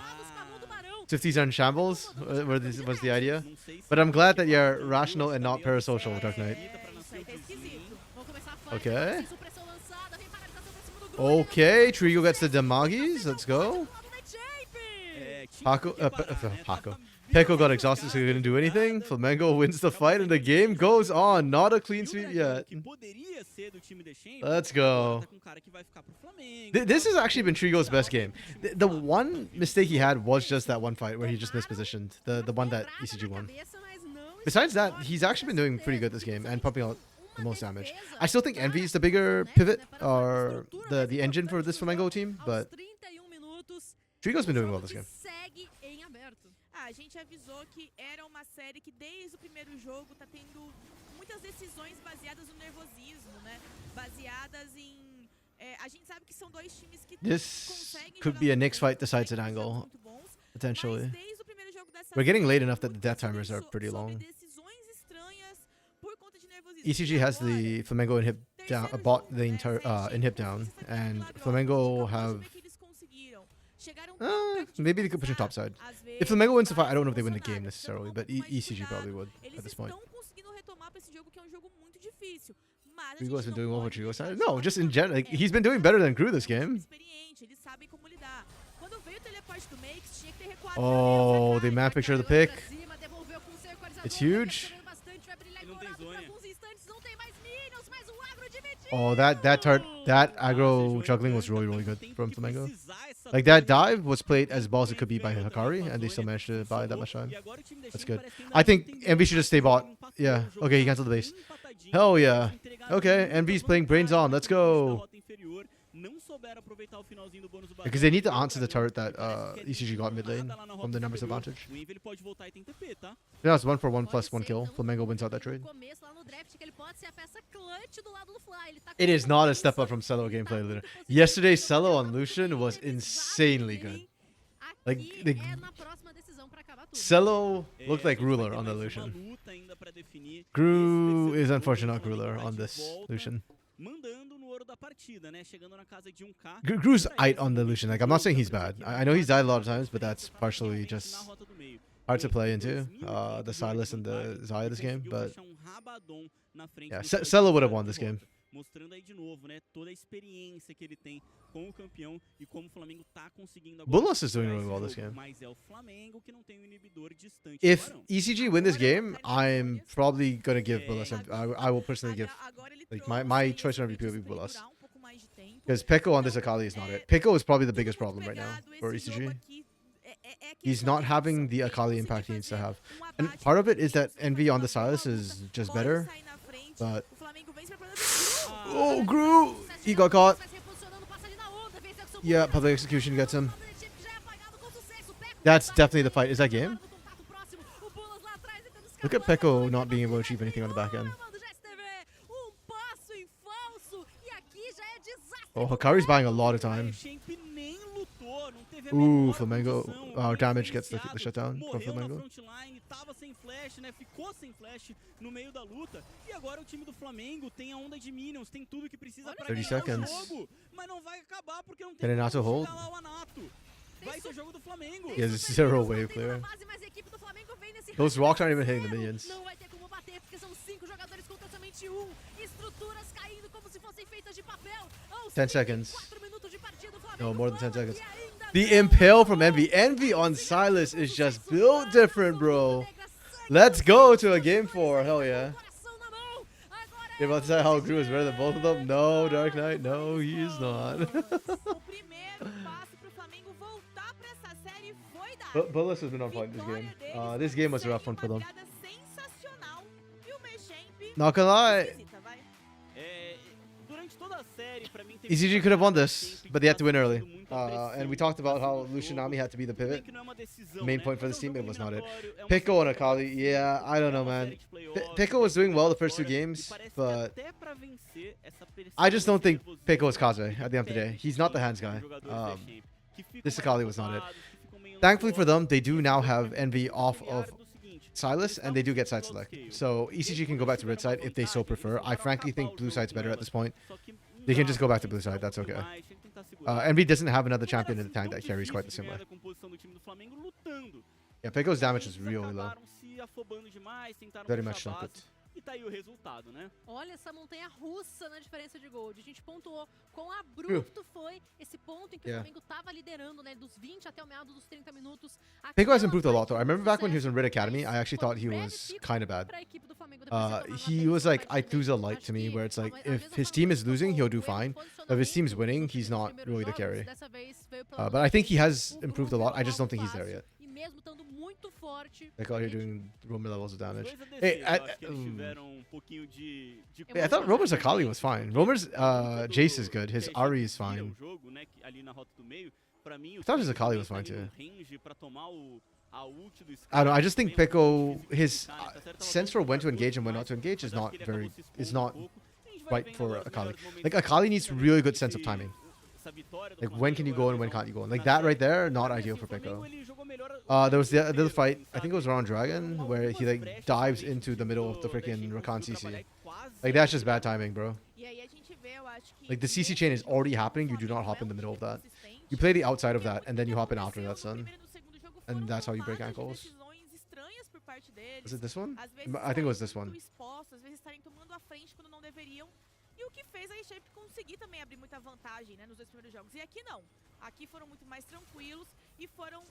Swifties are in shambles, was the idea. But I'm glad that you're rational and not parasocial, Dark Knight. Okay. Okay, Trigo gets the Damagis. Let's go. Peko got exhausted, so he couldn't do anything. Flamengo wins the fight, and the game goes on. Not a clean sweep yet. Let's go. This has actually been Trigo's best game. The one mistake he had was just that one fight where he just mispositioned. The one that ECG won. Besides that, he's actually been doing pretty good this game and pumping out the most damage. I still think Envy is the bigger pivot or the engine for this Flamengo team, but Trigo's been doing well this game. A gente avisou que era uma série que desde o primeiro jogo tá tendo muitas decisões baseadas no nervosismo, né? Baseadas em a gente sabe que são dois times que This could be a Knicks fight decides at angle, potentially. We're getting late enough that the death timers are pretty long. ECG has the Flamengo inhib down, bought the entire inhib down, and Flamengo have. Maybe they could push on top side. If Flamengo wins the fight, I don't know if they win the game necessarily, but ECG probably would at this point. Trigo's been doing well for Trigo side. No, just in general, like, he's been doing better than Crew this game. Oh, the man picture of the pick. It's huge. Oh, that aggro juggling was really good from Flamengo. Like, that dive was played as ball as it could be by Hikari, and they still managed to buy that much time. That's good. I think MV should just stay bot. Yeah. Okay, he canceled the base. Hell yeah. Okay, MV's playing brains on. Let's go. Because they need to answer the turret that ECG got mid lane from the numbers advantage. Yeah, it's 1-for-1 plus 1 kill. Flamengo wins out that trade. It is not a step up from Celo gameplay, literally. Yesterday's Celo on Lucian was insanely good. Like, Celo looked like Ruler on the Lucian. Gru is unfortunately not Ruler on this Lucian. Gru's aight on the Lucian. Like, I'm not saying he's bad. I know he's died a lot of times, but that's partially just hard to play into. The Silas and the Zaya this game, but yeah, Celo would have won this game. Bullas is doing really well this game. If ECG win this game, I'm probably gonna give Bullas. I will personally give, like, my choice on MVP will be Bullas. Because Peko on this Akali is not it. Peko is probably the biggest problem right now for ECG. He's not having the Akali impact he needs to have. And part of it is that Envy on the Silas is just better. But oh, Gru! He got caught. Yeah, public execution gets him. That's definitely the fight. Is that game? Look at Peko not being able to achieve anything on the back end. Oh, Hikari's buying a lot of time. Ooh, Flamengo. Our damage gets the shutdown from Flamengo. 30 seconds. Can Renato hold? He has a 0 wave clear. Those rocks aren't even hitting the minions. 10 seconds. No, more than 10 seconds. The impale from Envy. Envy on Silas is just built different, bro. Let's go to a game 4. Hell yeah. You're about to say how Gru is better than both of them? No, Dark Knight. No, he is not. Bullis has been on point this game. This game was a rough one for them. Not gonna lie. ECG could have won this, but they had to win early. And we talked about how Lucianami had to be the pivot. Main point for this team, it was not it. Peko and Akali, yeah, I don't know, man. Peko was doing well the first 2 games, but I just don't think Peko is Kaze at the end of the day. He's not the hands guy. This Akali was not it. Thankfully for them, they do now have Envy off of Silas, and they do get side select. So ECG can go back to red side if they so prefer. I frankly think blue side's better at this point. They can just go back to blue side, that's okay. Envy doesn't have another champion in the tank that carries quite the same way. Yeah, Peko's damage is really low. Very much not good. E tá aí o resultado, né? Olha essa montanha russa na diferença de gold. A gente pontuou quão abrupto foi esse ponto em que o Flamengo tava liderando, né, dos 20 até o meado dos 30 minutos. Peko has improved a lot though. I remember back when he was in Red Academy, I actually thought he was kind of bad. He was like Aituza light to me, where it's like if his team is losing, he'll do fine. If his team's winning, he's not really the carry. But I think he has improved a lot. I just don't think he's there yet. muito forte. Like all you're doing Romer levels of damage. Os dois ADCs, Hey, eu acho que eles tiveram pouquinho de I thought Romer's Akali was fine. Romer's Jace is good. His que a Ari gente is vira fine. o jogo, né, ali na rota do meio, pra mim, I thought his Akali was tá fine ali no too. range pra tomar a ult do I don't know. I just Skarner, think também Pico, muito difícil his de ficar, né, tá certo, tava sense for tão when to cuidadoso engage and when demais, not to engage is mas acho not que ele acabou very, se is expondo um not pouco. A gente vai right vendo for agora os Akali. melhores momentos Like do Akali needs time, really né, good sense of esse- timing. essa vitória do Like when Flamengo can you agora go and when levar can't you go? na Like that right série. there, not Porque, ideal assim, for o Flamengo, Pico. ele jogou melhor o There was the jogo other inteiro, fight. assim, I think it was sabe? around Dragon Foram where he algumas like brechas dives também que into o the time middle of the da freaking Shen Rakan conseguiu CC. trabalhar e quase Like that's just virar. bad timing, bro. E aí a gente vê, eu acho que Like the CC chain is already happening. You do not hop in the middle of that. You play the outside of that and then you hop in after that, son. And that's how you break ankles. Was it this one? I think it was this one. Às vezes estarem tomando a frente quando não deveriam. E o que fez a Shape conseguir também abrir muita vantagem, né, nos dois primeiros jogos. E aqui não. Aqui foram muito mais tranquilos e foram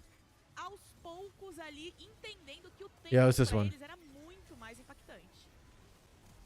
aos poucos ali entendendo que o tempo Yeah, it was this pra one. eles era muito mais impactante.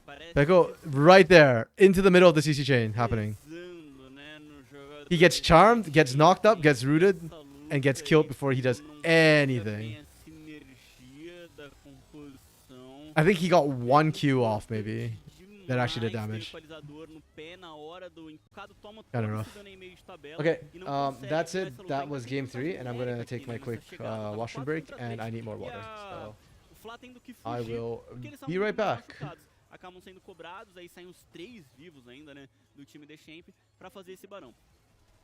Parece Pico right there into the middle of the CC chain happening. pesando, né, no jogador. He gets charmed, gets knocked up, gets rooted, Essa luta and gets aí, killed before he does não pega anything. bem a sinergia da composição. I think he got one Q off maybe. Demais, that actually did tem o damage. equalizador no pé na hora do empurrado, toma Kinda todo rough. esse dano aí meio de tabela Okay, e não consegue that's virar it. essa luta. That Ainda was tem game que fazer 3, and I'm gonna mérito take aqui, my né, quick nessa chegada. Tava washroom 4 break, contra and I 3 need more e water. So o Flá tendo que I fugir, will porque eles be estavam right muito back. machucados. Acabam sendo cobrados, aí saem os 3 vivos ainda, né, do time de Champ pra fazer esse barão.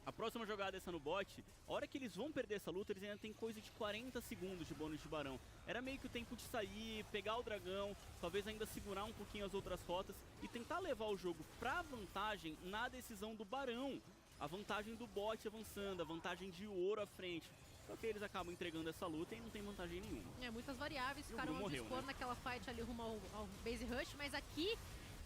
A próxima jogada essa no bot, a hora que eles vão perder essa luta, eles ainda tem coisa de 40 segundos de bônus de barão. Era meio que o tempo de sair, pegar o dragão, talvez ainda segurar um pouquinho as outras rotas e tentar levar o jogo pra vantagem na decisão do barão. A vantagem do bot avançando, a vantagem de ouro à frente. Só que eles acabam entregando essa luta e não tem vantagem nenhuma. Muitas variáveis ficaram ao morreu, dispor né? naquela fight ali rumo ao base rush, mas aqui,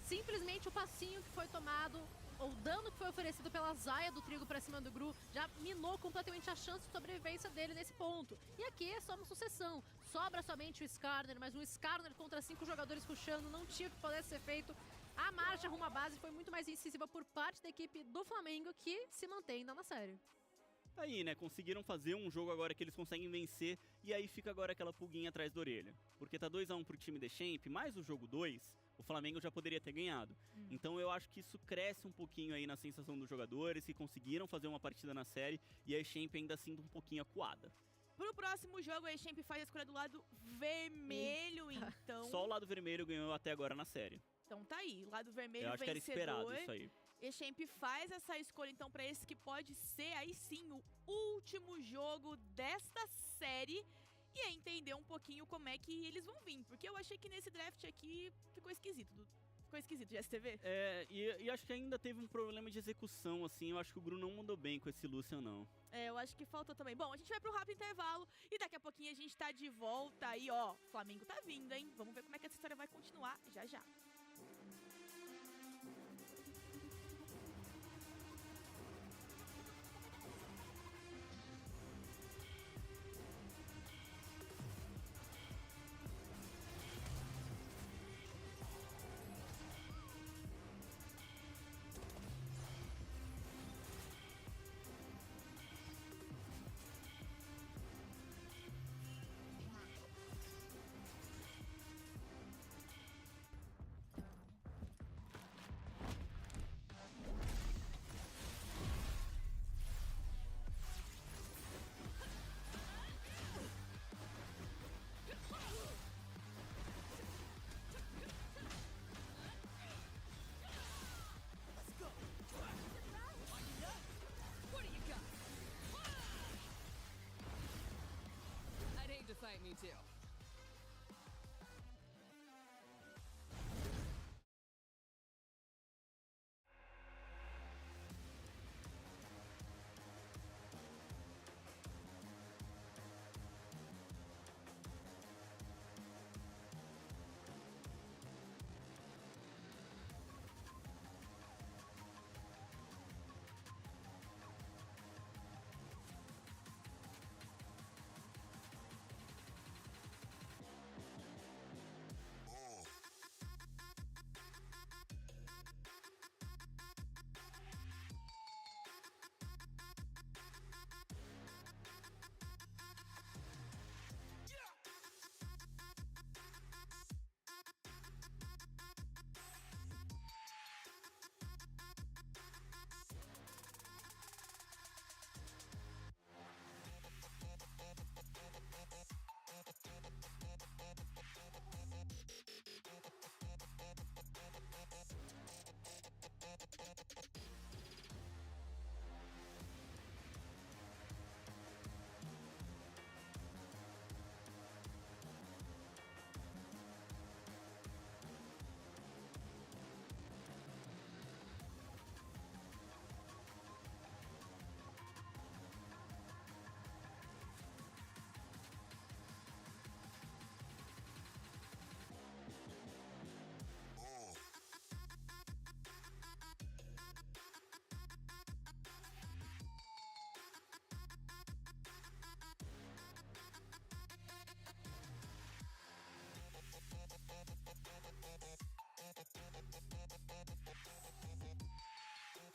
simplesmente o passinho que foi tomado, o dano que foi oferecido pela Zaya do trigo pra cima do Gru, já minou completamente a chance de sobrevivência dele nesse ponto. E aqui é só uma sucessão. Sobra somente o Skarner, mas um Skarner contra 5 jogadores puxando, não tinha o que pudesse ser feito. A marcha rumo à base foi muito mais incisiva por parte da equipe do Flamengo, que se mantém ainda na série. Aí, né, conseguiram fazer um jogo agora que eles conseguem vencer e aí fica agora aquela pulguinha atrás da orelha. Porque tá 2-1 pro time de Champ, mais o jogo 2, o Flamengo já poderia ter ganhado. Então eu acho que isso cresce um pouquinho aí na sensação dos jogadores, que conseguiram fazer uma partida na série e a Champ ainda assim um pouquinho acuada. Pro próximo jogo, a Champ faz a escolha do lado vermelho, então. Só o lado vermelho ganhou até agora na série. Então tá aí, lado vermelho Eu acho que era vencedor. esperado isso aí. E Champ faz essa escolha então pra esse que pode ser aí sim o último jogo desta série. E aí entender um pouquinho como é que eles vão vir. Porque eu achei que nesse draft aqui ficou esquisito. Ficou esquisito de STV? E acho que ainda teve um problema de execução, assim. Eu acho que o Gru não mandou bem com esse Lucian, não. Eu acho que faltou também. Bom, a gente vai pro rápido intervalo e daqui a pouquinho a gente tá de volta aí, ó. Flamengo tá vindo, hein? Vamos ver como é que essa história vai continuar já já. Thank me too.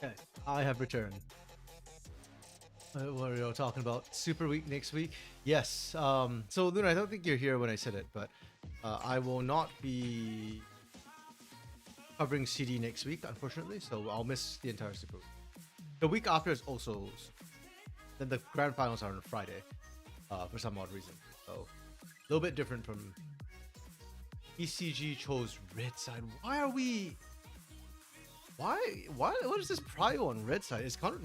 Okay, I have returned. What are you talking about? Super week next week? Yes. So Luna, I don't think you're here when I said it, but I will not be covering CD next week, unfortunately. So I'll miss the entire Super Week. The week after is also. Then the grand finals are on Friday, for some odd reason. So a little bit different from. ECG chose red side. Why are we? Why? What is this prio on red side? It's kind of.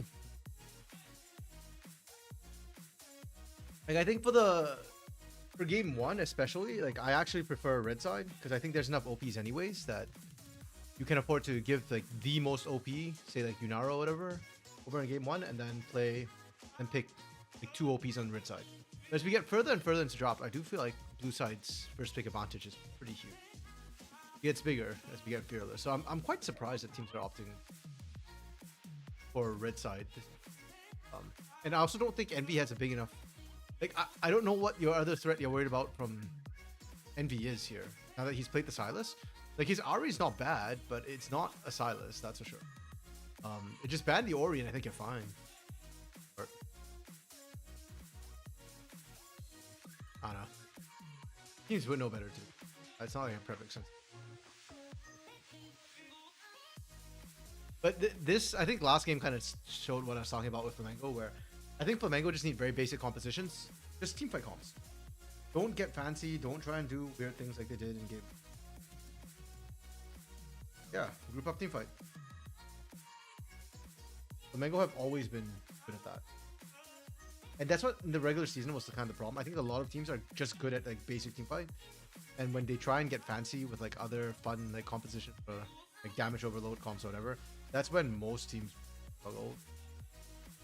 Like, I think for game 1 especially, like, I actually prefer red side because I think there's enough OPs anyways that you can afford to give like the most OP, say like Yunara or whatever, over in game 1 and then play and pick like 2 OPs on red side. But as we get further and further into draft, I do feel like blue side's first pick advantage is pretty huge. It gets bigger as we get fearless. So I'm quite surprised that teams are opting for red side. And I also don't think Envy has a big enough. Like, I don't know what your other threat you're worried about from Envy is here. Now that he's played the Sylas. Like, his Ahri is not bad, but it's not a Sylas, that's for sure. It just banned the Ori and I think you're fine. Or, I don't know. Teams would know better too. It's not like a perfect sense. But this, I think last game kind of showed what I was talking about with Flamengo, where I think Flamengo just need very basic compositions. Just teamfight comps. Don't get fancy. Don't try and do weird things like they did in game. Yeah, group up teamfight. Flamengo have always been good at that. And that's what in the regular season was the kind of problem. I think a lot of teams are just good at like basic teamfight. And when they try and get fancy with like other fun like composition for like damage overload comps or whatever, that's when most teams struggle.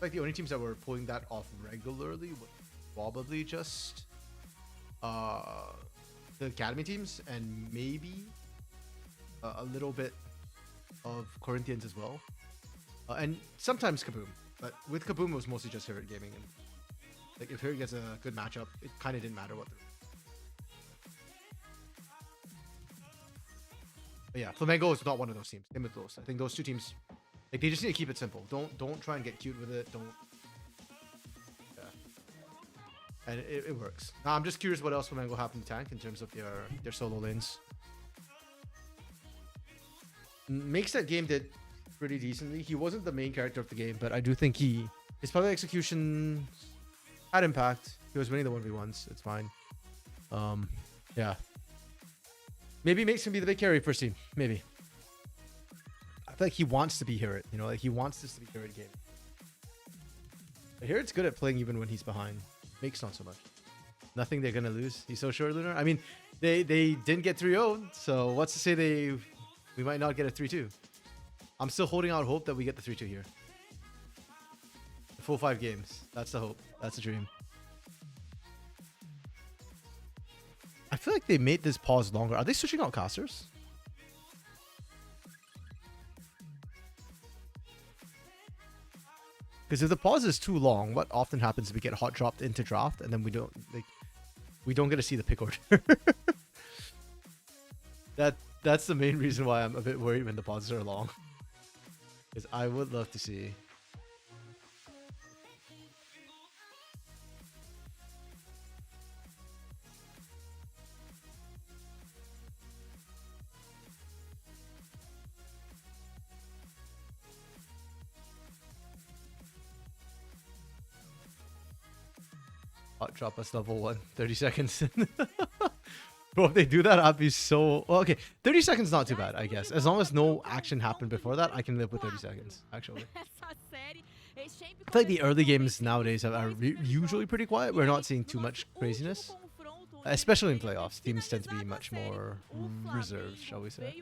Like the only teams that were pulling that off regularly were probably just the academy teams and maybe a little bit of Corinthians as well, and sometimes Kaboom. But with Kaboom, it was mostly just Hirit Gaming, and like if Hirit gets a good matchup, it kind of didn't matter what. But yeah, Flamengo is not one of those teams. Same with those. I think those two teams. Like, they just need to keep it simple. Don't try and get cute with it. Don't. Yeah. And it works. Now I'm just curious what else Flamengo have in the tank in terms of their solo lanes. Makes that game did pretty decently. He wasn't the main character of the game, but I do think his public execution had impact. He was winning the 1v1s. It's fine. Yeah. Maybe Makes can be the big carry first team. Maybe. I feel like he wants to be Hirit, you know, like he wants this to be Hirit game. But Hirit's good at playing even when he's behind. Makes not so much. Nothing they're gonna lose. He's so sure, Lunar. I mean, they didn't get 3-0, so what's to say we might not get a 3-2. I'm still holding out hope that we get the 3-2 here. The full 5 games. That's the hope. That's the dream. I feel like they made this pause longer. Are they switching out casters? Because if the pause is too long, what often happens is we get hot dropped into draft and then we don't get to see the pick order. That's the main reason why I'm a bit worried when the pauses are long. Because I would love to see. Hot drop us level 1, 30 seconds. Bro, if they do that, I'd be so... Well, okay, 30 seconds not too bad, I guess. As long as no action happened before that, I can live with 30 seconds, actually. I feel like the early games nowadays are usually pretty quiet. We're not seeing too much craziness. Especially in playoffs. Teams tend to be much more reserved, shall we say.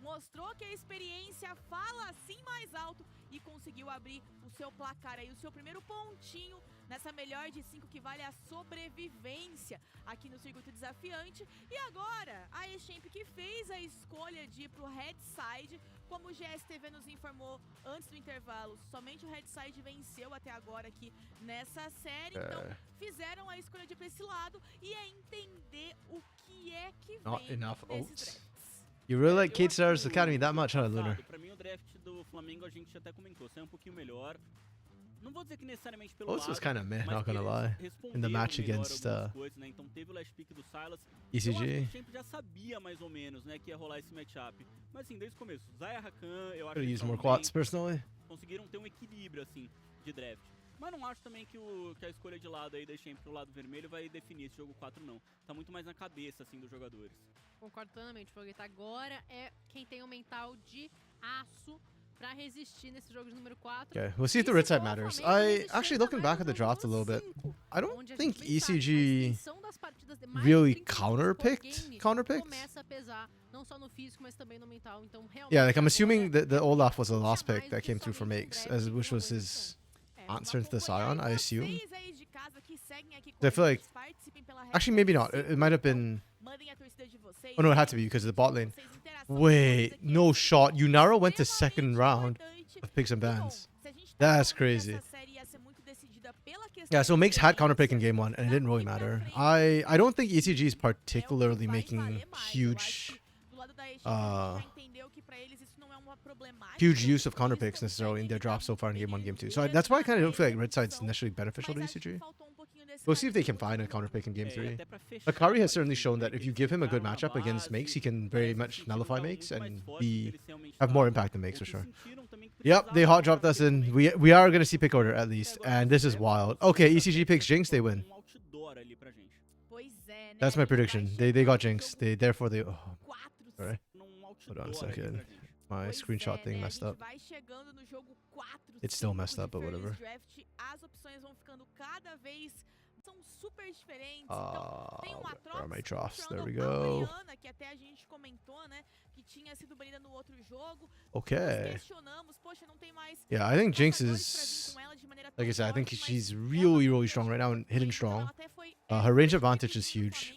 Mostrou que a experiência fala assim mais alto e conseguiu abrir o seu placar aí, o seu primeiro pontinho nessa melhor de 5 que vale a sobrevivência aqui no circuito desafiante. E agora, a Echamp que fez a escolha de ir pro Red Side, como o GSTV nos informou antes do intervalo, somente o Red Side venceu até agora aqui nessa série, então fizeram a escolha de ir pra esse lado e é entender o que é que vem nesses drafts. You really like Kate Star's Academy that much, huh, Lunar? Pra mim o draft do Flamengo a gente até comentou, saiu pouquinho melhor. Não vou dizer que necessariamente pelo Well, this was lado, kind of meh, mas not gonna eles lie. In the responderam match melhor against algumas coisas, né? Então teve o last pick do Silas. Eu acho que ECG. a gente já sabia mais ou menos, né, que ia rolar esse matchup. Mas assim, desde o começo, Zaya Rakan, eu acho Could que use more também quads personally. conseguiram ter um equilíbrio assim de draft. Mas não acho também que a escolha de lado aí da Champ pro lado vermelho vai definir esse jogo 4 não. Tá muito mais na cabeça assim dos jogadores. Concordo plenamente, Fogueta. Agora é quem tem o mental de aço pra resistir nesse jogo de número 4. Okay, we'll see if the red side matters. I actually looking back at the draft a little bit. I don't think ECG really counterpicked. Yeah, like I'm assuming that the Olaf was the last pick that came through for Makes, which was his answer to the Scion, I assume. I feel like actually maybe not. It might have been. Oh no, it had to be because of the bot lane. Wait, no shot. Yunara went to second round of picks and bans. That's crazy. Yeah, so Makes had counterpick in game 1 and it didn't really matter. I don't think ECG is particularly making huge huge use of counterpicks necessarily in their drops so far in game 1, game 2. So that's why I kind of don't feel like red side's necessarily beneficial to ECG. We'll see if they can find a counterpick in game 3. Akari has certainly shown that if you give him a good matchup against Makes, he can very much nullify Makes and have more impact than Makes for sure. Yep, they hot dropped us in. We are going to see pick order at least, and this is wild. Okay, ECG picks Jinx, they win. That's my prediction. They got Jinx. Therefore they. Oh, sorry. Hold on a second. My screenshot thing messed up. It's still messed up, but whatever. Where are my drafts? There we go. Okay. Yeah, I think Jinx is, like I said, I think she's really, really strong right now and hidden strong. Her range advantage is huge.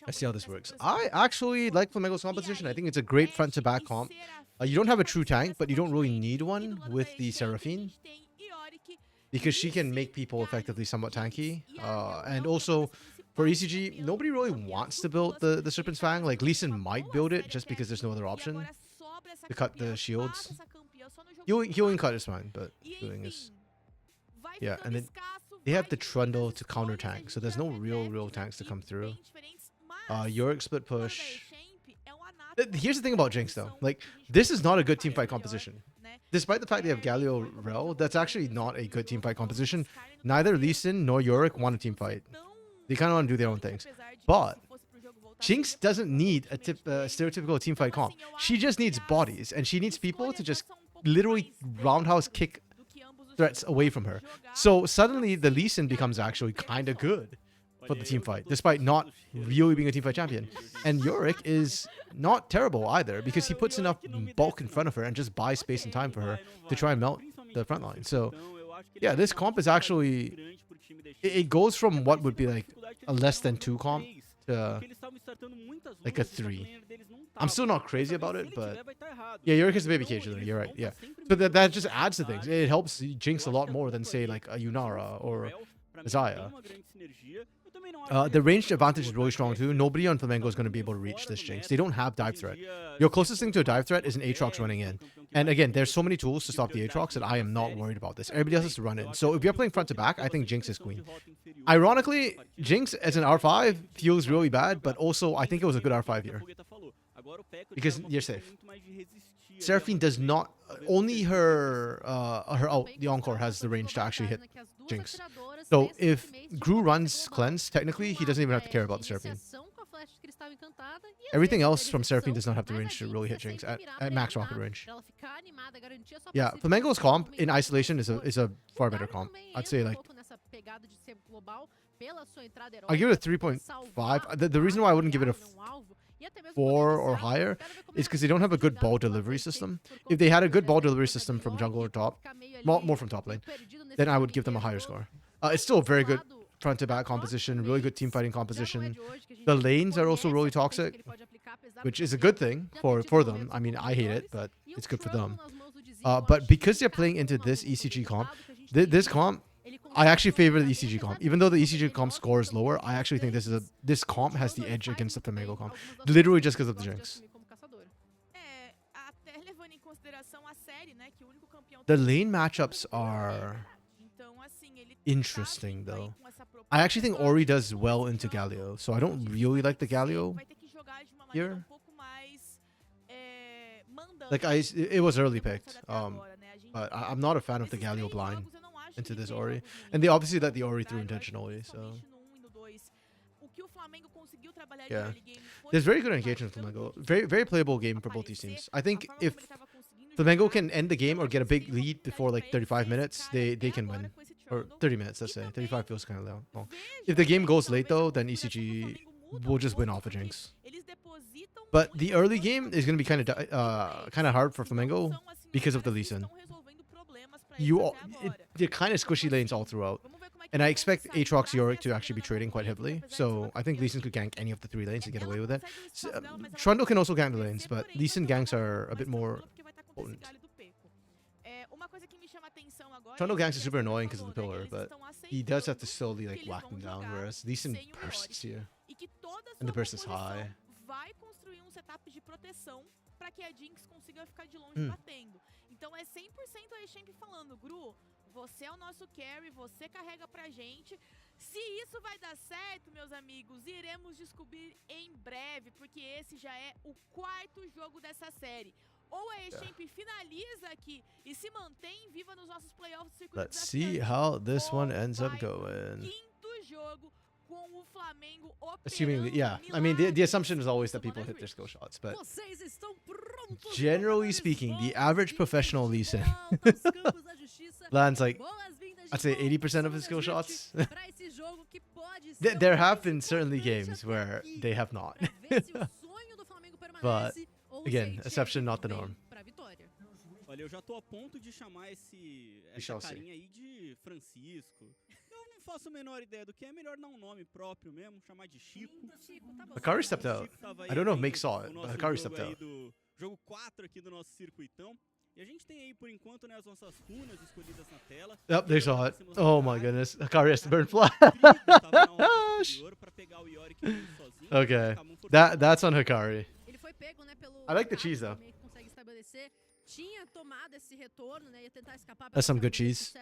Let's see how this works. I actually like Flamengo's composition. I think it's a great front-to-back comp. You don't have a true tank, but you don't really need one with the Seraphine, because she can make people effectively somewhat tanky. And also, for ECG, nobody really wants to build the Serpent's Fang. Like, Lee Sin might build it just because there's no other option to cut the shields. Healing cut is fine, but healing is... Yeah, and then they have the Trundle to counter tank, so there's no real tanks to come through. Yorick split push. Here's the thing about Jinx though, like this is not a good teamfight composition. Despite the fact they have Galio Rel, that's actually not a good teamfight composition. Neither Lee Sin nor Yorick want a teamfight. They kind of want to do their own things. But Jinx doesn't need a stereotypical teamfight comp. She just needs bodies, and she needs people to just literally roundhouse kick threats away from her. So suddenly the Lee Sin becomes actually kind of good for the team fight, despite not really being a team fight champion. And Yorick is not terrible either, because he puts enough bulk in front of her and just buys space and time for her to try and melt the front line. So yeah, this comp is actually, it goes from what would be like a less than 2 comp to like a 3. I'm still not crazy about it, but yeah, Yorick is the baby cage leader. You're right. Yeah, so that just adds to things. It helps Jinx a lot more than say like a Yunara or a Zaya. The ranged advantage is really strong too. Nobody on Flamengo is going to be able to reach this Jinx. They don't have dive threat. Your closest thing to a dive threat is an Aatrox running in. And again, there's so many tools to stop the Aatrox that I am not worried about this. Everybody else has to run in. So if you're playing front to back, I think Jinx is queen. Ironically, Jinx as an R5 feels really bad, but also I think it was a good R5 here. Because you're safe. Seraphine does not, only her the Encore has the range to actually hit Jinx. So if Gru runs Cleanse, technically he doesn't even have to care about the Seraphine. Everything else from Seraphine does not have the range to really hit Jinx at max rocket range. Yeah, Flamengo's comp in isolation is a far better comp. I'd say like, I give it a 3.5. The reason why I wouldn't give it a 4 or higher is because they don't have a good ball delivery system. If they had a good ball delivery system from jungle or top, more from top lane, then I would give them a higher score. It's still a very good front to back composition, really good team fighting composition. The lanes are also really toxic, which is a good thing for them. I mean, I hate it, but it's good for them. But because they're playing into this ECG comp, this comp I actually favor the ECG comp. Even though the ECG comp score is lower, I actually think this comp has the edge against the Flamengo comp. Literally just because of the Jinx. Até levando em consideração a série, né, que o único campeão The lane matchups are interesting though. I actually think Ori does well into Galio, so I don't really like the Galio here. Like it was early picked, but I'm not a fan of the Galio blind into this Ori, and they obviously let the Ori through intentionally. So yeah, there's very good engagement from Flamengo. Very playable game for both these teams. I think if Flamengo can end the game or get a big lead before like 35 minutes, they can win. Or 30 minutes, let's say. 35 feels kind of long. If the game goes late though, then ECG will just win off a Jinx. But the early game is going to be kind of hard for Flamengo because of the Lee Sin. They're kind of squishy lanes all throughout. And I expect Aatrox Yorick to actually be trading quite heavily. So I think Lee Sin could gank any of the 3 lanes and get away with it. So, Trundle can also gank the lanes, but Lee Sin ganks are a bit more potent. Trundle ganks are super annoying because of the pillar, but he does have to slowly like whack them down, whereas Lee Sin bursts here. And the burst is high. Vai construir setup de proteção para que a Jinx consiga ficar de longe batendo. Então é 100% a Champ falando, Gru, você é o nosso carry, você carrega pra gente. Se isso vai dar certo, meus amigos, iremos descobrir em breve, porque esse já é o 4º jogo dessa série. Ou a Champ finaliza aqui e se mantém viva nos nossos playoffs do circuito. Let's see how this one ends up going. 5º jogo com o Flamengo operando. Assuming, yeah. I mean, the assumption is always that people hit their skill shots, but generally speaking, the average professional Lee Sin lands like, I'd say 80% of his skill shots. There have been certainly games where they have not. But again, exception, not the norm. Olha, eu já tô a ponto de chamar essa carinha aí de Francisco. Eu não faço a menor ideia do que é, melhor dar um nome próprio mesmo, chamar de Chico. Hikari stepped out. I don't know if Make saw it, but Hikari stepped out. Jogo 4 aqui do nosso circuitão. E a gente tem aí, por enquanto, né, as nossas runas escolhidas na tela. Yep, they saw it. Oh my goodness. Hikari has to burn flash. Okay, that's on Hikari. I like the cheese though. That's some good cheese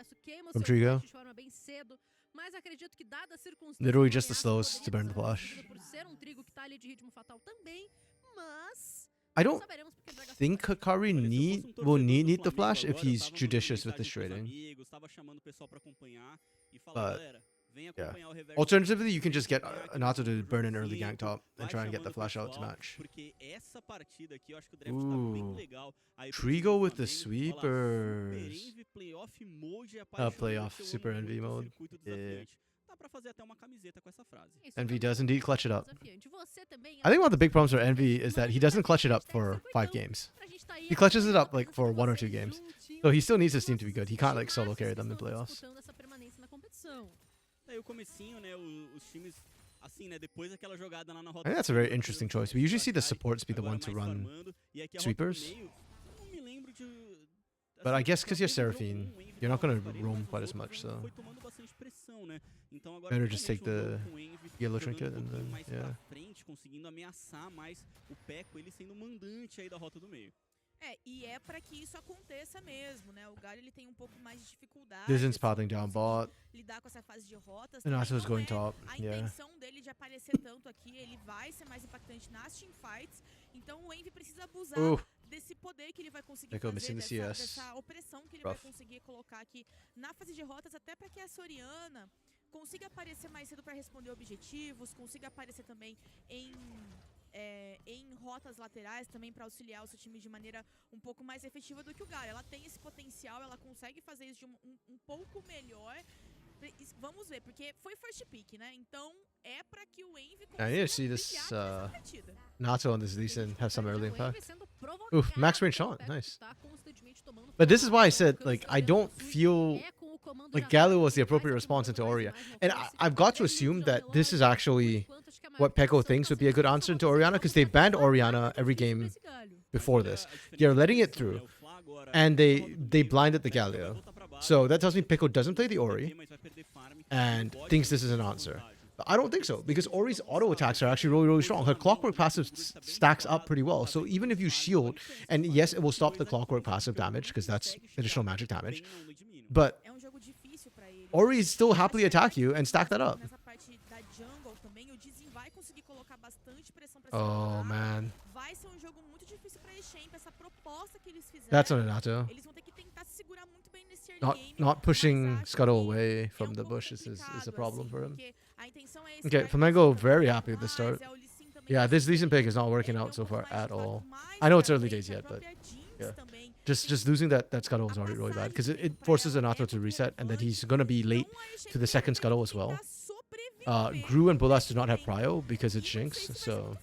from Trigo. Literally just the slowest to burn the flash. I don't think Hikari will need the flash if he's judicious with his trading. But yeah. Alternatively, you can just get Anato to burn an early gank top and try and get the flash out to match. Ooh. Trigo with the sweepers. Playoff Super Envy mode. Yeah. Envy does indeed clutch it up. I think one of the big problems for Envy is that he doesn't clutch it up for 5 games. He clutches it up like for 1 or 2 games. So he still needs his team to be good. He can't like solo carry them in playoffs. Aí o comecinho, né, os times assim, né, depois daquela jogada lá na rota. I think that's a very interesting choice. We usually see the supports be the one to run sweepers. But I guess because you're Seraphine, you're not going to roam quite as much, so better just take the yellow trinket and then, yeah. Conseguindo ameaçar mais o Peco, ele sendo mandante aí da rota do meio. E é para que isso aconteça mesmo, né? O Galio ele tem pouco mais de dificuldade. Vision's pathing down bot. Lidar com essa fase de rotas. And Nato's going top. A Yeah. intenção dele de aparecer tanto aqui, ele vai ser mais impactante nas teamfights. Então o Envy precisa abusar desse poder que ele vai conseguir fazer, dessa opressão que ele vai conseguir colocar aqui na fase de rotas, até para que a Soriana consiga aparecer mais cedo para responder objetivos, consiga aparecer também em rotas laterais também para auxiliar o seu time de maneira um pouco mais efetiva do que o Galio. Ela tem esse potencial, ela consegue fazer isso de um pouco melhor. Vamos ver, porque foi first pick, né? Então é para que o Envy consiga I need to see this Nato on this Lee Sin have some early impact. Oof, max range shot, nice. But this is why I said, like, I don't feel like Galio was the appropriate response into Oriana. And I've got to assume that this is actually what Peko thinks would be a good answer into Oriana, because they banned Oriana every game before this. They're letting it through, and they blinded the Galio. So that tells me Pico doesn't play the Ori and thinks this is an answer. But I don't think so, because Ori's auto attacks are actually really, really strong. Her clockwork passive stacks up pretty well. So even if you shield, and yes, it will stop the clockwork passive damage, because that's additional magic damage. But Ori still happily attack you and stack that up. Oh, man. That's on Anato. Not pushing Scuttle away from the bush is a problem for him. Okay, Flamengo very happy with the start. Yeah, this Lee Sin pick is not working out so far at all. I know it's early days yet, but yeah. Just losing that Scuttle was already really bad, because it forces Anato to reset, and then he's going to be late to the second Scuttle as well. Gru and Bolas do not have Prio because it's Jinx, so...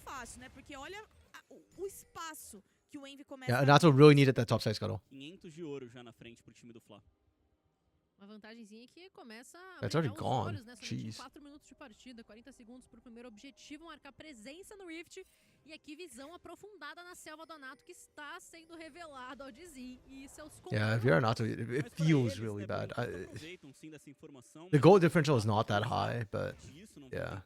Yeah, Anato really needed that topside Scuttle. Uma vantagemzinha que começa a That's already brilhar os gone. olhos, né? Somente Jeez. 4 minutos de partida, 40 segundos para o primeiro objetivo, marcar presença no Rift. E aqui visão aprofundada na selva do Anato que está sendo revelado ao Dizzy e seus Yeah, if you're Anato, it feels really bad. The goal differential is not that high, but yeah,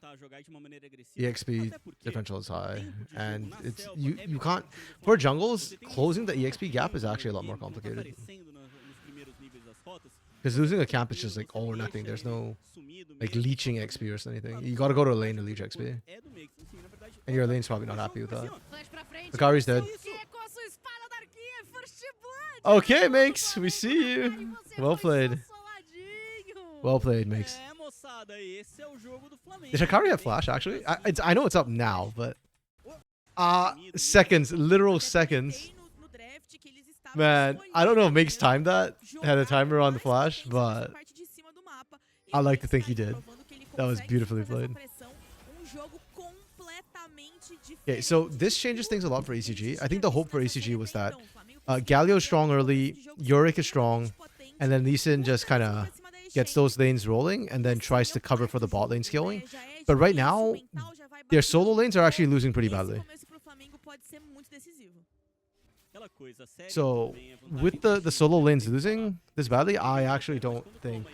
EXP differential is high, and it's you can't, for jungles, closing the EXP gap is actually a lot more complicated. Because losing a camp is just like all or nothing. There's no like leeching XP or anything. You gotta go to a lane to leech XP. And your lane's probably not happy with that. Akari's dead. Okay, Makes, we see you. Well played. Well played, Makes. Did Akari have flash actually? I know it's up now, but seconds, literal seconds. Man, I don't know if Makes timed that, had a timer on the flash, but I like to think he did. That was beautifully played. Okay, so this changes things a lot for ECG. I think the hope for ECG was that Galio's strong early, Yorick is strong, and then Lee Sin just kind of gets those lanes rolling and then tries to cover for the bot lane scaling. But right now, their solo lanes are actually losing pretty badly. So, with the solo lanes losing this badly, I actually don't think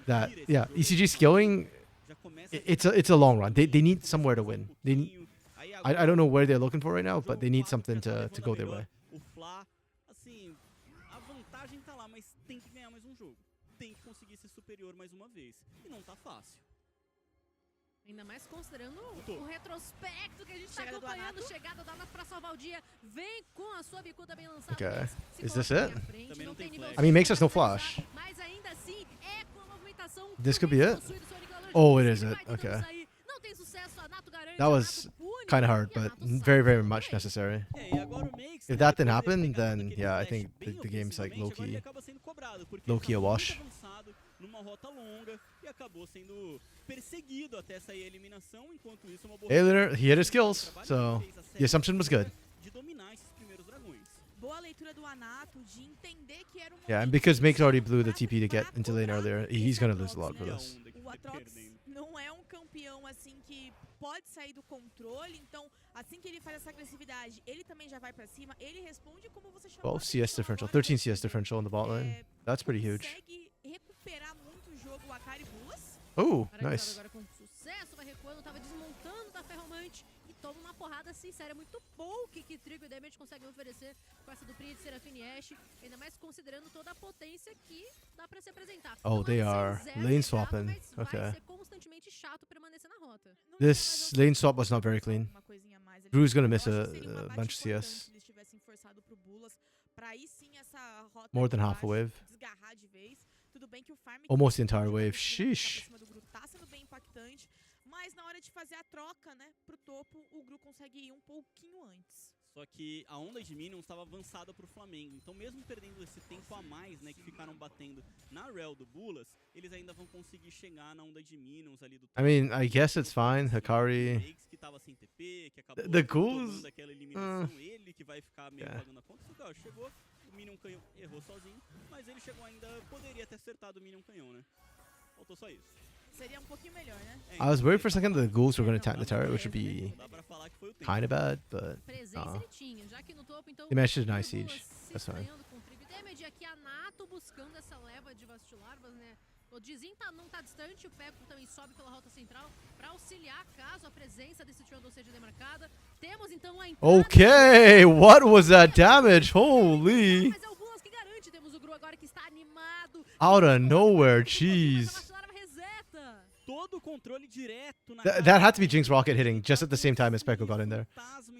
that, yeah, ECG scaling, it's a long run. They need somewhere to win. I don't know where they're looking for right now, but they need something to go their way. Ainda mais considerando o retrospecto que a gente está acompanhando. Chegada da Anato para salvar o dia. Vem com a sua bicuda bem lançada. Okay. Is this it? I mean, Makes us no flash. Mas ainda assim é com a movimentação. This could be it? Oh, it is it. Okay. That was kind of hard, but very, very much necessary. If that didn't happen, then yeah, I think the game's like low-key a wash. Hey, Lunar, he had his skills, so the assumption was good. Yeah, and because Makes already blew the TP to get into lane earlier, he's gonna lose a lot for this. Pode sair do controle, então assim que ele faz essa agressividade, ele também já vai pra cima, ele responde como você chamou. 12 CS differential, 13 CS differential in the bot lane. That's pretty huge. Consegue recuperar muito o jogo o Akari Bulas. Oh, nice. Agora com sucesso, vai recuando, tava desmontando da ferromante e toma uma porrada sincera, muito pouco que Trigo e Damage conseguem oferecer com essa duplinha de Serafine e Ashe, ainda mais considerando toda a potência que dá pra se apresentar. Oh, they are lane swapping. Okay. Vai ser constantemente chato permanecer na rota. This lane swap was not very clean. Drew's gonna miss a bunch of CS. More than half a wave. Almost the entire wave. Sheesh. Mas na hora de fazer a troca, né, pro topo, o Gru consegue ir pouquinho antes. Só que a onda de minions estava avançada pro Flamengo. Então mesmo perdendo esse tempo a mais, né, que ficaram batendo na rel do Bulas, eles ainda vão conseguir chegar na onda de minions ali do I mean, I guess it's fine. Hikari. Que tava sem TP, que acabou The ghouls. Daquela eliminação, ele que vai ficar meio pagando a conta. Porque, ó, chegou, o Minion Canhão errou sozinho, mas ele chegou ainda, poderia ter acertado o Minion Canhão, né? Faltou só isso. Seria pouquinho melhor, né? I was worried for a second that the ghouls were going to attack the turret, which would be kind of bad, but Presença ele tinha, já que no topo, então they managed to deny siege. That's fine. Damage aqui, a Nato buscando essa leva de Vastilarvas, né? O Dizin não tá distante, o Pecco também sobe pela rota central pra auxiliar caso a presença desse Trundle seja demarcada. Temos então a entrada... Okay, what was that damage? Holy. Mas é o Gulas que garante, temos o Gru agora que está animado. Out of nowhere, jeez. Vastilarva reseta. Todo o controle direto na That had to be Jinx Rocket hitting just at the same time as Pekko got in there.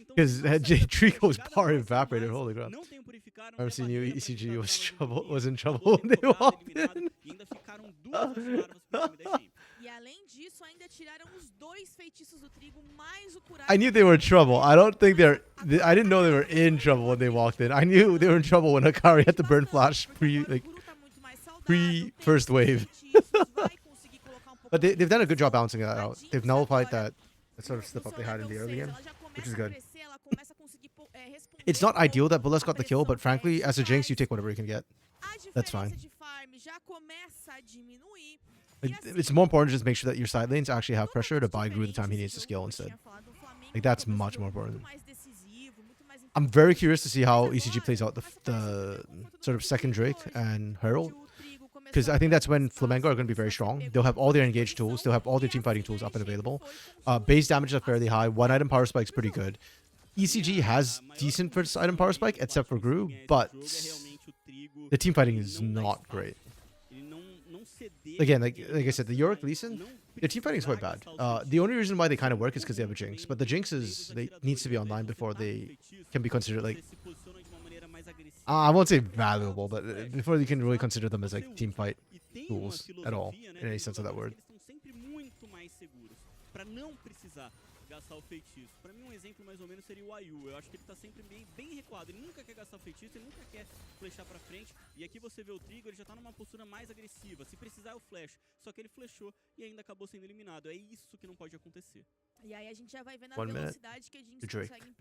Because Trico's bar evaporated, holy crap. I've seen you, ECG was in trouble when they walked in. E além disso, ainda tiraram os 2 feitiços do trigo, mais o curar. I knew they were in trouble. I don't think I didn't know they were in trouble when they walked in. I knew they were in trouble when Akari had to burn flash pre first wave. But they've done a good job balancing that out. They've nullified that sort of slip up they had in the early game, which is good. It's not ideal that Bullet's got the kill, but frankly, as a Jinx, you take whatever you can get. That's fine. It's more important to just make sure that your side lanes actually have pressure to buy Gru the time he needs to scale instead. Like, that's much more important. I'm very curious to see how ECG plays out the sort of second Drake and Herald. Because I think that's when Flamengo are going to be very strong. They'll have all their engaged tools. They'll have all their team fighting tools up and available. Base damage is fairly high. One item power spike is pretty good. ECG has decent first item power spike, except for Gru, but the team fighting is not great. Again, like I said, the Yorick Lee Sin, their team fighting is quite bad. The only reason why they kind of work is because they have a Jinx, but the Jinx needs to be online before they can be considered like... I won't say valuable, but before you can really consider them as like team fight tools at all, in any sense of that word. Gastar o feitiço. Pra mim, exemplo mais ou menos seria o Ayu. Eu acho que ele tá sempre bem recuado. Ele nunca quer gastar o feitiço, ele nunca quer flechar pra frente. E aqui você vê o Trigo, ele já tá numa postura mais agressiva. Se precisar, eu flash. Só que ele flechou e ainda acabou sendo eliminado. É isso que não pode acontecer. E aí a gente já vai vendo a velocidade que a gente consegue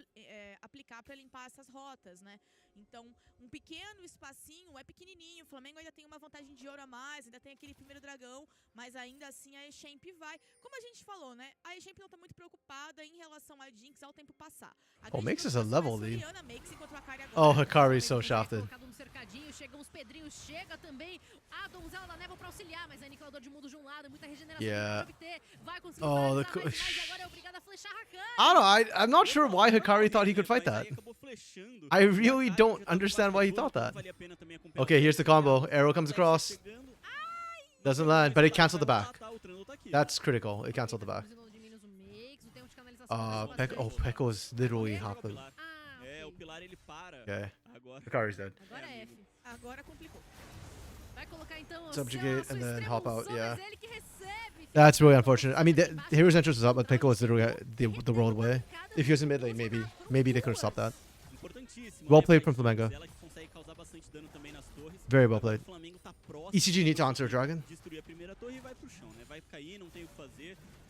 aplicar pra limpar essas rotas, né? Então, um pequeno espacinho é pequenininho. O Flamengo ainda tem uma vantagem de ouro a mais, ainda tem aquele primeiro dragão, mas ainda assim a Echamp vai. Como a gente falou, né? A Echamp não tá muito preocupada em relação a Jinx ao tempo passar. Oh, Makes is a level lead. Oh, Hikari is so shafted. Chegam os Pedrinhos, chega também a donzela da névoa pra auxiliar, mas é aniquilador de mundo de um lado, muita regeneração yeah. pra obter. Vai conseguir mas agora é obrigado a flechar Hakari. I don't know, I'm not sure why Hikari thought he could fight that. I really don't understand why he thought that. Okay, here's the combo. Arrow comes across. Doesn't land, but it canceled the back. That's critical. It canceled the back. Pekko is literally half the... Okay. Hikari's dead. Subjugate and then hop out, yeah. That's really unfortunate. I mean, the Hero's entrance was up, but Pekko was literally the world way. If he was in mid lane, maybe they could have stopped that. Well played from Flamengo. Very well played. ECG need to answer a dragon.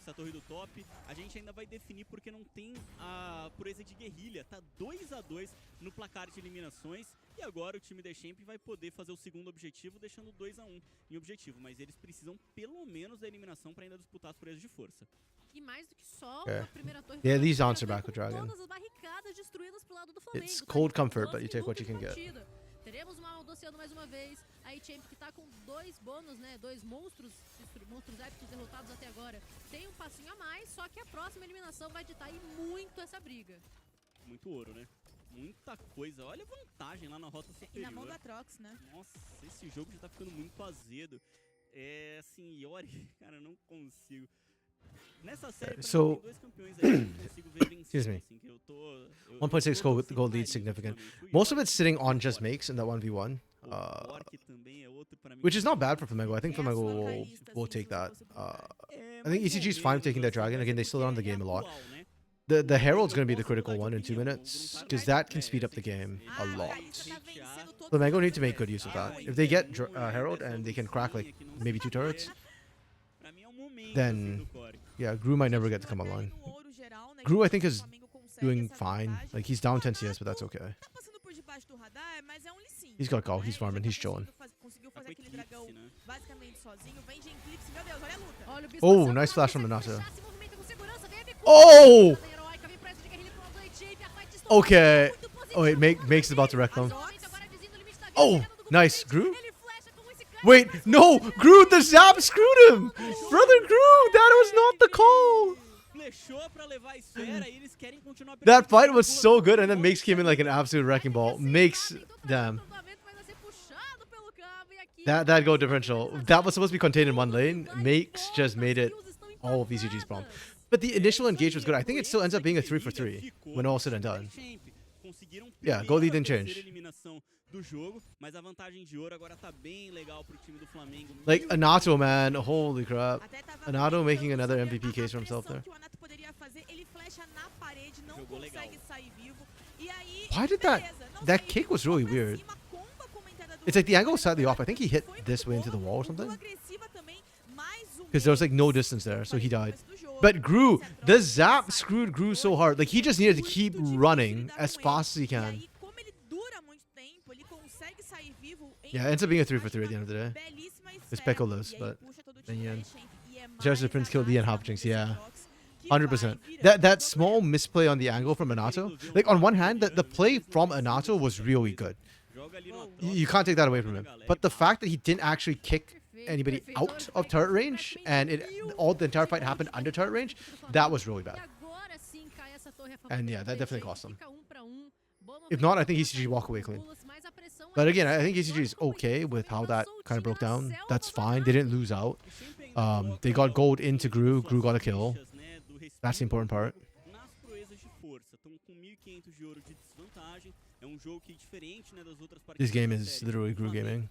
Essa torre do top, a gente ainda vai definir porque não tem a pureza de guerrilha. Tá 2 a 2 no placar de eliminações e agora o time da Champ vai poder fazer o segundo objetivo, deixando 2 a 1 em objetivo, mas eles precisam pelo menos da eliminação para ainda disputar as purezas de força. E mais do que só a primeira torre. Yeah, these answer back with dragon. Todas as barricadas destruídas pro lado do Flamengo. It's cold comfort, but you take what you can get. Teremos uma Aldociano mais uma vez. A Champ que tá com 2 bônus, né? 2 monstros épicos derrotados até agora. Tem um passinho a mais, só que a próxima eliminação vai ditar aí muito essa briga. Muito ouro, né? Muita coisa. Olha a vantagem lá na rota superior. E na mão da Trox, né? Nossa, esse jogo já tá ficando muito azedo. É assim, Yori, cara, eu não consigo. Nessa série, tem 2 campeões aí que eu consigo ver vencendo. Excuse me. Assim, que eu tô, 1.6 gold lead significant. Most of it's sitting on just makes in that 1v1. Which is not bad for Flamengo. I think Flamengo will take that. I think ECG is fine taking that dragon. Again, they slow down the game a lot. The Herald's going to be the critical one in 2 minutes, because that can speed up the game a lot. Flamengo need to make good use of that. If they get Herald and they can crack like maybe 2 turrets, then yeah, Gru might never get to come online. Gru, I think, is doing fine. Like, he's down 10 CS, but that's okay. He's got go. He's farming. He's chilling. Oh, nice flash from the Nasa. Oh! Okay. Oh, wait, Makes is about to wreck them. Oh! Nice. Gru? Wait, no! Gru, the zap screwed him! Brother Gru, that was not the call! That fight was so good, and then Makes came in like an absolute wrecking ball. Makes, damn. That go differential. That was supposed to be contained in one lane. Makes just made it all of ECG's problem. But the initial engage was good. I think it still ends up being a 3 for 3 when all said and done. Yeah, goalie didn't change. Like, Anato, man. Holy crap. Anato making another MVP case for himself there. Why did that kick was really weird. It's like the angle was slightly off. I think he hit this way into the wall or something. Because there was like no distance there, so he died. But Gru, the zap screwed Gru so hard. Like, he just needed to keep running as fast as he can. Yeah, it ends up being a 3 for 3 at the end of the day. It's Pekko lives, but in the end. Just the Prince killed the Hop Jinx, yeah. 100%. That small misplay on the angle from Anato. Like, on one hand, the play from Anato was really good. You can't take that away from him. But the fact that he didn't actually kick anybody out of turret range, and the entire fight happened under turret range, that was really bad. And yeah, that definitely cost him. If not, I think ECG walk away clean. But again, I think ECG is okay with how that kind of broke down. That's fine. They didn't lose out. They got gold into Gru. Gru got a kill. That's the important part. This game is literally Gru gaming.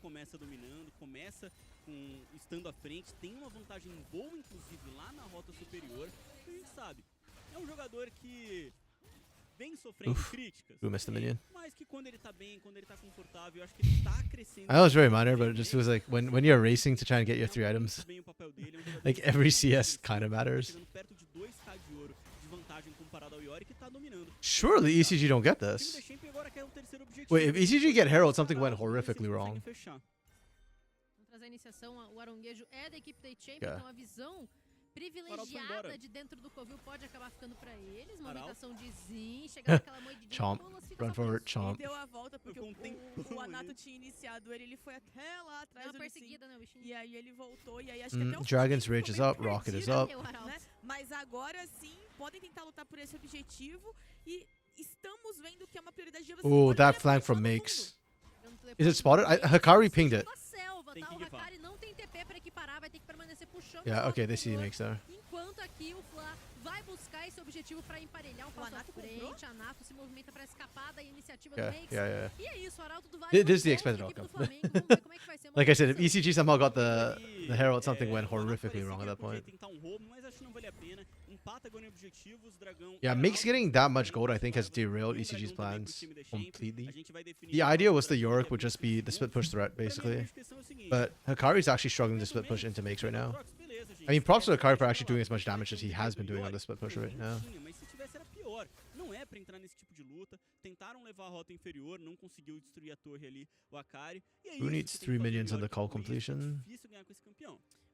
Oof. Gru missed the minion. I know it's very minor, but it just feels like when you're racing to try and get your 3 items, like every CS kind of matters. Surely ECG don't get this. Wait, if ECG get Herald, something went horrifically wrong. Yeah. Privilegiada de dentro do Covil pode acabar ficando pra eles. Movimentação de Zin, chegar naquela moedinha. Chomp. Run forward, chomp. Deu a volta porque o Anato tinha iniciado ele foi até lá atrás do perseguida, né, bichinho? E aí ele voltou e aí acho que até o Dragon's Rage is up, Rocket is up. Né? Mas agora sim, podem tentar lutar por esse objetivo e estamos vendo que é uma prioridade de vocês. Oh, that flank from Makes. Is it spotted? Hakari pinged it. Yeah, okay, they see Makes there. Enquanto aqui o Fla vai buscar esse objetivo para emparelhar um passo à frente, Anato se movimenta para escapar da iniciativa do Makes. Yeah. E é isso, Arauto do Vale. This is the expected outcome. Like I said, if ECG somehow got the Herald, something went horrifically wrong at that point. Yeah, Makes getting that much gold, I think, has derailed ECG's plans completely. The idea was the Yorick would just be the split push threat, basically. But Hakari's actually struggling to split push into Makes right now. I mean, props to Hakari for actually doing as much damage as he has been doing on the split push right now. Who needs 3 minions on the call completion?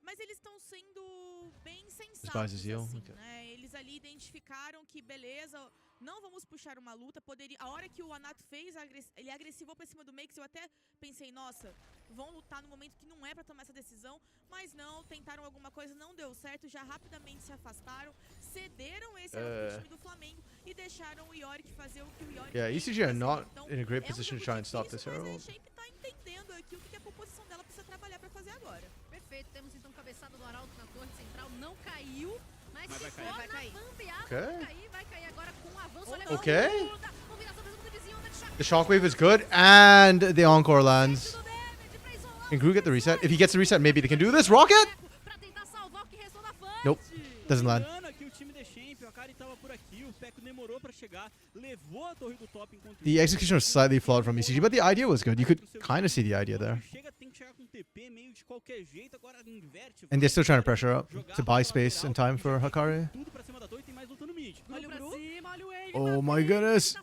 Mas eles estão sendo bem sensatos, assim, né? Eles ali identificaram que, beleza, não vamos puxar uma luta. A hora que o Anato fez, ele agressivou pra cima do Makes, eu até pensei, nossa, vão lutar no momento que não é pra tomar essa decisão. Mas não, tentaram alguma coisa, não deu certo, já rapidamente se afastaram, cederam esse time do Flamengo e deixaram o Yorick fazer o que o Yorick Yeah, ECG are not in a great position to try and stop this Herald. Mas a Shape tá entendendo aqui o que a composição dela precisa trabalhar pra fazer agora. Perfeito, temos então cabeçada do Arauto na torre central, não caiu, mas ficou vai cair. Vai cair agora com um avanço. Okay. The shockwave is good, and the encore lands. Can Gru get the reset? If he gets the reset, maybe they can do this. Rocket! Nope, doesn't land. The execution was slightly flawed from ECG, but the idea was good. You could kind of see the idea there. And they're still trying to pressure up to buy space and time for Hakari. Oh my goodness.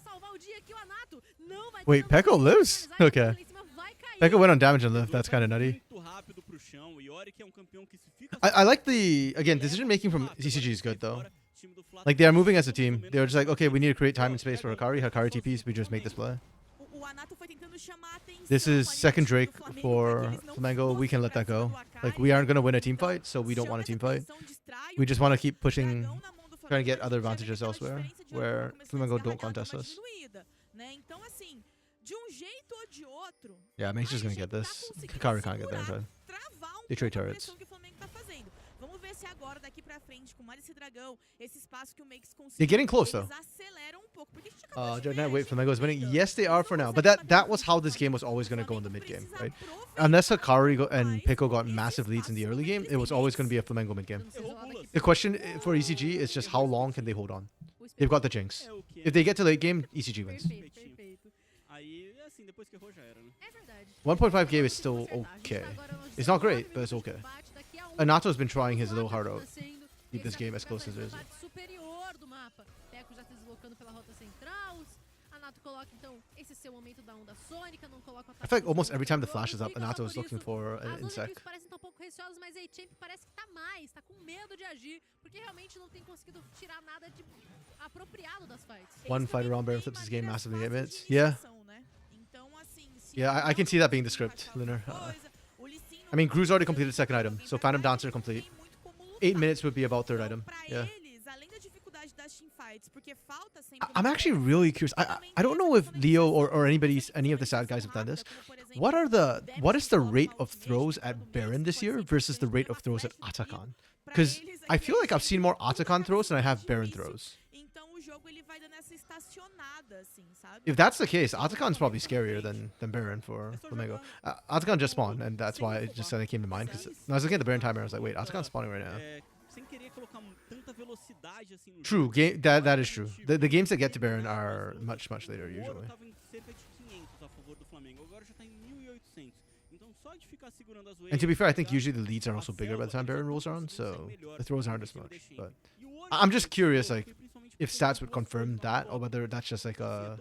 Wait, Pekko lives? Okay. Pekko went on damage and lift. That's kind of nutty. I like the, again, decision making from ECG is good though. Like, they are moving as a team. They were just like, okay, we need to create time and space for Hakari. Hakari TPs, we just make this play. O Anato foi tentando This is second Drake for Flamengo. We can let that go. Like, we aren't going to win a team fight, so we don't want a team fight. We just want to keep pushing, trying to get other advantages elsewhere, where Flamengo don't contest us. Yeah, Mace is going to get this. Kakari can't get there in time. They trade turrets. They're getting close though. Wait, Flamengo is winning. Yes, they are for now. But that was how this game was always going to go in the mid game, right? Unless Hakari and Pico got massive leads in the early game, it was always going to be a Flamengo mid game. The question for ECG is just how long can they hold on? They've got the jinx. If they get to late game, ECG wins. 1.5 game is still okay. It's not great, but it's okay. Anato's been trying his little heart out. Keep this game as close as it is. I feel like almost every time the flash is up, Anato is looking for an insect. One fight around Baron flips his game massively in 8 minutes. Yeah. Yeah, I can see that being the script, Lunar. I mean, Gru's already completed second item, so Phantom Dancer complete. 8 minutes would be about third item. Yeah. I'm actually really curious. I don't know if Leo or any of the sad guys have done this. What is the rate of throws at Baron this year versus the rate of throws at Atakan? Because I feel like I've seen more Atakan throws than I have Baron throws. If that's the case, Atakan's probably scarier than Baron for Flamengo. Atakan just spawned, and that's why it just suddenly came to mind. Because when I was looking at the Baron timer, I was like, wait, Atakan's spawning right now. True, that is true. The games that get to Baron are much later usually. And to be fair, I think usually the leads are also bigger by the time Baron rolls around, so the throws aren't as much. But I'm just curious, like, if stats would confirm that, or whether that's just like a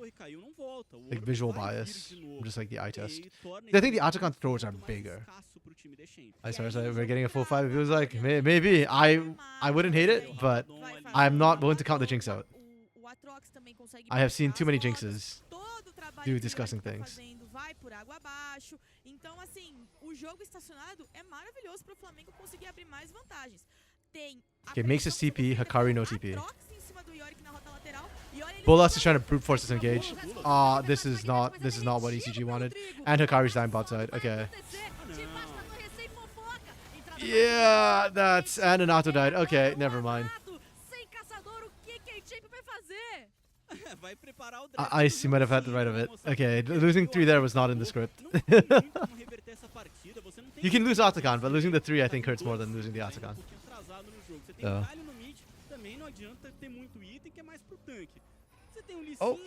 visual bias, just like the eye test. I think the Atakan throws are bigger. We're getting a full 5. It was like maybe I wouldn't hate it, but I'm not willing to count the jinx out. I have seen too many jinxes do disgusting things. Okay, makes his TP, Hakari no TP. Bolas is trying to brute force this engage. This is not what ECG wanted. And Hakari's dying bot side. Okay. Yeah, and Anato died. Okay, never mind. Ice, you might have had the right of it. Okay, losing 3 there was not in the script. You can lose Atakan, but losing the 3 I think hurts more than losing the Atakan. So. Oh.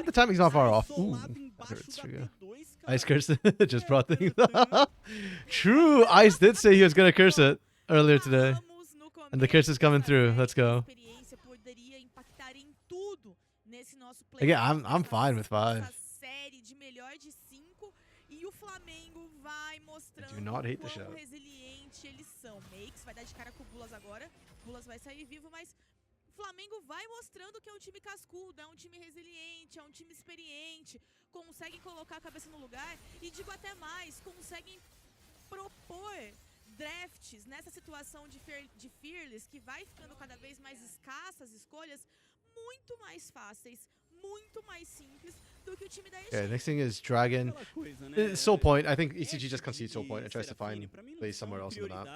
The timing's not far off. Ooh, that hurts. Ice curse just brought things up. True, Ice did say he was going to curse it earlier today. And the curse is coming through. Let's go. Again, I'm fine with 5. I do not hate the show. Flamengo vai mostrando que é um time cascudo, é um time resiliente, é um time experiente, conseguem colocar a cabeça no lugar e digo até mais, conseguem propor drafts nessa situação de Fearless que vai ficando cada vez mais escassas escolhas, muito mais fáceis, muito mais simples do que o time da EG. Okay, next thing is Dragon. Soul Point. I think ECG just concedes Soul Point and tries to find plays somewhere else in the map.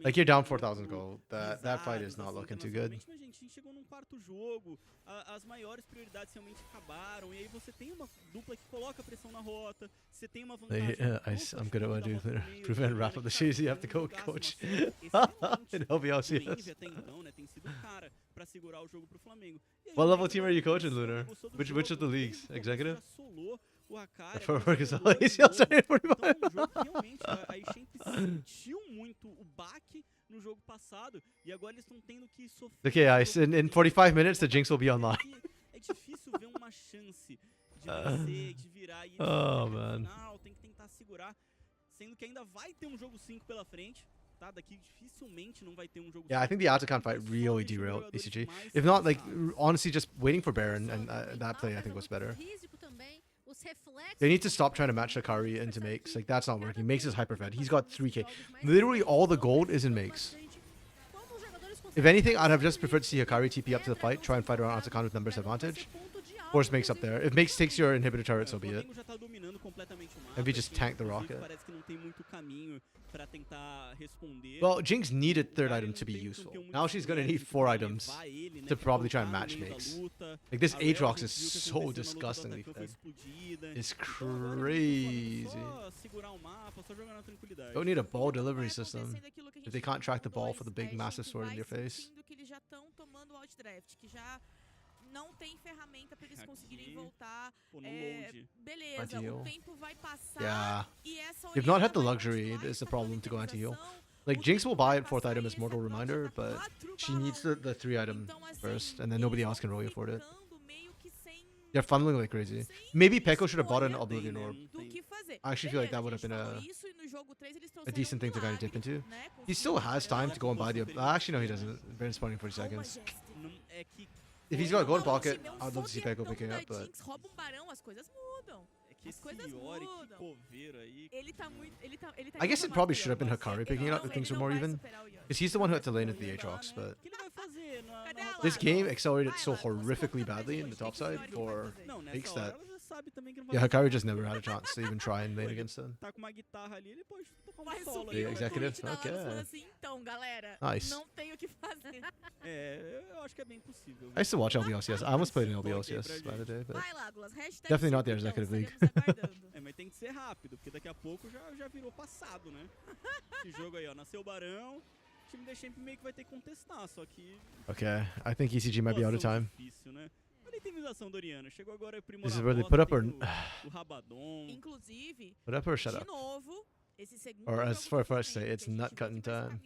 Like, you're down 4,000 gold. That fight is not looking too good. As maiores prioridades realmente acabaram e aí você tem uma dupla que coloca pressão na rota, você tem uma vantagem. I'm good at what I do. Prevent wrap up the shoes. You have to go, coach. And help me out, see us. What level team are you coaching, Lunar? Which of the leagues? Executive? For work is always sorry, 45. Okay, Ice. In 45 minutes, the Jinx will be online. Oh, man. Yeah, I think the Atakan fight really derailed ECG. If not, like, honestly, just waiting for Baron and that play, I think, was better. They need to stop trying to match Akari into Makes. Like, that's not working. Makes is hyperfed. He's got 3k. Literally all the gold is in Makes. If anything, I'd have just preferred to see Akari TP up to the fight, try and fight around Atakan with numbers advantage. Force Makes up there. If Makes takes your inhibitor turret, so be it. If he just tank the rocket. Well, Jinx needed third item to be useful. Now she's gonna need 4 items to probably try and match Makes. Like, this Aatrox is so disgustingly fed. It's crazy. Don't need a ball delivery system if they can't track the ball for the big massive sword in your face. Não tem ferramenta para eles conseguirem voltar. Beleza, o tempo vai passar. Yeah. E essa You've not had the luxury, is the problem, to go anti-heal. Like, Jinx will buy it 4th item as Mortal Reminder, but she needs the 3 item first, and then nobody else can really afford it. They're funneling like crazy. Maybe Pekko should have bought an Oblivion Orb. I actually feel like that would have been a decent thing to kind of dip into. He still has time to go and buy the... Actually, no, he doesn't. Baron's spawning 40 seconds. If he's got a golden pocket, I'd love to see Pekko picking up, but... I guess it probably should have been Hikari picking it up if things were more even. Because he's the one who had to lane into the Aatrox, but... This game accelerated so horrifically badly in the top side for Makes that... Yeah, Hikari just never had a chance to even try and lane against them. The executive? Okay. Nice. I used to watch LBLCS. I almost played in LBLCS the other day, but definitely not the executive league. Mas tem que ser rápido, porque daqui a pouco já virou passado, né? Esse jogo aí, ó, nasceu o Barão. O time da Champ meio que vai ter que contestar, só que... Okay, I think ECG might be out of time. Difícil, né? Chegou agora o This is where they put up or... put up or shut up? Or as far as I say, it's nut cutting time.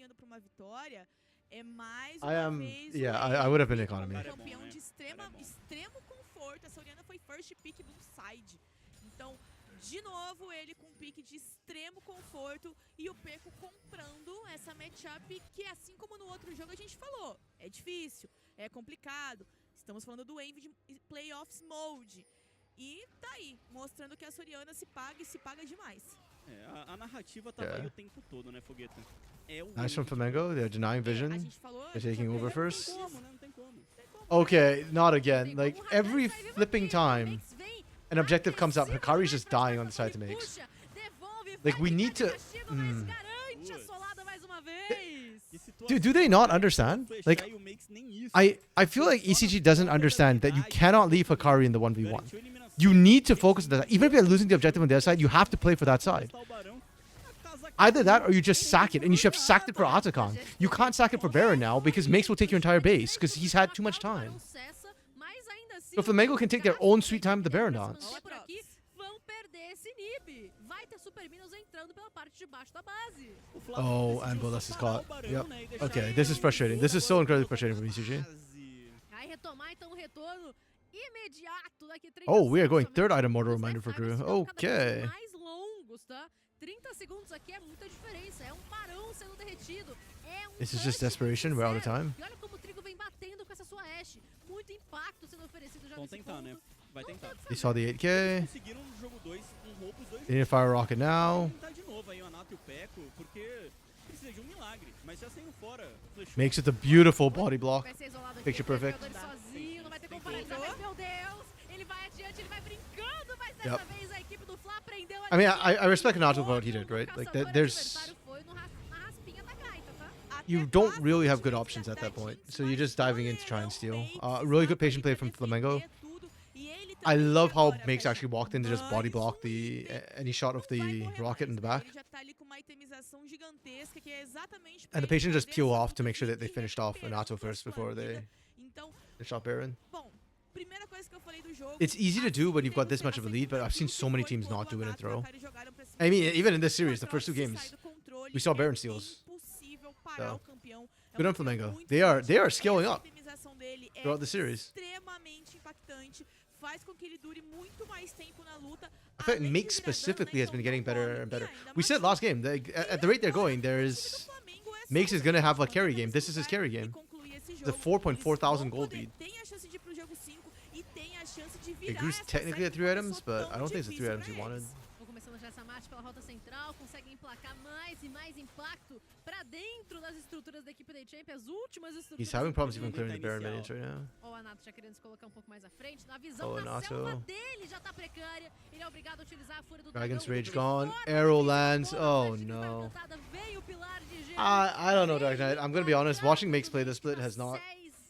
I am... Yeah, I would have been economy. Campeão de extremo conforto. Essa Orianna foi first pick do side. Então, de novo, ele com pick de extremo conforto e o Pekko comprando essa matchup que, assim como no outro jogo a gente falou, é difícil, é complicado. Estamos falando do Envy de Playoffs Mode. E tá aí, mostrando que a Soriana se paga e se paga demais. A narrativa tava aí o tempo todo, né, Fogueta? Nice from Flamengo, they're denying vision. They're taking over first. Okay, not again. Like, every flipping time an objective comes up, Hikari's just dying on the side to Makes. Like, we need to... Dude, do they not understand? Like, I feel like ECG doesn't understand that you cannot leave Hikari in the 1v1. You need to focus on that. Even if you're losing the objective on their side, you have to play for that side. Either that or you just sack it, and you should have sacked it for Atakan. You can't sack it for Baron now because Makes will take your entire base because he's had too much time. So Flamengo can take their own sweet time with the Baron dance. Oh, and Bolas is caught. Yep. Okay, this is frustrating. This is so incredibly frustrating for BCG. Oh, we are going 3rd item Mortal Reminder for crew. Okay. 30 segundos aqui é muita diferença. É barão sendo derretido. This is just desperation. We're out of time. E olha como o Trigo vem batendo com essa sua Ashe. Muito impacto sendo oferecido já nesse ponto. Né? Vai tentar. They saw the 8k. They need to fire a rocket now. Makes it a beautiful body block. Picture perfect. Yep. I mean, I respect Nato for what he did, right? Like, there's... You don't really have good options at that point, so you're just diving in to try and steal. Really good patient play from Flamengo. I love how Makes actually walked in to just body block the any shot of the rocket in the back. And the patient just peel off to make sure that they finished off Anato first before they finish off Baron. It's easy to do when you've got this much of a lead, but I've seen so many teams not do it and throw. I mean, even in this series, the first 2 games, we saw Baron steals. So, good on Flamengo. They are scaling up throughout the series. I think Makes specifically has been getting better and better. We said last game, at the rate they're going, Makes is going to have a carry game. This is his carry game. The 4,400 gold lead. tem a chance de It virar grew essa technically série at que 3 items, começou but tão I don't think it's the 3 difícil items pra he wanted. eles. Vão começando já essa marcha pela rota central, conseguem emplacar mais e mais impacto pra dentro das estruturas da equipe da Champ, as últimas estruturas. He's having problems even Inclusive, clearing the Baron inicial. minions right now. Ó, o Anato já querendo se colocar um pouco mais à frente. Na visão Oh, da Anato. selva dele já tá precária. Ele é obrigado a utilizar a fúria do Dragon's dragão. Rage De gone. forma Arrow difícil, lands. a bola Oh, flecha que está no. encantada, veio o pilar de gelo. I don't know, Dark Knight. I'm gonna be honest. Watching Makes play this split has not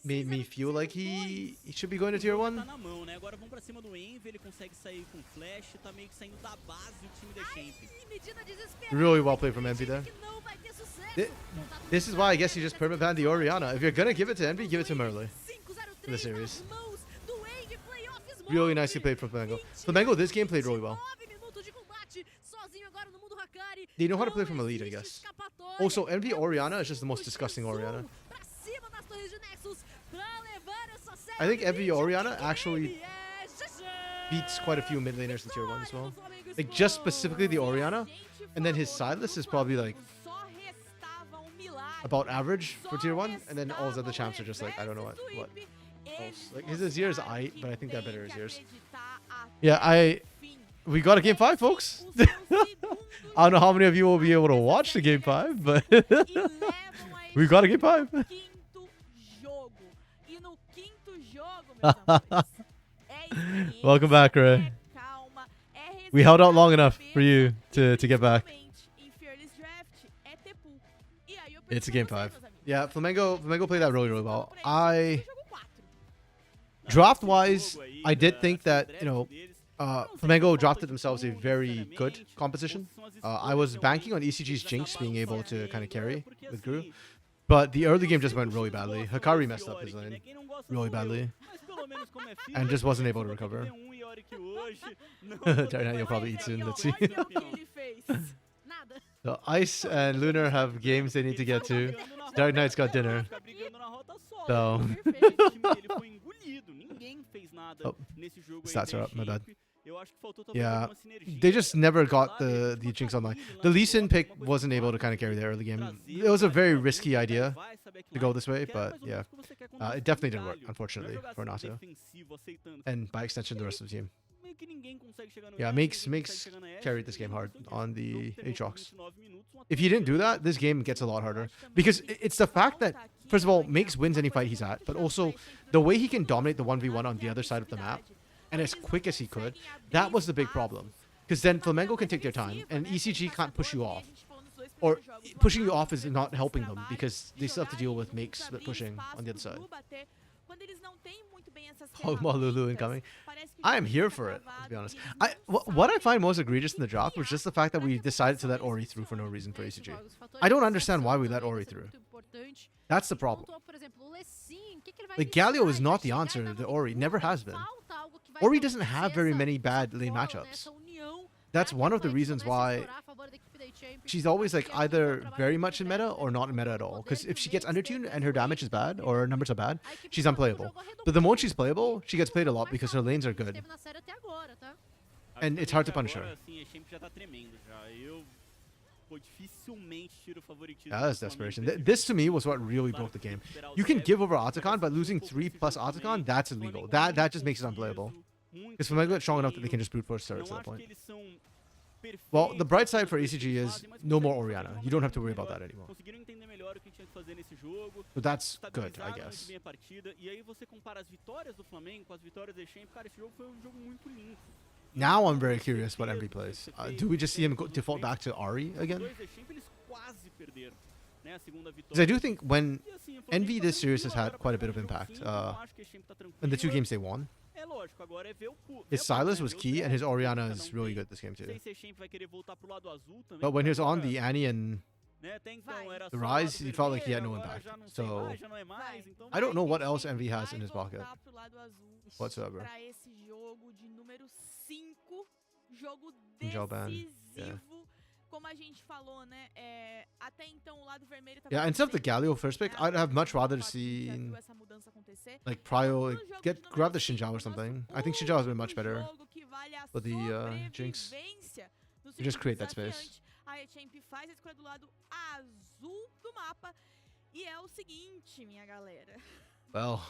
made me 6-0-2. feel like he should be going to tier Tá 1. na mão, né? Agora vamos pra cima do Envy, ele consegue sair com flash, tá meio que saindo da base do time da Champ. Ih, medida desesperada. Really well played from Envy there. Que não vai ter sucesso. Thi- This is why I guess you just perma-ban the Orianna. If you're gonna give it to Envy, give it to him early. 5-0-3 the series. nas mãos do Envy, playoffs Really nicely played from Flamengo. Flamengo, this game played really well. 29 minutos de combate, sozinho agora no mundo Hakari. They know how to play Não from Elite, I existe guess. escapatória. Also, Envy É Orianna is um just the most disgusting Orianna. Pra cima das torres de Nexus, pra levar essa série I think Envy adiante. Orianna Aqui actually é GG. beats quite a few mid laners in tier 1 as well. Do Flamengo Like, just Sport. specifically the Orianna, and then his Silas is probably like Só restava um milagre. about average for tier 1, Só and then all his other restava champs are um just like, I don't know reverse what sweep. else. Like, Ele his Azir is mostrava aight, que but I think they're tem better que Azirs. acreditar até Yeah, o fim. we got a game 5, folks. O seu segundo I don't know how many of you will be able to watch the game 5, but e levam a we got a game 5. quinto jogo. E no quinto jogo, meus amores, é experiência, Welcome back, Ray. é calma, é We held out long respirar enough for you cabeça to get back. e, principalmente, em Fearless Draft, é ter pool. E aí eu It's a pergunto game pra vocês, 5. meus amigos, Yeah, Flamengo played that really, really well. pra esse I jogo 4. draft wise, I did think that, you know, Flamengo drafted themselves a very good composition. I was banking on ECG's Jinx being able to kind of carry with Gru, but the early game just went really badly. Hikari messed up his lane really badly and just wasn't able to recover. Dark Knight, you'll probably eat soon. Let's see. Olha o que ele fez. Nada. So Ice and Lunar have games they need to get to. Dark Knight's got dinner. So Oh, stats are up, my bad. Yeah, they just never got the Jinx online. The Lee Sin pick wasn't able to kind of carry the early game. It was a very risky idea to go this way, but yeah, it definitely didn't work, unfortunately, for Nato. And by extension, the rest of the team. Yeah, makes carried this game hard on the Aatrox. If he didn't do that, this game gets a lot harder. Because it's the fact that, first of all, Makes wins any fight he's at, but also the way he can dominate the 1v1 on the other side of the map, and as quick as he could, that was the big problem. Because then Flamengo can take their time, and ECG can't push you off. Or pushing you off is not helping them, because they still have to deal with Makes pushing on the other side. Oh, Lulu incoming. I am here for it, to be honest. What I find most egregious in the drop was just the fact that we decided to let Ori through for no reason for ACG. I don't understand why we let Ori through. That's the problem. Like, Galio is not the answer to Ori, never has been. Ori doesn't have very many bad lane matchups. That's one of the reasons why she's always like either very much in meta or not in meta at all. Because if she gets undertuned and her damage is bad or her numbers are bad, she's unplayable. But the moment she's playable, she gets played a lot because her lanes are good. And it's hard to punish her. Yeah, that's desperation. This to me was what really broke the game. You can give over Otacon, but losing 3+ Otacon, that's illegal. That just makes it unplayable. Because Flamengo is strong enough that they can just brute force turrets at that point. Well, the bright side for ECG is no more Orianna. You don't have to worry about that anymore. So that's good, I guess. Now I'm very curious what Envy plays. Do we just see him default back to Ahri again? Because I do think when Envy this series has had quite a bit of impact in the 2 games they won. His Silas was key, and his Orianna is really good this game too. But when he was on the Annie and the Rise, he felt like he had no impact. So I don't know what else Envy has in his pocket whatsoever. Joban, yeah. Como a gente falou, né? Até então o lado vermelho tava Yeah, instead of the Galio first pick, I'd have much rather seen like Prio grab the Xinjiao or something. I think Xinjiao has been much better with the Jinx. You just create that space. A Champ faz a escolha do lado azul do mapa e é o seguinte, minha galera. Well,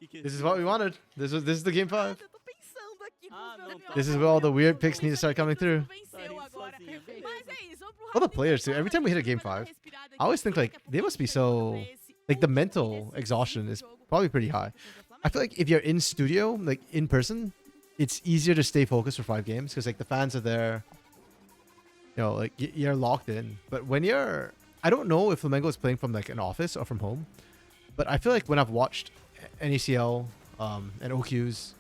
This is what we wanted. This is the game 5. Eu tô pensando aqui Ah, com o não, meu tá. This is amigo. where all the weird picks need to start coming through. Venceu agora. sozinho, Mas é isso, vamos pro All the rápido players too. intervalo, Every time we hit a gente game vai dar uma 5, respirada I always aqui, think daqui like a pouco they a must be gente pergunta so pra esse like the último mental desse exhaustion is jogo probably pretty high. contra o I feel like if you're in studio, like in person, it's easier to stay focused for 5 games because like the fans are there. You know, like you're locked in. But when you're, I don't know if Flamengo is playing from like an office or from home, but I feel like when I've watched NACL and OQs,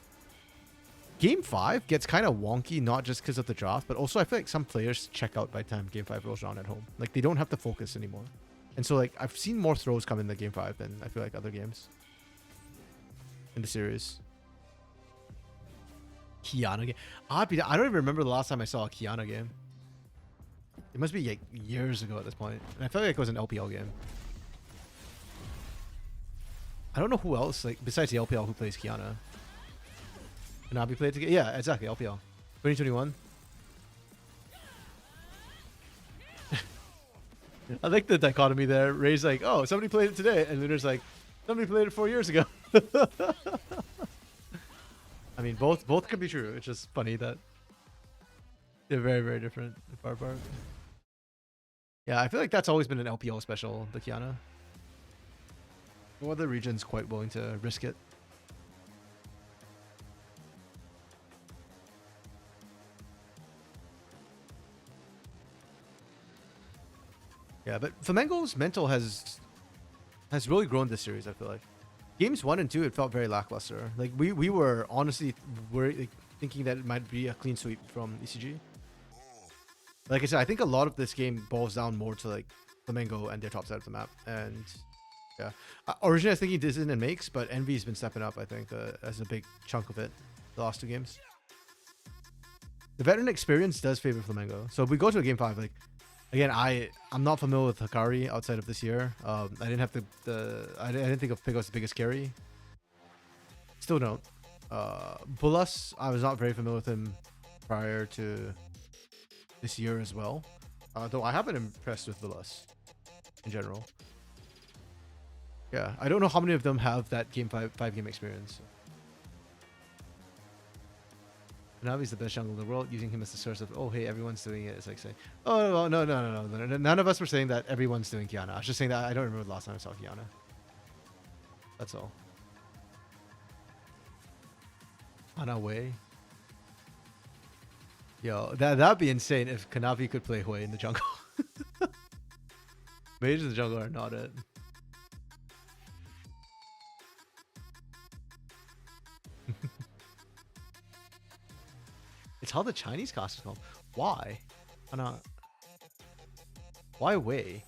Game 5 gets kind of wonky, not just because of the draft, but also I feel like some players check out by the time Game 5 rolls around at home. Like they don't have to focus anymore. And so like I've seen more throws come in the Game 5 than I feel like other games in the series. Kiana game. I don't even remember the last time I saw a Kiana game. It must be like years ago at this point. And I felt like it was an LPL game. I don't know who else, like besides the LPL, who plays Kiana. Kanabi played together. Yeah, exactly. LPL. 2021. I like the dichotomy there. Ray's like, oh, somebody played it today. And Lunar's like, somebody played it 4 years ago. I mean, both could be true. It's just funny that they're very, very different far apart. Yeah, I feel like that's always been an LPL special, the Kiana. No other region's quite willing to risk it. Yeah, but Flamengo's mental has really grown this series, I feel like. Games 1 and 2, it felt very lackluster. Like we were honestly like, thinking that it might be a clean sweep from ECG. Like I said, I think a lot of this game boils down more to like Flamengo and their top side of the map. And yeah, originally I was thinking Dizen and Makes, but Envy's been stepping up, I think, as a big chunk of it the last 2 games. The veteran experience does favor Flamengo. So if we go to a game 5, like, again, I'm not familiar with Hikari outside of this year. I didn't have I didn't think of Pico as the biggest carry. Still don't. Bullas, I was not very familiar with him prior to this year as well. Though I have been impressed with Bullas in general. Yeah, I don't know how many of them have that game 5 game experience. Navi's the best jungle in the world, using him as the source of, oh, hey, everyone's doing it. It's like saying, oh, no. None of us were saying that everyone's doing Kiana. I was just saying that I don't remember the last time I saw Kiana. That's all. Hana Wei. Yo, that'd be insane if Kanavi could play Hui in the jungle. Mages in the jungle are not it. It's how the Chinese cast is called. Why? Why Wei?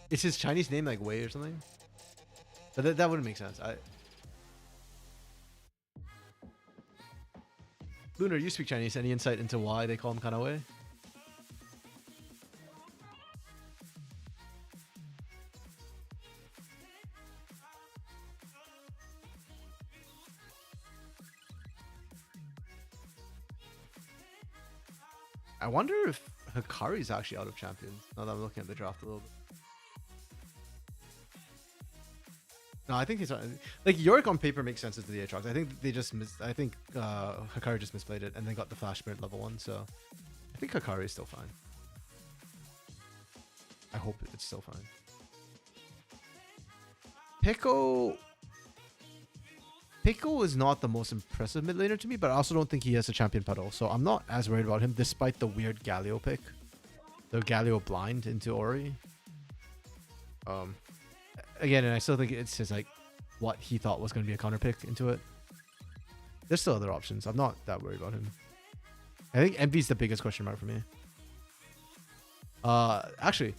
Is his Chinese name like Wei or something? But that wouldn't make sense. Lunar, you speak Chinese. Any insight into why they call him Kanawe? I wonder if Hikari's actually out of champions. Now that I'm looking at the draft a little bit. No, I think he's like Yorick on paper makes sense into the Aatrox. I think they just I think Hikari just misplayed it and then got the Flash Sprint level 1. So I think Hikari is still fine. I hope it's still fine. Pico is not the most impressive mid laner to me, but I also don't think he has a champion pedal, so I'm not as worried about him despite the weird Galio pick. The Galio blind into Ori. Again, and I still think it's just like what he thought was going to be a counter pick into it. There's still other options. I'm not that worried about him. I think Envy's the biggest question mark for me. Actually,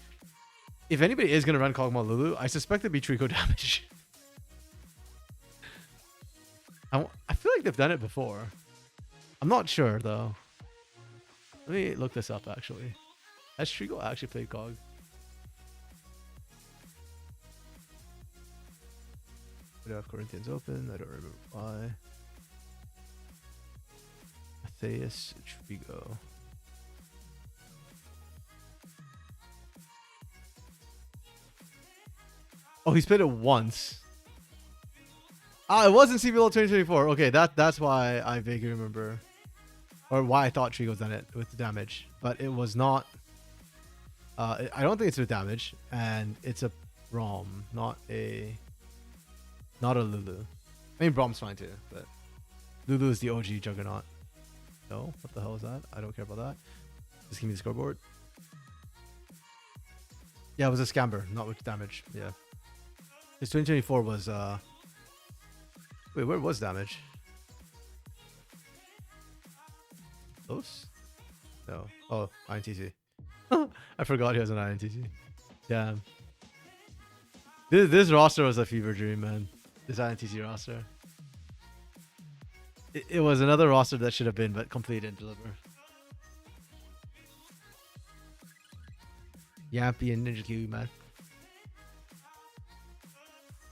if anybody is going to run Kog'Maw Lulu, I suspect it'd be Trico damage. I feel like they've done it before. I'm not sure though. Let me look this up actually. Has Trico actually played Cog? We have Corinthians open. I don't remember why. Matthias Trigo. Oh, he's played it once. Ah, it wasn't CBLOL 2024. Okay, that's why I vaguely remember, or why I thought Trigo's done it with damage, but it was not. I don't think it's with damage, and it's a Braum, not a Lulu. I mean, Braum's fine too, but Lulu is the OG Juggernaut. No, what the hell is that? I don't care about that. Just give me the scoreboard. Yeah, it was a scamber, not with damage. Yeah. This 2024 was wait, where was damage? Close? No. Oh, INTC. I forgot he was an INTC. Damn. This roster was a fever dream, man. This INTC roster. It was another roster that should have been, but completely didn't deliver. Yampy and Ninja Q, man.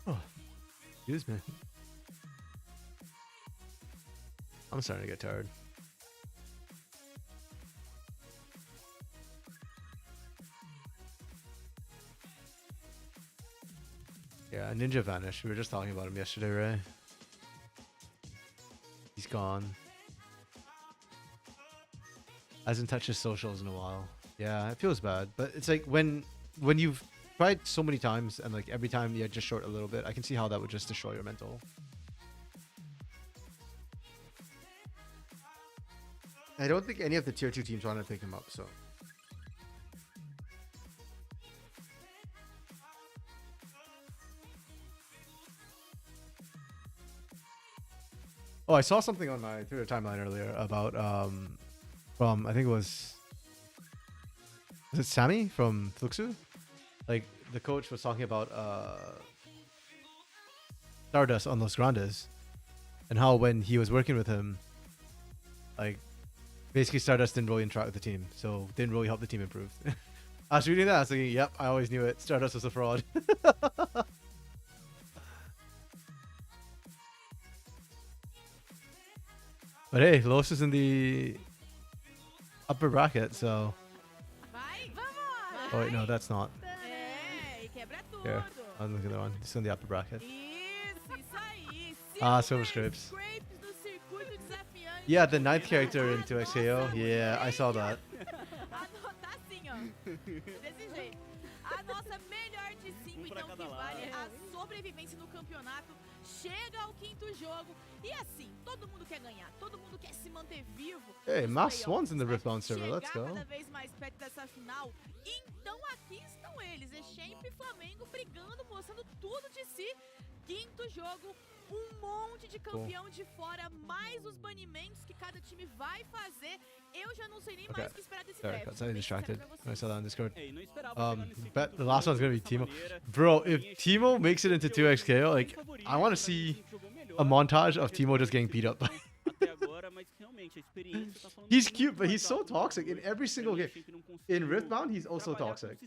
Oh, excuse me. I'm starting to get tired. Yeah, Ninja vanished. We were just talking about him yesterday, Ray. He's gone. Hasn't touched his socials in a while. Yeah, it feels bad, but it's like when you've tried so many times and like every time you just short a little bit, I can see how that would just destroy your mental. I don't think any of the tier 2 teams want to pick him up, so. Oh, I saw something on my Twitter timeline earlier about from I think it was it Sammy from Fluxu? Like the coach was talking about Stardust on Los Grandes and how when he was working with him, like basically Stardust didn't really interact with the team, so didn't really help the team improve. I was reading that, I was thinking, yep, I always knew it. Stardust was a fraud. But hey, Los is in the upper bracket, so. Oh wait, no, that's not. Here, I'm looking at the one. It's in the upper bracket. Ah, Silver Scrapes. Yeah, the 9th character into XKO. Yeah, I saw that. A nossa melhor de 5, então, que vale a sobrevivência no campeonato, chega ao 5º jogo. E assim, todo mundo quer ganhar, todo mundo quer se manter vivo. Hey, Mass Swan's in the Riftbound server, let's go. Cada vez mais perto dessa final. Então aqui estão eles, Echamp e Flamengo brigando, mostrando tudo de si. 5º jogo, um monte de campeão de fora, mais os banimentos que cada time vai fazer. Eu já não sei nem mais o que esperar desse draft. I'm distracted. I saw that on Discord. Bet the last one's gonna be Teemo. Bro, if Teemo makes it into 2xKO, like, I want to see a montage of Teemo just getting beat up. He's cute, but he's so toxic in every single game. In Riftbound, he's also toxic.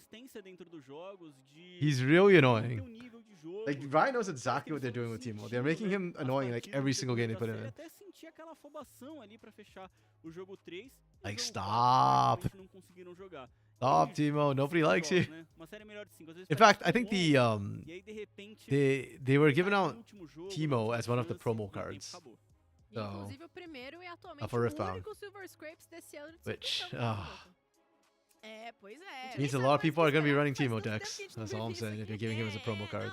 He's really annoying. Like, Ryan knows exactly what they're doing with Teemo. They're making him annoying like every single game they put him in. Like, stop. Stop, Teemo. Nobody likes you. In fact, I think they were giving out Teemo as one of the promo cards. So, for Riftbound. Which, means a lot of people are going to be running Teemo decks. That's all I'm saying, if you're giving him as a promo card.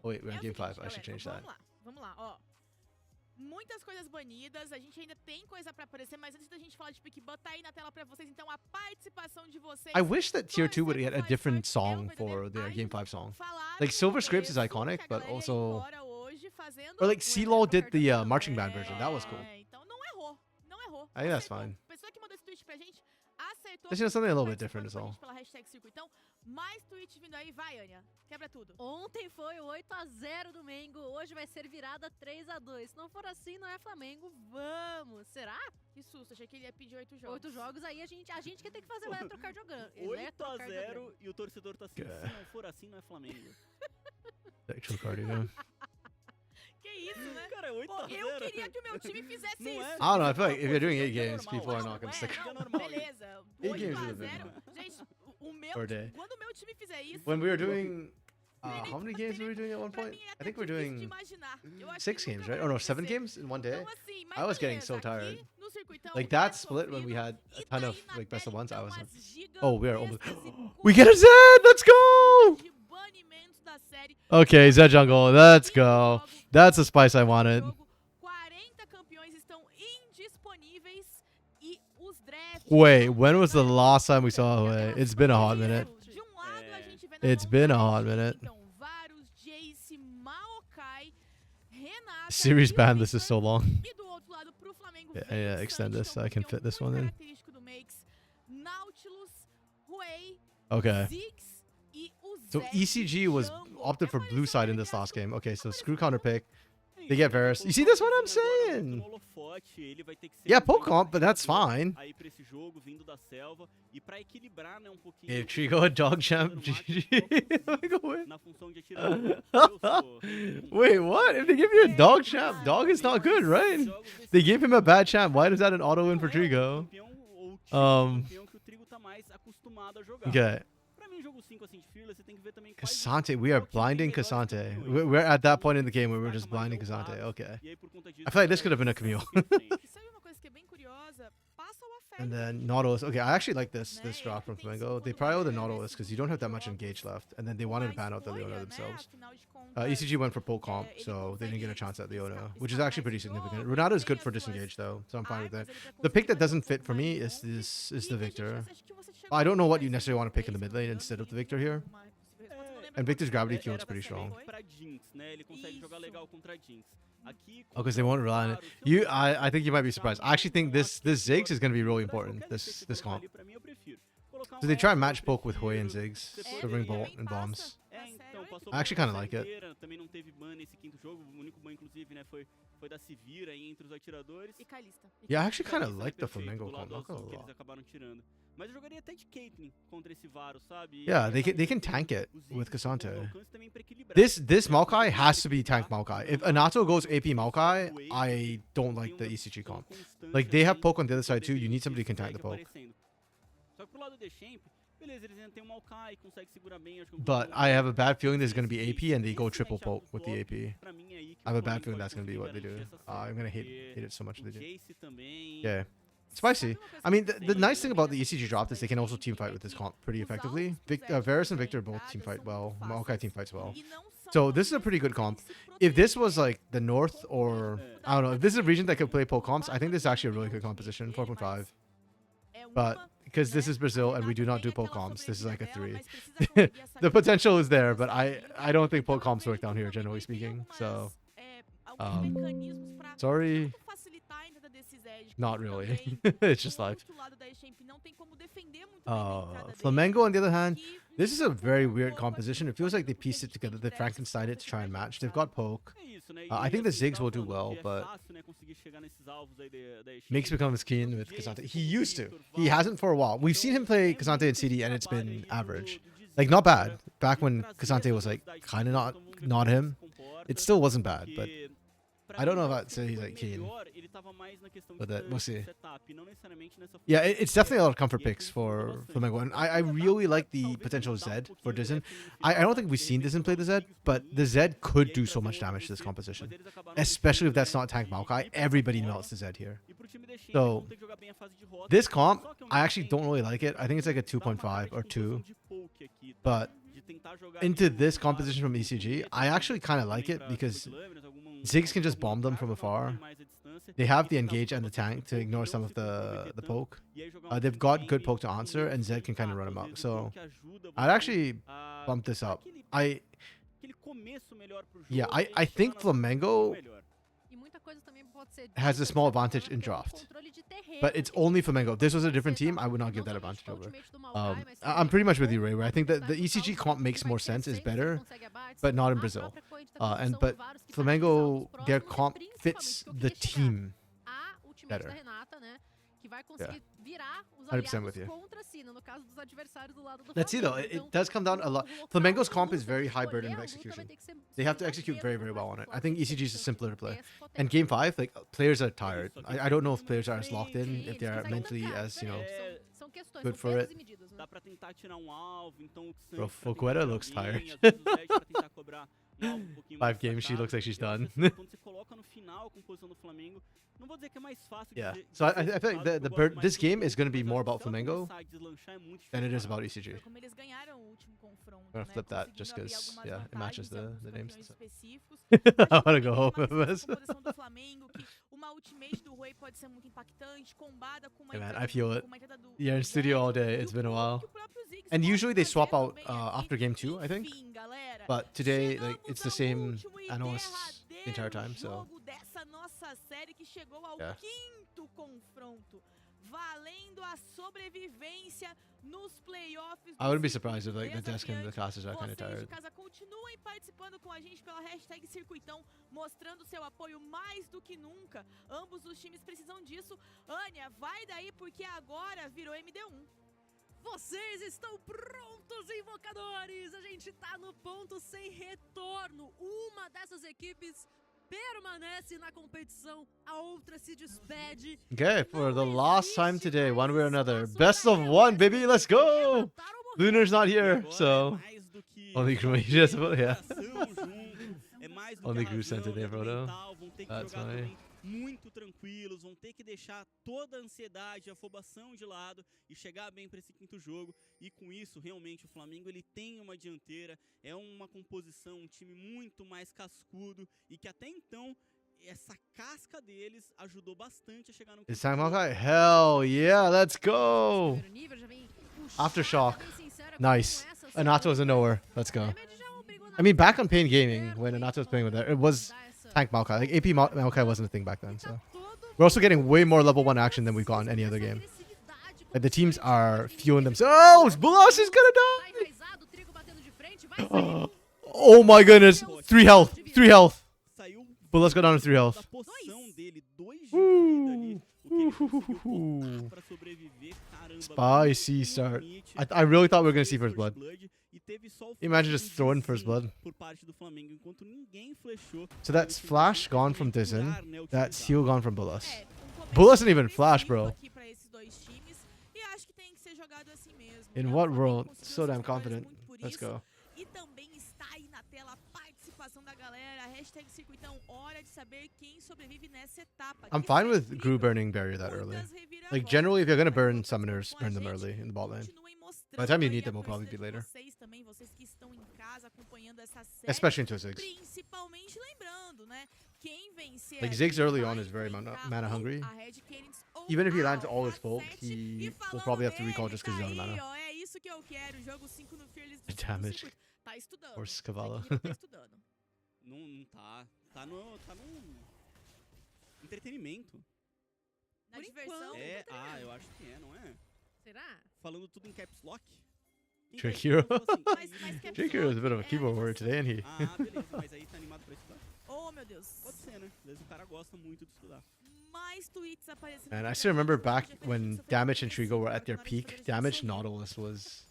Oh wait, we're in Game 5. I should change that. Vamos lá, ó. Muitas coisas banidas, a gente ainda tem coisa pra aparecer, mas antes da gente falar de pick, botar aí na tela pra vocês, então, a participação de vocês. I wish that Tier 2 would get a different song for their Game 5 song. Like, Silver Scrapes is iconic, but also... Or like, CeeLo did the marching band version. That was cool. Então, não errou. Não errou. I think that's fine. Pessoa que mandou esse tweet pra gente aceitou. There's something a little bit different as well. Pela hashtag Circuito. Então, mais tweets vindo aí. Vai, Anya. Quebra tudo. Ontem foi o 8-0 do Mengo. Hoje vai ser virada 3-2. Se não for assim, não é Flamengo. Vamos. Será? Que susto. Achei que ele ia pedir 8 jogos. 8 jogos aí a gente que tem que fazer o eletrocardiograma. 8-0 e o torcedor tá assim. Se não for assim, não é Flamengo. Electrocardiograma. Que isso, né? Cara, 8-0. Eu queria que o meu time fizesse isso. I don't know. I feel like if you're doing 8 games, people are not going to stick. Beleza. 8-0. Gente, o meu, quando o meu time fizer isso... When we were doing How many games were we doing at one Pra point? mim é I até think we're difícil de doing imaginar. Eu acho 6 que games, nunca right? vai Or no, 7 acontecer. games in one day? Então, assim, mas I was getting beleza, so aqui tired. no Circuitão Like é that split when we sofrido, had a e ton daí of na like best of tela, ones. I então, was. as Oh, we're almost. gigantescas e We get a Zed. Let's go. de banimentos da série. Okay, Zed jungle. Let's go. That's the spice I wanted. 40 campeões estão indisponíveis e os drafts. Wait, when was the last time we saw Huey? It's been a hot minute. De lado a gente vê na It's been a montagem, hot minute. Então, Varus, Jace, Maokai, Renata, Series e o ban. This is Reaper. so long. E do outro lado pro Flamengo Yeah, vem yeah, o extend Sanji, this que é so I can campeão fit this muito one in. característico do Makes, Nautilus, Huey, Okay. Ziggs e o So Zed ECG was Jungle. opted for blue side in this last game. Okay, so screw counter pick. É They isso, get né? Varus. Ele You see, colocou that's what o I'm Vizinho agora saying. muito no holofote, ele vai ter que ser Yeah, muito poke comp, but that's fine. aí pra esse jogo, vindo da selva, e pra equilibrar, né, um pouquinho. If Trigo a dog champ, no máximo GG. na função de atirador. Eu sou Wait, what? If they give you a dog champ, dog is not good, right? They gave him a bad champ. Why is that an auto win for Trigo? Campeão ou tipo de campeão que o Trigo tá mais acostumado a jogar. Okay. Pra mim, jogo 5 assim de Fearless, você tem que ver também quais Cassante, we are qual que é o blinding melhor Cassante. campeões. We're at that point in the game where we're Destaca just mais blinding é o Cassante. Varus, Okay. E aí, por conta disso, I feel like this é could have been a essa Camille. frente. E sabe uma coisa que é bem curiosa? Passa o Afé. And then Nautilus. Okay, I actually like this drop from Flamengo. They probably owe the Nautilus because you don't have that much engage left. And then they wanted to ban out the Leona themselves. ECG went for pull comp, so they didn't get a chance at Leona, which is actually pretty significant. Renata is good for disengage though, so I'm fine with that. The pick that doesn't fit for me is the Victor. I don't know what you necessarily want to pick in the mid lane instead of the Victor here. And Victor's gravity Q looks pretty strong. Pra Jinx, né? Ele consegue jogar legal contra Jinx. Aqui, Oh, because they won't rely on it. I think you might be surprised. I actually think this Ziggs is going to be really important. This comp. So they try and match poke with Hui and Ziggs, covering bolt and bombs. I actually kinda like it. Também não teve ban nesse quinto jogo. O único ban, inclusive, né, foi da Sivir aí entre os atiradores. E Kalista. Yeah, I actually kind of Kalista, né, like the perfeito, Flamengo do lado comp. Not azul gonna que eles lie. acabaram tirando. Mas eu jogaria até de Caitlyn contra esse Varus, sabe? E Yeah, aí they can aparece tank it o Ziggs with com Cassante. o alcance também pra equilibrar. This Maokai has to be tank Maokai. If Anato goes AP Maokai, I don't like the ECG comp. Like they have poke on the other side too. You need somebody who can tank the poke. Só que pro lado do Champ, beleza, eles ainda tem um Maokai, consegue segurar bem, acho que But I have a bad feeling there's going to be AP and they go triple poke with the AP. pra mim é aí que I o have a bad Flamengo feeling pode that's going to be what they conseguir do. garantir essa I'm going to série, hate it so much. porque They do. o Jace também. Yeah. Spicy. I mean, the nice thing about the ECG drop is they can also team fight with this comp pretty effectively. Varus and Victor both team fight well. Maokai team fights well. So this is a pretty good comp. If this was like the North or, I don't know, if this is a region that could play poke comps, I think this is actually a really good composition, 4.5. But because this is Brazil and we do not do poke comps, this is like a 3. The potential is there, but I don't think poke comps work down here, generally speaking. So, sorry. Not really. It's just life. Flamengo, on the other hand, this is a very weird composition. It feels like they pieced it together. They Frankenstein it to try and match. They've got poke. I think the Ziggs will do well, but Mix becomes keen with Cassante. He used to. He hasn't for a while. We've seen him play Cassante in CD, and it's been average. Like, not bad. Back when Cassante was, like, kind of not him. It still wasn't bad, but I don't know if I'd say he's, like, keen. But that, we'll see. Yeah, it's definitely a lot of comfort picks for Flamengo. And I really like the potential Zed for Dizen. I don't think we've seen Dizen play the Zed, but the Zed could do so much damage to this composition. Especially if that's not tank Maokai. Everybody melts the Zed here. So, this comp, I actually don't really like it. I think it's like a 2.5 or 2. But into this composition from ECG, I actually kind of like it because Ziggs can just bomb them from afar. They have the engage and the tank to ignore some of the poke. They've got good poke to answer, and Zed can kind of run them out. So I'd actually bump this up. I think Flamengo has a small advantage in draft. But it's only Flamengo. If this was a different team, I would not give that advantage over. I'm pretty much with you, Ray, where I think that the ECG comp makes more sense, is better, but not in Brazil. But Flamengo, their comp fits the team better. Yeah. 100% with you. Let's see though, it does come down a lot. Flamengo's comp is very high burden of execution. They have to execute very, very well on it. I think ECG is simpler to play. And game 5, like, players are tired. I don't know if players are as locked in, if they are mentally as, good for it. dá pra tentar tirar um alvo, então o Xan Bro, pra tentar Foguera tirar looks alguém, tired. às vezes o Zed pra tentar cobrar um alvo um pouquinho mais 5 games, she destacado. looks like she's Eu acho done. assim, quando você coloca no final a composição do Flamengo, não vou dizer que é mais fácil de Yeah. dizer- So de I ser feel like resultado, porque eu gosto mais this do game jogo, is going to be mas more acho que about se ela Flamengo começar a deslanchar, é muito than it difícil is parar. about ECG. Foi como eles ganharam o último confronto, I'm gonna né? flip that Conseguindo just abrir 'cause, algumas yeah, it matches vantagens em the alguns names. campeões específicos. I wanna go Mas home tem uma with this. composição do Flamengo que uma ultimate do Rui pode ser muito impactante, combada com uma Hey man, entrada I feel it. com uma entrada do Yeah, in Zed, studio all day. e It's o been a pouco while. que o próprio Ziggs And pode usually they fazer swap out também aqui. after game 2, I think. Enfim, galera, But today, like, chegamos it's the ao same último e analysts the entire derradeiro time. So jogo dessa nossa série que chegou ao Yeah. quinto confronto, valendo a sobrevivência nos playoffs. I wouldn't be surprised if like the desk and the casters are kind of Vocês de tired. casa continuem participando com a gente pela hashtag Circuitão, mostrando seu apoio mais do que nunca. Ambos os times precisam disso. Ania, vai daí porque agora virou MD1. Vocês estão prontos, invocadores? A gente tá no ponto sem retorno. Uma dessas equipes permanece na competição, a outra se despede. Okay, for the last time today, one way or another. Best of one, baby. Let's go. Lunar's not here, so only Gru just yeah. Only Gru sent it in, Frodo. That's funny. Muito tranquilos, vão ter que deixar toda a ansiedade, a afobação de lado e chegar bem para esse quinto jogo. E com isso, realmente, o Flamengo ele tem uma dianteira, é uma composição, um time muito mais cascudo e que até então essa casca deles ajudou bastante a chegar no It's time, Hawkeye. Hell yeah, let's go. Aftershock. Nice. Anato's in nowhere. Let's go. I mean, back on Pain Gaming, when Anato was playing with it, it was Tank Maokai. Like, AP Maokai wasn't a thing back then, so. We're also getting way more level 1 action than we've gotten any other game. Like, the teams are fueling themselves. Oh, Bulos is gonna die! Oh my goodness. 3 health. 3 health. Bulos got down to 3 health. Spicy start. I really thought we were going to see first blood. Imagine just throwing first blood. So that's Flash gone from Dizen. That's Heal gone from Bulos. Bulos isn't even Flash, bro. In what world? So damn confident. Let's go. I'm fine with Gru burning barrier that early. Like, generally, if you're going to burn summoners, burn them early in the bot lane. By the time you need them, will probably be later. Especially into Ziggs. Like, Ziggs early on is very mana hungry. Even if he lands all his folk, he will probably have to recall just because he's out of mana. Damage. Horse Cavallo. Não tá. Tá no entretenimento. Na diversão? É, eu acho que é, não é? Será? Falando tudo em caps lock. Trick Hero. Trick Hero is a bit of a keyboard word today, ain't he? Beleza, mas aí tá animado pra estudar? Oh, meu Deus. Pode ser, né? Às vezes o cara gosta muito de estudar. Mais tweets aparecendo. And I still remember back when Damage and Trigo were at their peak. Damage Nautilus was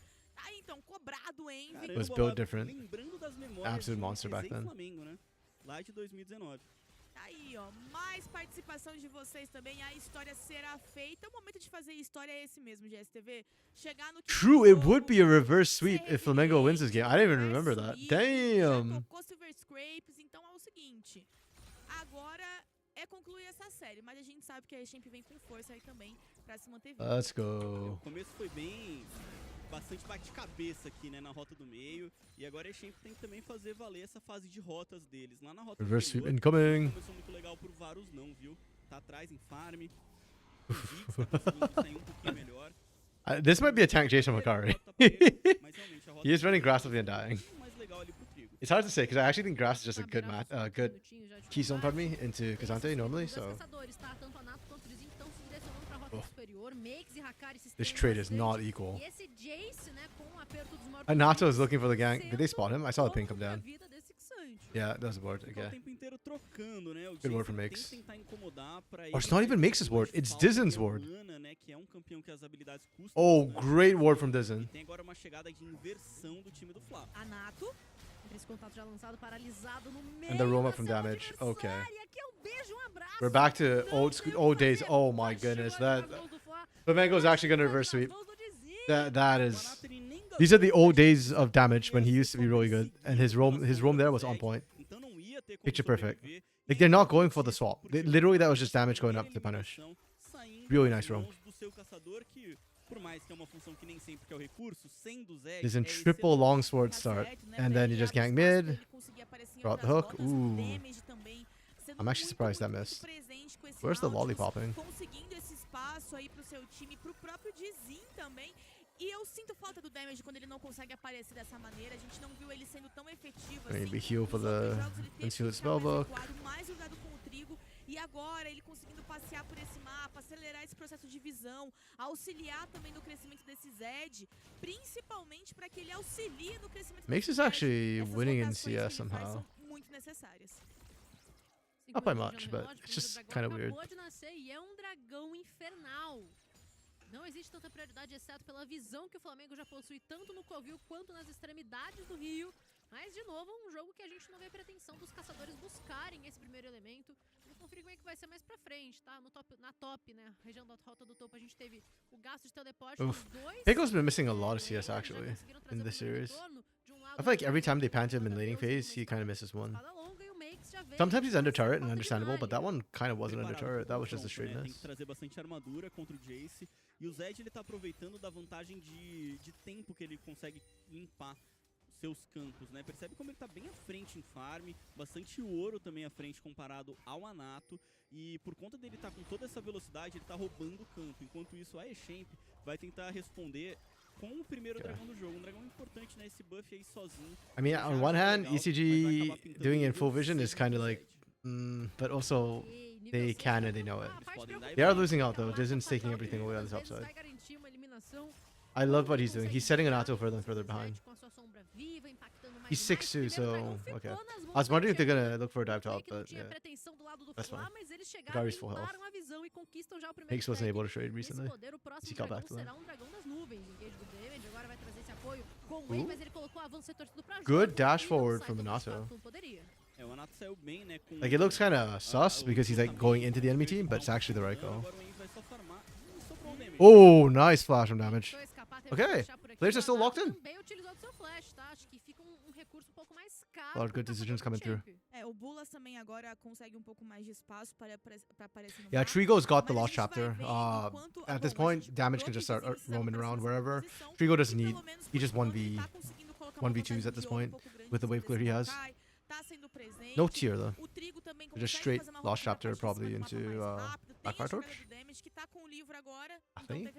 Então, cobrado, hein? was built different. Lembrando das memórias Absolute monster back then. Flamengo, né? Lá de 2019. Aí, ó, mais participação de vocês também. A história será feita. O momento de fazer história é esse mesmo, GSTV. Chegar no True, it would be a reverse sweep if Flamengo wins this game. I didn't even remember that. Damn. Então é o seguinte. Agora é concluir essa série, mas a gente sabe que a Champ vem com força aí também pra se manter vivo. Let's go. O começo foi bastante bate-cabeça aqui, né, na rota do meio. E agora a Champ tem que também fazer valer essa fase de rotas deles. Lá na rota Reverse sweep anterior, incoming. começou muito legal por Varus não, viu? Tá atrás em farm. O Ziggs tá conseguindo sair um pouquinho melhor. This might be a tank Jason Makari. Mas realmente a rota He is running aggressively and dying. mais legal ali pro Trigo. It's hard to say because I actually think Grass is just a good good keystone, pardon me, into Kazante normally. So this trade is not equal. Anato is looking for the gank. Did they spot him? I saw the ping come down. Yeah, that was a ward. Tá o Okay. tempo inteiro trocando, né? O Good ward from Jason Mix. tem que tentar incomodar pra Or ele it's not even Mix's ward. It's falta Dizen's de ward. mana, né, que é um campeão que as habilidades custam Oh, bastante. great ward from Dizen. E tem agora uma chegada de inversão do time do Fla. Anato. Esse contato já lançado, paralisado no meio. And the roam da up from célula damage. Okay. adversária, que é um beijo, um abraço. We're back to old days. Oh my goodness, that Flamengo's actually gonna reverse sweep. That is. These are the old days of damage when he used to be really good, and his roam there was on point. Picture perfect. Like they're not going for the swap. Literally, that was just damage going up to punish. Really nice roam. He's in triple longsword start, and then you just gank mid. Brought the hook. Ooh. I'm actually surprised that missed. Where's the lollipopping? E eu sinto falta do damage quando ele não consegue aparecer dessa maneira. A gente não viu ele sendo tão efetivo assim. Maybe heal for the Concealed Spellbook. Mais usado com o trigo. E agora ele conseguindo passear por esse mapa, acelerar esse processo de visão, auxiliar também no crescimento desse Zed, principalmente para que ele auxilie no crescimento Makes us actually winning in CS somehow. Muito necessárias. Not by much, but it's just kind of weird. Acabou de nascer e é um dragão infernal. Não existe tanta prioridade, exceto pela visão que o Flamengo já possui tanto no Covil quanto nas extremidades do Rio. Mas, de novo, um jogo que a gente não vê pretensão dos caçadores buscarem esse primeiro elemento. Vamos conferir como é que vai ser mais pra frente, tá? No top, na top, né? Região da rota do topo, a gente teve o gasto de teleporte dos dois. Pickle's been missing a lot of CS, actually, in this series. I feel like every time they pant him in laning phase, he kind of misses one. Sometimes he's under turret and understandable, but that one kind of wasn't under turret. That was just a straight miss. Tem que trazer bastante armadura contra o Jace. E o Zed, ele tá aproveitando da vantagem de tempo que ele consegue limpar seus campos, né? Percebe como ele tá bem à frente em farm, bastante ouro também à frente comparado ao Anato. E por conta dele tá com toda essa velocidade, ele tá roubando o campo. Enquanto isso, a Echamp vai tentar responder com o primeiro dragão do jogo. Um dragão importante, né? Esse buff aí sozinho. I mean, on one hand, ECG doing it in full vision is kind of like, but also they can and they know it. They are losing out though. Disn's taking everything away on this upside. I love what he's doing. He's setting Anato further and further behind. He's 6'2", so okay. I was wondering if they're gonna look for a dive top, but yeah, that's fine. Gary's full health. Higgs wasn't able to trade recently. He got back to them. Ooh. Good dash forward from Anato. Like it looks kind of sus because he's like going into the enemy team, but it's actually the right call. Oh, nice flash from damage. Okay, players are still locked in. A lot of good decisions coming through. Yeah, Trigo's got the lost chapter. At this point, damage can just start roaming around wherever. Trigo doesn't need. He just 1v2s at this point with the wave clear he has. No tier though. Just straight lost chapter probably into Blackfire Torch. I think.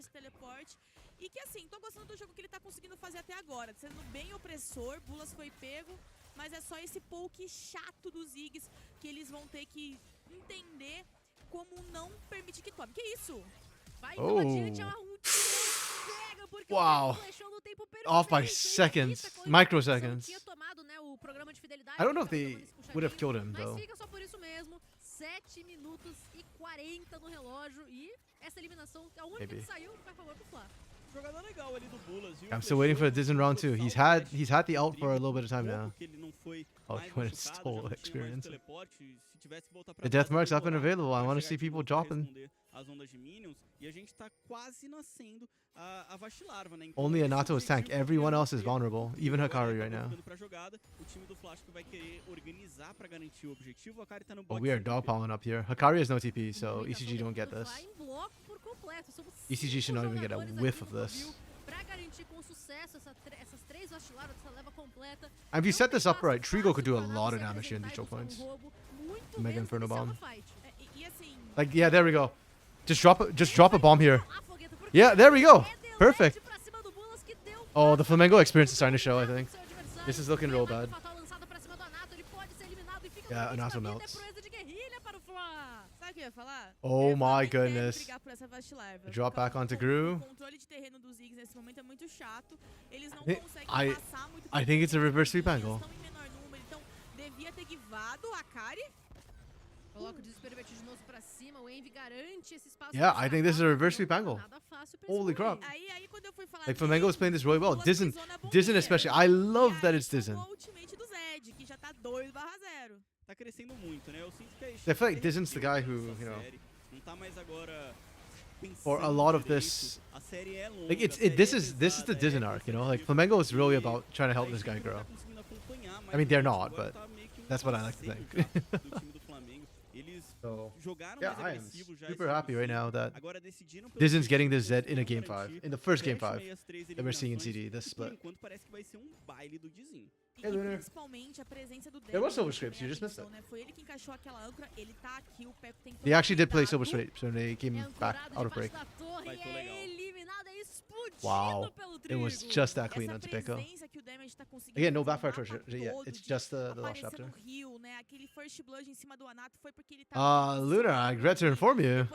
E que assim, tô gostando do jogo que ele tá conseguindo fazer até agora, sendo bem opressor. Bulas foi pego, mas é só esse poke chato dos Ziggs que eles vão ter que entender como não permitir que tome. Que isso? Oh. Wow. Off by seconds. Microseconds. I don't know if they would have killed him though. 7 minutos e 40 no relógio e essa eliminação é a única que saiu vai favor do Fla. I'm still waiting for the Dizen round 2. He's had the ult for a little bit of time now. Oh, when it's total experience. The death mark's up and available. I want to see people dropping. Only Anato is tank. Everyone else is vulnerable. Even Hikari right now. Oh, we are dogpiling up here. Hikari has no TP, so ECG don't get this. ECG should not even get a whiff of this. And if you set this up right, Trigo could do a lot of damage here in these choke points. Mega Inferno Bomb. Like, yeah, there we go. Just drop a bomb here. Yeah, there we go. Perfect. Oh, the Flamengo experience is starting to show, I think. This is looking real bad. Yeah, Anato melts. Oh my goodness. Drop back onto Gru. I think it's a reverse sweep angle. Yeah, I think this is a reverse sweep angle. Holy crap. Like, Flamengo is playing this really well. Dizen especially. I love that it's Dizen. I feel like Dizen's the guy who, you know, for a lot of this. Like this is the Disney arc, you know. Like Flamengo is really about trying to help this guy grow. I mean, they're not, but that's what I like to think. So, yeah, I am super happy right now that Disney's getting this Z in a game 5, in the first game 5 that we're seeing in CD, this split. Hey, Lunar. There was Silver Scrapes, you just missed it. They actually did play Silver Scrapes when they came back out of break. Wow, it was just that clean on Circuito. Again, no backfire torch yet, it's just the last chapter. Luna, I regret to inform you,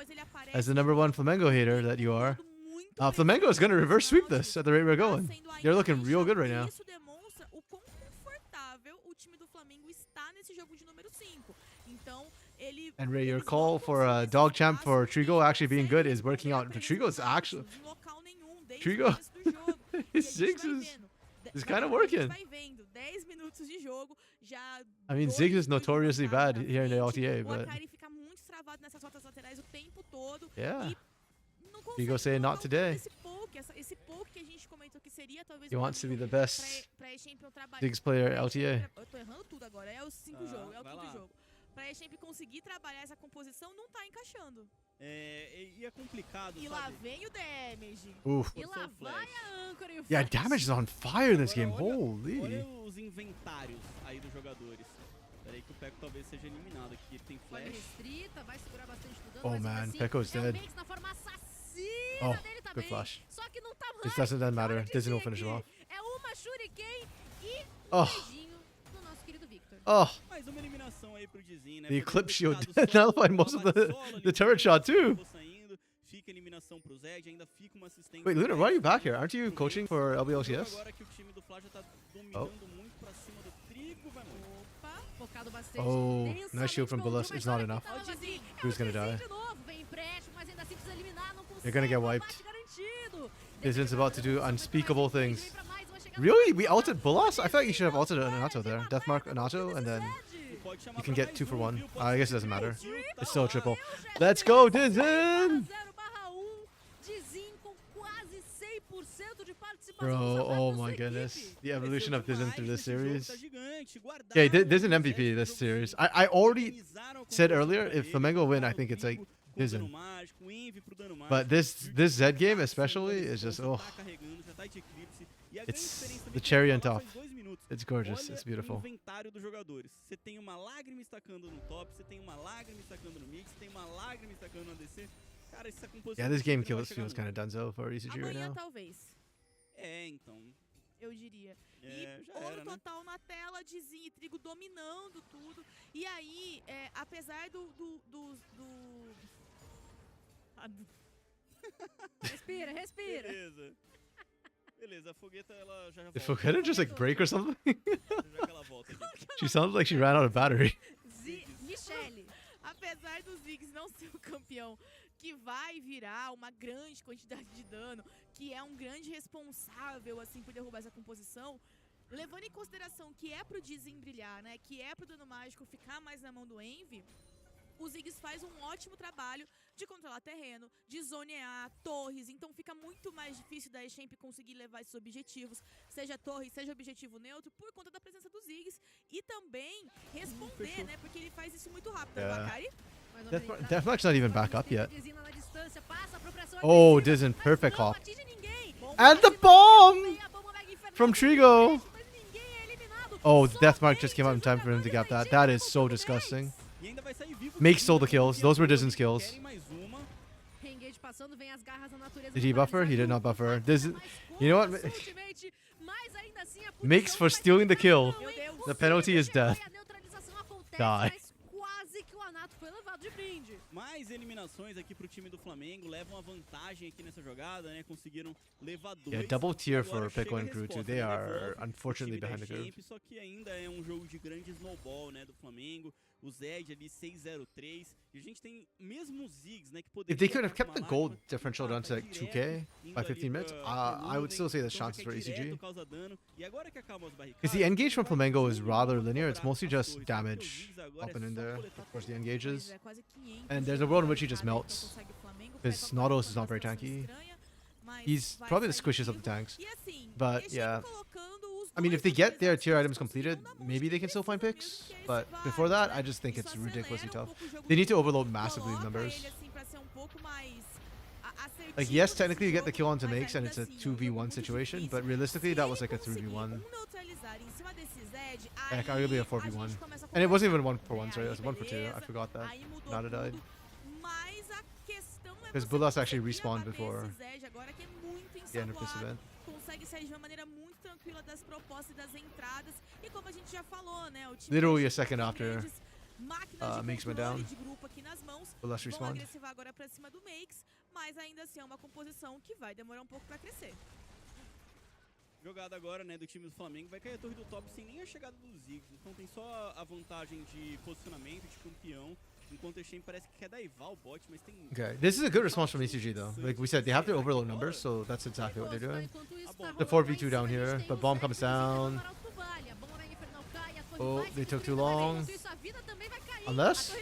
as the #1 Flamengo hater that you are, Flamengo is going to reverse sweep this at the rate we're going. They're looking real good right now. And Ray, your call for a dog champ for Trigo actually being good is working out. Trigo is actually... Trigo... His Ziggs is kind of working. I mean, Ziggs is notoriously bad here in the LTA, but... Yeah. Trigo saying not today. He wants to be the best Ziggs player LTA. Pra Champ conseguir trabalhar essa composição, não tá encaixando. E é complicado, e lá vem o damage. Oof. E lá vai a âncora e o Yeah, damage is on fire in this game. Holy. Olha os inventários aí dos jogadores. Peraí que o Peko talvez seja eliminado aqui. Ele tem flash. Restrita, vai segurar bastante do dano, oh man, assim, Peko's dead. na forma assassina Oh, dele também. good flash. Só que não tá mais. This doesn't matter. Disney will finish him off. É uma Shuriken e beijinho do nosso querido Victor. Oh. Mais uma eliminação aí pro Dizin, né? The Eclipse Shield nullified most of the turret shot too. Fica eliminação pro Zed, ainda fica uma assistência. Wait, Luna, why are you back here? Aren't you coaching for LBLCS? Agora que o time do Fla já tá dominando muito pra cima do Trigo, vai muito. Opa, focado bastante. Oh, nice shield from Bullis. It's not enough. Who's gonna die? You're gonna get wiped. Dizin's about to do unspeakable things. Really? We ulted Bullis? I thought you should have ulted Anato there. Deathmark Anato, and then you can get 2 for 1. I guess it doesn't matter. It's still a triple. Let's go, Dizin! Bro, oh my goodness. The evolution of Dizin through this series. Yeah, Dizin MVP this series. I already said earlier, if Flamengo win, I think it's like Dizin. But this Z game especially is just, oh. It's the cherry on top. It's gorgeous. It's beautiful. Inventário dos jogadores. Você tem uma lágrima estacando no top, você tem uma lágrima estacando no mix, você tem uma lágrima estacando no ADC. Cara, essa composição. Yeah, this game feels kind of donezo for ECG right now. Talvez. Então. Eu diria. E ouro total na tela, Dizin e Trigo dominando tudo. E aí, apesar Respira, respira. Beleza, a fogueta ela já volta. Did Fogueta just like break or something? She sounded like she ran out of battery. Michele, apesar dos Ziggs não ser o campeão que vai virar uma grande quantidade de dano, que é um grande responsável assim por derrubar essa composição, levando em consideração que é pro Dizin brilhar, né, que é pro dano mágico ficar mais na mão do Envy, o Ziggs faz um ótimo trabalho de controlar terreno, de zonear torres, então fica muito mais difícil da Champ conseguir levar esses objetivos, seja torre, seja objetivo neutro, por conta da presença dos Ziggs e também responder, né, porque ele faz isso muito rápido, Bakari. Deathmark's not even back up yet. Oh, Dizin, perfect hop. And the bomb from Trigo. Oh, Deathmark just came out in time for him to get that. That is so disgusting. Make stole the kills. Those were Dizin's kills. Did he buffer? He did not buffer. You know what? Makes for stealing the kill. The penalty is death. Die. Mais eliminações aqui pro time do Flamengo, levam a vantagem aqui nessa jogada, né? Conseguiram levar 2. Yeah, double tier for Peko and Crew too. They are unfortunately behind the curve. Só que ainda é um jogo de grande snowball, né, do Flamengo. O Zed ali 6-0-3. E a gente tem mesmo os Ziggs, né, que poderiam. If they could have kept the gold differential down to like 2k by 15 minutes, I would still say the chances for ECG. Because the engage from Flamengo is rather linear. It's mostly just damage up and in there. Of course, the engages. And there's a world in which he just melts. His Nautilus is not very tanky. He's probably the squishiest of the tanks. But yeah. I mean, if they get their tier items completed, maybe they can still find picks. But before that, I just think it's ridiculously tough. They need to overload massively in numbers. Like, yes, technically you get the kill onto makes and it's a 2v1 situation, but realistically that was like a 3v1. Heck, arguably a 4v1. And it wasn't even 1-for-1, sorry, it was 1-for-2. I forgot that. Nada died. Because Bulas actually respawned before the end of this event. Consegue sair de uma maneira muito tranquila das propostas e das entradas. E como a gente já falou, né, o time literally a second after Makes went down. de grupo aqui nas mãos. Bulas Vão respawned. agressivar agora pra cima do Makes, mas ainda assim é uma composição que vai demorar um pouco pra crescer. Jogada agora, né, do time do Flamengo, vai cair a torre do top sem nem a chegada dos Ziggs, então tem só a vantagem de posicionamento, de campeão, enquanto o Shen parece que quer daivar o bot, mas tem... Okay, this is a good response from ECG though. Like we said, they have to overload numbers, so that's exactly what they're doing. The 4v2 down here, but bomb comes down. Oh, they took too long. Unless...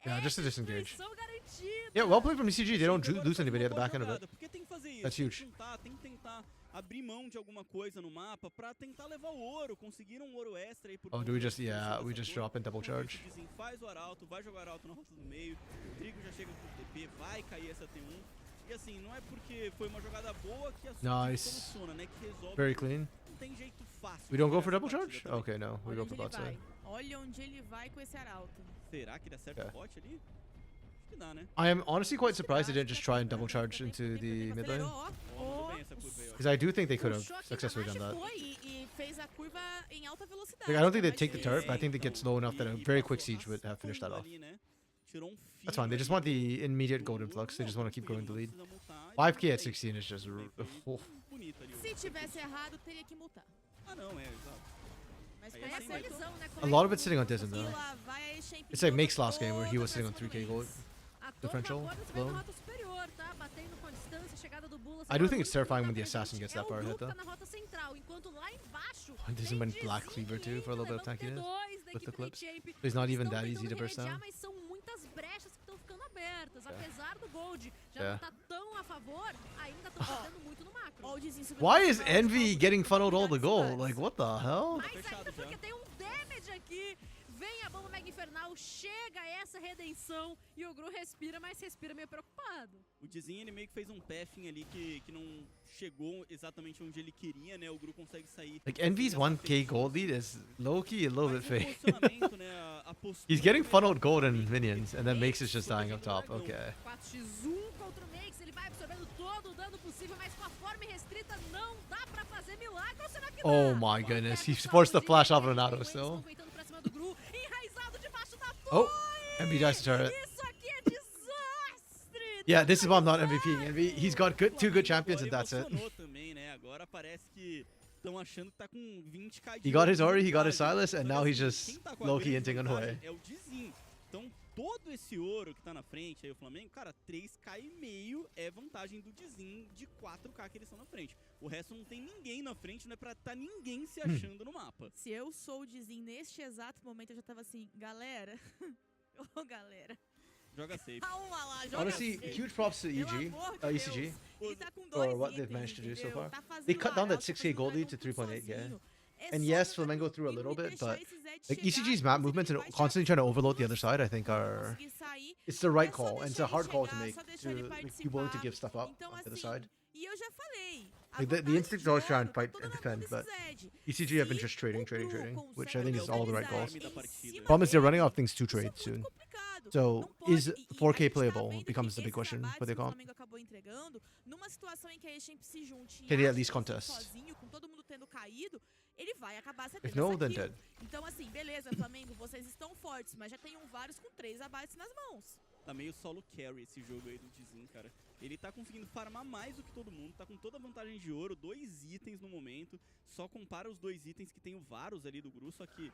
Yeah, just to disengage. Yeah, well played from ECG. They don't lose anybody at the back end of it. That's huge. Tem que tentar abrir mão de alguma coisa no mapa pra tentar levar o ouro, conseguiram um ouro extra aí por Oh, do we just, yeah, we just drop in double charge? Faz o arauto, vai jogar arauto na rota do meio, o Trigo já chega com o TP, vai cair essa T1. E assim, não é porque foi uma jogada boa que a Nice. funciona, né, que resolve. Very clean. Não tem jeito fácil. We don't go for double charge? Okay, no, we go for bot side. Olha onde ele vai com esse arauto. Será que dá certo o bot ali? Acho que dá, né? I am honestly quite surprised they didn't just try and double charge into the mid lane. Because I do think they could have successfully done that. E fez a curva em alta velocidade. Like, I don't think they'd take the turret, but I think they get slow enough that a very quick siege would have finished that off. That's fine. They just want the immediate golden flux. They just want to keep growing the lead. 5k at 16 is just... Oh. Se tivesse errado, teria que multar. Ah, não, é, exato. A lot of it's sitting on Dism though. It's like Make's last game where he was sitting on 3k gold differential. Low. I do think it's terrifying when the assassin gets that far ahead though. Oh, Dism went black cleaver too for a little bit of tankiness with the clips. But he's not even that easy to burst down. Yeah. Why is Envy getting funneled all the gold? Like, what the hell? Vem a bomba mega infernal, chega essa redenção e o Gru respira, mas respira meio preocupado. O Dizin, ele meio que fez um pathing ali que não chegou exatamente onde ele queria, né? O Gru consegue sair. Like, Envy's 1k gold lead is low-key a little bit fake. He's getting funneled gold and minions, and then Makes is just dying up top. Okay. 4x1 contra o Makes, ele vai absorvendo todo o dano possível, mas com a forma restrita não dá pra fazer milagre, ou será que dá? Oh my goodness, he forced the flash off of an auto still. Oh, Envy dies to turret. Yeah, this is why I'm not MVP. Envy, he's got two good champions and that's it. He got his Ori, he got his Silas, and now he's just low-key inting on Hoi. Todo esse ouro que tá na frente aí o Flamengo, cara, 3k e meio é vantagem do Dizin de 4k que eles estão na frente. O resto não tem ninguém na frente, não é pra tá ninguém se achando no mapa. Se eu sou o Dizin neste exato momento, eu já tava assim, galera, ô galera. Joga safe. Calma lá, joga Honestly, safe. huge props to EG, ECG, for what they've managed to do so far. They cut down that 6k gold lead to 3.8k. And yes, Flamengo threw a little bit, but like ECG's map movements and constantly trying to overload the other side, I think are... It's the right call, and it's a hard call to make, to be willing to give stuff up on the other side. Like the instinct is always try and fight and defend, but ECG have been just trading, which I think is all the right calls. Problem is they're running off things to trade soon. So, is 4K playable becomes the big question for the comp. Can he at least contest? Ele vai acabar If no, then dead. Então assim, beleza, Flamengo, vocês estão fortes, mas já tem vários com 3 abates nas mãos. Tá meio solo carry esse jogo aí do Dizin, cara. Ele tá conseguindo farmar mais do que todo mundo, tá com toda a vantagem de ouro, 2 itens no momento. Só compara os 2 itens que tem o Varus ali do Gru, só que...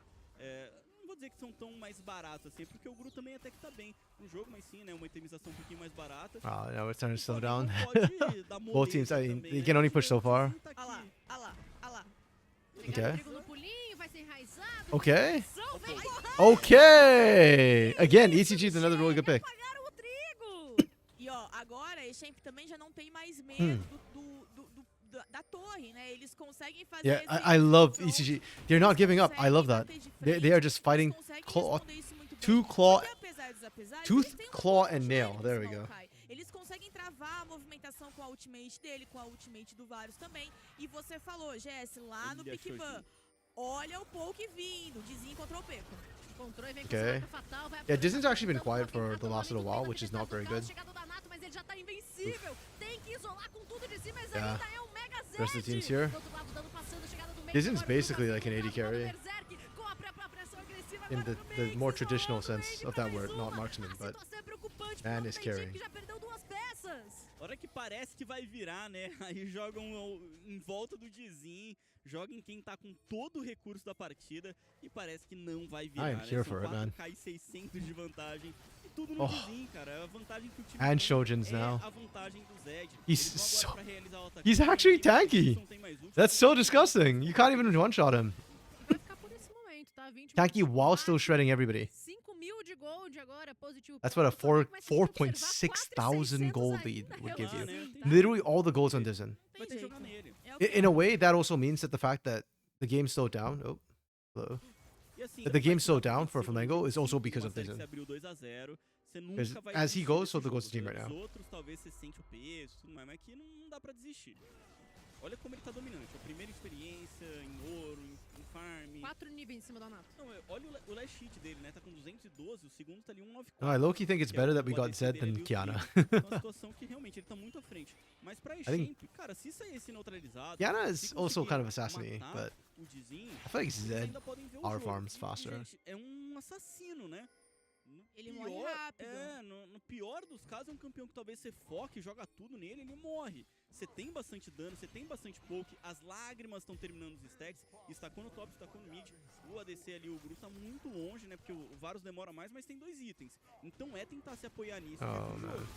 não vou dizer que são tão mais baratos assim, porque o Gru também até que tá bem no jogo, mas sim, né, uma itemização um pouquinho mais barata. Oh, no, it's starting to slow down. Both teams, I mean, they can only push so far. Olha lá, olha lá, olha lá. Okay. No pulinho, vai ser enraizado, Okay. Okay. Again, ECG is another really good pick. Pagaram o trigo. E ó, agora a Champ também já não tem mais medo da torre, né? Eles conseguem fazer Yeah, esse I love confronto, ECG. They're not giving up. I love that. conseguem bater de They frente, are just eles fighting conseguem claw, responder isso muito bem. two claw, Porque apesar dos apesares, tooth, eles têm um claw, bom and nail. time There we nesse go. Maokai. Eles conseguem travar a movimentação com a ultimate dele, com a ultimate do Varus também. E você falou, GS, lá no Big Ban, olha o poke vindo. Dizinho encontrou o Peco. Encontrou e vem com Okay. esse marco fatal, vai Yeah, Disney's actually been aproveitando quiet for o the last little while, which is not very good. Chegada do Anato, mas ele já tá invencível. Tem que isolar com tudo de si, mas Yeah. ainda é um mega Zed. Rest of the teams here. Do outro lado, dano passando, chegada do meio, Disney's agora o basically Lucas like an AD carry Berserk, com a própria pressão agressiva in agora the no meio, more que traditional isolou sense o of that mais word, not uma. marksman, A but situação é preocupante, man porque is tem time carrying. que já perdeu 2 peças. Hora que parece que vai virar, né? Aí jogam em volta do Dizin, jogam em quem tá com todo o recurso da partida e parece que não vai virar, I am né? here São for it, man. 4K e 600 de vantagem e tudo no Oh. Dizin, cara. É a vantagem que o time And tem Shojin's é now. a vantagem do Zed. He's Eles vão agora pra realizar o ataque. He's actually tanky. Não tem mais ult. That's so disgusting. You can't even one-shot him. Vai ficar por esse momento, tá? 20 Tanky minutos while de still combate, shredding everybody. 5.000 de gold agora, positivo. That's what a pro Flamengo, mas tem que observar 4.6 thousand 4.600 gold ainda lead would give you. realmente, tá? Literally all the goals on Dizen. Vai ter que jogar jeito. nele. É o que In a way, that also means that the fact that the game slowed down. Oh, hello. E assim, That the a game partida slowed down aconteceu for Flamengo no is also 25, because of uma série que Dizen. se abriu 2 a 0. Você Because nunca vai as he desistir goes, desse so the goes to jogo. team right Os now. outros talvez você sente o peso, tudo mais, mas aqui não dá pra desistir. Olha como ele tá dominante. A primeira experiência em ouro, em farm. 4 níveis em cima do Anato. Não, olha o last hit dele, né? Tá com 212, o segundo tá ali 194. No, I low-key think it's que é better o that we got ADC Zed dele ali, than o Kiana. trigo. É uma situação que realmente ele tá muito à frente. Mas pra think- Champ, cara, se saísse neutralizado... Kiana se is also conseguir kind of assassinating, matar but o Dizin, I feel like vocês Zed ainda podem ver o power jogo. farms E, faster. gente, é um assassino, né? No Ele morre rápido. No pior dos casos, é um campeão que talvez você foque, joga tudo nele, ele morre. Você tem bastante dano, você tem bastante poke, as lágrimas estão terminando os stacks, estacou no top, estacou no mid, o ADC ali, o Gru tá muito longe, né, porque o Varus demora mais, mas tem 2 itens. Então é tentar se apoiar nisso. Oh, no man. jogo.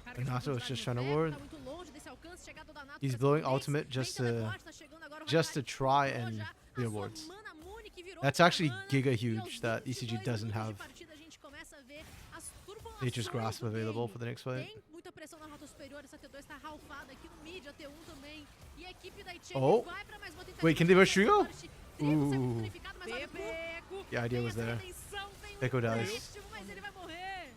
Cara, Renato que is just tá trying to muito ward. tá muito longe desse alcance, chegada do Anato He's pra blowing cima ultimate deles, just vem to teleporte, tá chegando agora o just to Hakai, try pegou and já clear a sua wards. mana Mune, que virou That's uma actually mana, giga e aos huge that 22 ECG doesn't minutos de have. partida, a gente começa a ver as They just turbulações grasp do available game. for the next fight. Tem muita pressão na rota superior, essa T2 tá ralfada aqui no mid, a T1 também. E a equipe da Icheng Oh. vai pra mais uma tentativa. Wait, can they rush Trigo? Trigo sai muito Ooh. danificado, mas olha o Peco. The idea Tem was essa there. redenção, tem o Peco dies. empréstimo, mas ele vai morrer.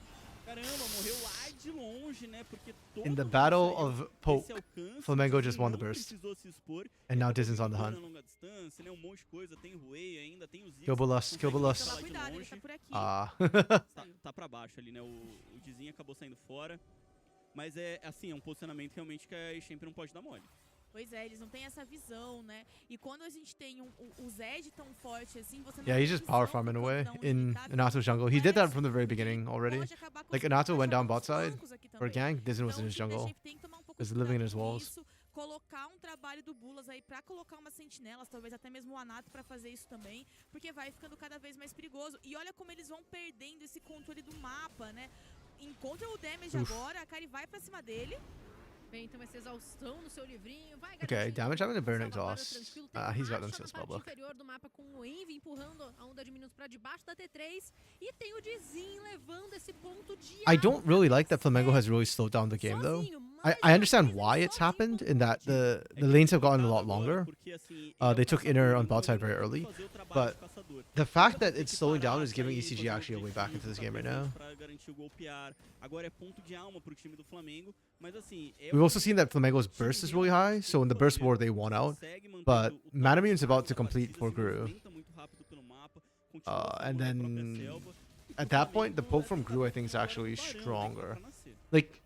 Caramba, morreu lá de longe, né, porque todo In the mundo battle saiu of desse Pope, alcance, Flamengo o just Dizin won the não burst. precisou se expor. And now Acabou Dizen's on the segurando hunt. a longa distância, né, um monte de coisa, tem Ruei ainda, tem os Ziggs, Kill Bolus, consegue kill Bolus. falar Tomar de cuidado, ele longe. tá por aqui. Ah. Tá pra baixo ali, né? O Dizin acabou saindo fora. Mas é assim, é um posicionamento realmente que a Champ não pode dar mole. Pois é, eles não têm essa visão, né? E quando a gente tem o Zed tão forte assim, você não Yeah, he's tem just power visão farming do away campo de onde in ele tá, Anato's jungle. He did that from the very beginning already. pode acabar com Like, os Anato caras went down jogando bot side flancos aqui for também. gank. Dizen was Então, in o his time da jungle. Champ tem que tomar um pouco Was de living in cuidado his com walls. isso, colocar um trabalho do Bulas aí pra colocar umas sentinelas, talvez até mesmo o Anato pra fazer isso também, porque vai ficando cada vez mais perigoso. E olha como eles vão perdendo esse controle do mapa, né? Encontra o damage agora, a Kari vai pra cima dele. Bem, então essa exaustão no seu livrinho. Vai, Okay, garotinho. damage having to burn Salvaguarda exhaust. tranquilo, tem He's got marcha them na so parte spellbook. inferior do mapa com o Envy empurrando a onda de minutos pra debaixo da T3. E tem o Dizin levando esse ponto de I don't really like that Flamengo has really slowed down the game though. sozinho, I mais uma understand vez, why ele it's sozinho happened contra in o that time. the lanes have gotten a lot Agora, longer. porque, assim, ele They é o took caçador, inner on então bot side ele very tem que early, fazer o trabalho de caçador. The fact Ele that tem it's que slowing down parar is giving pra ir ECG fazer um actually a way back into this flip, game right tá now. pra garantir o golpear. Agora é ponto de alma pro time do Flamengo, mas assim, é We've o also seen that Flamengo's burst is really high, so in the burst war they won out. consegue manter But o Manamune's time about to da complete partida, for se Gru. movimenta muito rápido pelo mapa, continua And fazendo a própria then selva, e at pro that point, the Flamengo, poke from essa Gru I think is agora actually um barão, né, stronger. pra nascer. Like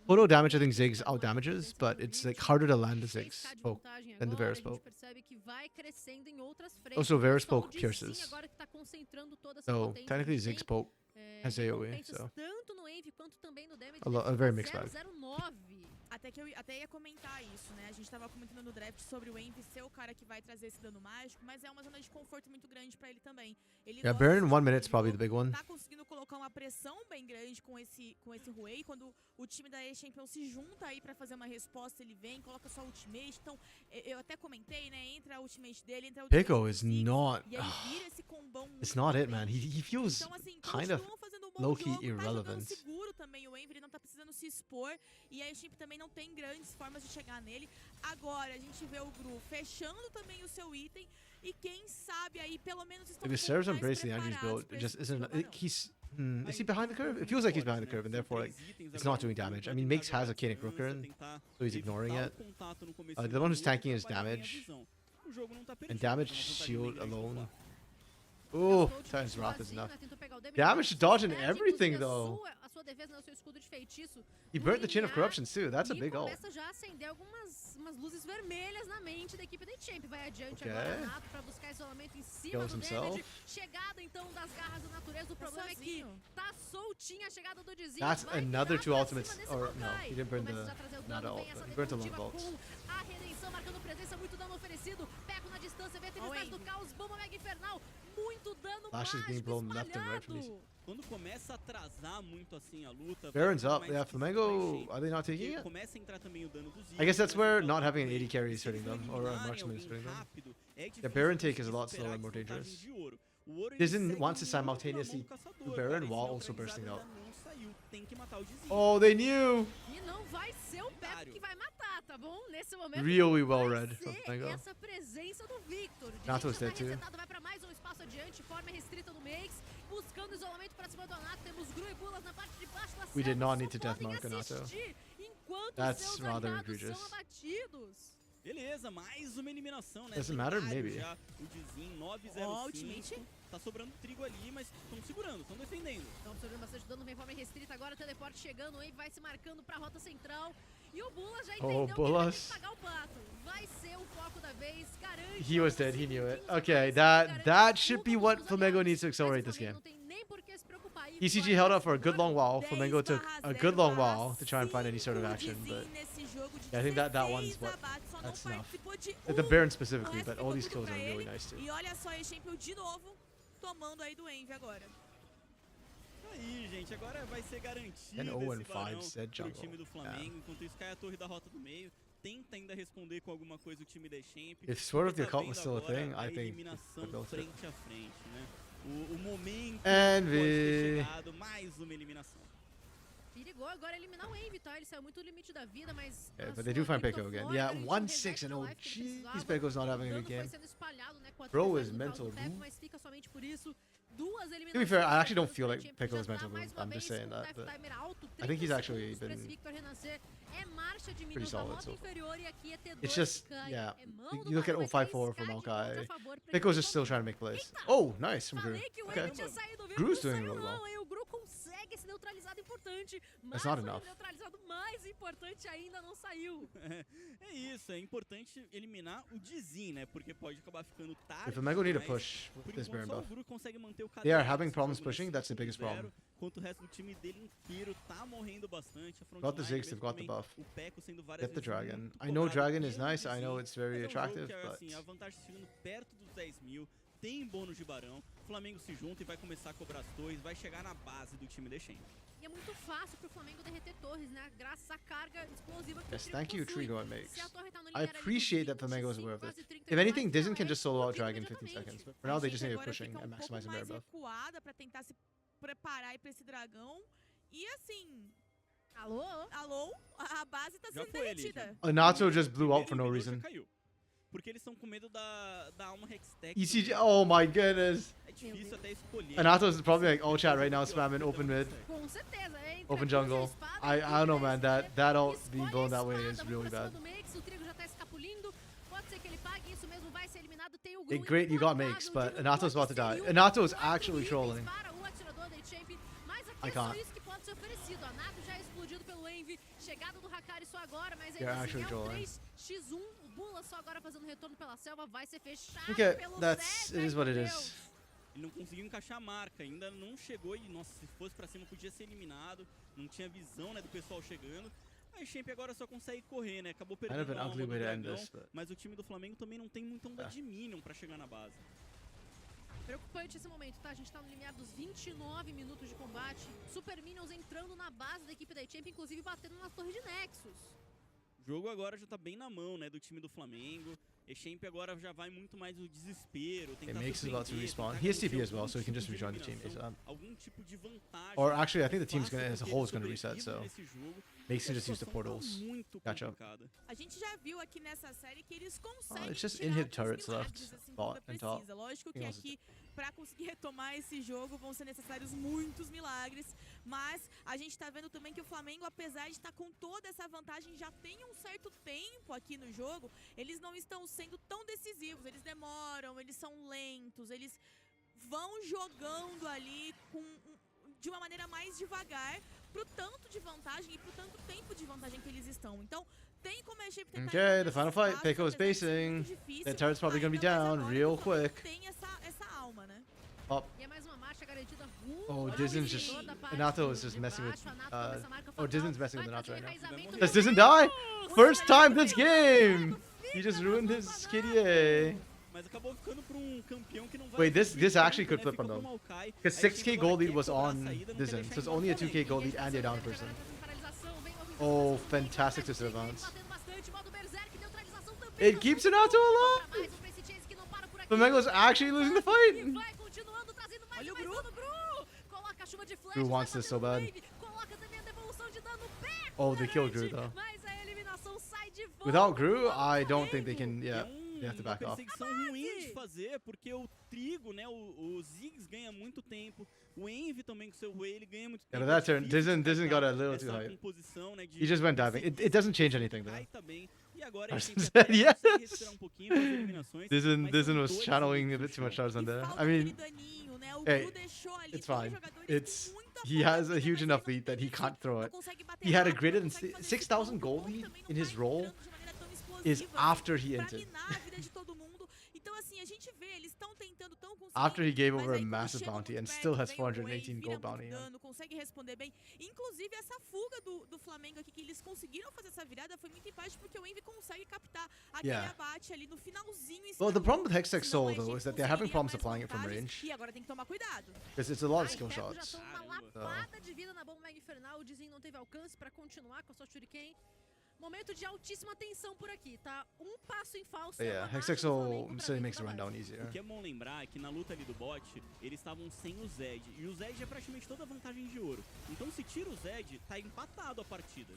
total damage, I think Ziggs out damages, but it's like harder to land the 6K Ziggs de poke vantagem than the agora, Varus a gente poke. percebe que vai crescendo em outras frentes. Also, Não Varus só o poke Dizin pierces. agora que tá concentrando toda essa So potência, technically ele tem, Ziggs poke has AoE, recompensas so tanto no Envy quanto também no damage. a very mixed bag. 009. Até ia comentar isso, né? A gente tava comentando no draft sobre o Envy ser o cara que vai trazer esse dano mágico, mas é uma zona de conforto muito grande pra ele também. Ele Yeah, gosta Baron desse 1 tipo minute's de probably jogo, the big one. tá conseguindo colocar uma pressão bem grande com esse Ruei. Quando o time da E-Champion se junta aí pra fazer uma resposta, ele vem, coloca sua ultimate. Então, eu até comentei, né? Entra a ultimate dele, entra a ultimate Pico do is Ziggs, not. e aí vira esse combão muito It's not it, man. potente. He feels Então, assim, kind of continuam fazendo um bom low-key jogo, tá jogando irrelevant. seguro também o Envy, ele não tá precisando se expor. E a Champ também não tem grandes formas de chegar nele. Agora, a gente vê o Gru fechando também o seu item. E quem sabe aí, pelo menos, estão If he serves on Brace the Angry's build, it just isn't. He's. Is he behind the curve? It feels like he's behind the curve, and therefore, like, it's not doing damage. I mean, Mix has a Kinetic Rooker, so he's ignoring it. The one who's tanking is damage. And damage shield alone. Oh, Titan's Wrath is enough. Damage to dodge and everything, though. He burnt the Chain of Corruptions, too. That's a big ult. Começa já a acender umas luzes vermelhas na mente da equipe da Champ. Vai adiante Okay. agora Nato pra buscar isolamento em cima Kills do himself. damage. Chegada então das garras da natureza. O problema é que tá soltinha a chegada do Dizzy. That's Vai another virar two pra ultimates. cima desse Or, no, Maokai. he didn't burn Começa the. já a trazer o Not dano, ult. vem essa He burnt the long defensiva bolts. com a redenção, marcando presença, muito dano oferecido. Pego na distância, vê a tempestade do caos, bomba mega infernal. Muito dano Flash is mágico being blown left and right from these. espalhado. Quando começa a atrasar muito assim a luta, Baron's vai up. mais Yeah, difícil Flamengo. pra Are they not porque taking it? começa a entrar também o dano dos I guess that's itens, where vai not dar having an um 80 carry is se eles hurting them, não or a eliminarem marksman is alguém hurting them. rápido, é Yeah, difícil Baron a take gente is a lot esperar slower and more desvantagem dangerous. de ouro. O ouro, ele Doesn't segue want to muito na mão simultaneously do caçador, do Baron cara, esse while also neutralizado bursting ainda out. não saiu, tem que matar o Dizzy. Oh, they knew! E não vai ser o Peco que vai matar, tá bom? Nesse momento Really vai well read from ser Flamengo. essa presença do Victor. O Nato Dizzy is já dead tá too. resetado, vai pra mais um espaço adiante, forma restrita do Makes, buscando isolamento pra cima do Anato. Temos Gru e Bulas na parte de baixo da We did selva, not só need to podem deathmark Anato. assistir enquanto That's seus rather aliados egregious. são abatidos. Beleza, mais uma eliminação, né? Doesn't matter, Lendário maybe. já, o Dizzy 905. Ó, ultimate. Tá sobrando trigo ali, mas estão segurando, estão defendendo. Estão absorvendo bastante dano, vem forma restrita agora, teleporte chegando, o Wave vai se marcando pra rota central. E o Bulas já entendeu que ele vai ter Bulas. que pagar o pato. Vai ser o foco da vez, garante. He was dead, he knew it. Pontinhos Okay, atrás, that should be garante what tudo Flamengo aliados. needs to accelerate Mas this game. não tem nem por que se preocupar. E ECG vai held up for a esse good long while. 10 Flamengo took a good long while to try and find any sort of action, but yeah, I think that one's what that's enough. The Baron specifically, but all these kills are really nice too. E olha só, a Champion de novo tomando aí do Envy agora. Aí, gente, agora vai ser garantido And esse 0 and 5 barão said pro jungle. time do Flamengo. Enquanto isso, cai a torre da rota do meio. Tenta ainda responder com alguma coisa o time da Champ. If Sword of the Tá Occult vendo was still a agora thing, a I think eliminação I built it. frente a frente, né? O momento Envy. pode ter chegado, mais uma eliminação. Perigou agora eliminar o Envy, tá? Ele saiu muito do limite da vida, mas. Yeah, a but they sua do find Crypto Pico again. Flora Yeah, garantiu o 1-6 reset and da oh, life que ele jeez, precisava. Pico's not O having a dano good foi game. sendo espalhado, né, com a Bro defesa is do caos do mental, Peco, dude. mas fica somente por isso. Duas To be eliminações. fair, I actually don't para feel a like Champ, Pico já is tá mental. mais uma I'm vez just saying com um that, but Death Timer alto, I think he's 30 actually segundos pra been esse Victor renascer. É marcha de pretty minuto, a solid rota so far. inferior e aqui é T2 It's just, cai. yeah, É mão do you look at Malu, mas 054 for resgate Maokai. contra a favor pra Pico's equipe just still do trying to make plays. Eita! Oh, nice from Gru. Falei que o Okay. Envy tinha saído vivo, Gru's não doing saiu really well. não, hein? O Gru consegue esse neutralizado importante, mas That's not o enough. neutralizado mais importante ainda não saiu. É isso, é importante eliminar o Dizzy, né? Porque pode acabar ficando tarde. If Flamengo need to demais. push with Por this Baron enquanto, só buff. o Gru consegue manter o They are cadeado having nesse problems jogo, pushing, nesse that's the biggest 1-0, problem. Enquanto o resto do time dele inteiro tá morrendo bastante. A Got the frontline, Ziggs, they've got the também, buff. o Peco sendo várias Get the vezes Dragon. muito I know cobrado Dragon is pelo nice, I know Dizzy, it's very mas é um jogo attractive, que, but assim, a vantagem chegando perto dos 10 mil, tem bônus de barão, o Flamengo se junta e vai começar a cobrar as torres, vai chegar na base do time de Champ. E é muito fácil pro Flamengo derreter torres, né? Graças à carga explosiva que yes, o Trigo thank you, possui. Trigo and Makes. Se a torre tá no I linear ali appreciate dos that Flamengo is 25, aware of it. quase 30 If anything, mais, Disney ela can é just solo out explosiva Dragon in 15 imediatamente. seconds, but for now they A just Champ need to agora pushing fica and pouco maximizing mais their buff. recuada pra tentar se preparar aí pra esse dragão. E assim, Alô? alô, a base tá Já sendo foi ele, derretida. Anato just blew out for no Primeiro reason. já caiu. Porque eles estão com medo da alma Hextech. ECG, oh my goodness. É difícil até escolher. Anato's probably like all chat right now spamming open mid, Com certeza. Entre open a cruz e a jungle. espada, I don't know, man. That ult escolhe being a blown that way is espada, really vamos pra bad. cima do Makes, o Trigo já tá escapulindo. Pode ser que ele pague, isso mesmo vai ser eliminado. Tem o Gru It, great, you got implacável Makes, de but um Anato's about to corte die. serio, Anato is 4 actually itens trolling. para o atirador da Champ, mas aqui I é só can't. isso que pode ser oferecido. A nave já é explodido pelo Envy, chegada do Hakari só agora, mas ainda Yeah, assim actually é um trolling. 3x1. O Bula só agora fazendo retorno pela selva, vai ser fechado Okay, pelo that's Zed, it is meu what it Deus. is. Ele não conseguiu encaixar a marca, ainda não chegou e, nossa, se fosse pra cima podia ser eliminado. Não tinha visão, né, do pessoal chegando. A Champ agora só consegue correr, né? Acabou Kind of perdendo an a alma ugly do way to end dragão, this, but mas o time do Flamengo também não tem muita onda de Minion pra chegar na base. Preocupante esse momento, tá? A gente tá no limiar dos 29 minutos de combate. Super Minions entrando na base da equipe da Champ, inclusive batendo nas torres de Nexus. O jogo agora já tá bem na mão, né, do time do Flamengo. E Champ agora já vai muito mais no desespero. it makes it about to respawn. He has TP as well, so he can just rejoin the team ASAP. Algum tipo de vantagem. Or actually, I think the team's gonna, as a whole is gonna reset, so makes him just use the portals. Catch up. A gente já viu aqui nessa série que eles conseguem it's just tirar inhib alguns turrets milagres, left, assim, bot quando and top. precisa. Lógico que He wants aqui, pra conseguir retomar esse jogo, vão ser necessários muitos milagres. Mas a gente tá vendo também que o Flamengo, apesar de estar com toda essa vantagem, já tem um certo tempo aqui no jogo, eles não estão sendo tão decisivos. Eles demoram, eles são lentos, eles vão jogando ali de uma maneira mais devagar pro tanto de vantagem e pro tanto tempo de vantagem que eles estão. Então, tem como a gente tentar... Okay, the final fight. Peiko is basing. That turret's probably gonna be down real quick. Tem essa alma, né? Oh, E é mais uma marcha garantida. oh, Dizen's just... Inato is just messing with... oh, Dizen's messing with Inato right now. Does Dizen Dizen die? First time this game! He just ruined his KDA. Mas acabou ficando pra campeão que não vai. Wait, this actually could né? flip on Ficou them. pro Maokai. Because Aí 6k agora gold lead quer was cobrar a on saída, não quer Dizen, deixar so it's ir only a embora 2k gold lead and they're down a person. Oh, fantastic to advance. It keeps Inato alive! Flamengo's actually losing the fight! Olha o Gru. Gru wants this so bad. Oh, they killed Gru though. Without Gru, I don't think they can, yeah, they have to back uma off. perseguição ruim de fazer, porque o Trigo, né, o Ziggs ganha muito tempo, o Envy também com seu Way, ele ganha muito Yeah, tempo. but that turn, É difícil Dizen got a de little essa too hype. composição, né, He just went diving. It doesn't change anything though. Cai também. E agora a I gente said até yes. consegue respirar um pouquinho das eliminações, Dizen mas são was dois channeling a inimigos bit too much no chão. stars on E there. falta I mean, aquele daninho, né? O hey, Gru deixou ali it's dois fine. jogadores It's com muita he has força, a huge mas enough não lead that he can't throw it. consegue bater He had a rápido, greater não than consegue fazer 6,000 esse gold ponto, lead também não in tá his role entrando de maneira tão is explosiva after he pra entered. minar a vida de todo mundo. Então assim, a gente vê, eles estão tentando, tão conseguindo. After he gave mas over a aí quando massive chega bounty muito and perto, still has vem o Way, 418 vira gold muito bounty. dano, consegue responder bem. Inclusive essa fuga do Flamengo aqui, que eles conseguiram fazer essa virada, foi muito empate, porque o Envy consegue captar aquele Yeah. abate ali no finalzinho. em Well, cima the do problem with gol, Hextech senão Soul a though gente is that they're having conseguiria problems mais applying it from vantagens, range E agora tem que tomar cuidado. because it's a lot of Ai, skill Peco já shots. toma uma lapada de vida na bomba mega infernal. O Dizen não teve alcance pra continuar com a sua Shuriken. Momento de altíssima tensão por aqui, tá? Um passo em falso. But yeah, Hextech Soul certainly makes the rundown easier. O que é bom lembrar é que na luta ali do bot, eles estavam sem o Zed. E o Zed é praticamente toda a vantagem de ouro. Então se tira o Zed, tá empatado a partida.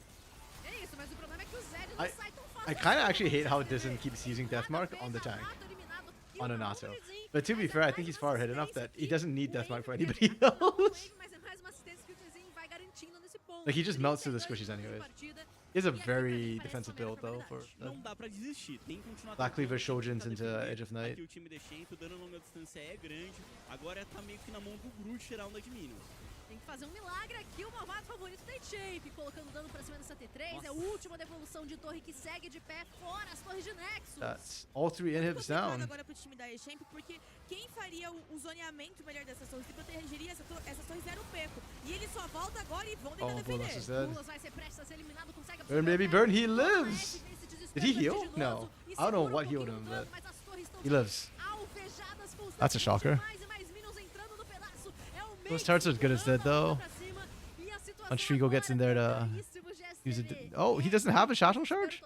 É isso, mas o problema é que o Zed não sai tão fácil. I kind of actually hate how Dizen keeps using Deathmark on the tank, on Anato. But to be fair, I think he's far ahead enough that he doesn't need Deathmark for anybody else. Like, he just melts through the squishies anyways. He has a very defensive build though for Não dá pra desistir, tem que continuar Black Cleaver tentando, Shojins tentar into defender. Edge of Night. Aqui o time de Champ, o dano a longa distância é grande. Agora tá meio que na mão do Gru tirar onda de Minions. Tem que fazer um milagre aqui, o malvado favorito da Champ, colocando dano pra cima dessa T3. Nossa. É a última devolução de torre que segue de pé, fora as torres de Nexus. That's all 3 inhibs complicado down. agora pro time da E-Champ, porque quem faria o zoneamento melhor dessas torres, que protegeria essas torres era o Peco. E ele só volta agora e vão tentar Oh, Bulldogs defender. is dead. Bulas vai ser prestes a ser eliminado, consegue Burn, baby, burn, he lives! Did he heal? No. I don't know what healed him, but he lives. That's a shocker. Those turrets are as good as dead, though. Once Trigo gets in there to use it. Oh, he doesn't have a Shadow Charge?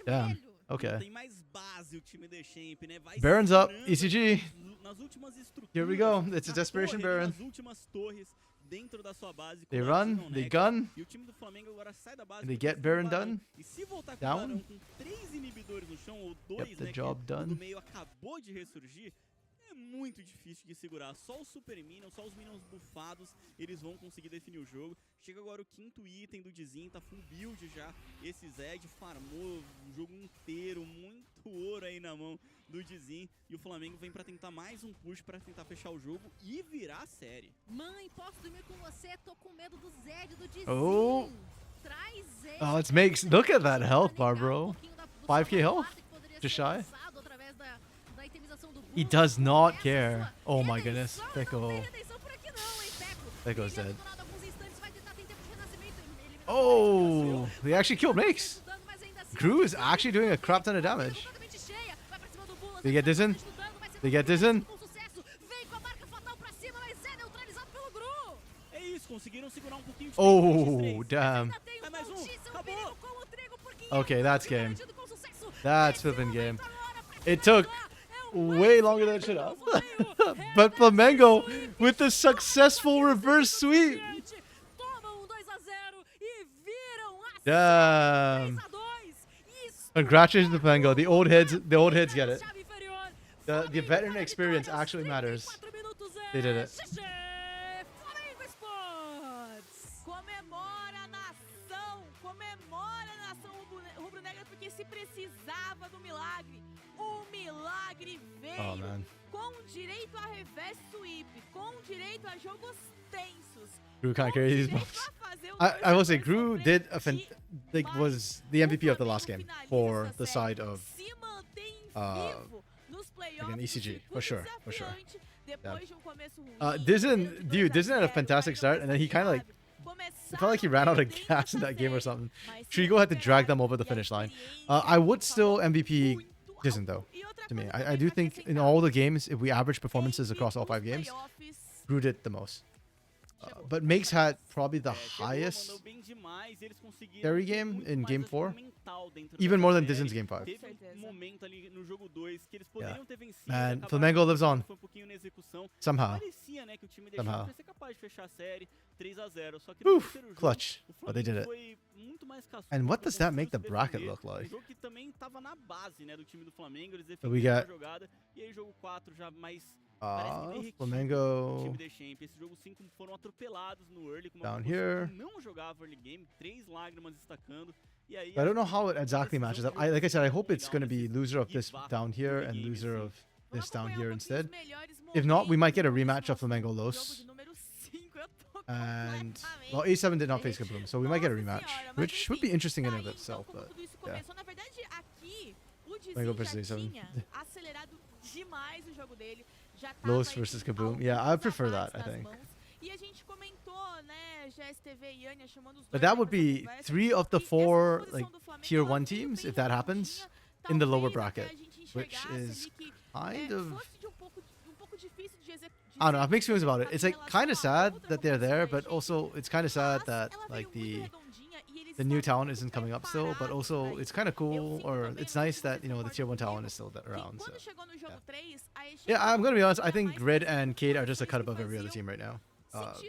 Damn. Okay. Tem mais base o time de Champ, né? Vai Baron's up. segurando ECG. nas últimas estruturas. Here we go. It's a na desperation torre, Baron. Nas últimas torres dentro da sua base. They colapsam run, no they Nexus, gun, E o time do Flamengo agora sai da base. and they porque get tem Baron o Barão. done. E se voltar com Down. o Barão com 3 inibidores no chão, ou 2, Get the né? job que o do done. meio acabou de ressurgir. É muito difícil de segurar. Só o Super Minion, só os Minions bufados, eles vão conseguir definir o jogo. Chega agora o 5º item do Dizin, tá full build já. Esse Zed farmou o jogo inteiro, muito ouro aí na mão do Dizin. E o Flamengo vem pra tentar mais um push pra tentar fechar o jogo e virar a série. Mãe, posso dormir com você? Tô com medo do Zed, do Dizin. Oh. Traz ele. Oh, let's make. Look at that health bar, bro. 5k health? Just shy? He does not care. Oh my goodness. Peko. Peko's dead. Oh, they actually killed Makes. Gru is actually doing a crap ton of damage. They get this in. They get this in. Oh, damn. Okay, that's game. That's flipping game. It took way longer than it should have. But Flamengo with the successful reverse sweep. Damn. Congratulations to Flamengo. The old heads get it. The veteran experience actually matters. They did it. Oh man. Gru can't carry these buffs. I will say Gru did was the MVP of the last game for the side of again, ECG for sure. Yeah. Dizen had a fantastic start, and then he kind of like it felt like he ran out of gas in that game or something. Trigo had to drag them over the finish line. I would still MVP Dizen though. To me, I do think in all the games, if we average performances across all 5 games, Gru did the most. But Makes had probably the highest carry game in game 4, even more than Dizen's game 5. Yeah. And Flamengo lives on. Somehow. Oof, clutch. But they did it. And what does that make the bracket look like? So we got Flamengo down here. I don't know how it exactly matches up. Like I said, I hope it's going to be loser of this down here and loser of this down here instead. If not, we might get a rematch of Flamengo Los. And, well, A7 did not face Kaboom, so we might get a rematch, which would be interesting in and of itself, but, yeah. Flamengo versus A7. Los versus Kaboom. Yeah, I prefer that, I think. But that would be 3 of the 4 like tier 1 teams, if that happens, in the lower bracket, which is kind of... I don't know, I have mixed feelings about it. It's like kind of sad that they're there, but also it's kind of sad that like the new talent isn't coming up still, but also it's kind of cool, or it's nice that, you know, the tier 1 talent is still around. So, yeah, I'm gonna be honest, I think Grid and Cade are just a cut above every other team right now.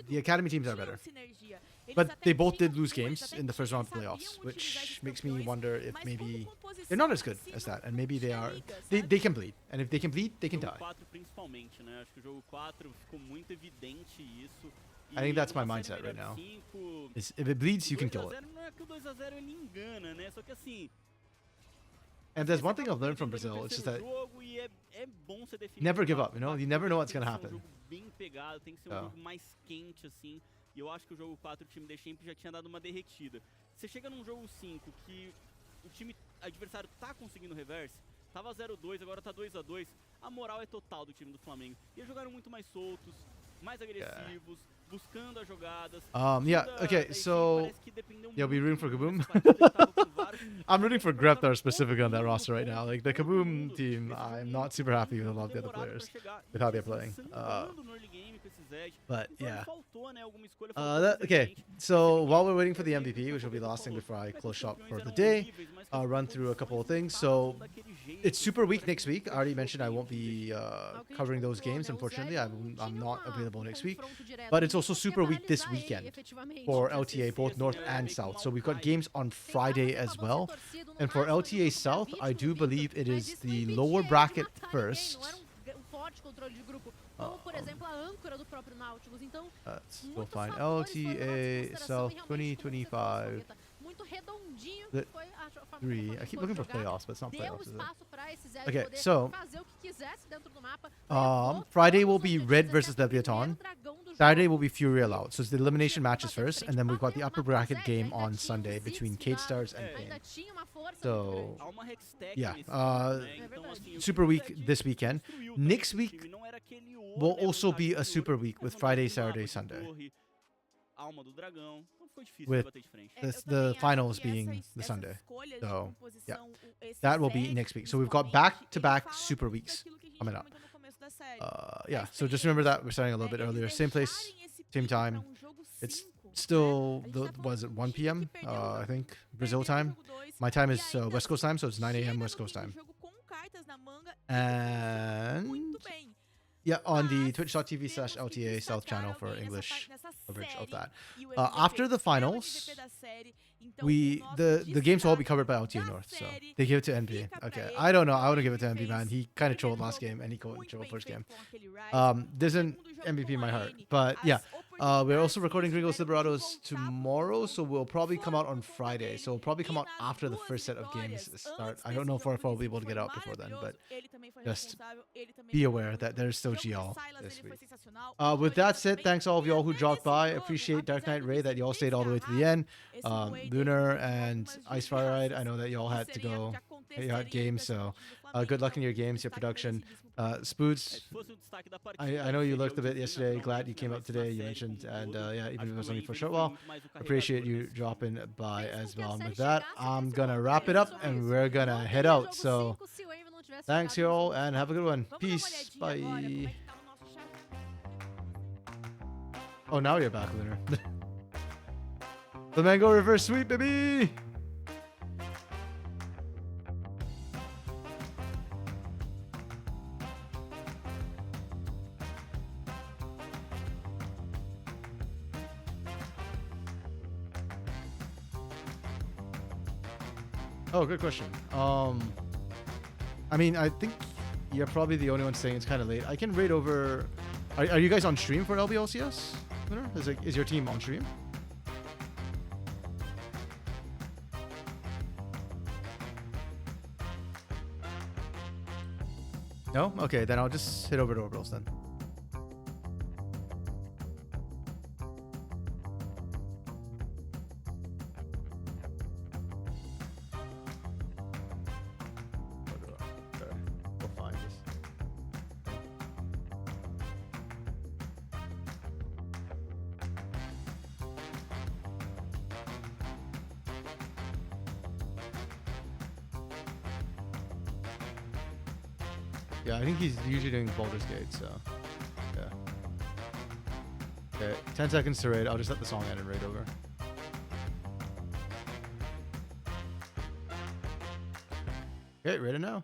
The academy teams are better, but they both did lose games in the first round of playoffs, which makes me wonder if maybe they're not as good as that, and maybe they are. They can bleed, and if they can bleed, they can die. I think that's my mindset right now. If it bleeds, you can kill it. And there's one thing I've learned from Brazil, it's just that never give up, you know? You never know what's going to happen. E eu acho que o jogo 4 o time de Champ já tinha dado uma derretida. Você chega num jogo 5 que o time adversário tá conseguindo reverse, tava 0-2, agora tá 2-2, a moral é total do time do Flamengo. E eles jogaram muito mais soltos, mais agressivos, buscando as jogadas. Yeah, okay, so yeah, we rooting for Kaboom. I'm rooting for Greptar specifically on that roster right now. Like the Kaboom team, I'm not super happy with a lot of the other players with how they're playing. But yeah. Okay, so while we're waiting for the MVP, which will be the last thing before I close shop for the day, I'll run through a couple of things. So it's Super Week next week. I already mentioned I won't be covering those games, unfortunately. I'm not available next week. But it's also Super Week this weekend for LTA, both North and South. So we've got games on Friday as well. And for LTA South, I do believe it is the lower bracket first. We'll find LTA South 2025. The 3. I keep looking for playoffs, but it's not playoffs, is it? Okay, so Friday will be Red versus Leviathan. Saturday will be Fury Allowed. So it's the elimination matches first, and then we've got the upper bracket game on Sunday between Cade Stars and Pain. So yeah, Super Week this weekend. Next week will also be a Super Week with Friday, Saturday, Sunday. ficou difícil with bater de frente. the finals being the Sunday. So, yeah, that will be next week. So we've got back-to-back super weeks coming up. Yeah, so just remember that we're starting a little bit earlier. Same place, same time. It's still, was it 1 p.m.? I think, Brazil time. My time is West Coast time, so it's 9 a.m. West Coast time. And yeah, on the twitch.tv/LTA South channel for English coverage of that. After the finals, the games will all be covered by LTA North, so they give it to NB. Okay, I don't know. I want to give it to NB, man. He kind of trolled last game, and he trolled first game. There's an MVP in my heart, but yeah. We're also recording Gringos Liberados tomorrow, so we'll probably come out on Friday. So we'll probably come out after the first set of games start. I don't know if we'll be able to get out before then, but just be aware that there's still GL this week. With that said, thanks all of y'all who dropped by. Appreciate Dark Knight Ray that y'all stayed all the way to the end. Lunar and Ice Fire Ride, I know that y'all had to go. You had games, so good luck in your games, your production. Spoods, I know you lurked a bit yesterday. Glad you came up today. You mentioned, and yeah, even if it was only for a short while, appreciate you dropping by as well. And with that, I'm gonna wrap it up, and we're gonna head out. So thanks y'all, and have a good one. Peace. Bye. Oh, now you're back, Lunar. The Mango Reverse Sweep, baby. Oh, good question. I mean, I think you're probably the only one saying it's kind of late. I can raid over. Are you guys on stream for LBLCS? Is your team on stream? No? Okay, then I'll just hit over to Orbitals then. Yeah, I think he's usually doing Baldur's Gate, so yeah. Okay, 10 seconds to raid. I'll just let the song end and raid over. Okay, raid it now.